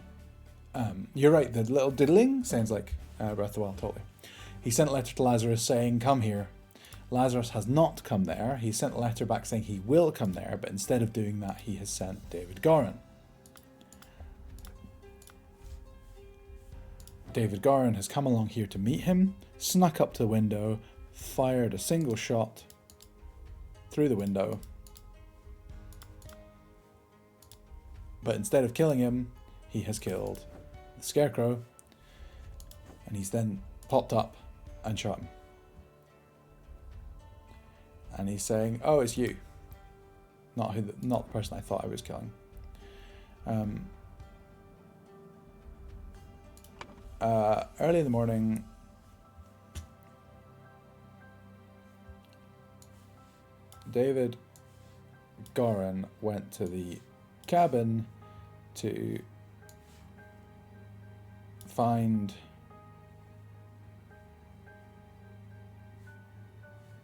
you're right, the little diddling sounds like Breath of the Wild, totally. He sent a letter to Lazarus saying, come here. Lazarus has not come there. He sent a letter back saying he will come there, but instead of doing that, he has sent David Gorin. David Gorin has come along here to meet him, snuck up to the window, fired a single shot through the window. But instead of killing him, he has killed the Scarecrow, and he's then popped up and shot him. And he's saying, oh, it's you. Not the person I thought I was killing. Early in the morning, David Gorin went to the cabin to find...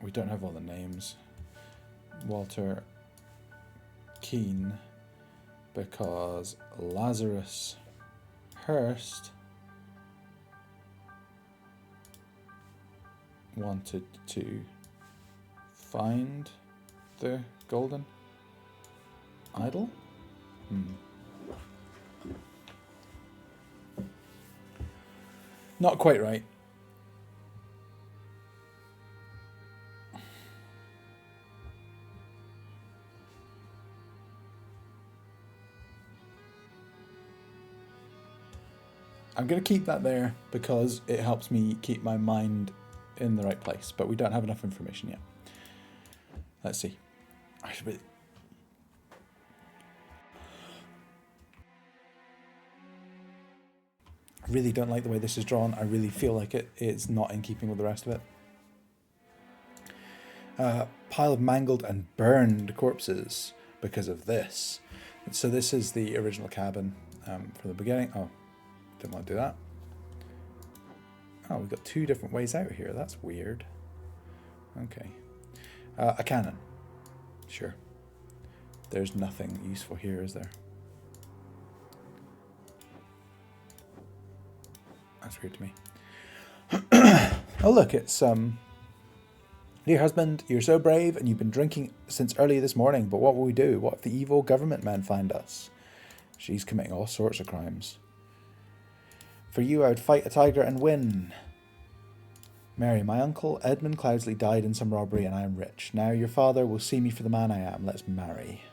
We don't have all the names. Walter Keane, because Lazarus Hurst wanted to find the golden idol? Not quite right. I'm going to keep that there because it helps me keep my mind in the right place, but we don't have enough information yet. Let's see. I really don't like the way this is drawn. I really feel like it's not in keeping with the rest of it. Pile of mangled and burned corpses because of this. So this is the original cabin from the beginning. Oh, didn't want to do that. Oh, we've got two different ways out here. That's weird. Okay. A cannon. Sure. There's nothing useful here, is there? That's weird to me. Oh, look, it's... Dear husband, you're so brave and you've been drinking since early this morning, but what will we do? What if the evil government men find us? She's committing all sorts of crimes. For you, I would fight a tiger and win. Mary, my uncle Edmund Cloudsley died in some robbery and I am rich. Now your father will see me for the man I am. Let's marry.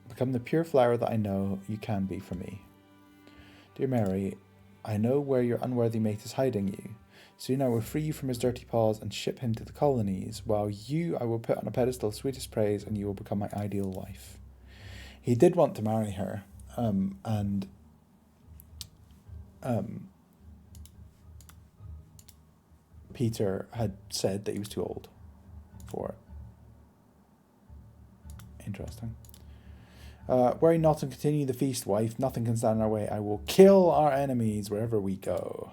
Become the pure flower that I know you can be for me. Dear Mary, I know where your unworthy mate is hiding you. Soon I will free you from his dirty paws and ship him to the colonies, while you I will put on a pedestal of sweetest praise and you will become my ideal wife. He did want to marry her, and Peter had said that he was too old for it. Interesting. Worry not and continue the feast, wife. Nothing can stand in our way. I will kill our enemies wherever we go.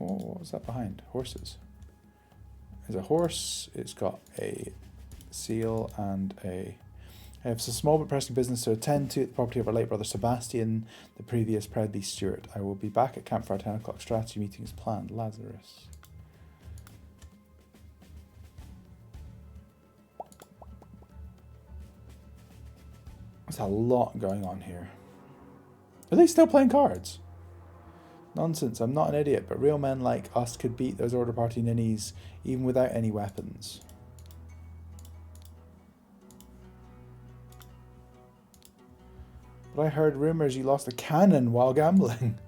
Oh, what was that behind? Horses. There's a horse. It's got a seal and a... I have some small but pressing business to attend to at the property of our late brother Sebastian, the previous proudly steward. I will be back at camp for our 10 o'clock strategy meeting as planned. Lazarus. There's a lot going on here. Are they still playing cards? Nonsense, I'm not an idiot, but real men like us could beat those Order Party ninnies even without any weapons. But I heard rumours you lost a cannon while gambling.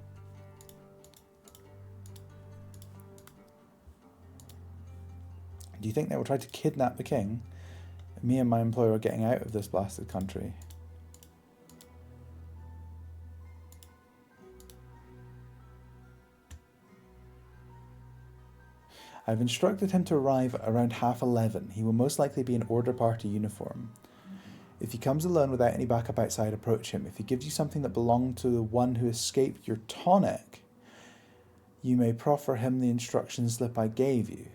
Do you think they will try to kidnap the king? Me and my employer are getting out of this blasted country. I've instructed him to arrive around 11:30. He will most likely be in Order Party uniform. If he comes alone without any backup outside, approach him. If he gives you something that belonged to the one who escaped your tonic, you may proffer him the instruction slip I gave you.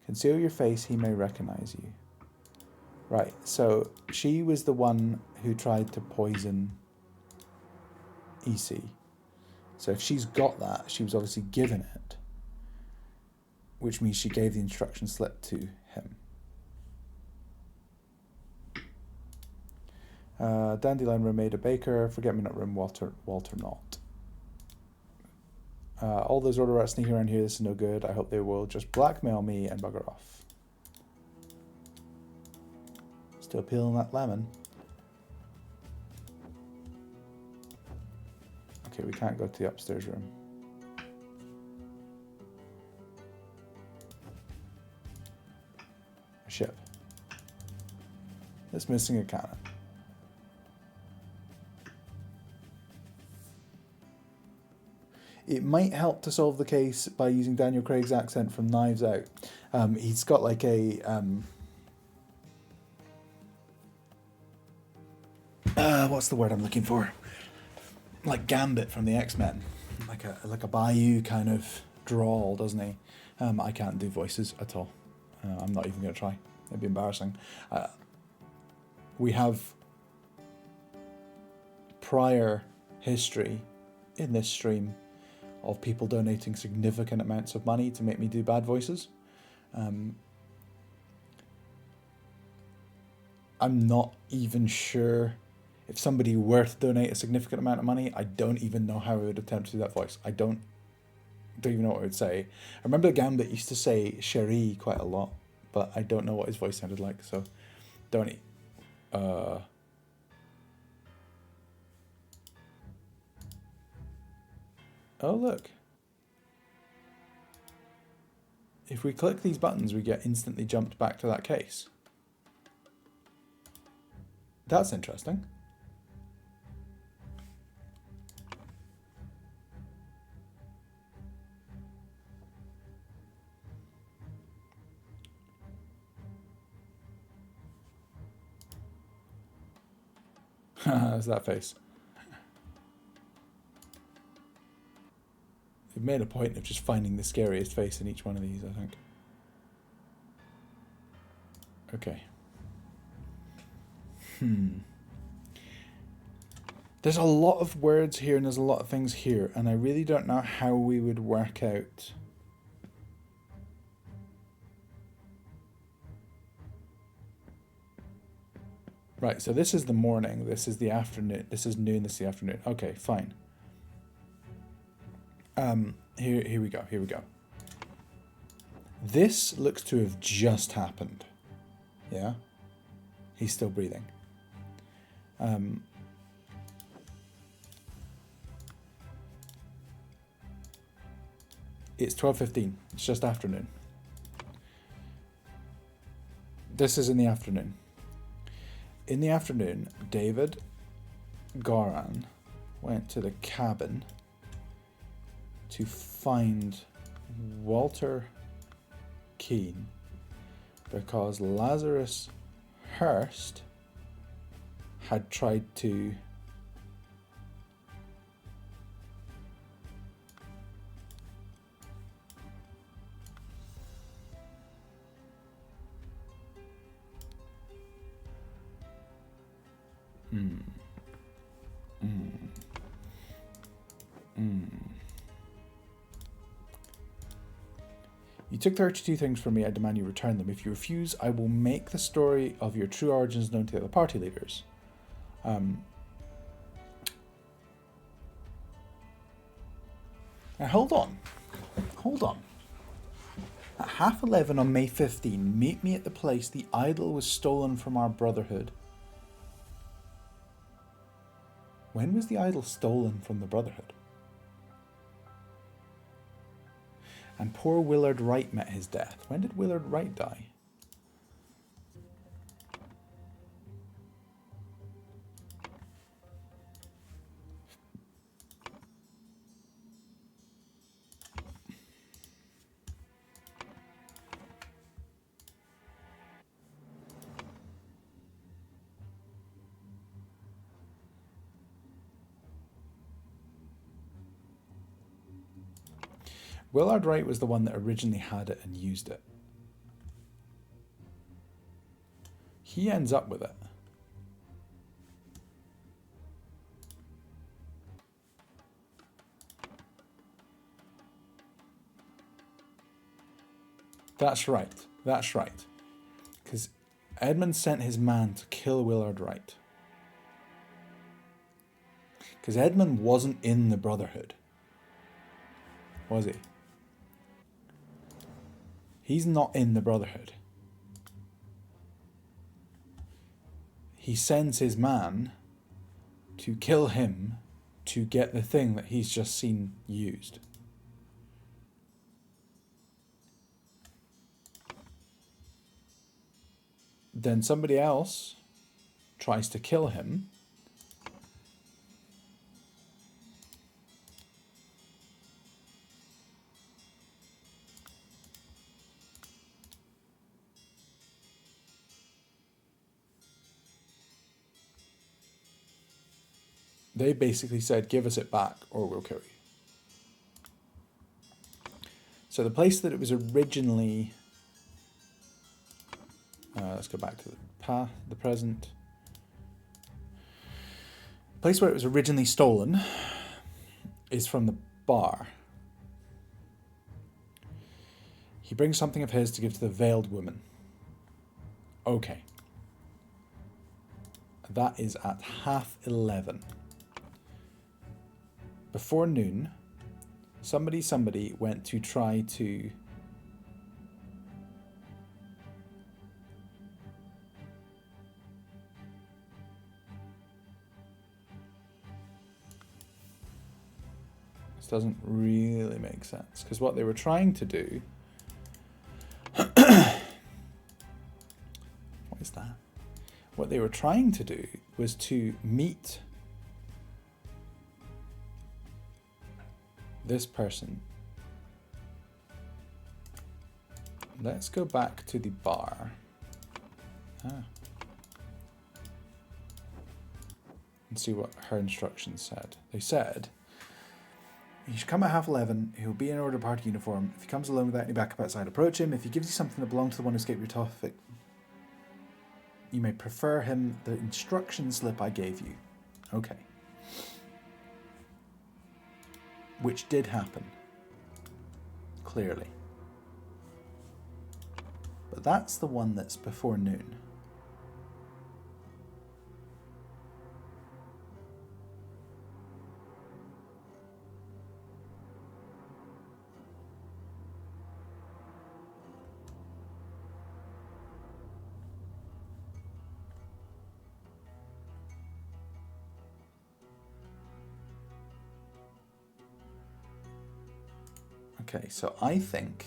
Conceal your face, he may recognize you. Right, so she was the one who tried to poison EC. So if she's got that, she was obviously given it, which means she gave the instruction slip to him. Dandelion Room made a baker, Forget-Me-Not Room, Walter Not. All those order rats sneaking around here, this is no good. I hope they will just blackmail me and bugger off. Still peeling that lemon. Okay, we can't go to the upstairs room. A ship. It's missing a cannon. It might help to solve the case by using Daniel Craig's accent from Knives Out. He's got like a... what's the word I'm looking for? Like Gambit from the X-Men. Like a Bayou kind of drawl, doesn't he? I can't do voices at all. I'm not even going to try. It'd be embarrassing. We have prior history in this stream of people donating significant amounts of money to make me do bad voices. I'm not even sure if somebody were to donate a significant amount of money, I don't even know how I would attempt to do that voice. I don't even know what I would say. I remember Gambit used to say Cherie quite a lot, but I don't know what his voice sounded like, so don't... Oh, look. If we click these buttons, we get instantly jumped back to that case. That's interesting. There's that face. They've made a point of just finding the scariest face in each one of these, I think. Okay. There's a lot of words here and there's a lot of things here, and I really don't know how we would work out. Right, so this is the morning, this is the afternoon, this is noon, this is the afternoon. Okay, fine. Here we go. This looks to have just happened. Yeah? He's still breathing. It's 12:15. It's just afternoon. This is in the afternoon. In the afternoon, David Goran went to the cabin to find Walter Keane because Lazarus Hurst had tried to You took 32 things from me, I demand you return them. If you refuse, I will make the story of your true origins known to the other party leaders. Now hold on. At 11:30 on May 15, meet me at the place the idol was stolen from our brotherhood. When was the idol stolen from the brotherhood? And poor Willard Wright met his death. When did Willard Wright die? Willard Wright was the one that originally had it and used it. He ends up with it. That's right. That's right. Because Edmund sent his man to kill Willard Wright. Because Edmund wasn't in the Brotherhood. Was he? He's not in the Brotherhood. He sends his man to kill him to get the thing that he's just seen used. Then somebody else tries to kill him. They basically said, give us it back or we'll kill you. So the place that it was originally... let's go back to the present. The place where it was originally stolen is from the bar. He brings something of his to give to the veiled woman. Okay. That is at 11:30. Before noon, somebody went to try to... This doesn't really make sense, because what they were trying to do... What is that? What they were trying to do was to meet this person. Let's go back to the bar. And see what her instructions said. They said, he should come at 11:30. He'll be in order party uniform. If he comes alone without any backup outside, approach him. If he gives you something that belongs to the one who escaped your topic, you may prefer him the instruction slip I gave you. Okay. Which did happen. Clearly. But that's the one that's before noon. Okay, so I think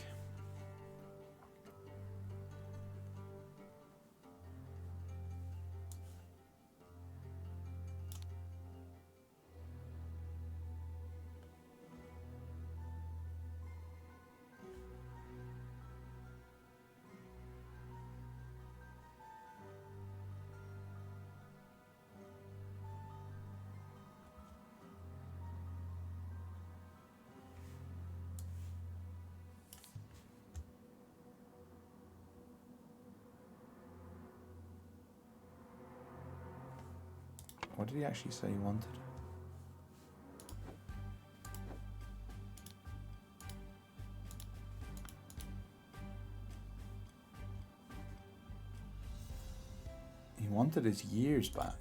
what did he actually say he wanted? He wanted his years back.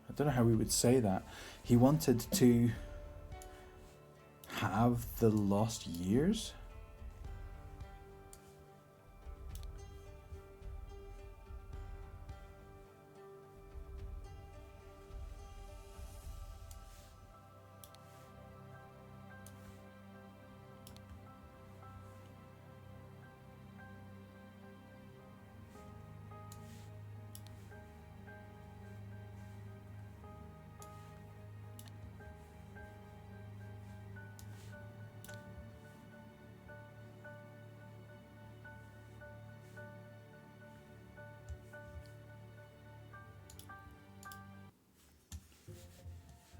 I don't know how we would say that. He wanted to have the lost years?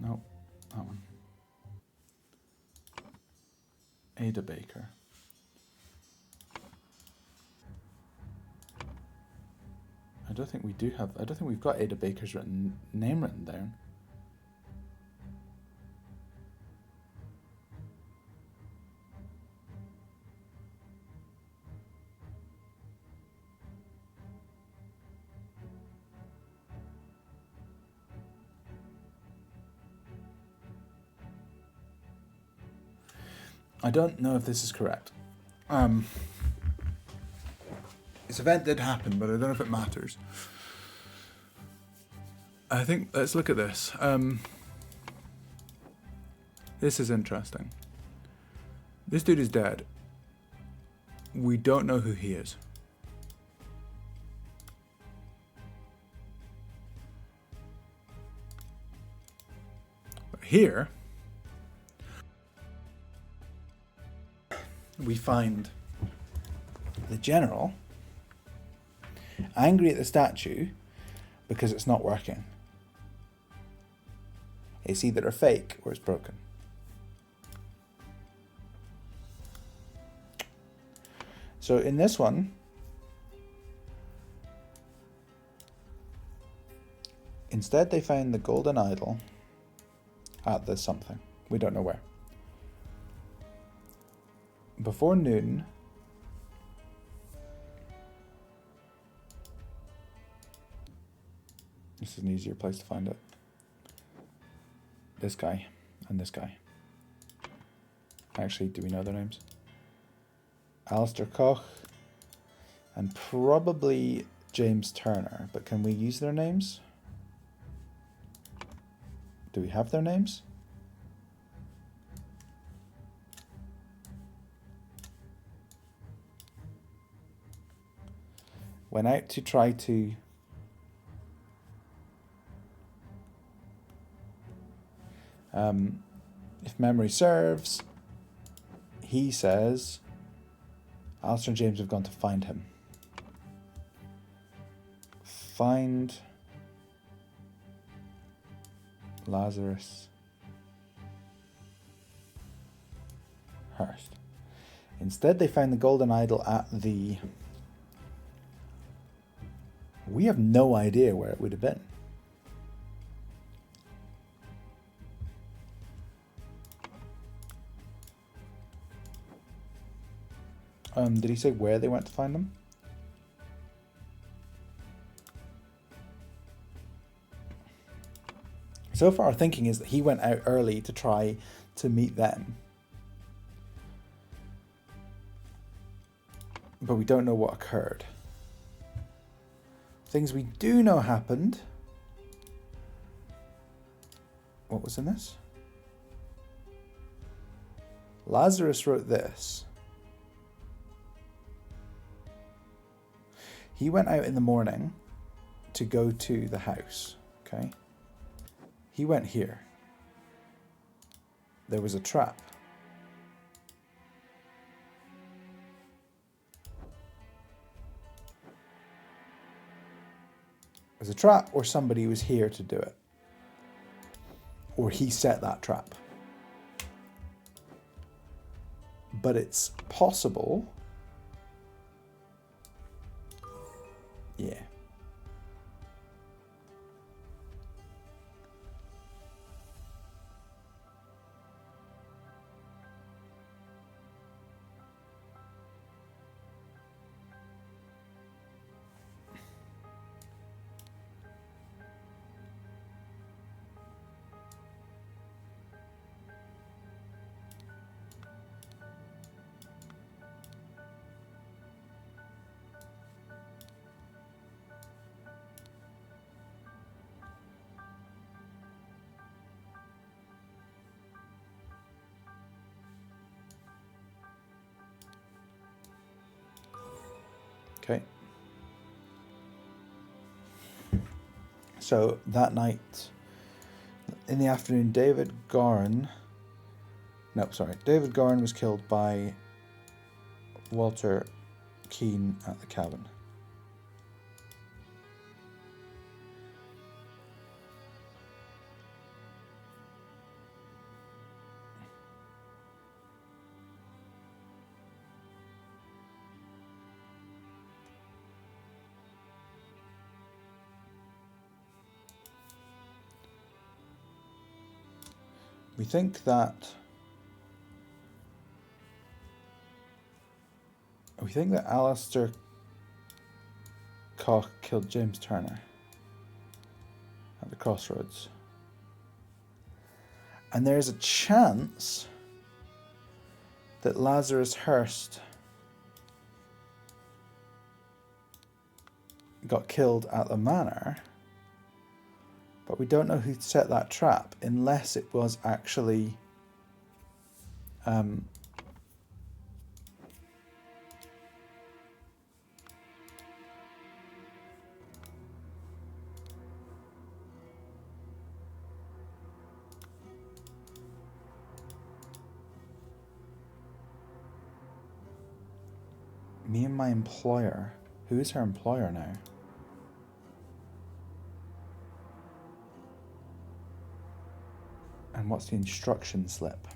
No, that one. Ada Baker. I don't think we do have. I don't think we've got Ada Baker's name written down. I don't know if this is correct. This event did happen, but I don't know if it matters. I think, let's look at this. This is interesting. This dude is dead. We don't know who he is. But here, we find the general angry at the statue because it's not working. It's either a fake or it's broken. So in this one, instead they found the golden idol at the something. We don't know where. Before noon, this is an easier place to find it. This guy and this guy. Actually, do we know their names? Alistair Koch and probably James Turner, but can we use their names? Do we have their names? Went out to try to if memory serves, he says Alistair and James have gone to find him. Find Lazarus Hurst. Instead, they found the golden idol at the... We have no idea where it would have been. Did he say where they went to find them? So far, our thinking is that he went out early to try to meet them. But we don't know what occurred. Things we do know happened. What was in this? Lazarus wrote this. He went out in the morning to go to the house, okay? He went here. There was a trap. It was a trap, or somebody was here to do it. Or he set that trap. But it's possible... Yeah. Okay. So that night, in the afternoon, David Gorin was killed by Walter Keane at the cabin. We think that Alistair Koch killed James Turner at the crossroads. And there's a chance that Lazarus Hurst got killed at the manor, but we don't know who set that trap unless it was actually me and my employer. Who is her employer now? And what's the instruction slip?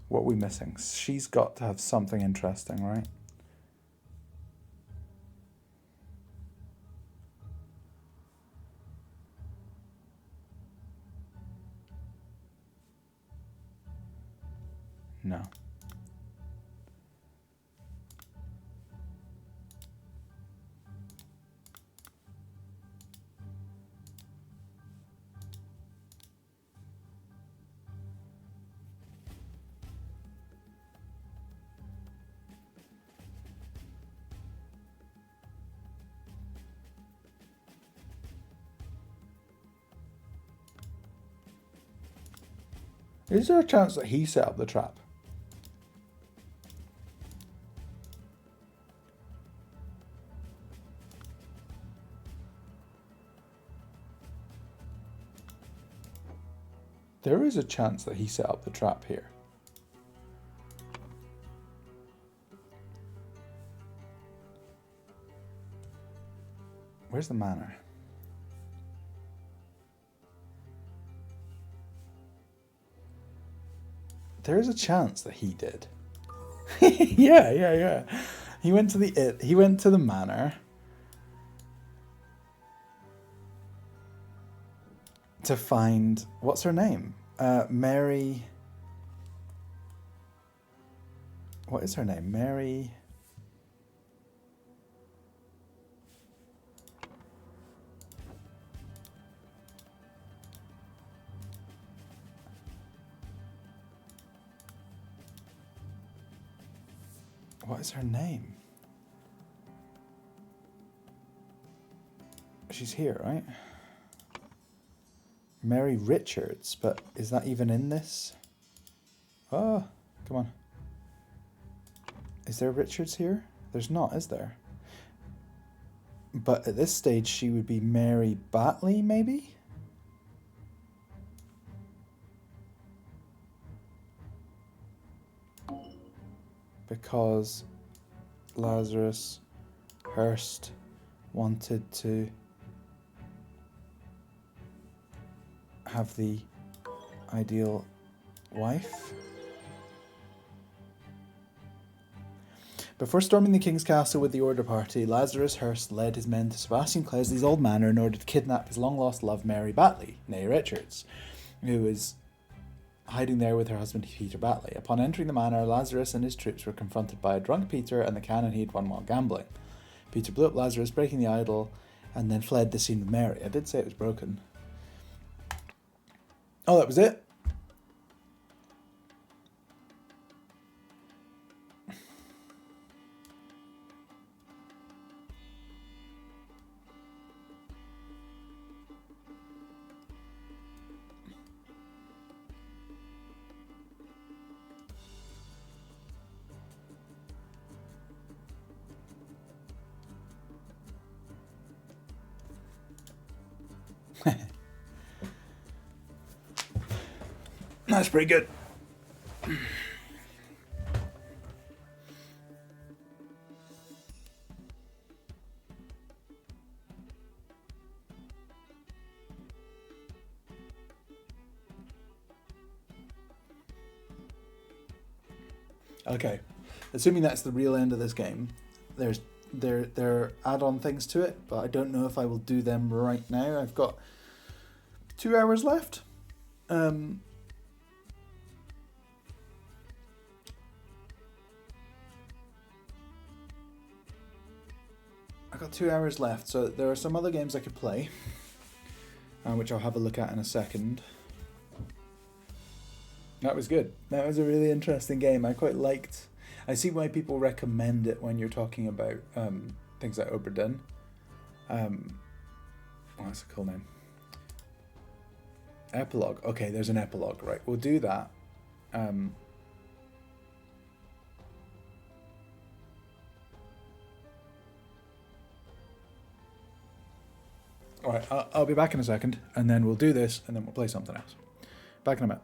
What are we missing? She's got to have something interesting, right? No. Is there a chance that he set up the trap? There is a chance that he set up the trap here. Where's the manor? There is a chance that he did. Yeah. He went to the manor to find, what's her name? Mary. What is her name? Mary. What is her name? She's here, right? Mary Richards, but is that even in this? Oh, come on. Is there Richards here? There's not, is there? But at this stage, she would be Mary Batley, maybe? Because Lazarus Hurst wanted to have the ideal wife. Before storming the king's castle with the order party, Lazarus Hurst led his men to Sebastian Clesley's old manor in order to kidnap his long-lost love Mary Batley, née Richards, who was hiding there with her husband Peter Batley. Upon entering the manor, Lazarus and his troops were confronted by a drunk Peter and the cannon he had won while gambling. Peter blew up Lazarus, breaking the idol, and then fled the scene with Mary. I did say it was broken. Oh, that was it? That's pretty good. Okay, assuming that's the real end of this game, there's There add-on things to it, but I don't know if I will do them right now. I've got 2 hours left. I've got 2 hours left, so there are some other games I could play, which I'll have a look at in a second. That was good. That was a really interesting game. I quite liked. I see why people recommend it when you're talking about things like Oberdin. That's a cool name. Epilogue. Okay, there's an epilogue. Right, we'll do that. Alright, I'll be back in a second, and then we'll do this, and then we'll play something else. Back in a minute.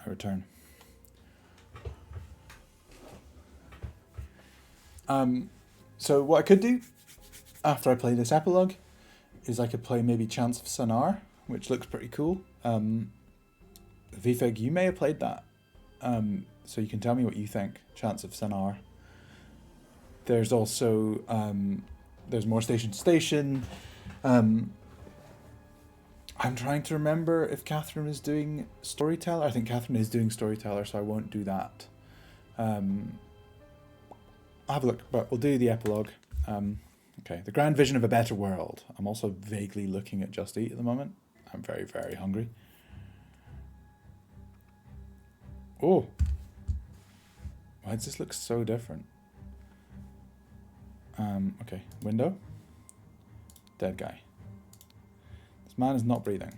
I return. So what I could do after I play this epilogue is I could play maybe Chants of Sanar, which looks pretty cool. Vfig, you may have played that, so you can tell me what you think. Chants of Sanar. There's also there's more Station to Station. I'm trying to remember if Catherine is doing Storyteller. I think Catherine is doing Storyteller, so I won't do that. I'll have a look, but we'll do the epilogue. Okay, the grand vision of a better world. I'm also vaguely looking at Just Eat at the moment. I'm very, very hungry. Oh, why does this look so different? Okay, window. Dead guy. This man is not breathing.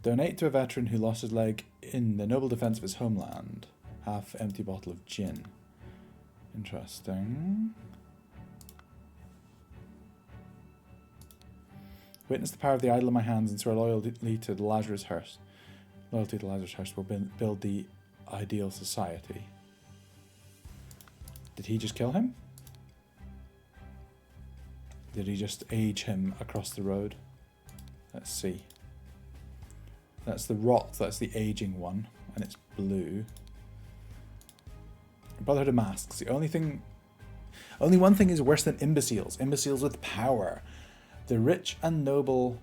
Donate to a veteran who lost his leg in the noble defense of his homeland. Half empty bottle of gin. Interesting. Witness the power of the idol in my hands and swear loyalty to the Lazarus Hearst. Loyalty to Lazarus Hearst will build the ideal society. Did he just kill him? Did he just age him across the road? Let's see. That's the rot, that's the aging one, and it's blue. Brotherhood of Masks. The only one thing is worse than imbeciles. Imbeciles with power. The rich and noble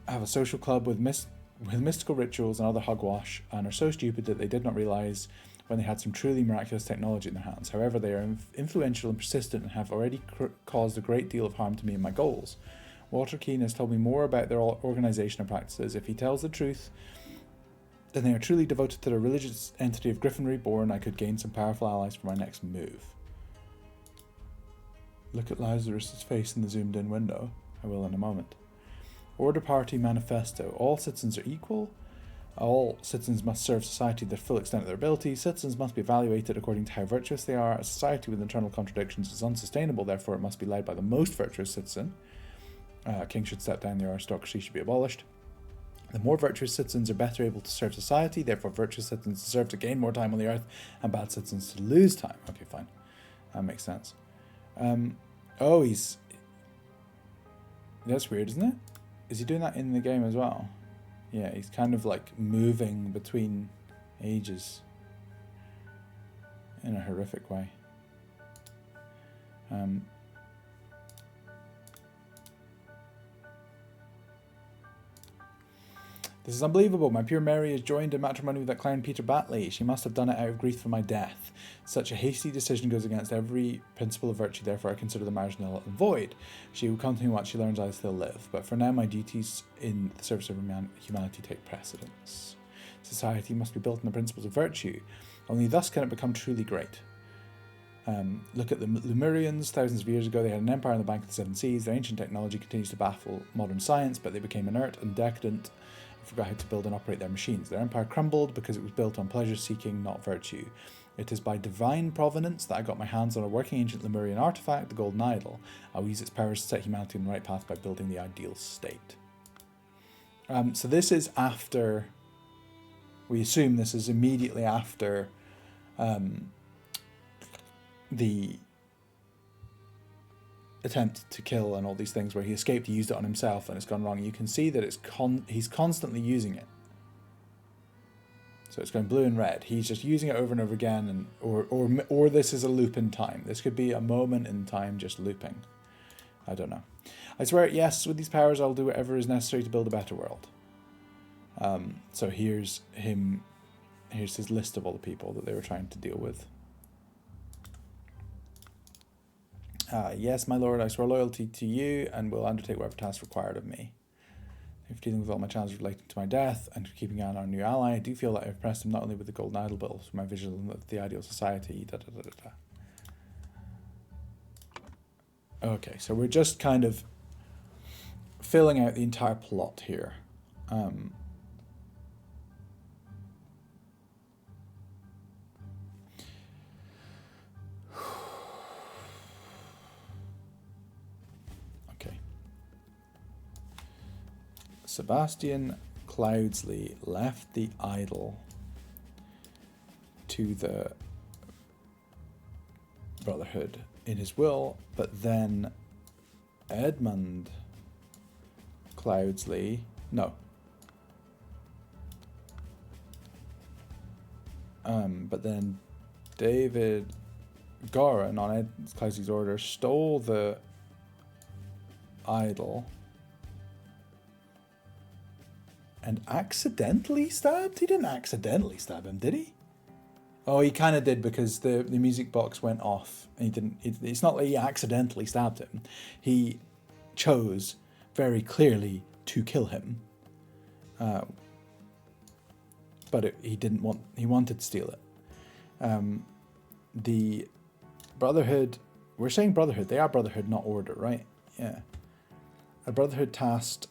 have a social club with mystical rituals and other hogwash, and are so stupid that they did not realize when they had some truly miraculous technology in their hands. However, they are influential and persistent and have already caused a great deal of harm to me and my goals. Walter Keane has told me more about their organization and practices. If he tells the truth, then they are truly devoted to the religious entity of Griffin Reborn. I could gain some powerful allies for my next move. Look at Lazarus's face in the zoomed in window. I will in a moment. Order Party Manifesto. All citizens are equal. All citizens must serve society to the full extent of their ability. Citizens must be evaluated according to how virtuous they are. A society with internal contradictions is unsustainable, therefore it must be led by the most virtuous citizen. King should step down, the aristocracy should be abolished. The more virtuous citizens are better able to serve society, therefore virtuous citizens deserve to gain more time on the earth, and bad citizens to lose time. Okay, fine. That makes sense. Oh, he's... That's weird, isn't it? Is he doing that in the game as well? Yeah, he's kind of like moving between ages in a horrific way. This is unbelievable. My pure Mary has joined in matrimony with that clown Peter Batley. She must have done it out of grief for my death. Such a hasty decision goes against every principle of virtue, therefore I consider the marriage null and void. She will continue what she learns, I still live. But for now, my duties in the service of humanity take precedence. Society must be built on the principles of virtue. Only thus can it become truly great. Look at the Lemurians. Thousands of years ago, they had an empire on the bank of the seven seas. Their ancient technology continues to baffle modern science, but they became inert and decadent and forgot how to build and operate their machines. Their empire crumbled because it was built on pleasure-seeking, not virtue. It is by divine providence that I got my hands on a working ancient Lemurian artifact, the Golden Idol. I will use its powers to set humanity on the right path by building the ideal state. So this is after... We assume this is immediately after... the attempt to kill and all these things where he escaped, he used it on himself and it's gone wrong. You can see that he's constantly using it. So it's going blue and red. He's just using it over and over again, and or this is a loop in time. This could be a moment in time just looping. I don't know. I swear, yes, with these powers I'll do whatever is necessary to build a better world. So here's him. Here's his list of all the people that they were trying to deal with. Yes, my lord, I swear loyalty to you and will undertake whatever task required of me. If dealing with all my challenges relating to my death and keeping an eye on our new ally, I do feel that I've impressed him not only with the Golden Idol, but also my vision of the ideal society. Da, da, da, da, da. Okay, so we're just kind of filling out the entire plot here. Sebastian Cloudsley left the idol to the Brotherhood in his will, but then Edmund Cloudsley, but then David Goran, on Ed Cloudsley's order, stole the idol and accidentally stabbed? He didn't accidentally stab him, did he? Oh, he kind of did, because the music box went off. And he didn't. It's not like he accidentally stabbed him. He chose very clearly to kill him. But he didn't want. He wanted to steal it. The Brotherhood. We're saying Brotherhood. They are Brotherhood, not Order, right? Yeah. A Brotherhood tasked.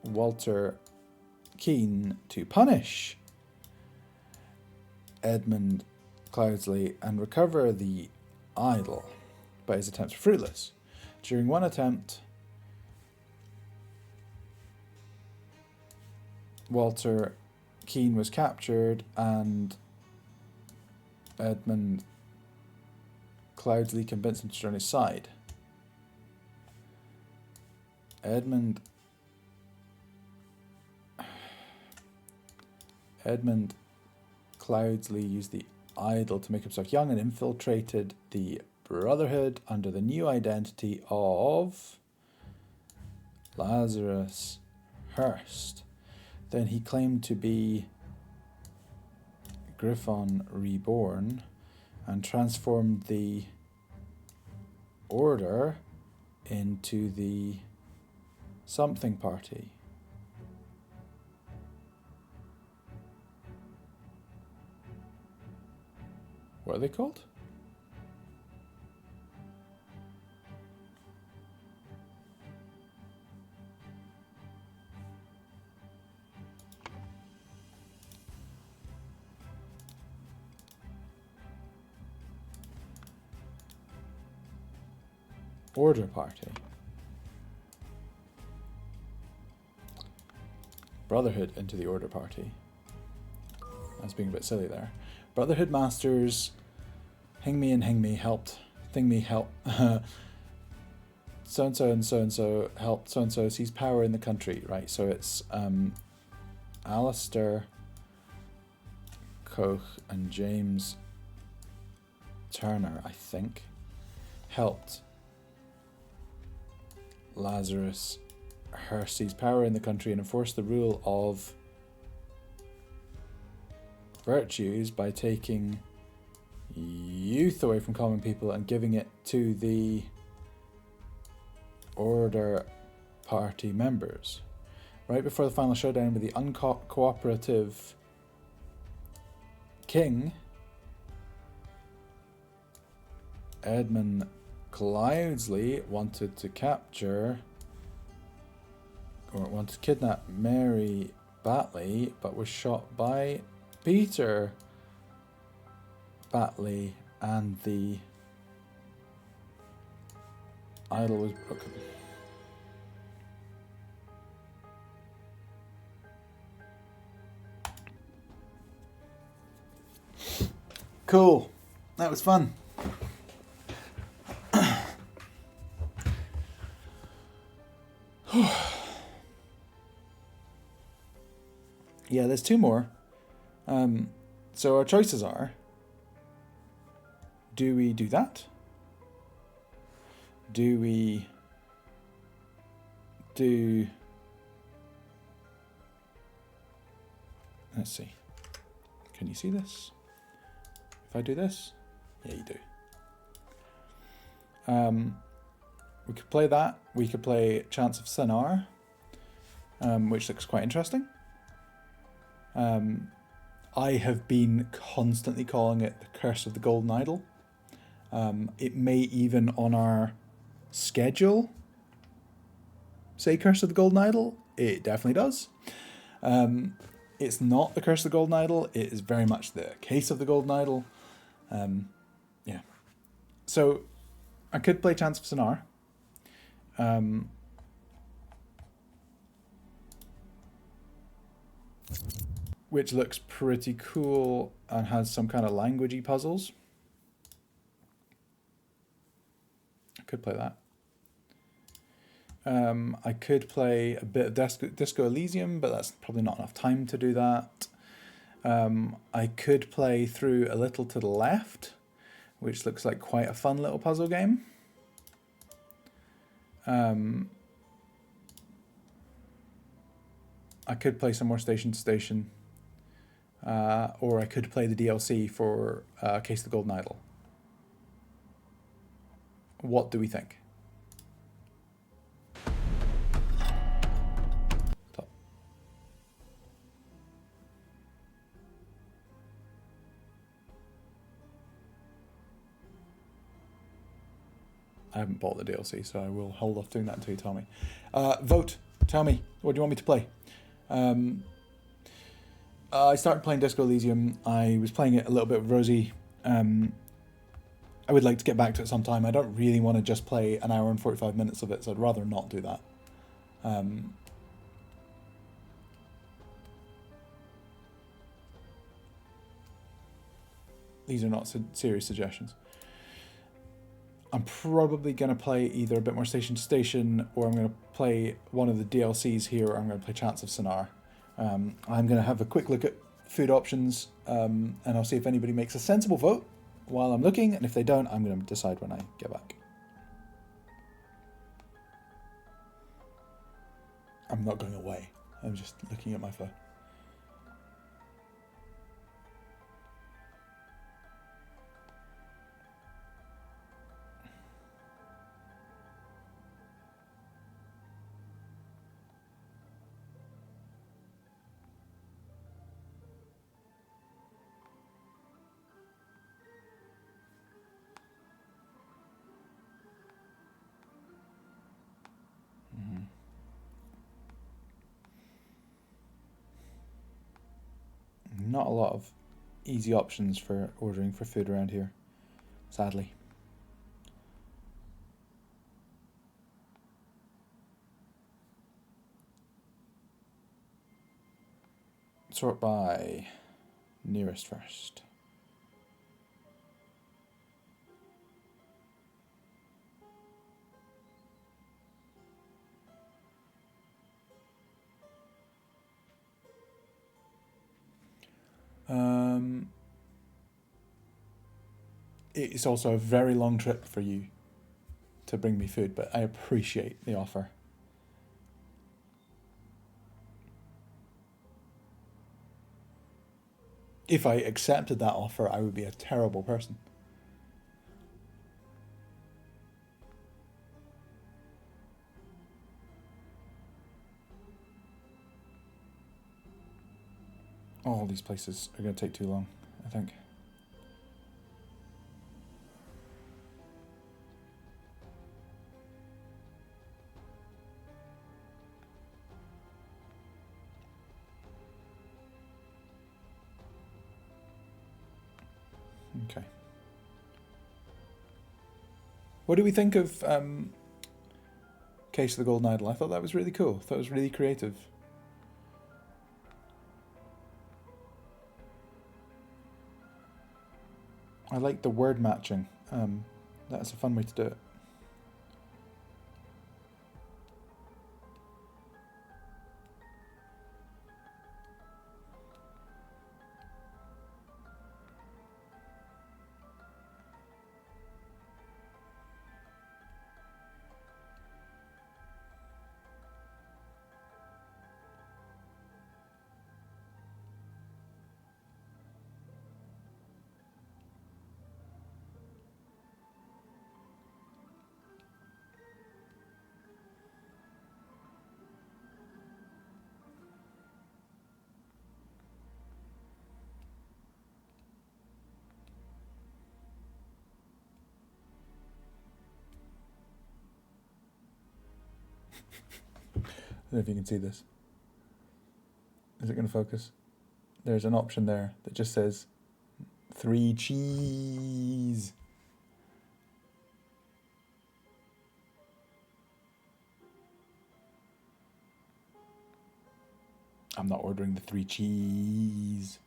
Walter Keane to punish Edmund Cloudsley and recover the idol, but his attempts were fruitless. During one attempt, Walter Keane was captured and Edmund Cloudsley convinced him to join his side. Edmund Cloudsley used the idol to make himself young and infiltrated the Brotherhood under the new identity of Lazarus Hurst. Then he claimed to be Griffon Reborn and transformed the Order into the something party. What are they called? Order party. Brotherhood into the order party. I was being a bit silly there. Brotherhood masters. Hing me and hing me helped. Thing me help. So and so and so and so helped so and so seize power in the country. Right. So it's Alistair, Koch, and James Turner, I think, helped Lazarus seize power in the country and enforce the rule of virtues by taking youth away from common people and giving it to the order party members. Right before the final showdown with the uncooperative king, Edmund Cloudsley wanted to kidnap Mary Batley, but was shot by Peter Batley, and the idol was broken. Cool. That was fun. Yeah, there's two more. So our choices are, do we do that? Do we do... Let's see. Can you see this? If I do this? Yeah, you do. We could play that. We could play Chance of Sinar, which looks quite interesting. I have been constantly calling it the Curse of the Golden Idol. It may even on our schedule say Curse of the Golden Idol. It definitely does. It's not the Curse of the Golden Idol. It is very much the Case of the Golden Idol. Yeah. So I could play Chance of Sinar. Which looks pretty cool and has some kind of languagey puzzles. I could play that. I could play a bit of Disco Elysium, but that's probably not enough time to do that. I could play Through a Little to the Left, which looks like quite a fun little puzzle game. I could play some more Station to Station. Or I could play the DLC for Case of the Golden Idol. What do we think? Top. I haven't bought the DLC, so I will hold off doing that until you tell me. Vote. Tell me. What do you want me to play? I started playing Disco Elysium. I was playing it a little bit with Rosie. I would like to get back to it sometime. I don't really want to just play an hour and 45 minutes of it, so I'd rather not do that. These are not serious suggestions. I'm probably going to play either a bit more Station to Station, or I'm going to play one of the DLCs here, or I'm going to play Chance of Sinar. I'm going to have a quick look at food options, and I'll see if anybody makes a sensible vote while I'm looking, and if they don't, I'm going to decide when I get back. I'm not going away. I'm just looking at my phone. Not a lot of easy options for ordering for food around here, sadly. Sort by nearest first. It's also a very long trip for you to bring me food, but I appreciate the offer. If I accepted that offer, I would be a terrible person. All these places are going to take too long, I think. Okay. What do we think of Case of the Golden Idol? I thought that was really cool. I thought it was really creative. I like the word matching. That's a fun way to do it. I don't know if you can see this. Is it going to focus? There's an option there that just says 3 cheese. I'm not ordering the 3 cheese.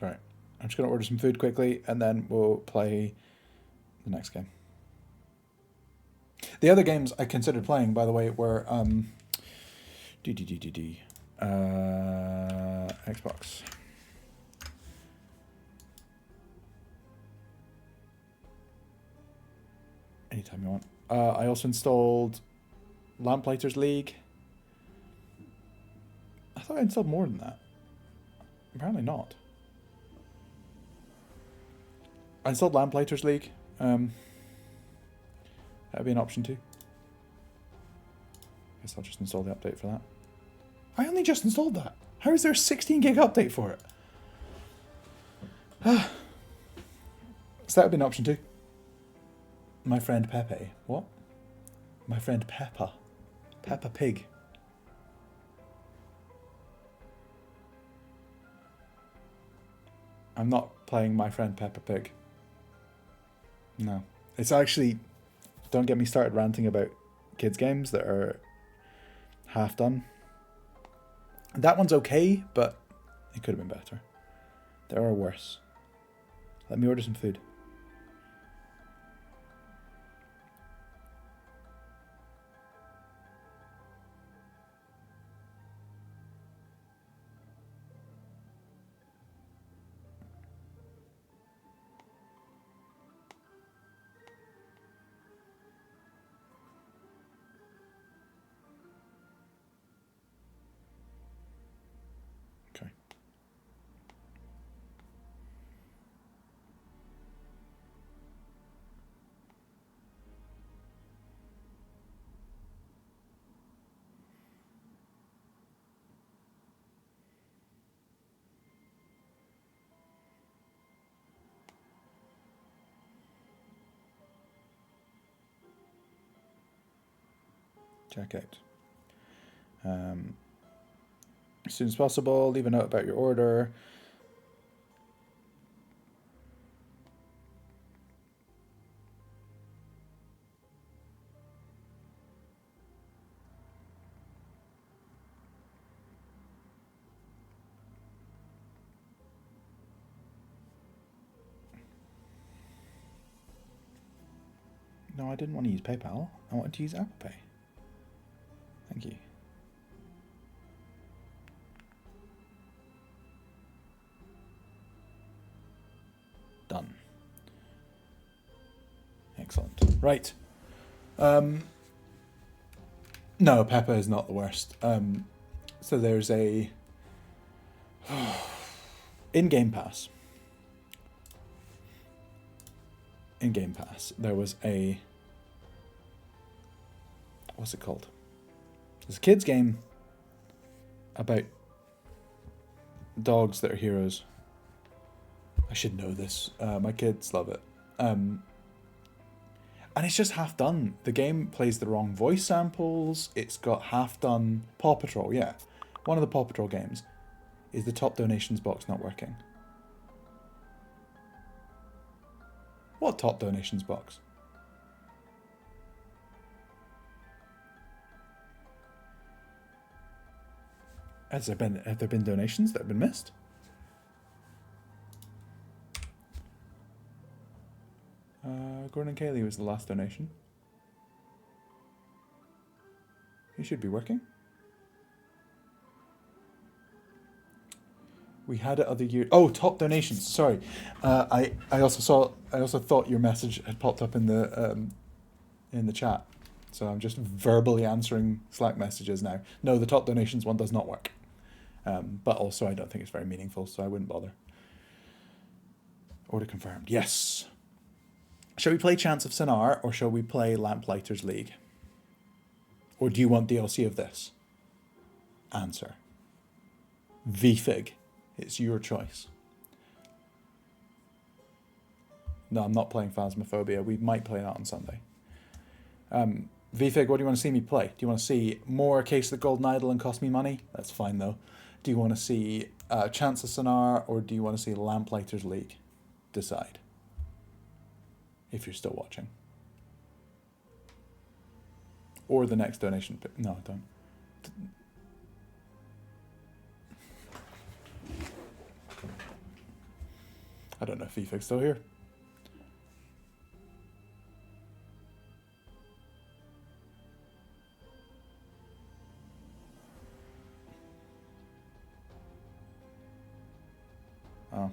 Alright, I'm just going to order some food quickly and then we'll play the next game. The other games I considered playing, by the way, were Xbox. Anytime you want. I also installed Lamplighters League. I thought I installed more than that. Apparently not. I installed Lamplighters League. That would be an option too. Guess I'll just install the update for that. I only just installed that. How is there a 16 gig update for it? So that would be an option too. My friend Pepe. What? My friend Peppa. Peppa Pig. I'm not playing My Friend Peppa Pig. No. It's actually... Don't get me started ranting about kids' games that are half done. That one's okay, but it could have been better. There are worse. Let me order some food. Okay. Check out. As soon as possible, leave a note about your order. I didn't want to use PayPal. I wanted to use Apple Pay. Thank you. Done. Excellent. Right. No, Peppa is not the worst. So there's a... In Game Pass. In Game Pass, there was a... What's it called? It's a kid's game about dogs that are heroes. I should know this. My kids love it. And it's just half done. The game plays the wrong voice samples. It's got half done... Paw Patrol, yeah. One of the Paw Patrol games. Is the top donations box not working? What top donations box? Have there been donations that have been missed? Gordon Cayley was the last donation. He should be working. We had it other year. Oh, top donations. Sorry, I also thought your message had popped up in the chat, so I'm just verbally answering Slack messages now. No, the top donations one does not work. But also I don't think it's very meaningful, so I wouldn't bother. Order confirmed. Yes. Shall we play Chants of Sonar or shall we play Lamplighters League? Or do you want DLC of this? Answer. VFig. It's your choice. No, I'm not playing Phasmophobia. We might play that on Sunday. VFig, what do you want to see me play? Do you want to see more Case of the Golden Idol and Cost Me Money? That's fine, though. Do you want to see Chance of Sonar or do you want to see Lamplighters League? Decide. If you're still watching. Or the next donation. No, don't. I don't know if VFig's still here. Oh.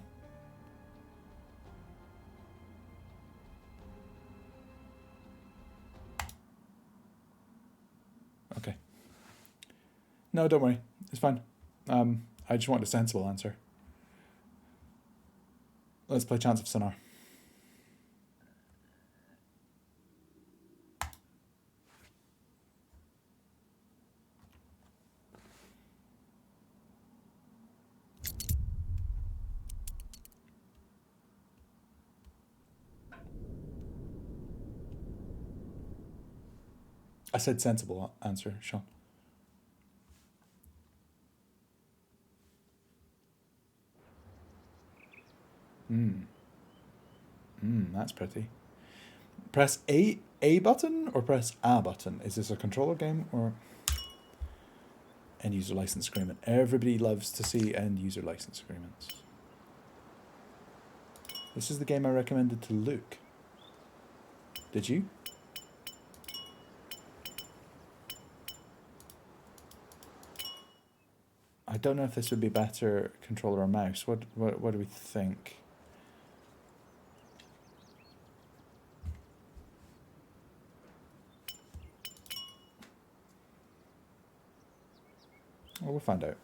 Okay. No, don't worry. It's fine. I just want a sensible answer. Let's play Chance of Sonar. I said sensible answer, Sean. That's pretty. Press A button or press A button? Is this a controller game or end user license agreement? Everybody loves to see end user license agreements. This is the game I recommended to Luke. Did you? I don't know if this would be better controller or mouse. What do we think? Well, we'll find out.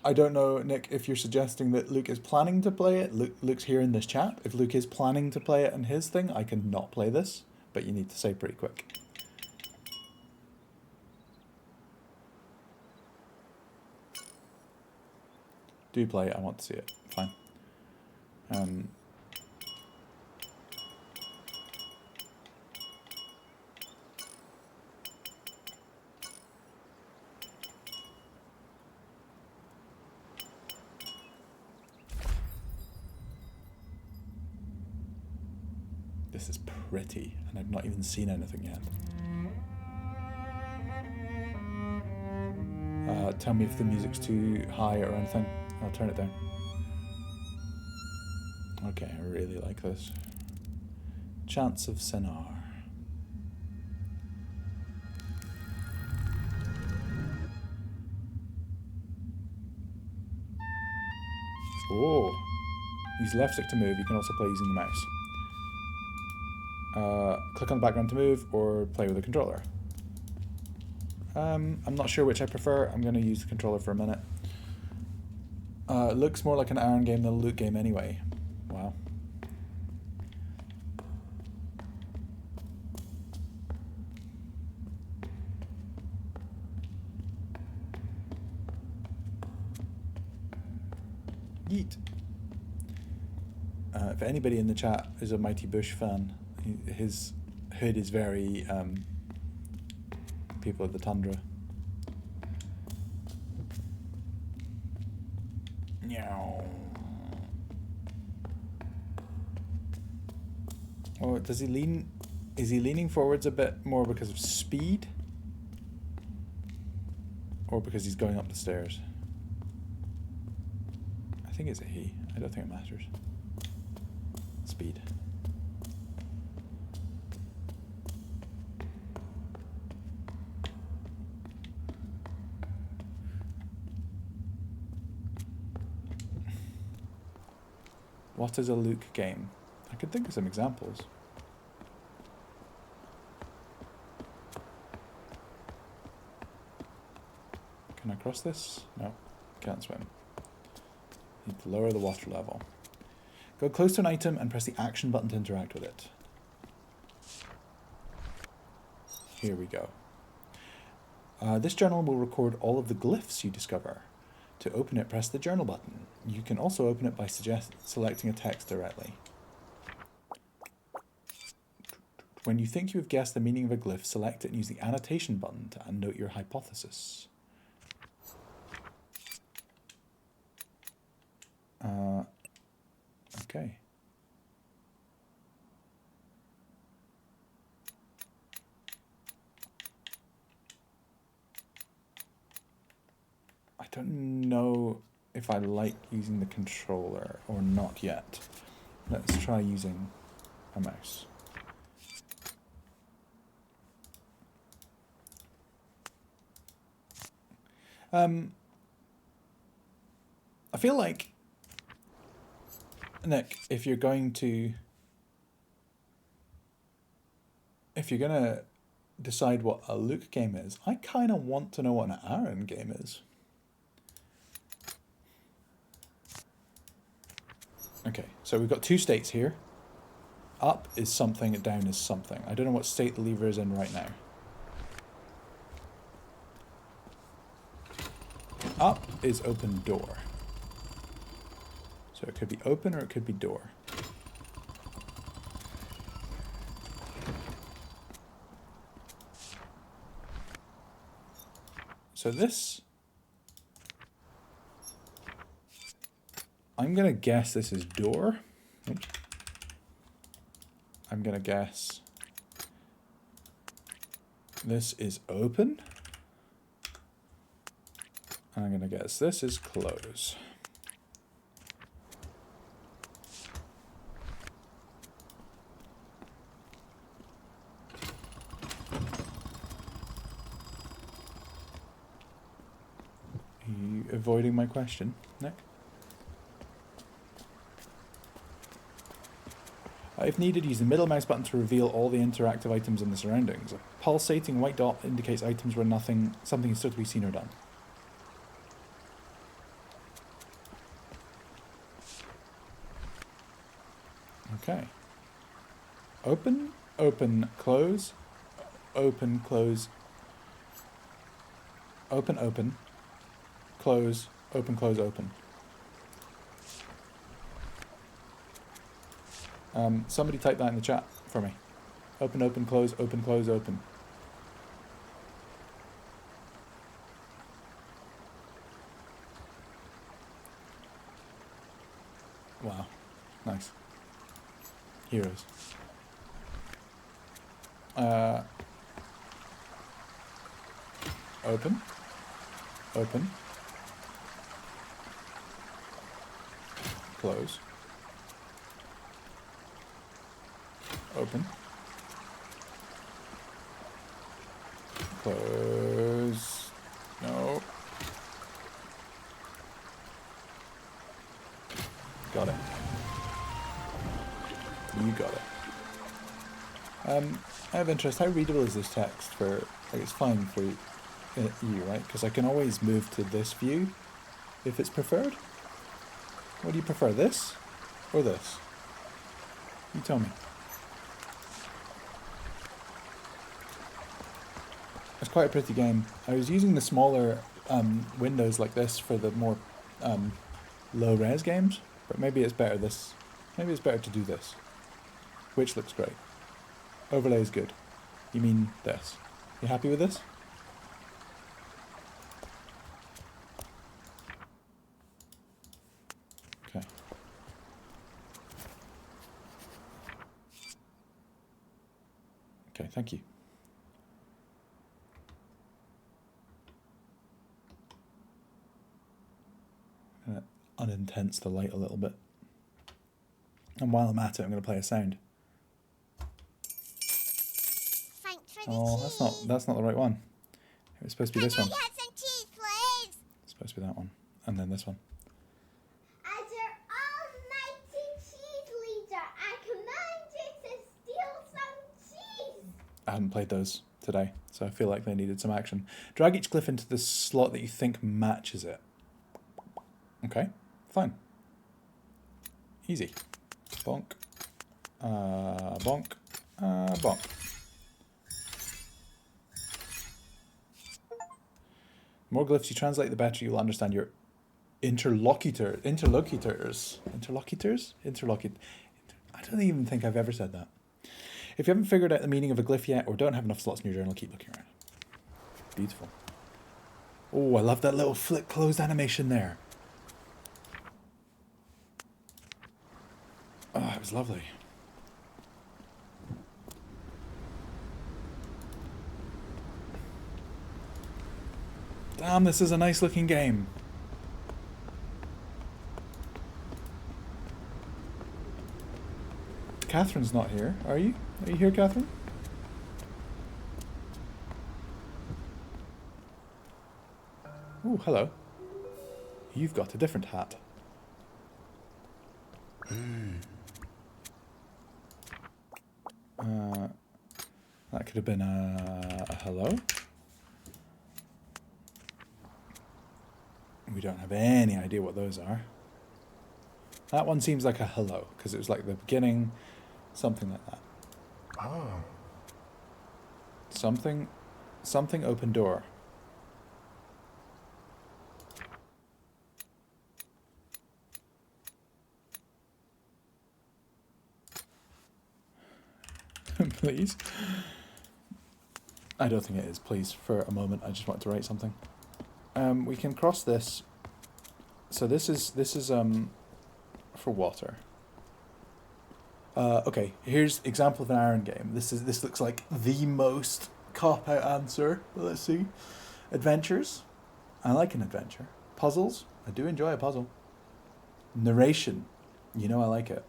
I don't know, Nick, if you're suggesting that Luke is planning to play it. Luke's here in this chat. If Luke is planning to play it in his thing, I can not play this, but you need to say pretty quick. Do play it, I want to see it. Fine. This is pretty, and I've not even seen anything yet. Tell me if the music's too high or anything. I'll turn it down. Okay, I really like this. Chants of Sinar. Oh, use left stick to move. You can also play using the mouse. Click on the background to move or play with the controller. I'm not sure which I prefer. I'm going to use the controller for a minute. It looks more like an iron game than a loot game anyway. Wow. Yeet. If anybody in the chat is a Mighty Bush fan, his hood is very People of the Tundra. Meow. Oh, does he lean? Is he leaning forwards a bit more because of speed? Or because he's going up the stairs? I think it's a he. I don't think it matters. Speed. What is a Luke game? I could think of some examples. Can I cross this? No, can't swim. Need to lower the water level. Go close to an item and press the action button to interact with it. Here we go. This journal will record all of the glyphs you discover. To open it, press the journal button. You can also open it by selecting a text directly. When you think you have guessed the meaning of a glyph, select it and use the annotation button to note your hypothesis. Okay. I don't know if I like using the controller or not yet. Let's try using a mouse. I feel like, Nick, if you're gonna decide what a Luke game is, I kind of want to know what an Aaron game is. Okay, so we've got two states here. Up is something, down is something. I don't know what state the lever is in right now. Up is open door. So it could be open or it could be door. So this, I'm gonna guess this is door. Oops. I'm gonna guess this is open. And I'm gonna guess this is close. Are you avoiding my question, Nick? If needed, use the middle mouse button to reveal all the interactive items in the surroundings. A pulsating white dot indicates items where something is still to be seen or done. Okay. Open, open, close, open, close, open, open, close, open, close, open. Somebody type that in the chat for me. Open, open, close, open, close, open. Wow. Nice. Heroes. Open. Open. Close. Open. Close. No. Got it. You got it. I have interest. How readable is this text for? Like, it's fine for you, right? Because I can always move to this view if it's preferred. What do you prefer, this or this? You tell me. It's quite a pretty game. I was using the smaller windows like this for the more low-res games, but maybe it's better this. Maybe it's better to do this, which looks great. Overlay is good. You mean this? You happy with this? Okay. Okay, thank you. I'm going to unintense the light a little bit. And while I'm at it, I'm going to play a sound. Oh, that's not the right one. It was supposed to be this one. Can I have some cheese, please? It's supposed to be that one. And then this one. As your almighty cheese leader, I command you to steal some cheese. I haven't played those today, so I feel like they needed some action. Drag each glyph into the slot that you think matches it. Okay, fine. Easy. Bonk. Bonk. Bonk. The more glyphs you translate, the better you'll understand your interlocutors. I don't even think I've ever said that. If you haven't figured out the meaning of a glyph yet or don't have enough slots in your journal, keep looking around. Beautiful. Oh, I love that little flick closed animation there. Oh, it was lovely. Damn, this is a nice looking game. Catherine's not here, are you? Are you here, Catherine? Oh, hello. You've got a different hat. That could have been a hello. We don't have any idea what those are. That one seems like a hello, because it was like the beginning, something like that. Oh. Something open door. Please. I don't think it is, please. For a moment, I just want to write something. We can cross this. So this is for water. Okay, here's example of an iron game. This looks like the most cop-out answer. But let's see. Adventures. I like an adventure. Puzzles. I do enjoy a puzzle. Narration. You know I like it.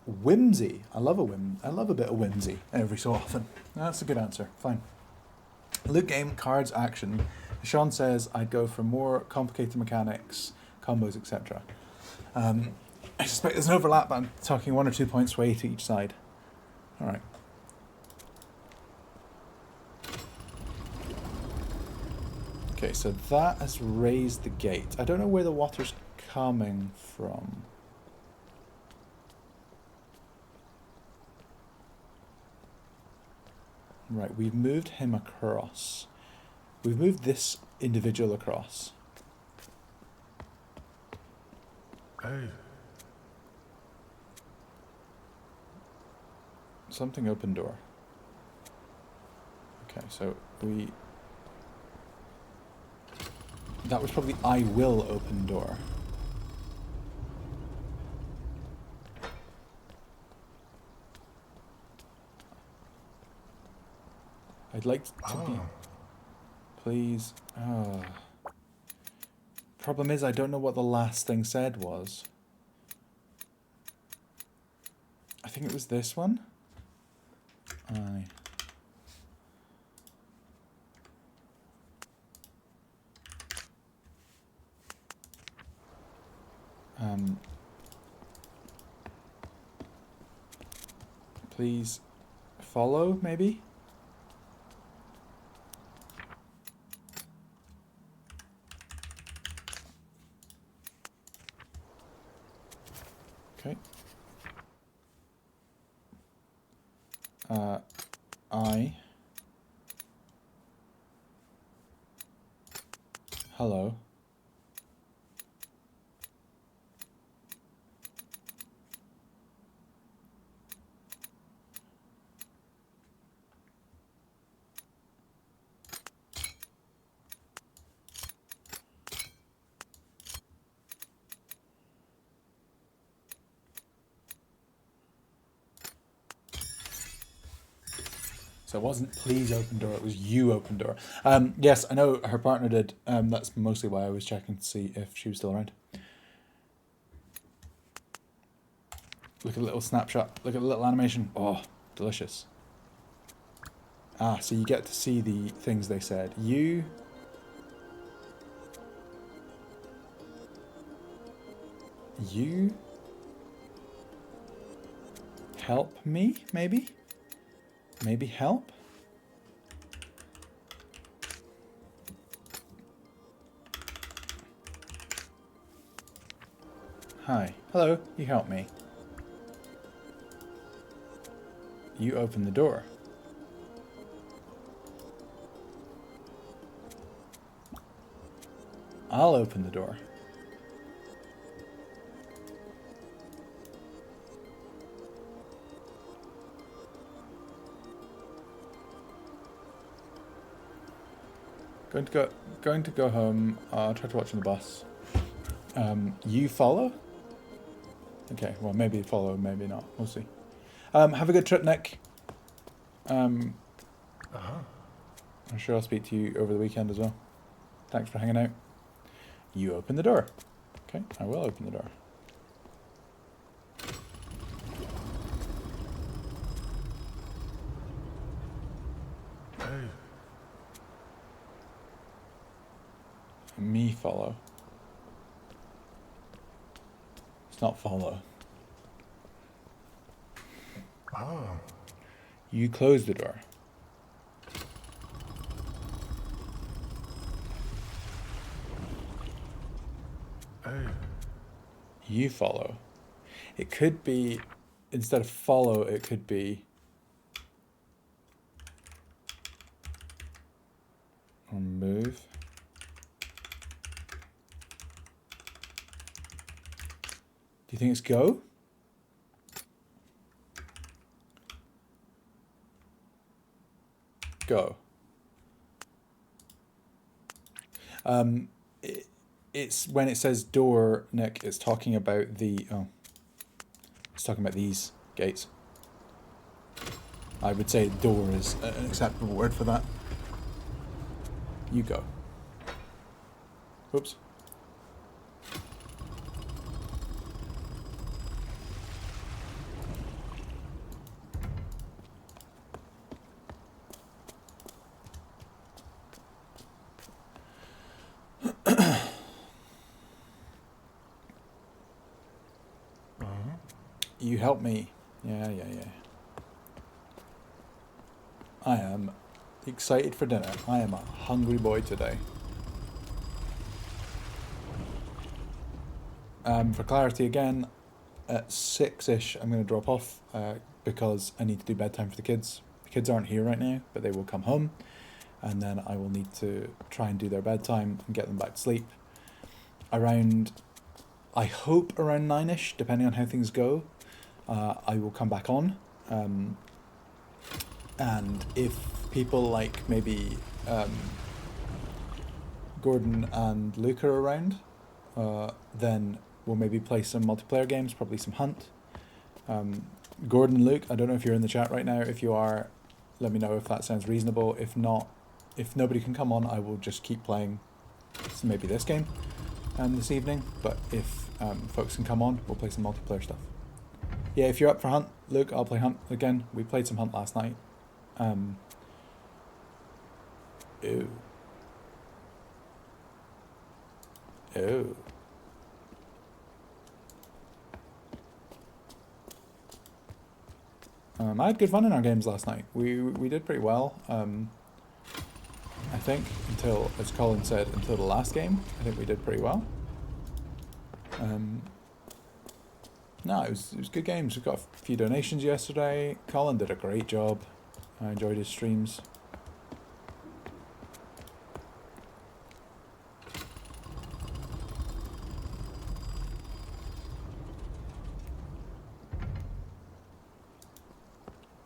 Whimsy. I love a bit of whimsy every so often. That's a good answer. Fine. Loot game, cards, action. Sean says I'd go for more complicated mechanics, combos, etc. I suspect there's an overlap, but I'm talking 1 or 2 points away to each side. Alright. Okay, so that has raised the gate. I don't know where the water's coming from. Right, we've moved him across. We've moved this individual across. Hey. Something open door. Okay, so we... That was probably I will open door. I'd like to be... Please. Problem is, I don't know what the last thing said was. I think it was this one. Aye. Please follow, maybe? Okay. Hello. So it wasn't please open door, it was you open door. Yes, I know her partner did. That's mostly why I was checking to see if she was still around. Look at the little snapshot. Look at the little animation. Oh, delicious. Ah, so you get to see the things they said. You... help me, maybe? Maybe help? Hi. Hello, you help me. You open the door. I'll open the door. Going to go home. I'll try to watch on the bus. You follow? Okay, well maybe follow, maybe not. We'll see. Have a good trip, Nick. I'm sure I'll speak to you over the weekend as well. Thanks for hanging out. You open the door. Okay, I will open the door. Hey. Me follow. It's not follow. Ah. You close the door. Hey. You follow. It could be, instead of follow, it could be... or move. Do you think it's go? Go. It's when it says door, Nick, it's talking about the... oh. It's talking about these gates. I would say door is an acceptable word for that. You go. Oops. You help me. Yeah. I am excited for dinner. I am a hungry boy today. For clarity again, at 6-ish I'm going to drop off because I need to do bedtime for the kids. The kids aren't here right now, but they will come home. And then I will need to try and do their bedtime and get them back to sleep. Around, I hope around 9-ish, depending on how things go. I will come back on, and if people like maybe Gordon and Luke are around, then we'll maybe play some multiplayer games, probably some Hunt. Gordon and Luke, I don't know if you're in the chat right now. If you are, let me know if that sounds reasonable. If not, if nobody can come on, I will just keep playing maybe this game. this evening, but if folks can come on, we'll play some multiplayer stuff. Yeah, if you're up for Hunt, Luke, I'll play Hunt again. We played some Hunt last night. Ew. Ew. I had good fun in our games last night. We did pretty well. I think until, as Colin said, until the last game, I think we did pretty well. No, it was good games. We got a few donations yesterday. Colin did a great job. I enjoyed his streams.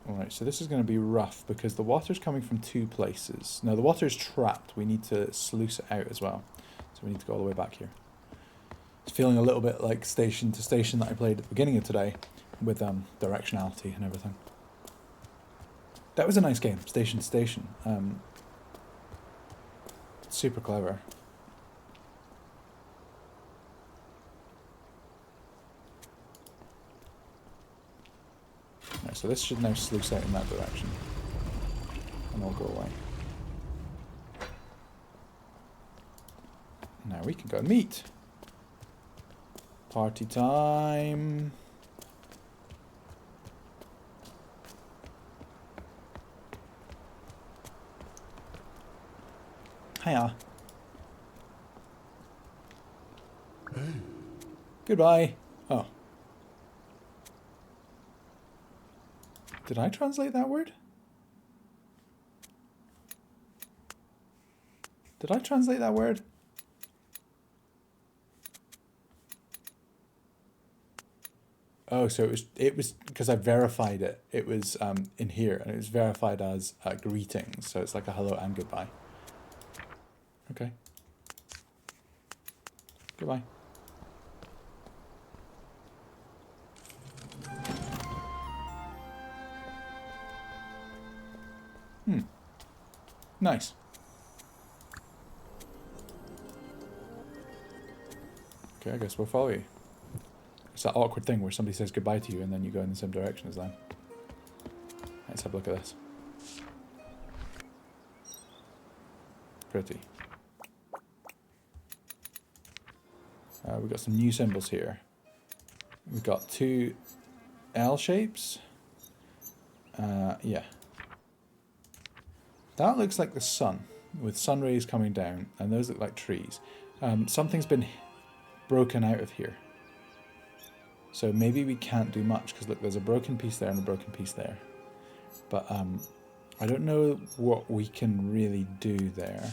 Alright, so this is going to be rough because the water's coming from two places. Now the water's trapped. We need to sluice it out as well. So we need to go all the way back here. It's feeling a little bit like Station to Station that I played at the beginning of today with directionality and everything. That was a nice game, Station to Station. Super clever. Right, so this should now sluice out in that direction. And all go away. Now we can go meet. Party time. Hiya. Hey. Goodbye. Oh. Did I translate that word? Did I translate that word? Oh, so it was because I verified it. It was in here, and it was verified as greetings. So it's like a hello and goodbye. Okay. Goodbye. Nice. Okay, I guess we'll follow you. It's that awkward thing where somebody says goodbye to you and then you go in the same direction as them. Let's have a look at this. Pretty. We've got some new symbols here. We've got two L shapes. Yeah. That looks like the sun, with sun rays coming down, and those look like trees. Something's been broken out of here. So maybe we can't do much, because look, there's a broken piece there and a broken piece there. But I don't know what we can really do there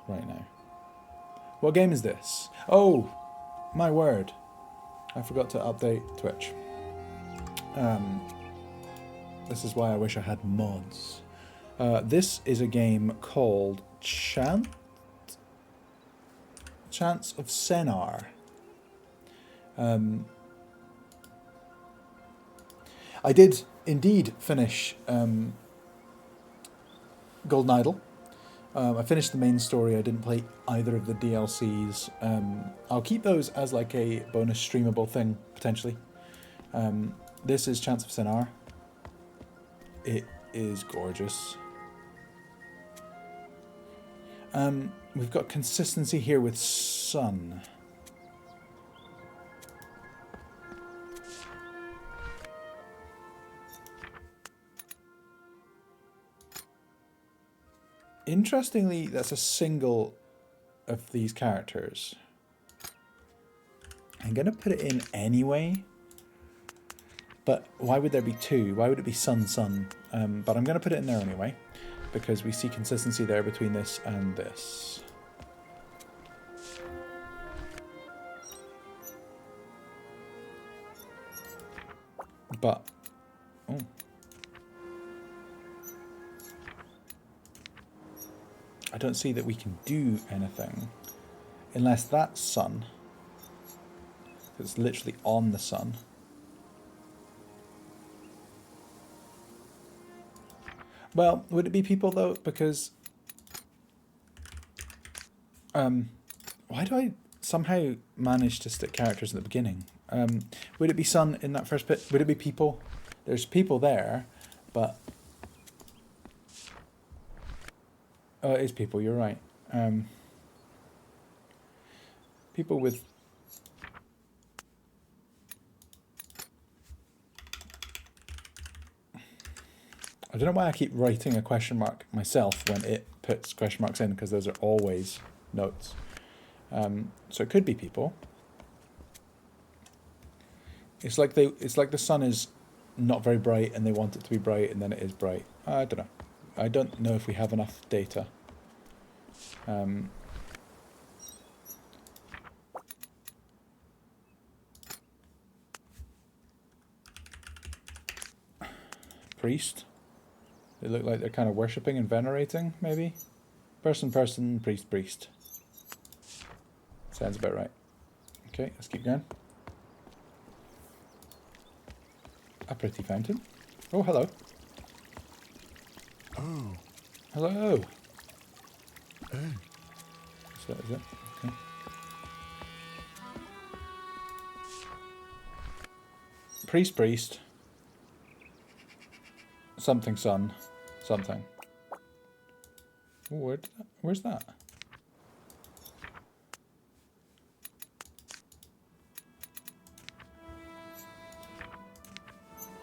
right now. What game is this? Oh, my word. I forgot to update Twitch. This is why I wish I had mods. This is a game called Chance of Senar. I did indeed finish Golden Idol. I finished the main story. I didn't play either of the DLCs. I'll keep those as like a bonus streamable thing, potentially. This is Chance of Senar. It is gorgeous. We've got consistency here with sun. Interestingly, that's a single of these characters. I'm going to put it in anyway. But why would there be two? Why would it be sun, sun? But I'm going to put it in there anyway, because we see consistency there between this and this. But, oh. I don't see that we can do anything unless that's sun. It's literally on the sun. Well, would it be people though? Because Why do I somehow manage to stick characters at the beginning? Would it be sun in that first bit? Would it be people? There's people there, but... Oh, it is people, you're right. People with... I don't know why I keep writing a question mark myself when it puts question marks in, because those are always notes. So it could be people. It's like the sun is not very bright and they want it to be bright and then it is bright. I don't know. I don't know if we have enough data. Priest. They look like they're kind of worshipping and venerating, maybe? Person, priest, priest. Sounds about right. Okay, let's keep going. A pretty fountain. Oh, hello. Oh. Hello. Hey. So that is it. Okay. Priest, priest. Something sun. Something. Ooh, where's that?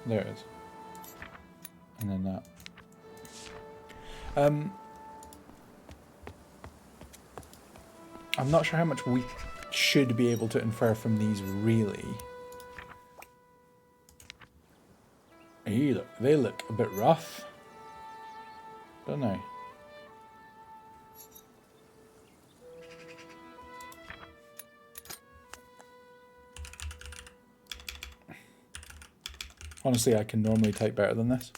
There it is. And then that. I'm not sure how much we should be able to infer from these, really. Hey, look, they look a bit rough, don't they? Honestly, I can normally type better than this.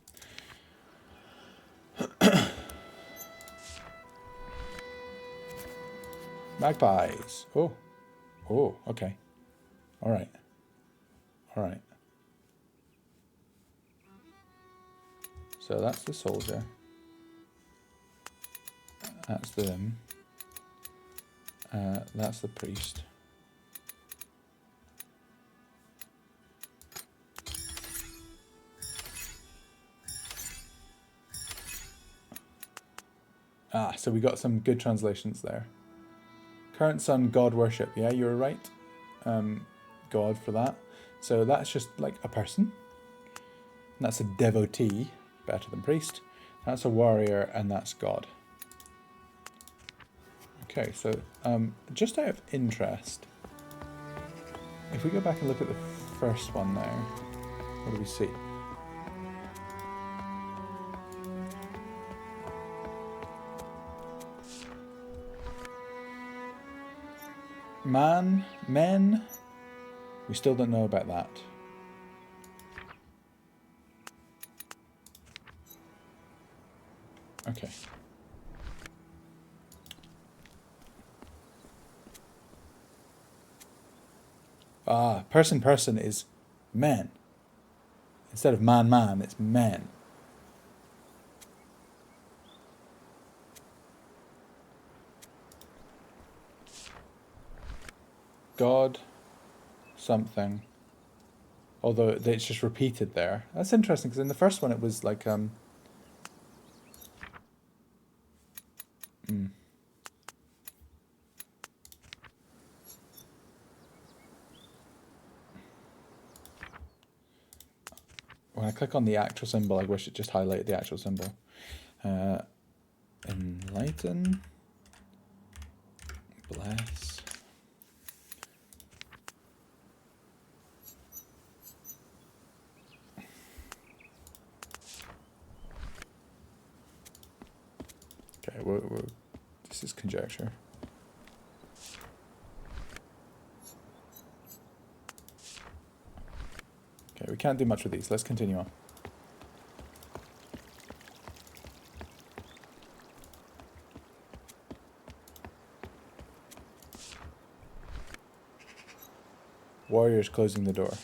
Magpies. Oh. Oh, okay. Alright. Alright. So that's the soldier. That's them. That's the priest. Ah, so we got some good translations there. Current sun, God worship. Yeah, you were right. God for that. So that's just like a person. And that's a devotee, better than priest. That's a warrior, and that's God. Okay, so just out of interest, if we go back and look at the first one there, what do we see? Men, we still don't know about that. Okay. Ah, person is men. Instead of man, it's men. God, something. Although it's just repeated there. That's interesting, because in the first one it was like, when I click on the actual symbol, I wish it just highlighted the actual symbol. Enlighten. Bless. Okay, this is conjecture. Okay, we can't do much with these. Let's continue on. Warriors closing the door.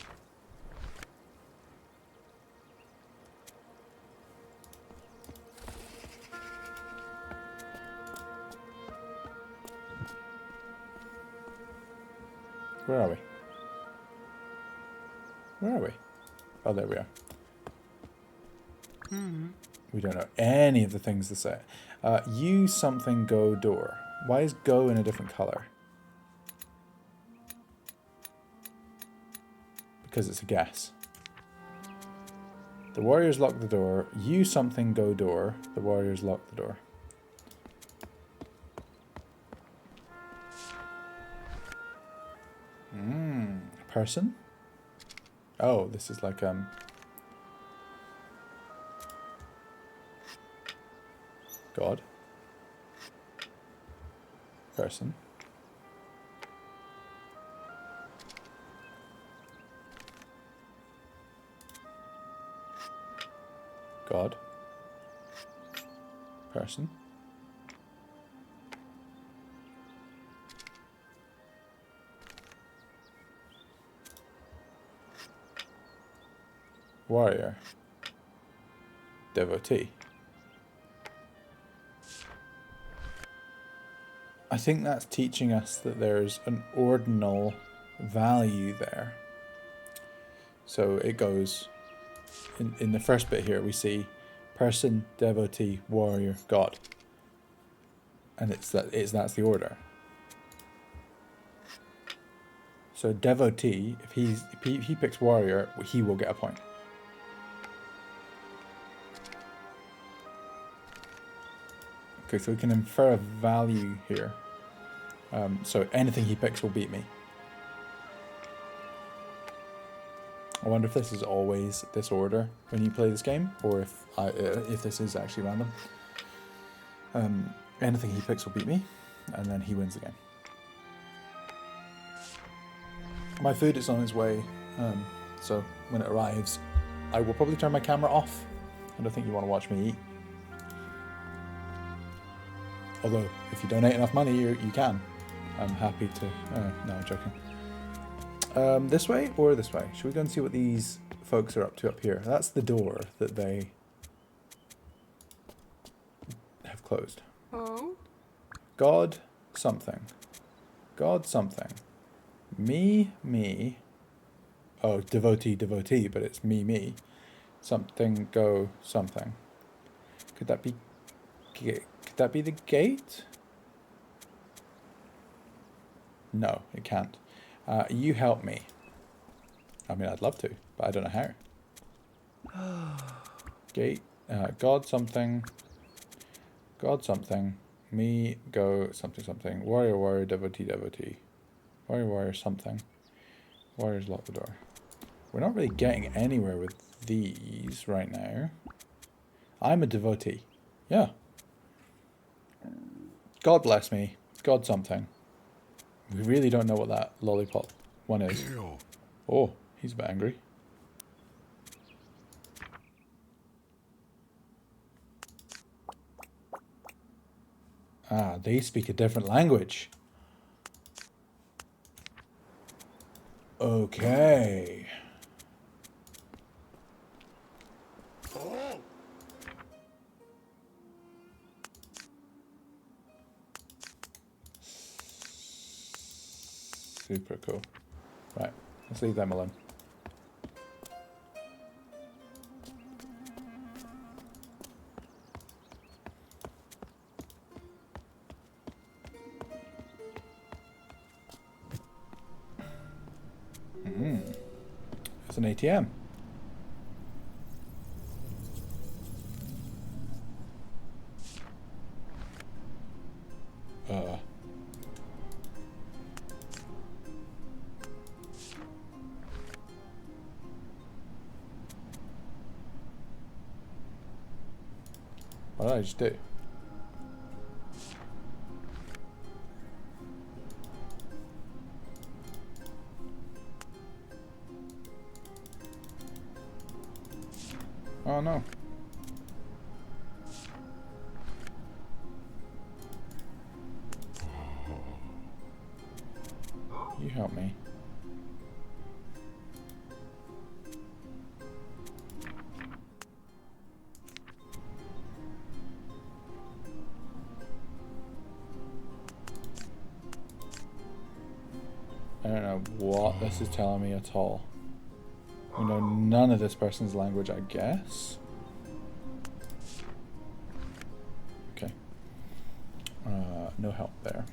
Where are we? Where are we? Oh, there we are. We don't know any of the things to say. Use something, go, door. Why is go in a different color? Because it's a guess. The warriors lock the door. Use something, go, door. The warriors lock the door. Person? Oh, this is like God. Person. God. Person. Warrior. Devotee. I think that's teaching us that there's an ordinal value there. So it goes, in the first bit here, we see person, devotee, warrior, God. And that's the order. So devotee, if he picks warrior, he will get a point. Okay, so we can infer a value here. So anything he picks will beat me. I wonder if this is always this order when you play this game, or if this is actually random. Anything he picks will beat me, and then he wins the game. My food is on its way, so when it arrives, I will probably turn my camera off. I don't think you want to watch me eat. Although, if you donate enough money, you can. I'm happy to... no, I'm joking. This way or this way? Should we go and see what these folks are up to up here? That's the door that they have closed. Oh? God something. God something. Me. Oh, devotee, but it's me. Something, go, something. Could that be the gate? No, it can't. You help me. I mean, I'd love to, but I don't know how. Gate, God something. Me, go, something. Warrior, devotee. Warrior, something. Warriors lock the door. We're not really getting anywhere with these right now. I'm a devotee. Yeah. God bless me. God something. We really don't know what that lollipop one is. Kill. Oh, he's a bit angry. Ah, they speak a different language. Okay. Oh. Super cool. Right, let's leave them alone. It's an ATM. What did I just do? Oh no. You help me. I don't know know what this is telling me at all. We know none of this person's language, I guess. Okay. No help there.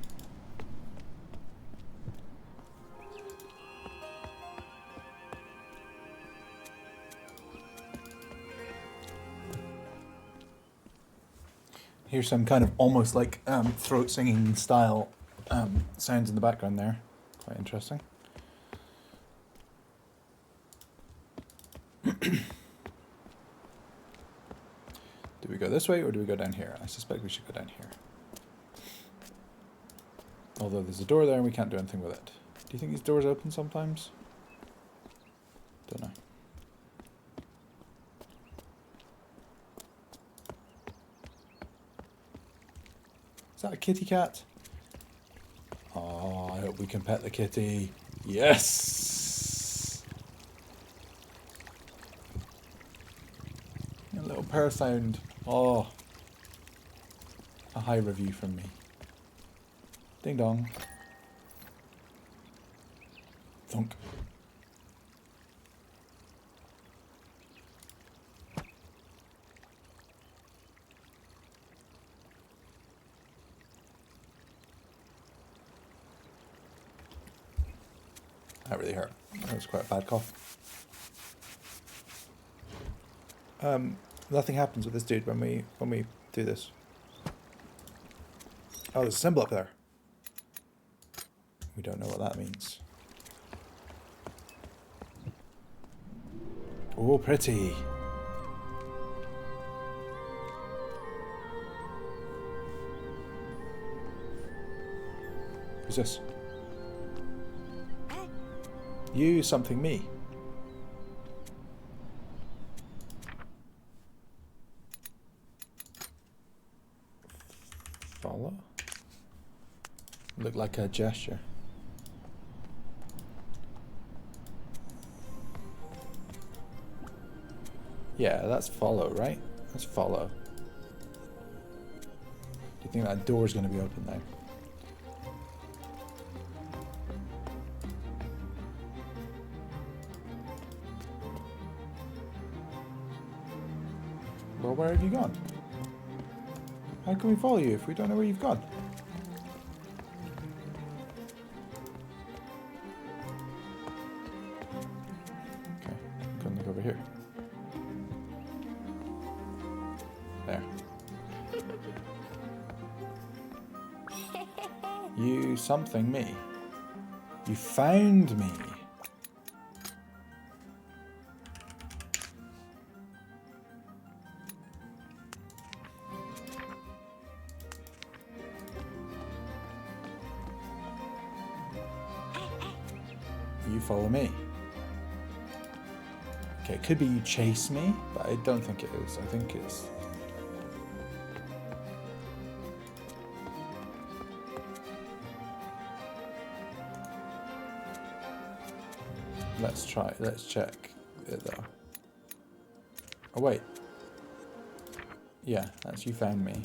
Here's some kind of almost like throat singing style sounds in the background there. Quite interesting. Do we go this way or do we go down here? I suspect we should go down here. Although there's a door there and we can't do anything with it. Do you think these doors open sometimes? Don't know. Is that a kitty cat? Oh, I hope we can pet the kitty. Yes! A little purr sound. Oh. A high review from me. Ding dong. Thunk. That really hurt. That was quite a bad cough. Nothing happens with this dude when we do this. Oh, there's a symbol up there. We don't know what that means. Oh, pretty. Who's this? You something me. Follow? Look like a gesture. Yeah, that's follow, right? That's follow. Do you think that door's going to be open now? Well, where have you gone? How can we follow you if we don't know where you've gone? Okay, I'm going to look over here. There. You something me. You found me. You follow me. Okay, it could be you chase me, but I don't think it is. I think it's... Let's try. Let's check it though. Oh wait. Yeah, that's you found me.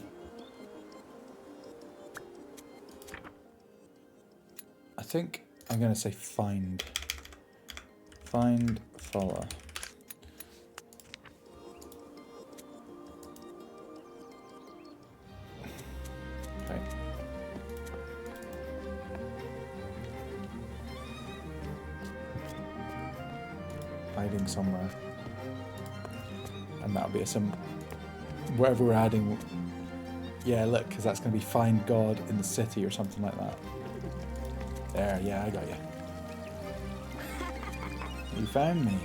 I think I'm going to say find. Find, follow. Okay. Hiding somewhere. And that'll be a whatever we're adding. Yeah, look, because that's going to be find God in the city or something like that. There, yeah, I got you. You found me.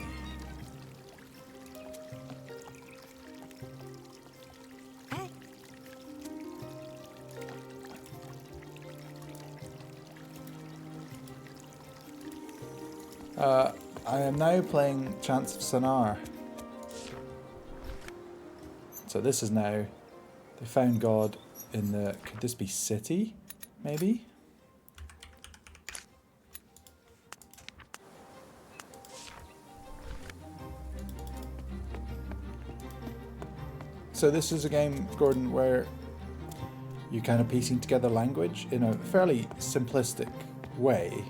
I am now playing Chants of Sonar. So this is now, they found God in the, could this be city, maybe? So this is a game, Gordon, where you're kind of piecing together language in a fairly simplistic way.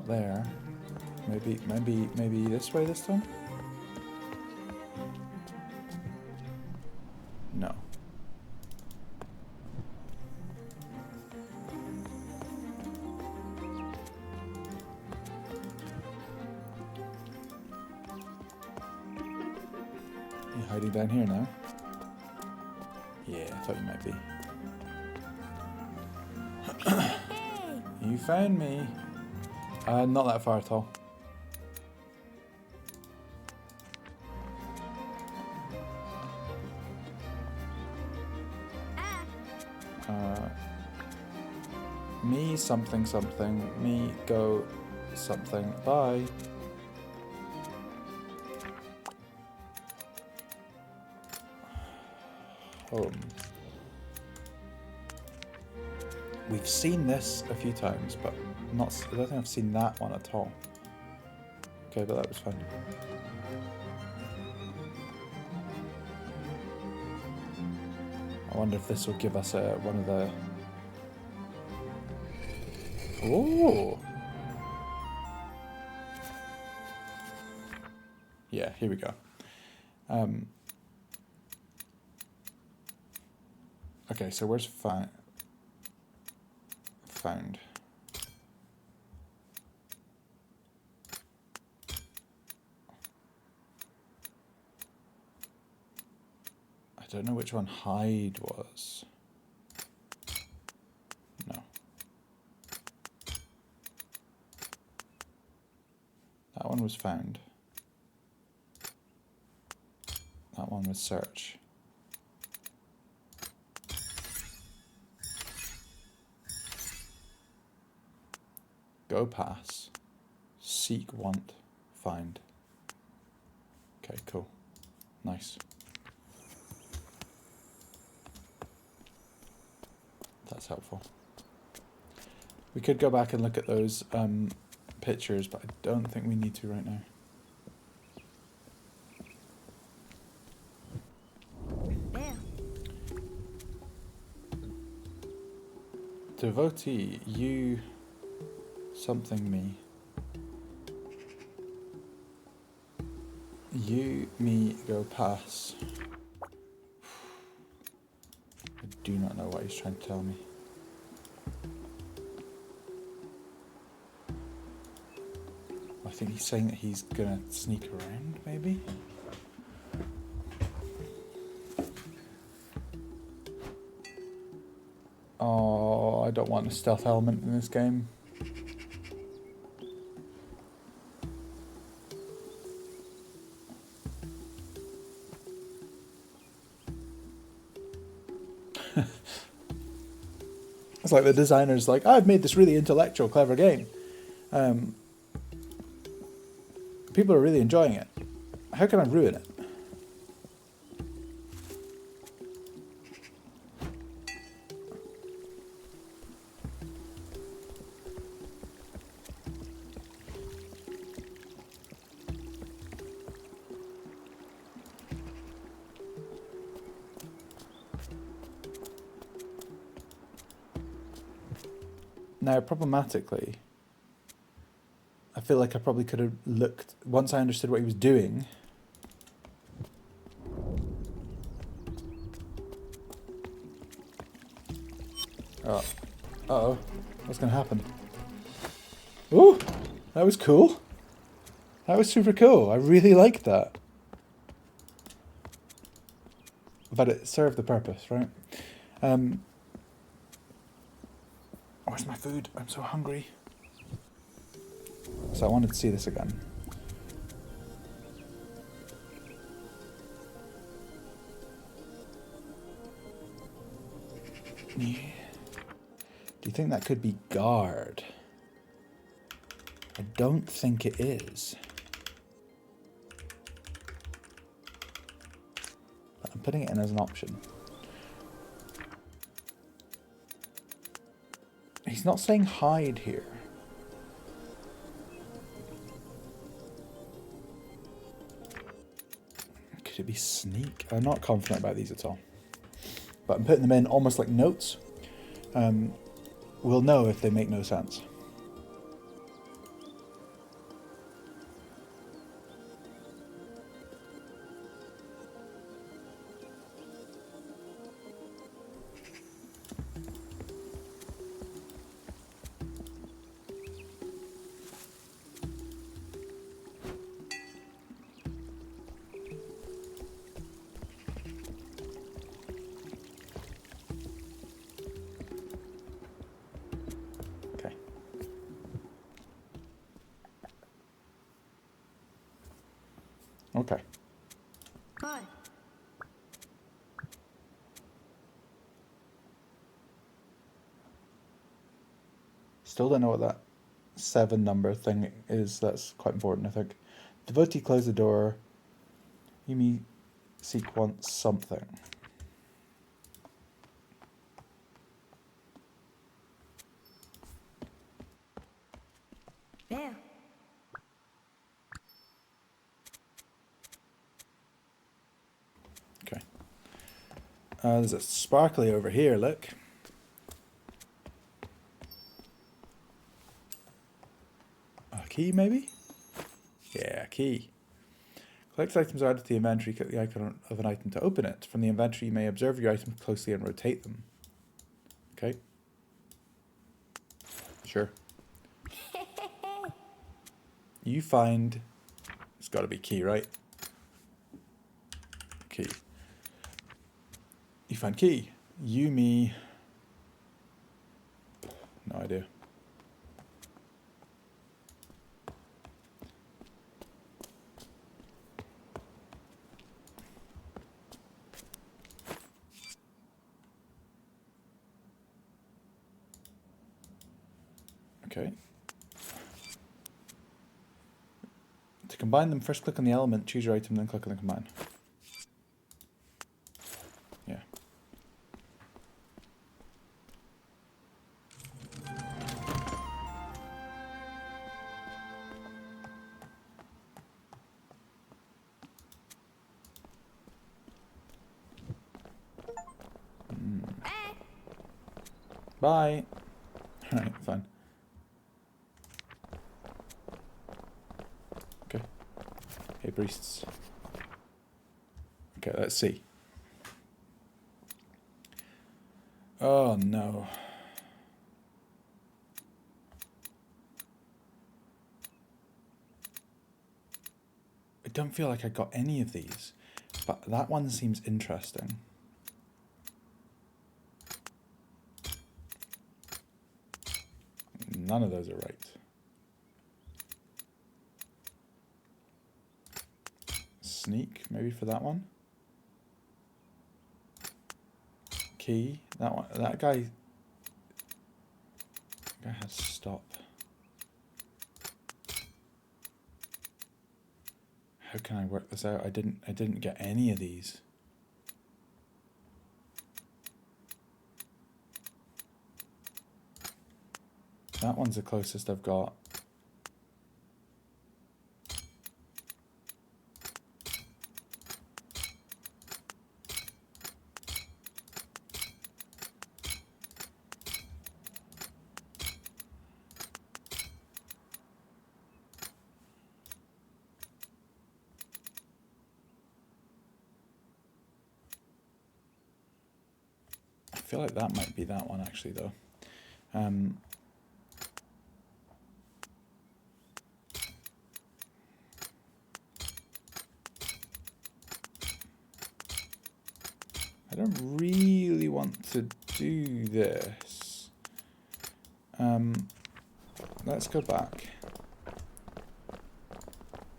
not there. Maybe this way this time? No. You hiding down here now? Yeah, I thought you might be. You found me. Not that far at all. Me something something. Me go something. Bye. Home. We've seen this a few times, but not. I don't think I've seen that one at all. Okay, but that was fun. I wonder if this will give us one of the. Oh. Yeah, here we go. Okay, so where's found? I don't know which one hide was. No. That one was found. That one was search. Go pass. Seek, want, find. Okay, cool. Nice. That's helpful. We could go back and look at those pictures, but I don't think we need to right now. Devotee, you something me. You, me, go pass. I do not know what he's trying to tell me. I think he's saying that he's gonna sneak around, maybe? Oh, I don't want a stealth element in this game. It's like the designer's like, I've made this really intellectual, clever game. People are really enjoying it. How can I ruin it? Now, problematically, I feel like I probably could have looked, once I understood what he was doing. Oh. Uh-oh. What's going to happen? Ooh! That was cool. That was super cool. I really liked that. But it served the purpose, right? Where's my food? I'm so hungry. So I wanted to see this again. Yeah. Do you think that could be guard? I don't think it is. But I'm putting it in as an option. He's not saying hide here. Could it be sneak? I'm not confident about these at all. But I'm putting them in almost like notes. We'll know if they make no sense. Okay. Hi. Still don't know what that 7 number thing is. That's quite important, I think. Devotee close the door. Yumi seek wants something. There. Okay. There's a sparkly over here, look. A key, maybe? Yeah, key. Collect items added to the inventory. Click the icon of an item to open it. From the inventory, you may observe your items closely and rotate them. Okay. Sure. You find... It's got to be key, right? Key. You find key. Yumi... No idea. Okay. To combine them, first click on the element, choose your item, then click on the combine. Yeah. Bye. Alright, fine. Okay. Hey, priests. Okay, let's see. Oh, no. I don't feel like I got any of these, but that one seems interesting. None of those are right. Sneak, maybe for that one. Key, that one. That guy has stop. How can I work this out? I didn't get any of these. That one's the closest I've got. I feel like that might be that one actually though. I don't really want to do this. Let's go back.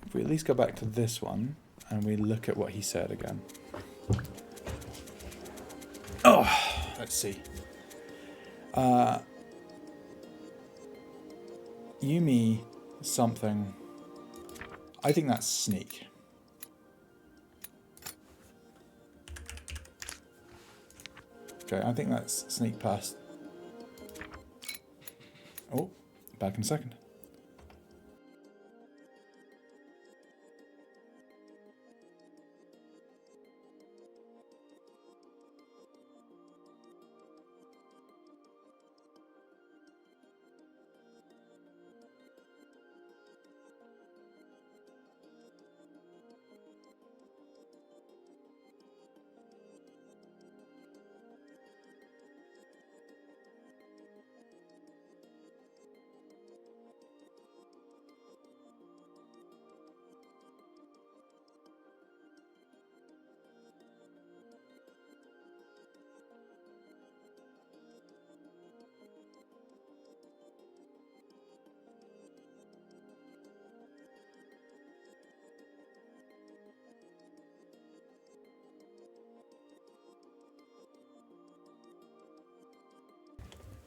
If we at least go back to this one and we look at what he said again. Oh, let's see. Yumi something. I think that's sneak. Okay, I think that's sneak past. Oh, back in a second.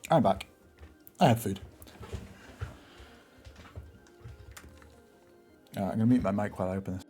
I'm back. I have food. I'm going to mute my mic while I open this.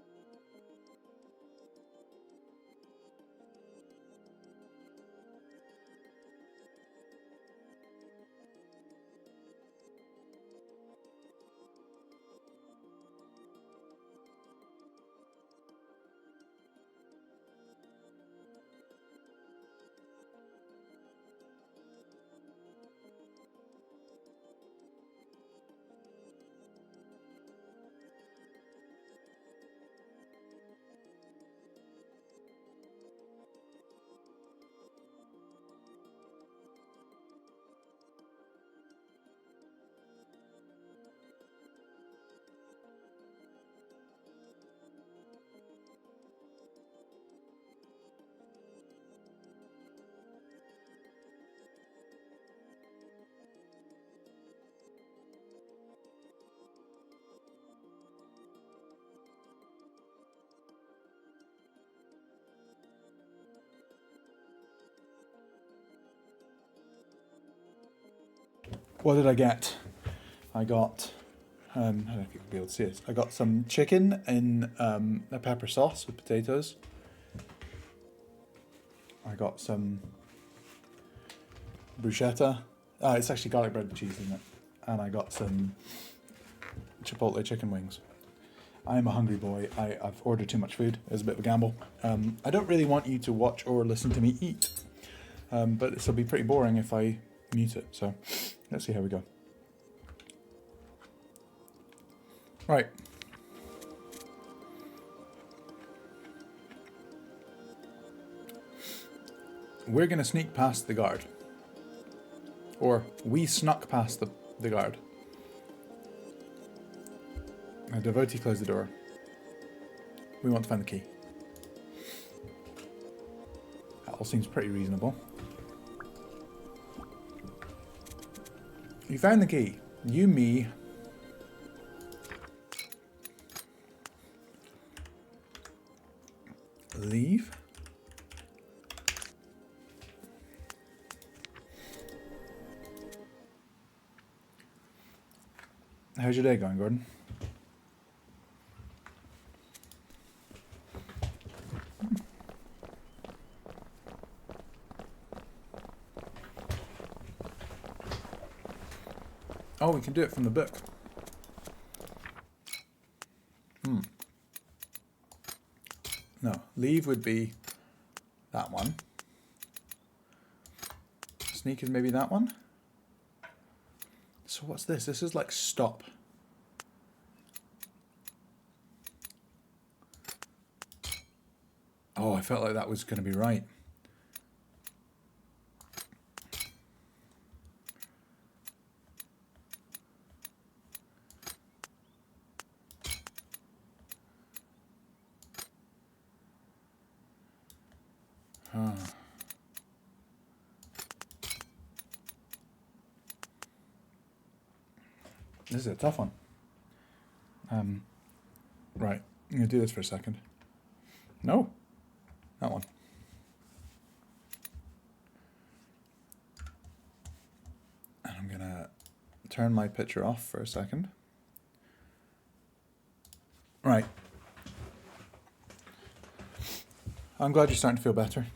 What did I get? I got, I don't know if you can be able to see it. I got some chicken in a pepper sauce with potatoes. I got some bruschetta. It's actually garlic bread with cheese, isn't it? And I got some chipotle chicken wings. I'm a hungry boy. I've ordered too much food. It was a bit of a gamble. I don't really want you to watch or listen to me eat. But this will be pretty boring if I mute it. So let's see how we go. Right. We're going to sneak past the guard. Or we snuck past the guard. A devotee closed the door. We want to find the key. That all seems pretty reasonable. You found the key. You, me. Leave. How's your day going, Gordon? Oh, we can do it from the book. No, leave would be that one. Sneak is maybe that one. So what's this? This is like stop. Oh, I felt like that was going to be right. Huh. This is a tough one. Right, I'm going to do this for a second. No, that one. And I'm going to turn my picture off for a second. Right. I'm glad you're starting to feel better.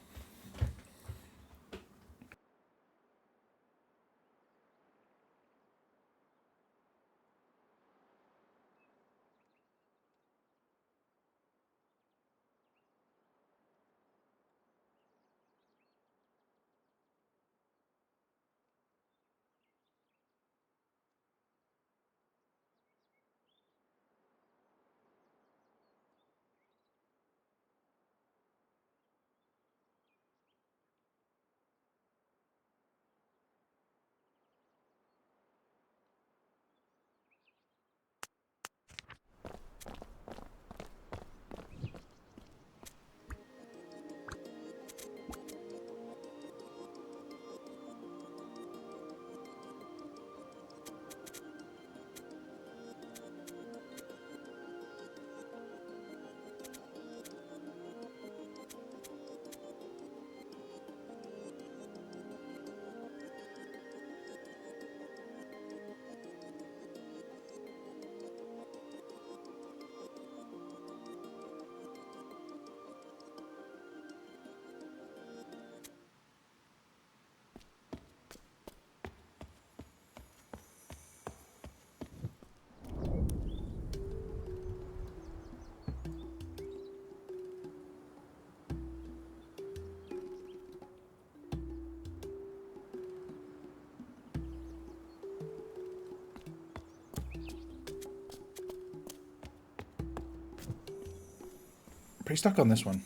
Pretty stuck on this one,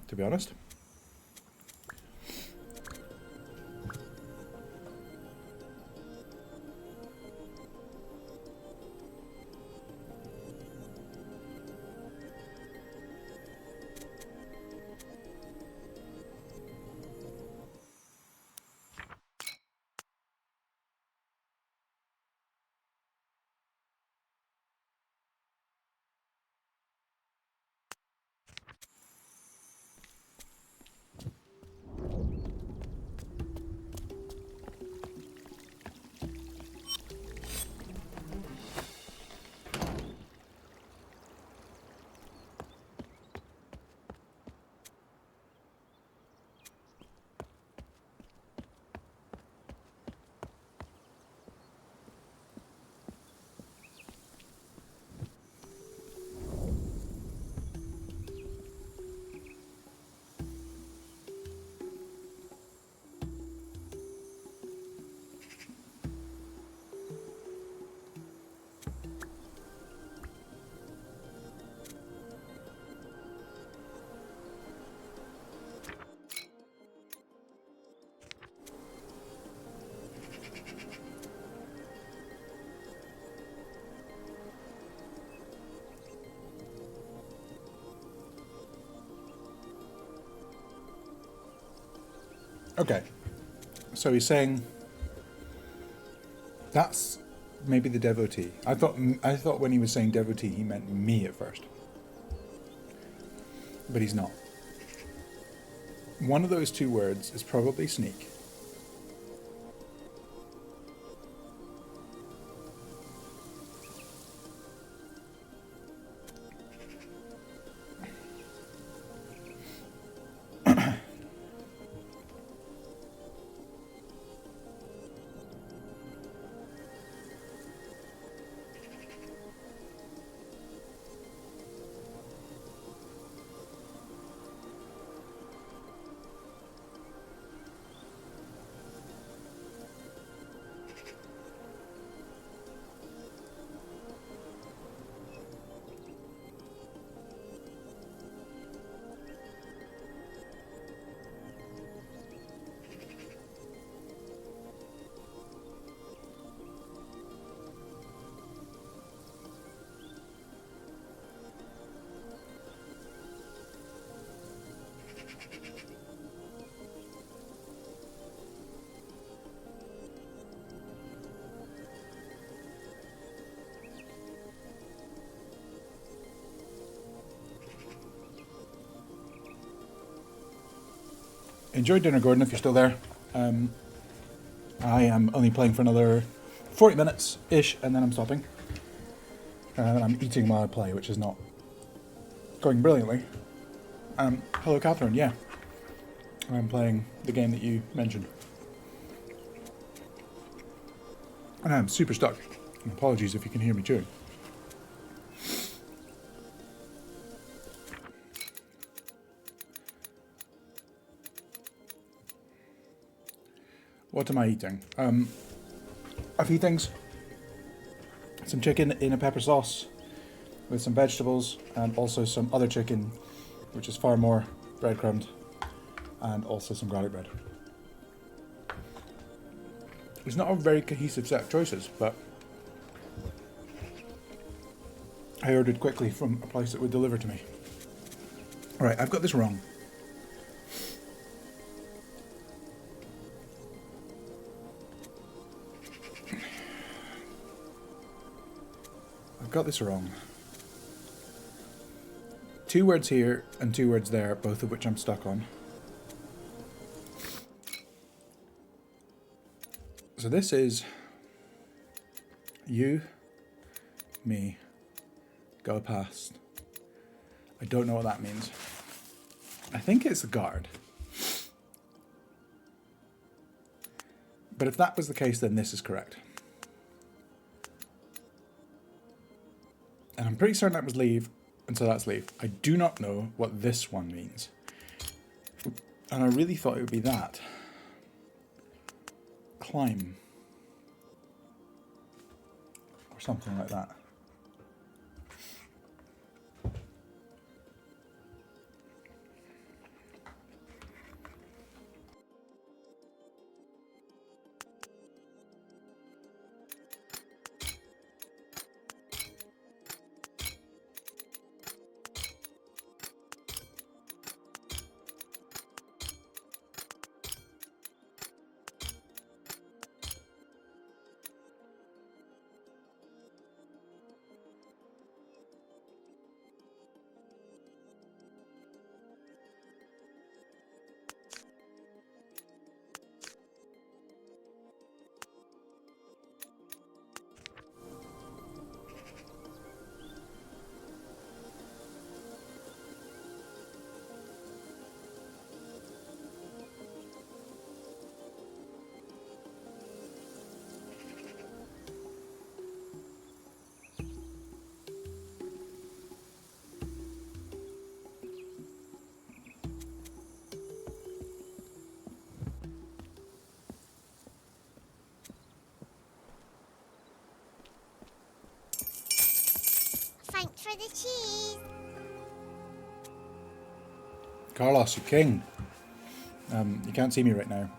to be honest. Okay, so he's saying that's maybe the devotee. I thought when he was saying devotee, he meant me at first, but he's not. One of those two words is probably sneak. Enjoy dinner, Gordon, if you're still there. I am only playing for another 40 minutes-ish, and then I'm stopping. I'm eating while I play, which is not going brilliantly. Hello, Catherine, yeah. I'm playing the game that you mentioned. And I'm super stuck. And apologies if you can hear me chewing. What am I eating? A few things. Some chicken in a pepper sauce with some vegetables, and also some other chicken, which is far more breadcrumbed, and also some garlic bread. It's not a very cohesive set of choices, but I ordered quickly from a place that would deliver to me. Alright, I've got this wrong. Got this wrong. 2 words here and 2 words there, both of which I'm stuck on. So this is you, me, go past. I don't know what that means. I think it's the guard. But if that was the case, then this is correct. And I'm pretty certain that was leave, and so that's leave. I do not know what this one means. And I really thought it would be that. Climb. Or something like that. for the cheese. Carlos, you king. You can't see me right now.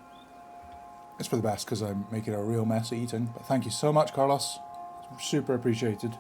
It's for the best because I'm making a real mess of eating. But thank you so much, Carlos. It's super appreciated.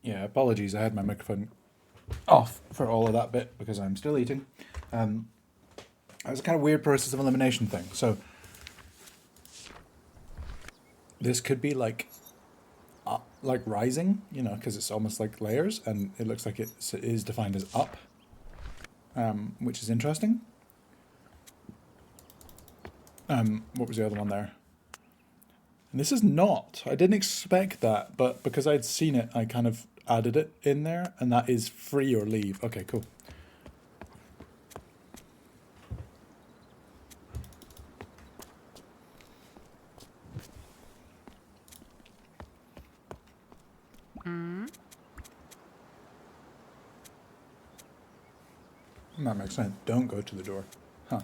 Yeah, apologies. I had my microphone off for all of that bit because I'm still eating. It was a kind of weird process of elimination thing. So this could be like rising, you know, because it's almost like layers, and it looks like it is defined as up, which is interesting. What was the other one there? And this is not. I didn't expect that, but because I'd seen it, I kind of added it in there, and that is free or leave. Okay, cool. That makes sense. Don't go to the door. Huh.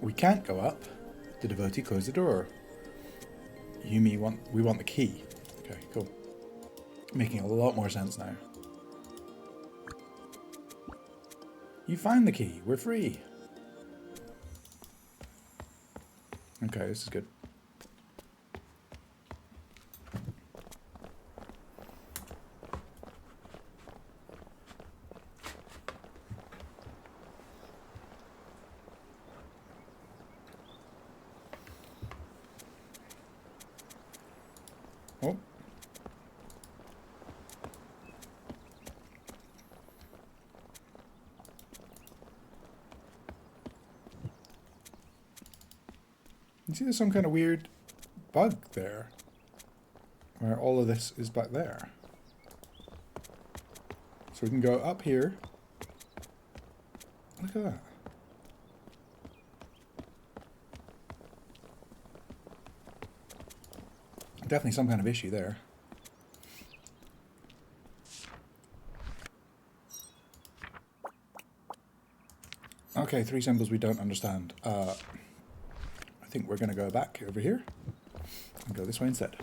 We can't go up. The devotee closed the door. We want the key. Okay, cool. Making a lot more sense now. You find the key. We're free. Okay, this is good. see there's some kind of weird bug there, where all of this is back there. So we can go up here. Look at that. Definitely some kind of issue there. Okay, 3 symbols we don't understand. I think we're going to go back over here and go this way instead.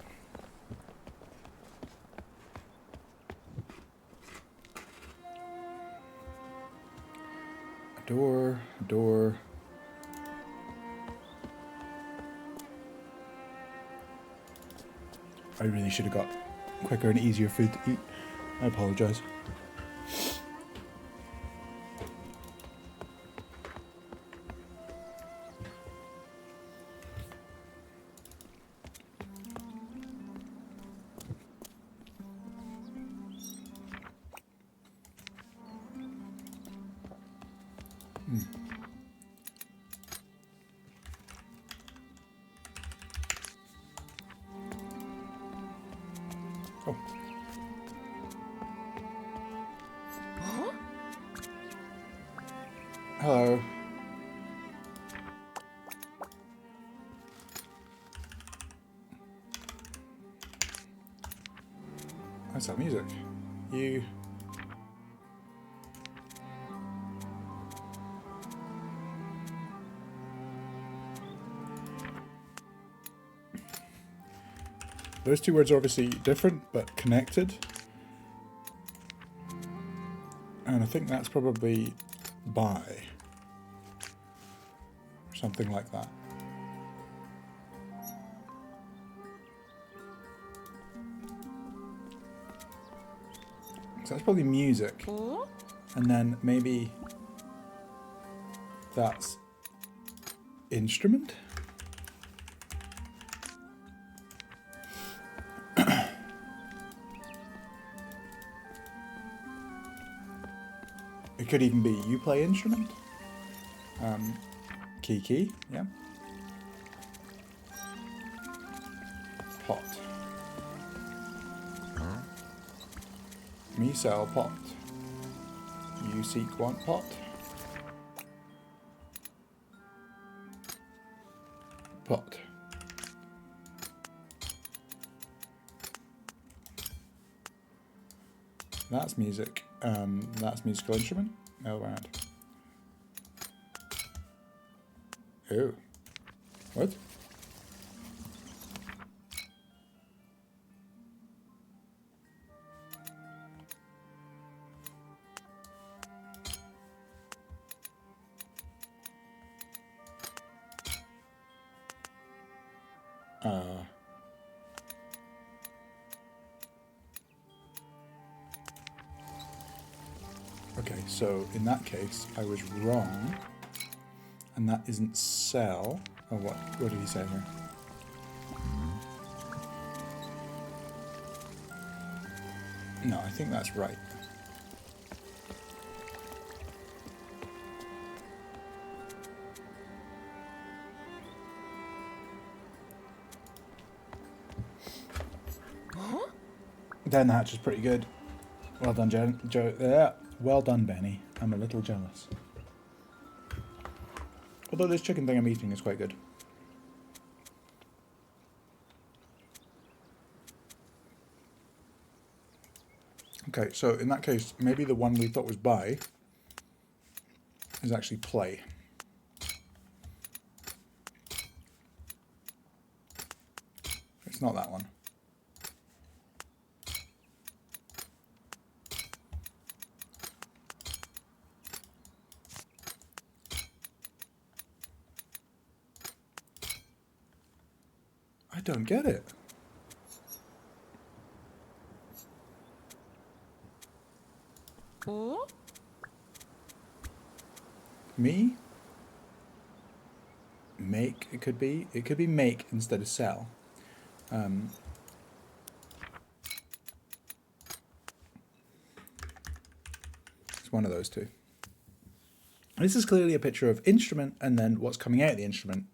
A door, a door. I really should have got quicker and easier food to eat. I apologise. Oh. Hello. What's that music? You... Those two words are obviously different, but connected. And I think that's probably buy. Or something like that. So that's probably music. And then maybe that's instrument? It could even be you play instrument. Key, yeah. Pot. Me sell pot. You seek want pot. Pot. That's music. That's musical instrument. No round. Oh. What? Okay, so in that case, I was wrong, and that isn't sell. Oh, what did he say here? No, I think that's right. Den hatch is pretty good. Well done, well done, Benny. I'm a little jealous. Although this chicken thing I'm eating is quite good. Okay, so in that case, maybe the one we thought was buy is actually play. It's not that one. I don't get it. Me? Make, it could be. It could be make instead of sell. It's one of those two. This is clearly a picture of instrument and then what's coming out of the instrument,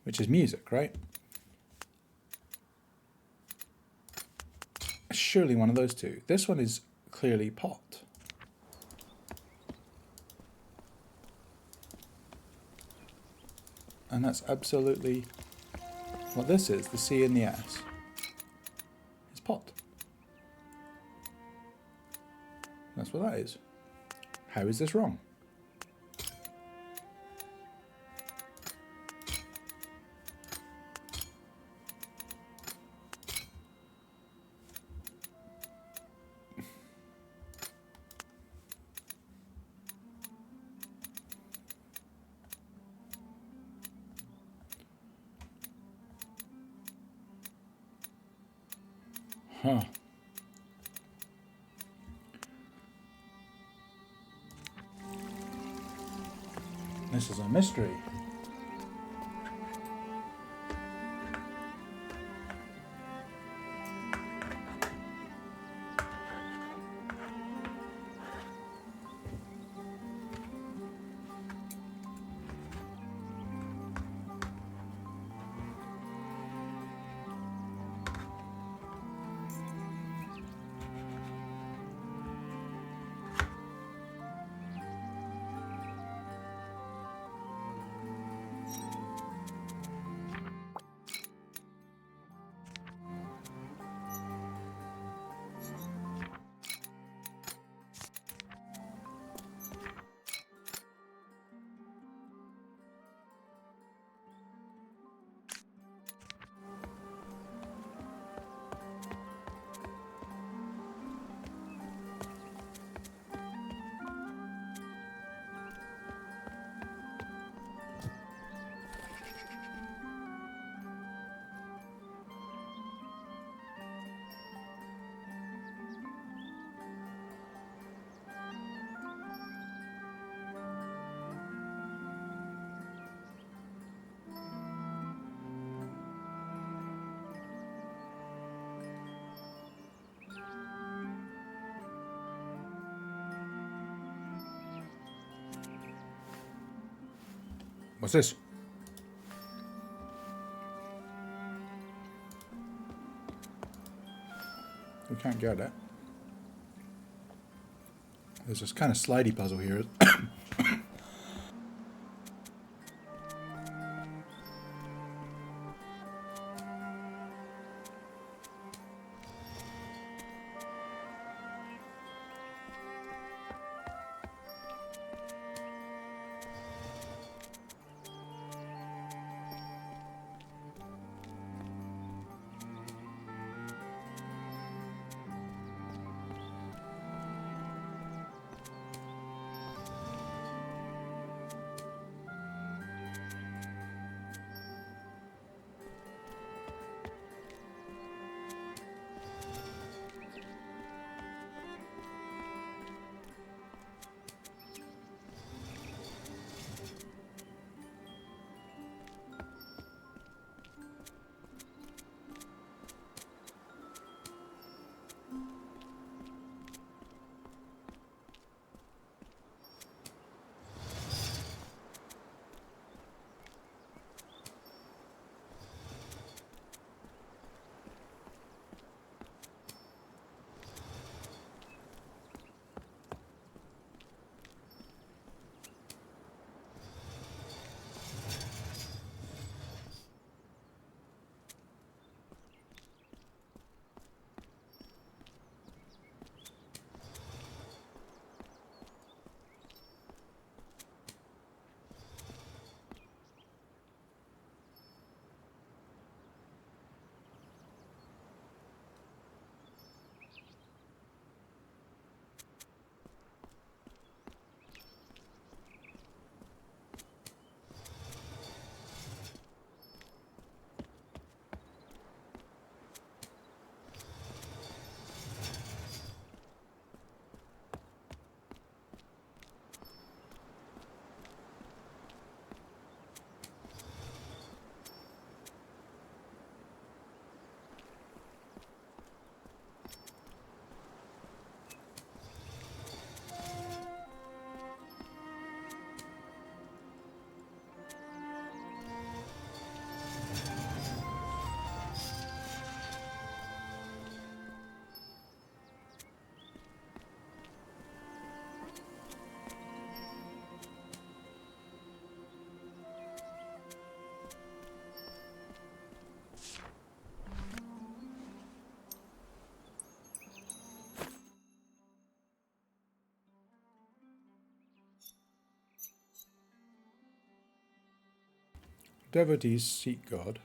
which is music, right? Surely one of those two. This one is clearly pot. And that's absolutely what this is. The C and the S is pot. That's what that is. How is this wrong? Huh. This is a mystery. What's this? We can't get it. There's this kind of slidey puzzle here. Devotees seek God.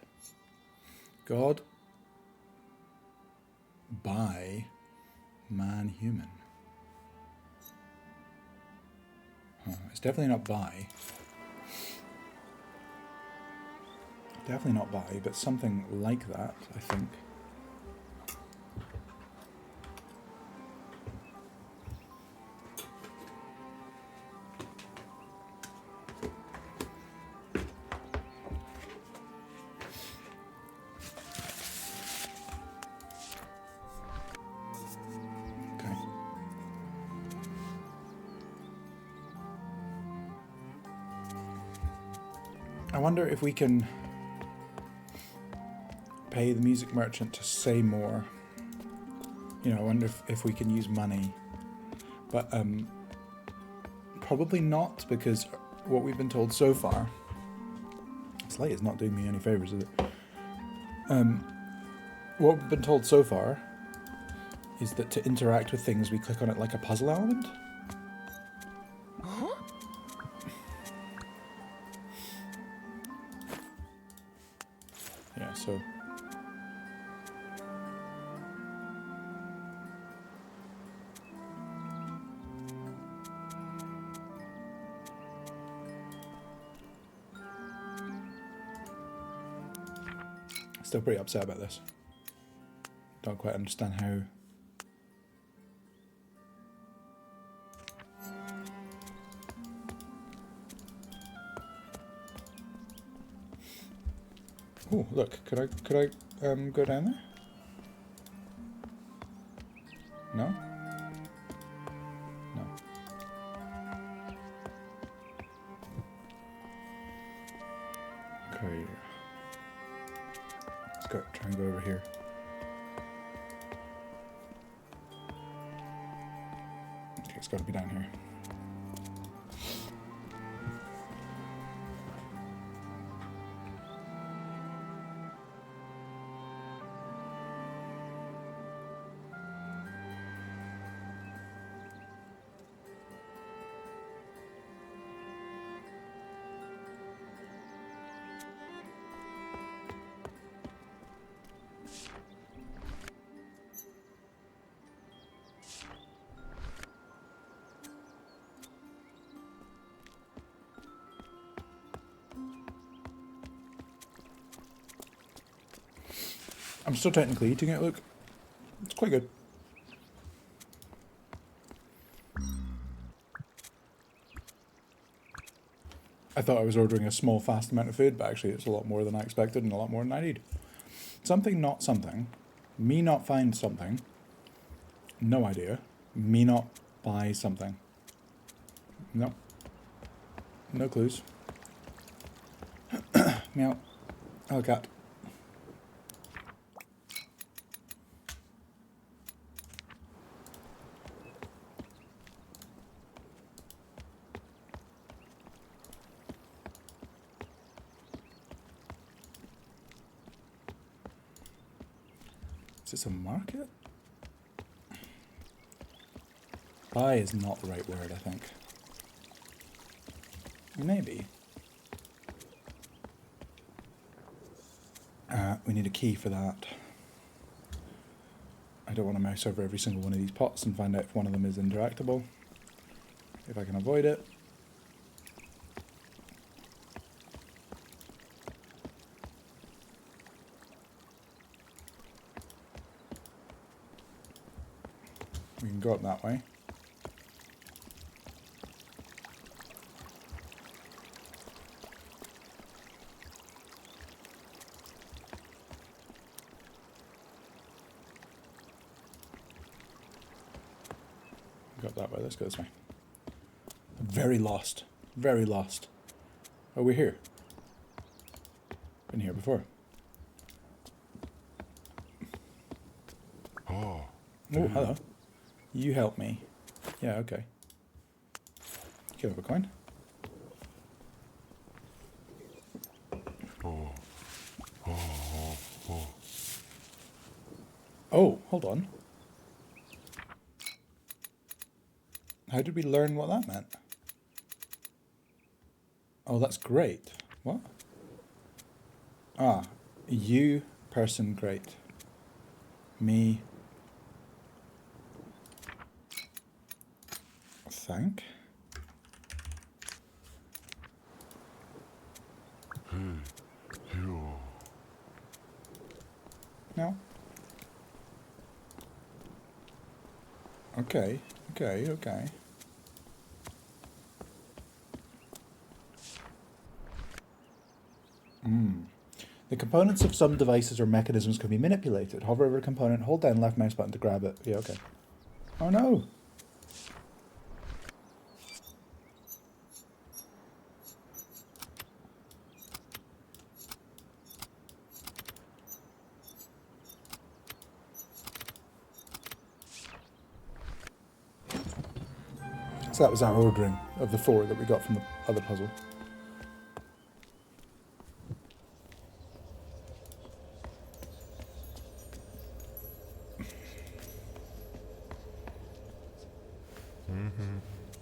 God by man human. Huh, it's definitely not by. Definitely not by, but something like that, I think. Okay. I wonder if we can pay the music merchant to say more. You know, I wonder if we can use money. But probably not, because what we've been told so far... This light is not doing me any favours, is it? What we've been told so far is that to interact with things, we click on it like a puzzle element. Huh? Yeah, so... Still pretty upset about this. Don't quite understand how... Oh, look, could I go down there? No? No. Okay. Let's go, try and go over here. Okay, it's got to be down here. I'm still technically eating it, look. It's quite good. I thought I was ordering a small, fast amount of food, but actually it's a lot more than I expected and a lot more than I need. Something, not something. Me not find something. No idea. Me not buy something. No. No clues. Meow. Oh, cat. Is this a market? Buy is not the right word, I think. Maybe. We need a key for that. I don't want to mouse over every single one of these pots and find out if one of them is interactable. If I can avoid it. We can go up that way. Got that way, let's go this way. I'm very lost. Very lost. Oh, we're here. Been here before. Oh. Oh, hello. You help me. Yeah, okay. Give up a coin. Oh. Oh. Oh. Oh, hold on. How did we learn what that meant? Oh, that's great. What? Ah, you, person, great. Me, thank. You. No. Okay, okay, okay. The components of some devices or mechanisms can be manipulated. Hover over a component, hold down left mouse button to grab it. Yeah, okay. Oh no! So that was our ordering of the 4 that we got from the other puzzle.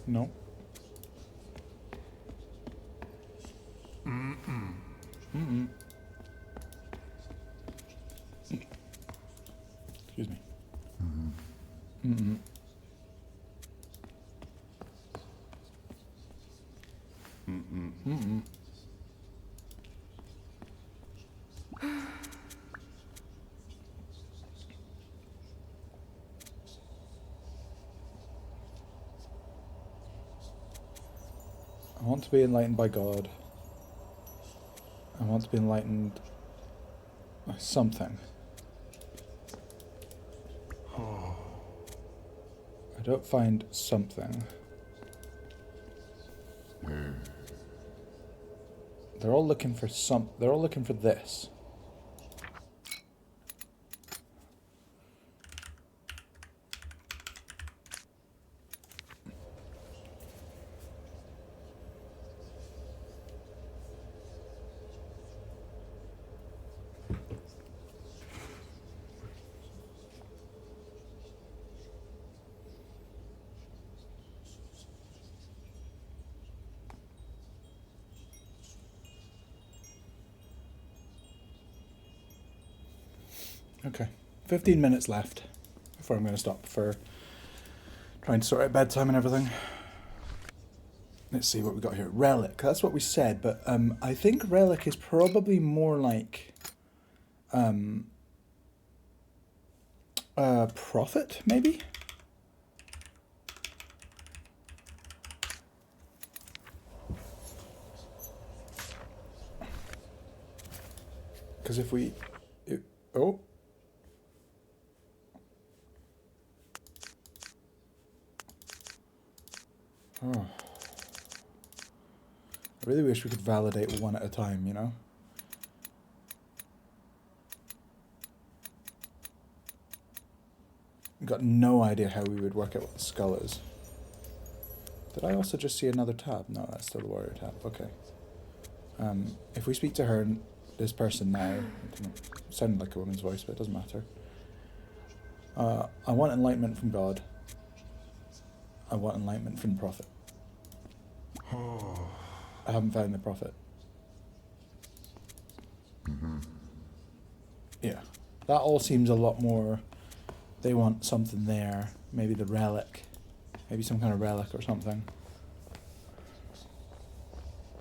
No. Excuse me. I want to be enlightened by God. I want to be enlightened by something. I don't find something. They're all looking for they're all looking for this. Okay. 15 minutes left before I'm going to stop for trying to sort out bedtime and everything. Let's see what we got here. Relic. That's what we said, but I think relic is probably more like profit, maybe? Because if we... oh. Oh. I really wish we could validate one at a time, you know? Got no idea how we would work out what the skull is. Did I also just see another tab? No, that's still the warrior tab. Okay. If we speak to her, this person now, it sounded like a woman's voice, but it doesn't matter. I want enlightenment from God. I want enlightenment from the prophet. I haven't found the prophet. Yeah. That all seems a lot more... They want something there. Maybe the relic. Maybe some kind of relic or something.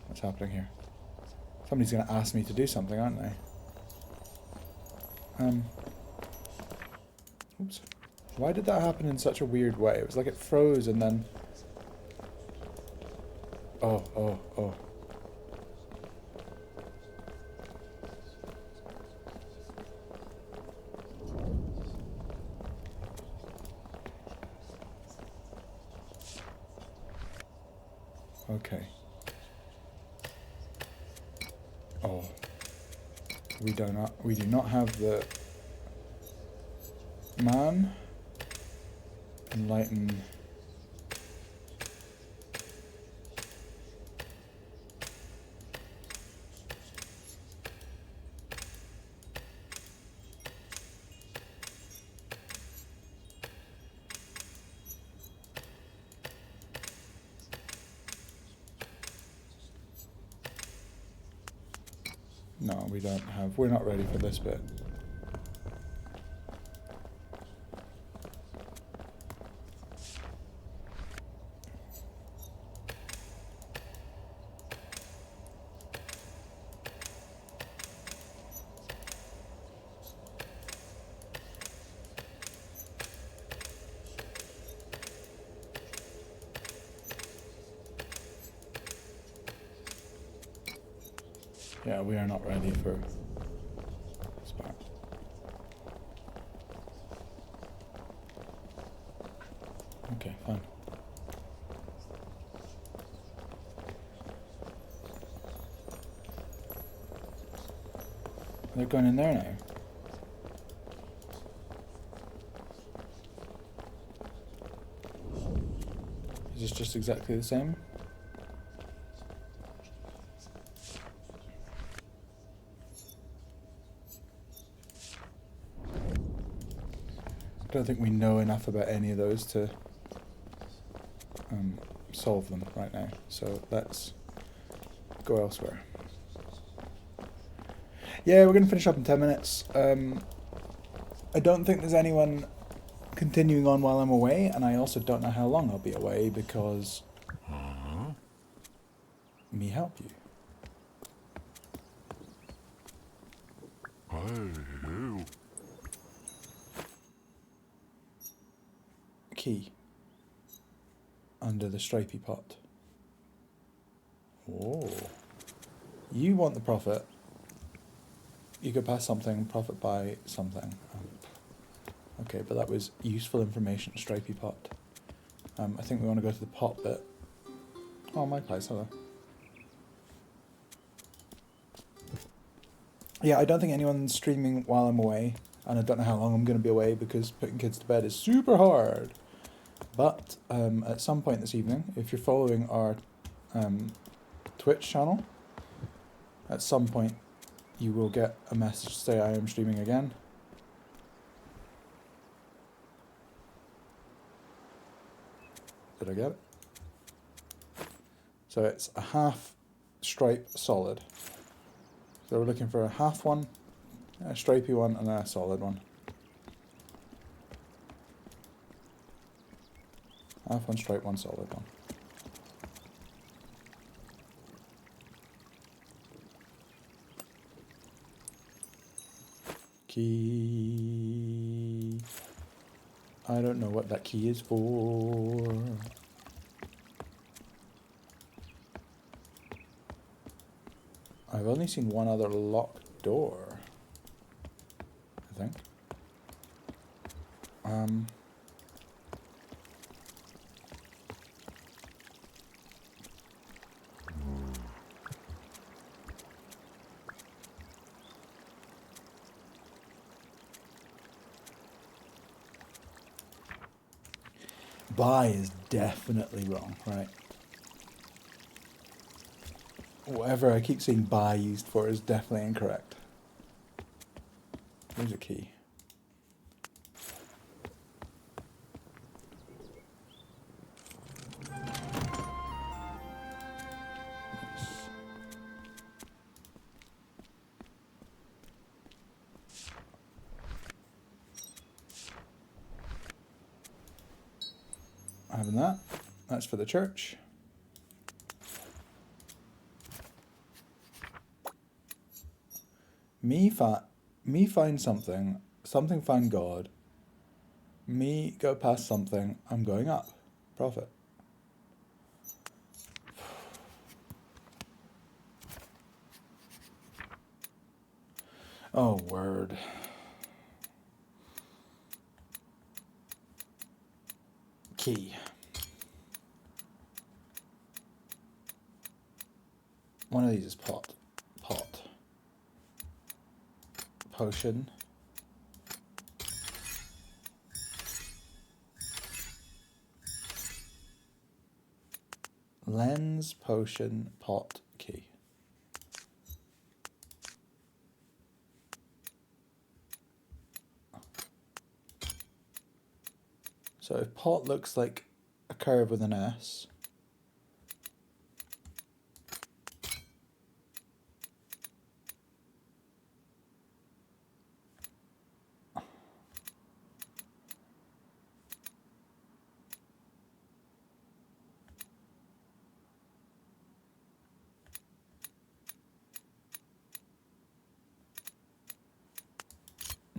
What's happening here? Somebody's going to ask me to do something, aren't they? Oops. Why did that happen in such a weird way? It was like it froze and then... Oh. Okay. Oh. We do not have the man enlighten. No, we don't have. We're not ready for this bit. Yeah, we are not ready for this part. Okay, fine. They're going in there now. Is this just exactly the same? I don't think we know enough about any of those to solve them right now. So let's go elsewhere. Yeah, we're going to finish up in 10 minutes. I don't think there's anyone continuing on while I'm away, and I also don't know how long I'll be away because... Me help you. Hey, Key. Under the stripy pot. Oh. You want the profit. You could pass something, profit by something. Okay, but that was useful information, stripy pot. I think we want to go to the pot bit. Oh, my place, hello. Yeah, I don't think anyone's streaming while I'm away, and I don't know how long I'm going to be away because putting kids to bed is super hard. But at some point this evening, if you're following our Twitch channel, at some point you will get a message to say I am streaming again. Did I get it? So it's a half stripe solid. So we're looking for a half one, a stripy one, and a solid one. Half one stripe, one solid one. Key. I don't know what that key is for. I've only seen one other locked door, I think. Buy is definitely wrong, right? Whatever I keep seeing buy used for is definitely incorrect. Here's a key. Nice. Having that. That's for the church. Me find something, something find God. Me go past something, I'm going up. Profit. Oh, word. Key. One of these is pot. Pot. Potion. Lens, potion, pot, key. So if pot looks like a curve with an S,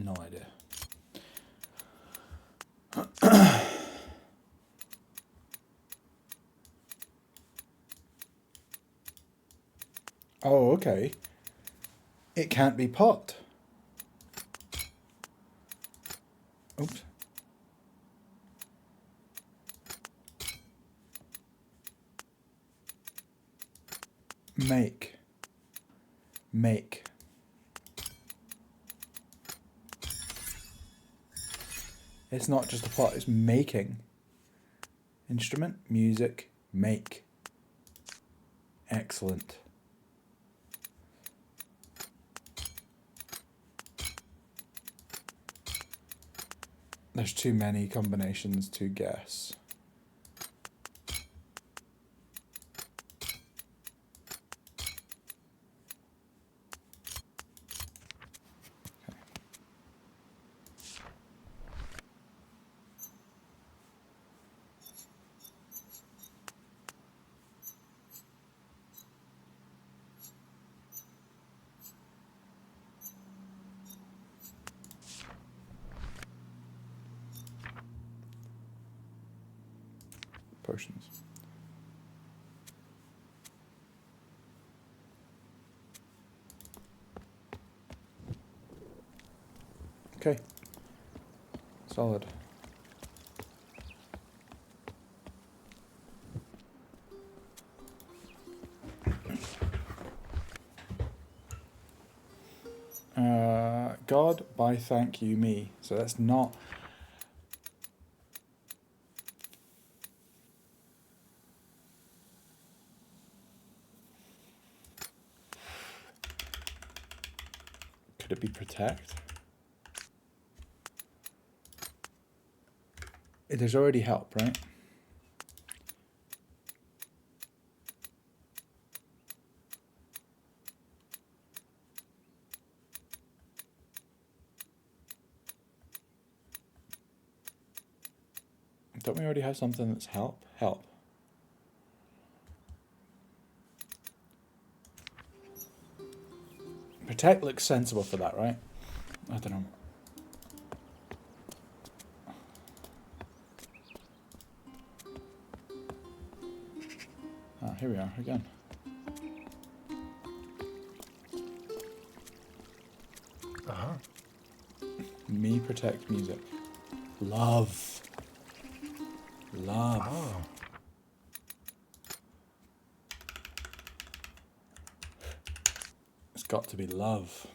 No idea. Oh, okay. It can't be pot. Oops. Make. Make. It's not just a pot, it's making. Instrument, music, make. Excellent. There's too many combinations to guess. Potions. Okay. Solid. God, by thank you me. So that's not... Could it be protect? There's already help, right? Don't we already have something that's help? Help. Protect looks sensible for that, right? I don't know. Ah, here we are again. Me protect music. Love. Love. Oh. It's got to be love.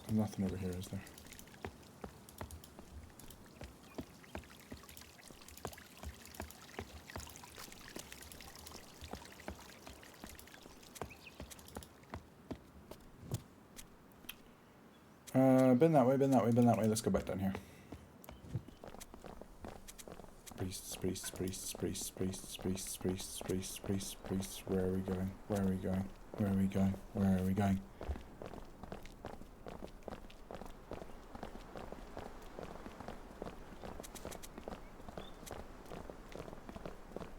There's nothing over here, is there? Been that way, been that way, been that way. Let's go back down here. Priests, priests, priests, priests, priests, priests, priests, priests, priests, priests. Where are we going? Where are we going? Where are we going? Where are we going?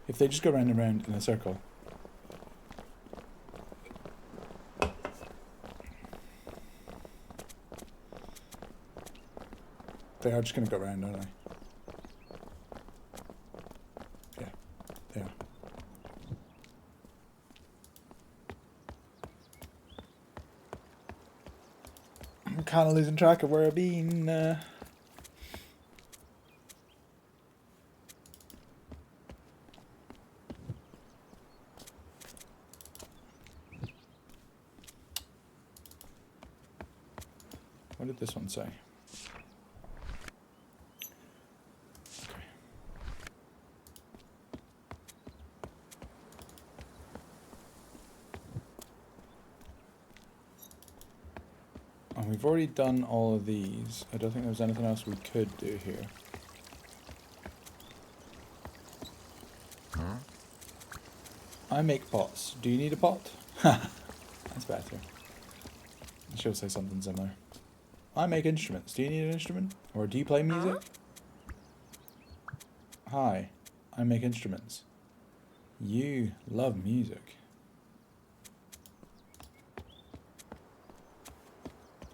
If they just go round and round in a circle. They are just going to go round, aren't they? Yeah, they are. I'm kind of losing track of where I've been. What did this one say? Okay. And we've already done all of these. I don't think there's anything else we could do here. I make pots. Do you need a pot? That's better. I should say something similar. I make instruments. Do you need an instrument? Or do you play music? Hi, I make instruments. You love music.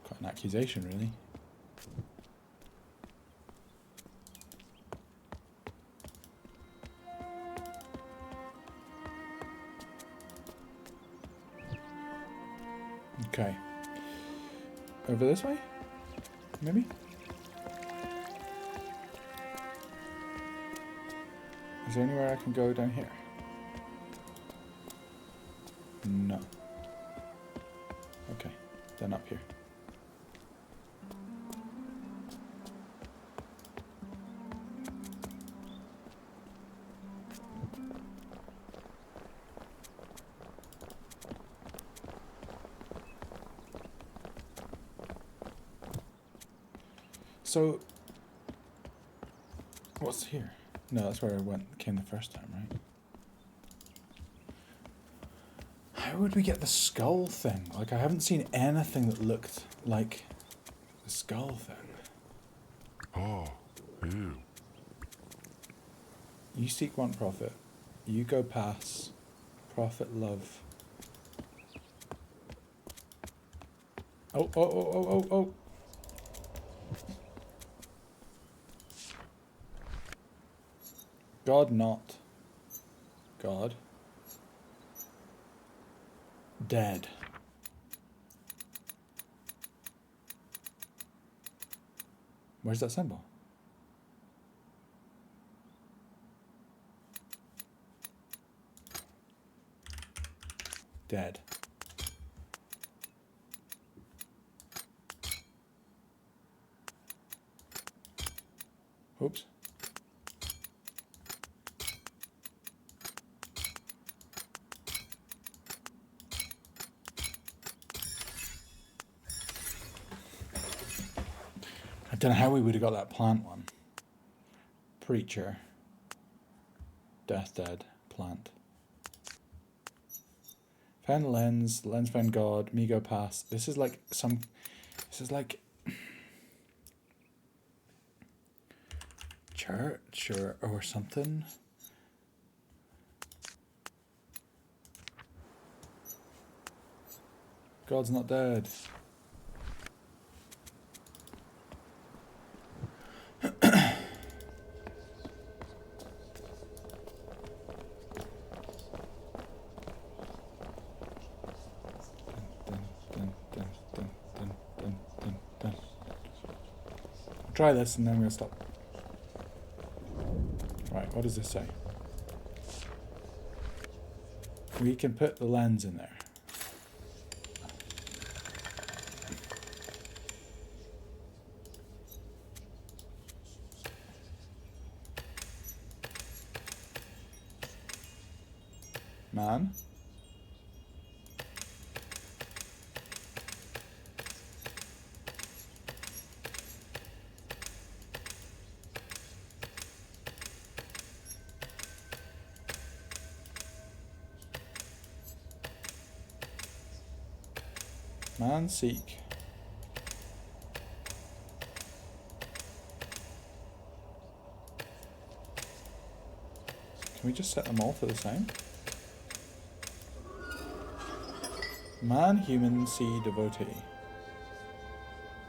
Quite an accusation, really. Okay. Over this way? Maybe? Is there anywhere I can go down here? No. Okay, then up here. So, what's here? No, that's where I came the first time, right? How would we get the skull thing? Like, I haven't seen anything that looked like the skull thing. Oh, you. You seek one profit. You go pass. Profit love. Oh, oh, oh, oh, oh, oh. God not. God. Dead. Where's that symbol? Dead. Oops. I don't know how we would have got that plant one. Preacher. Death dead. Plant. Found lens. Lens found God. Me go pass. This is like some... This is like... church or something. God's not dead. Try this and then I'm going to stop. Right, what does this say? We can put the lens in there. Man. Man seek. Can we just set them all to the same? Man, human, sea, devotee.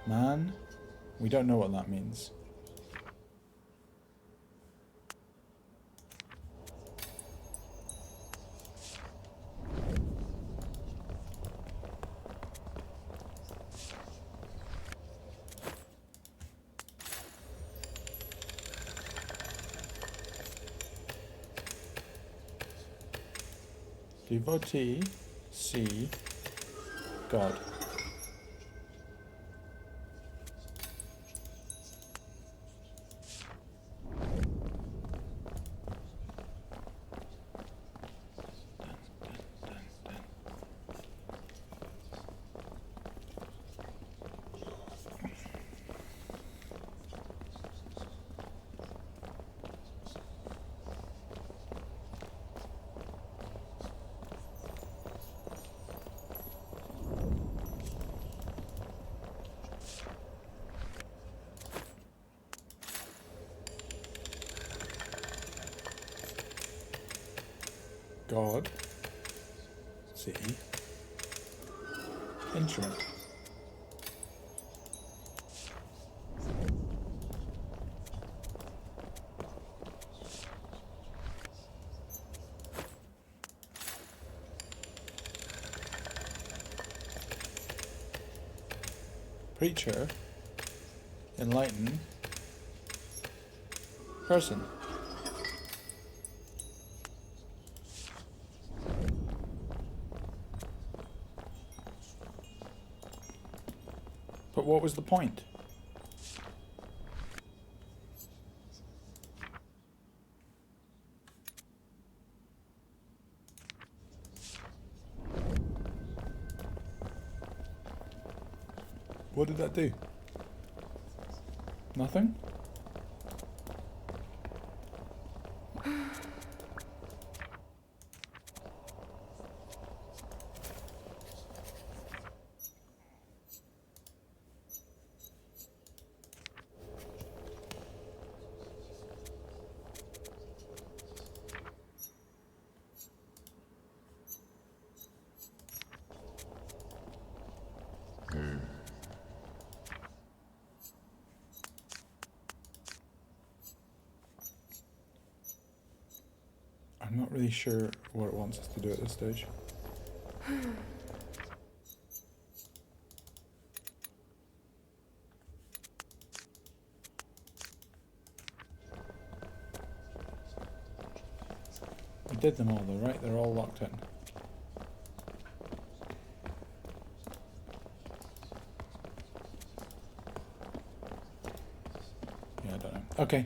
Man, we don't know what that means. Devotee, sea, God. God. See. Instrument. Preacher. Enlighten. Person. But what was the point? What did that do? Nothing? I'm not really sure what it wants us to do at this stage. We did them all though, right? They're all locked in. Yeah, I don't know. Okay.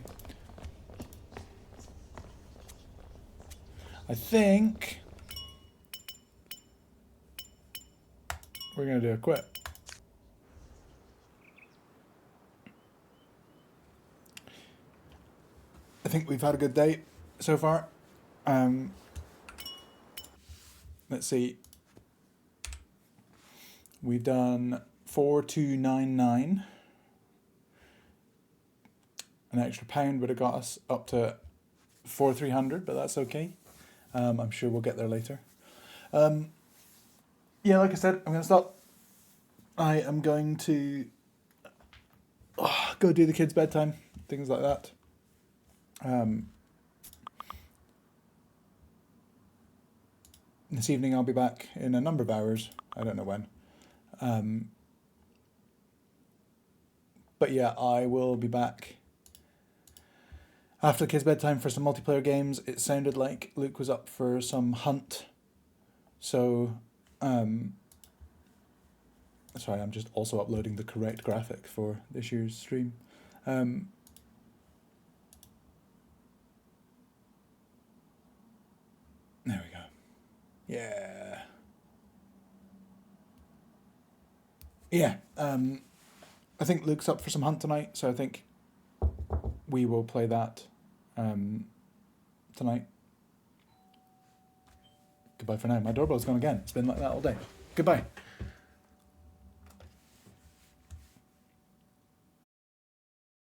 I think we're going to do a quit. I think we've had a good day so far. Let's see. We've done 4299. An extra £1 would have got us up to 4300, but that's okay. I'm sure we'll get there later. Yeah, like I said, I'm going to stop. I am going to go do the kids' bedtime, things like that. This evening I'll be back in a number of hours. I don't know when. But yeah, I will be back after the kids' bedtime for some multiplayer games. It sounded like Luke was up for some hunt. So, sorry, I'm just also uploading the correct graphic for this year's stream. There we go. Yeah. Yeah. I think Luke's up for some hunt tonight, so I think we will play that tonight. Goodbye for now. My doorbell's gone again. It's been like that all day. Goodbye.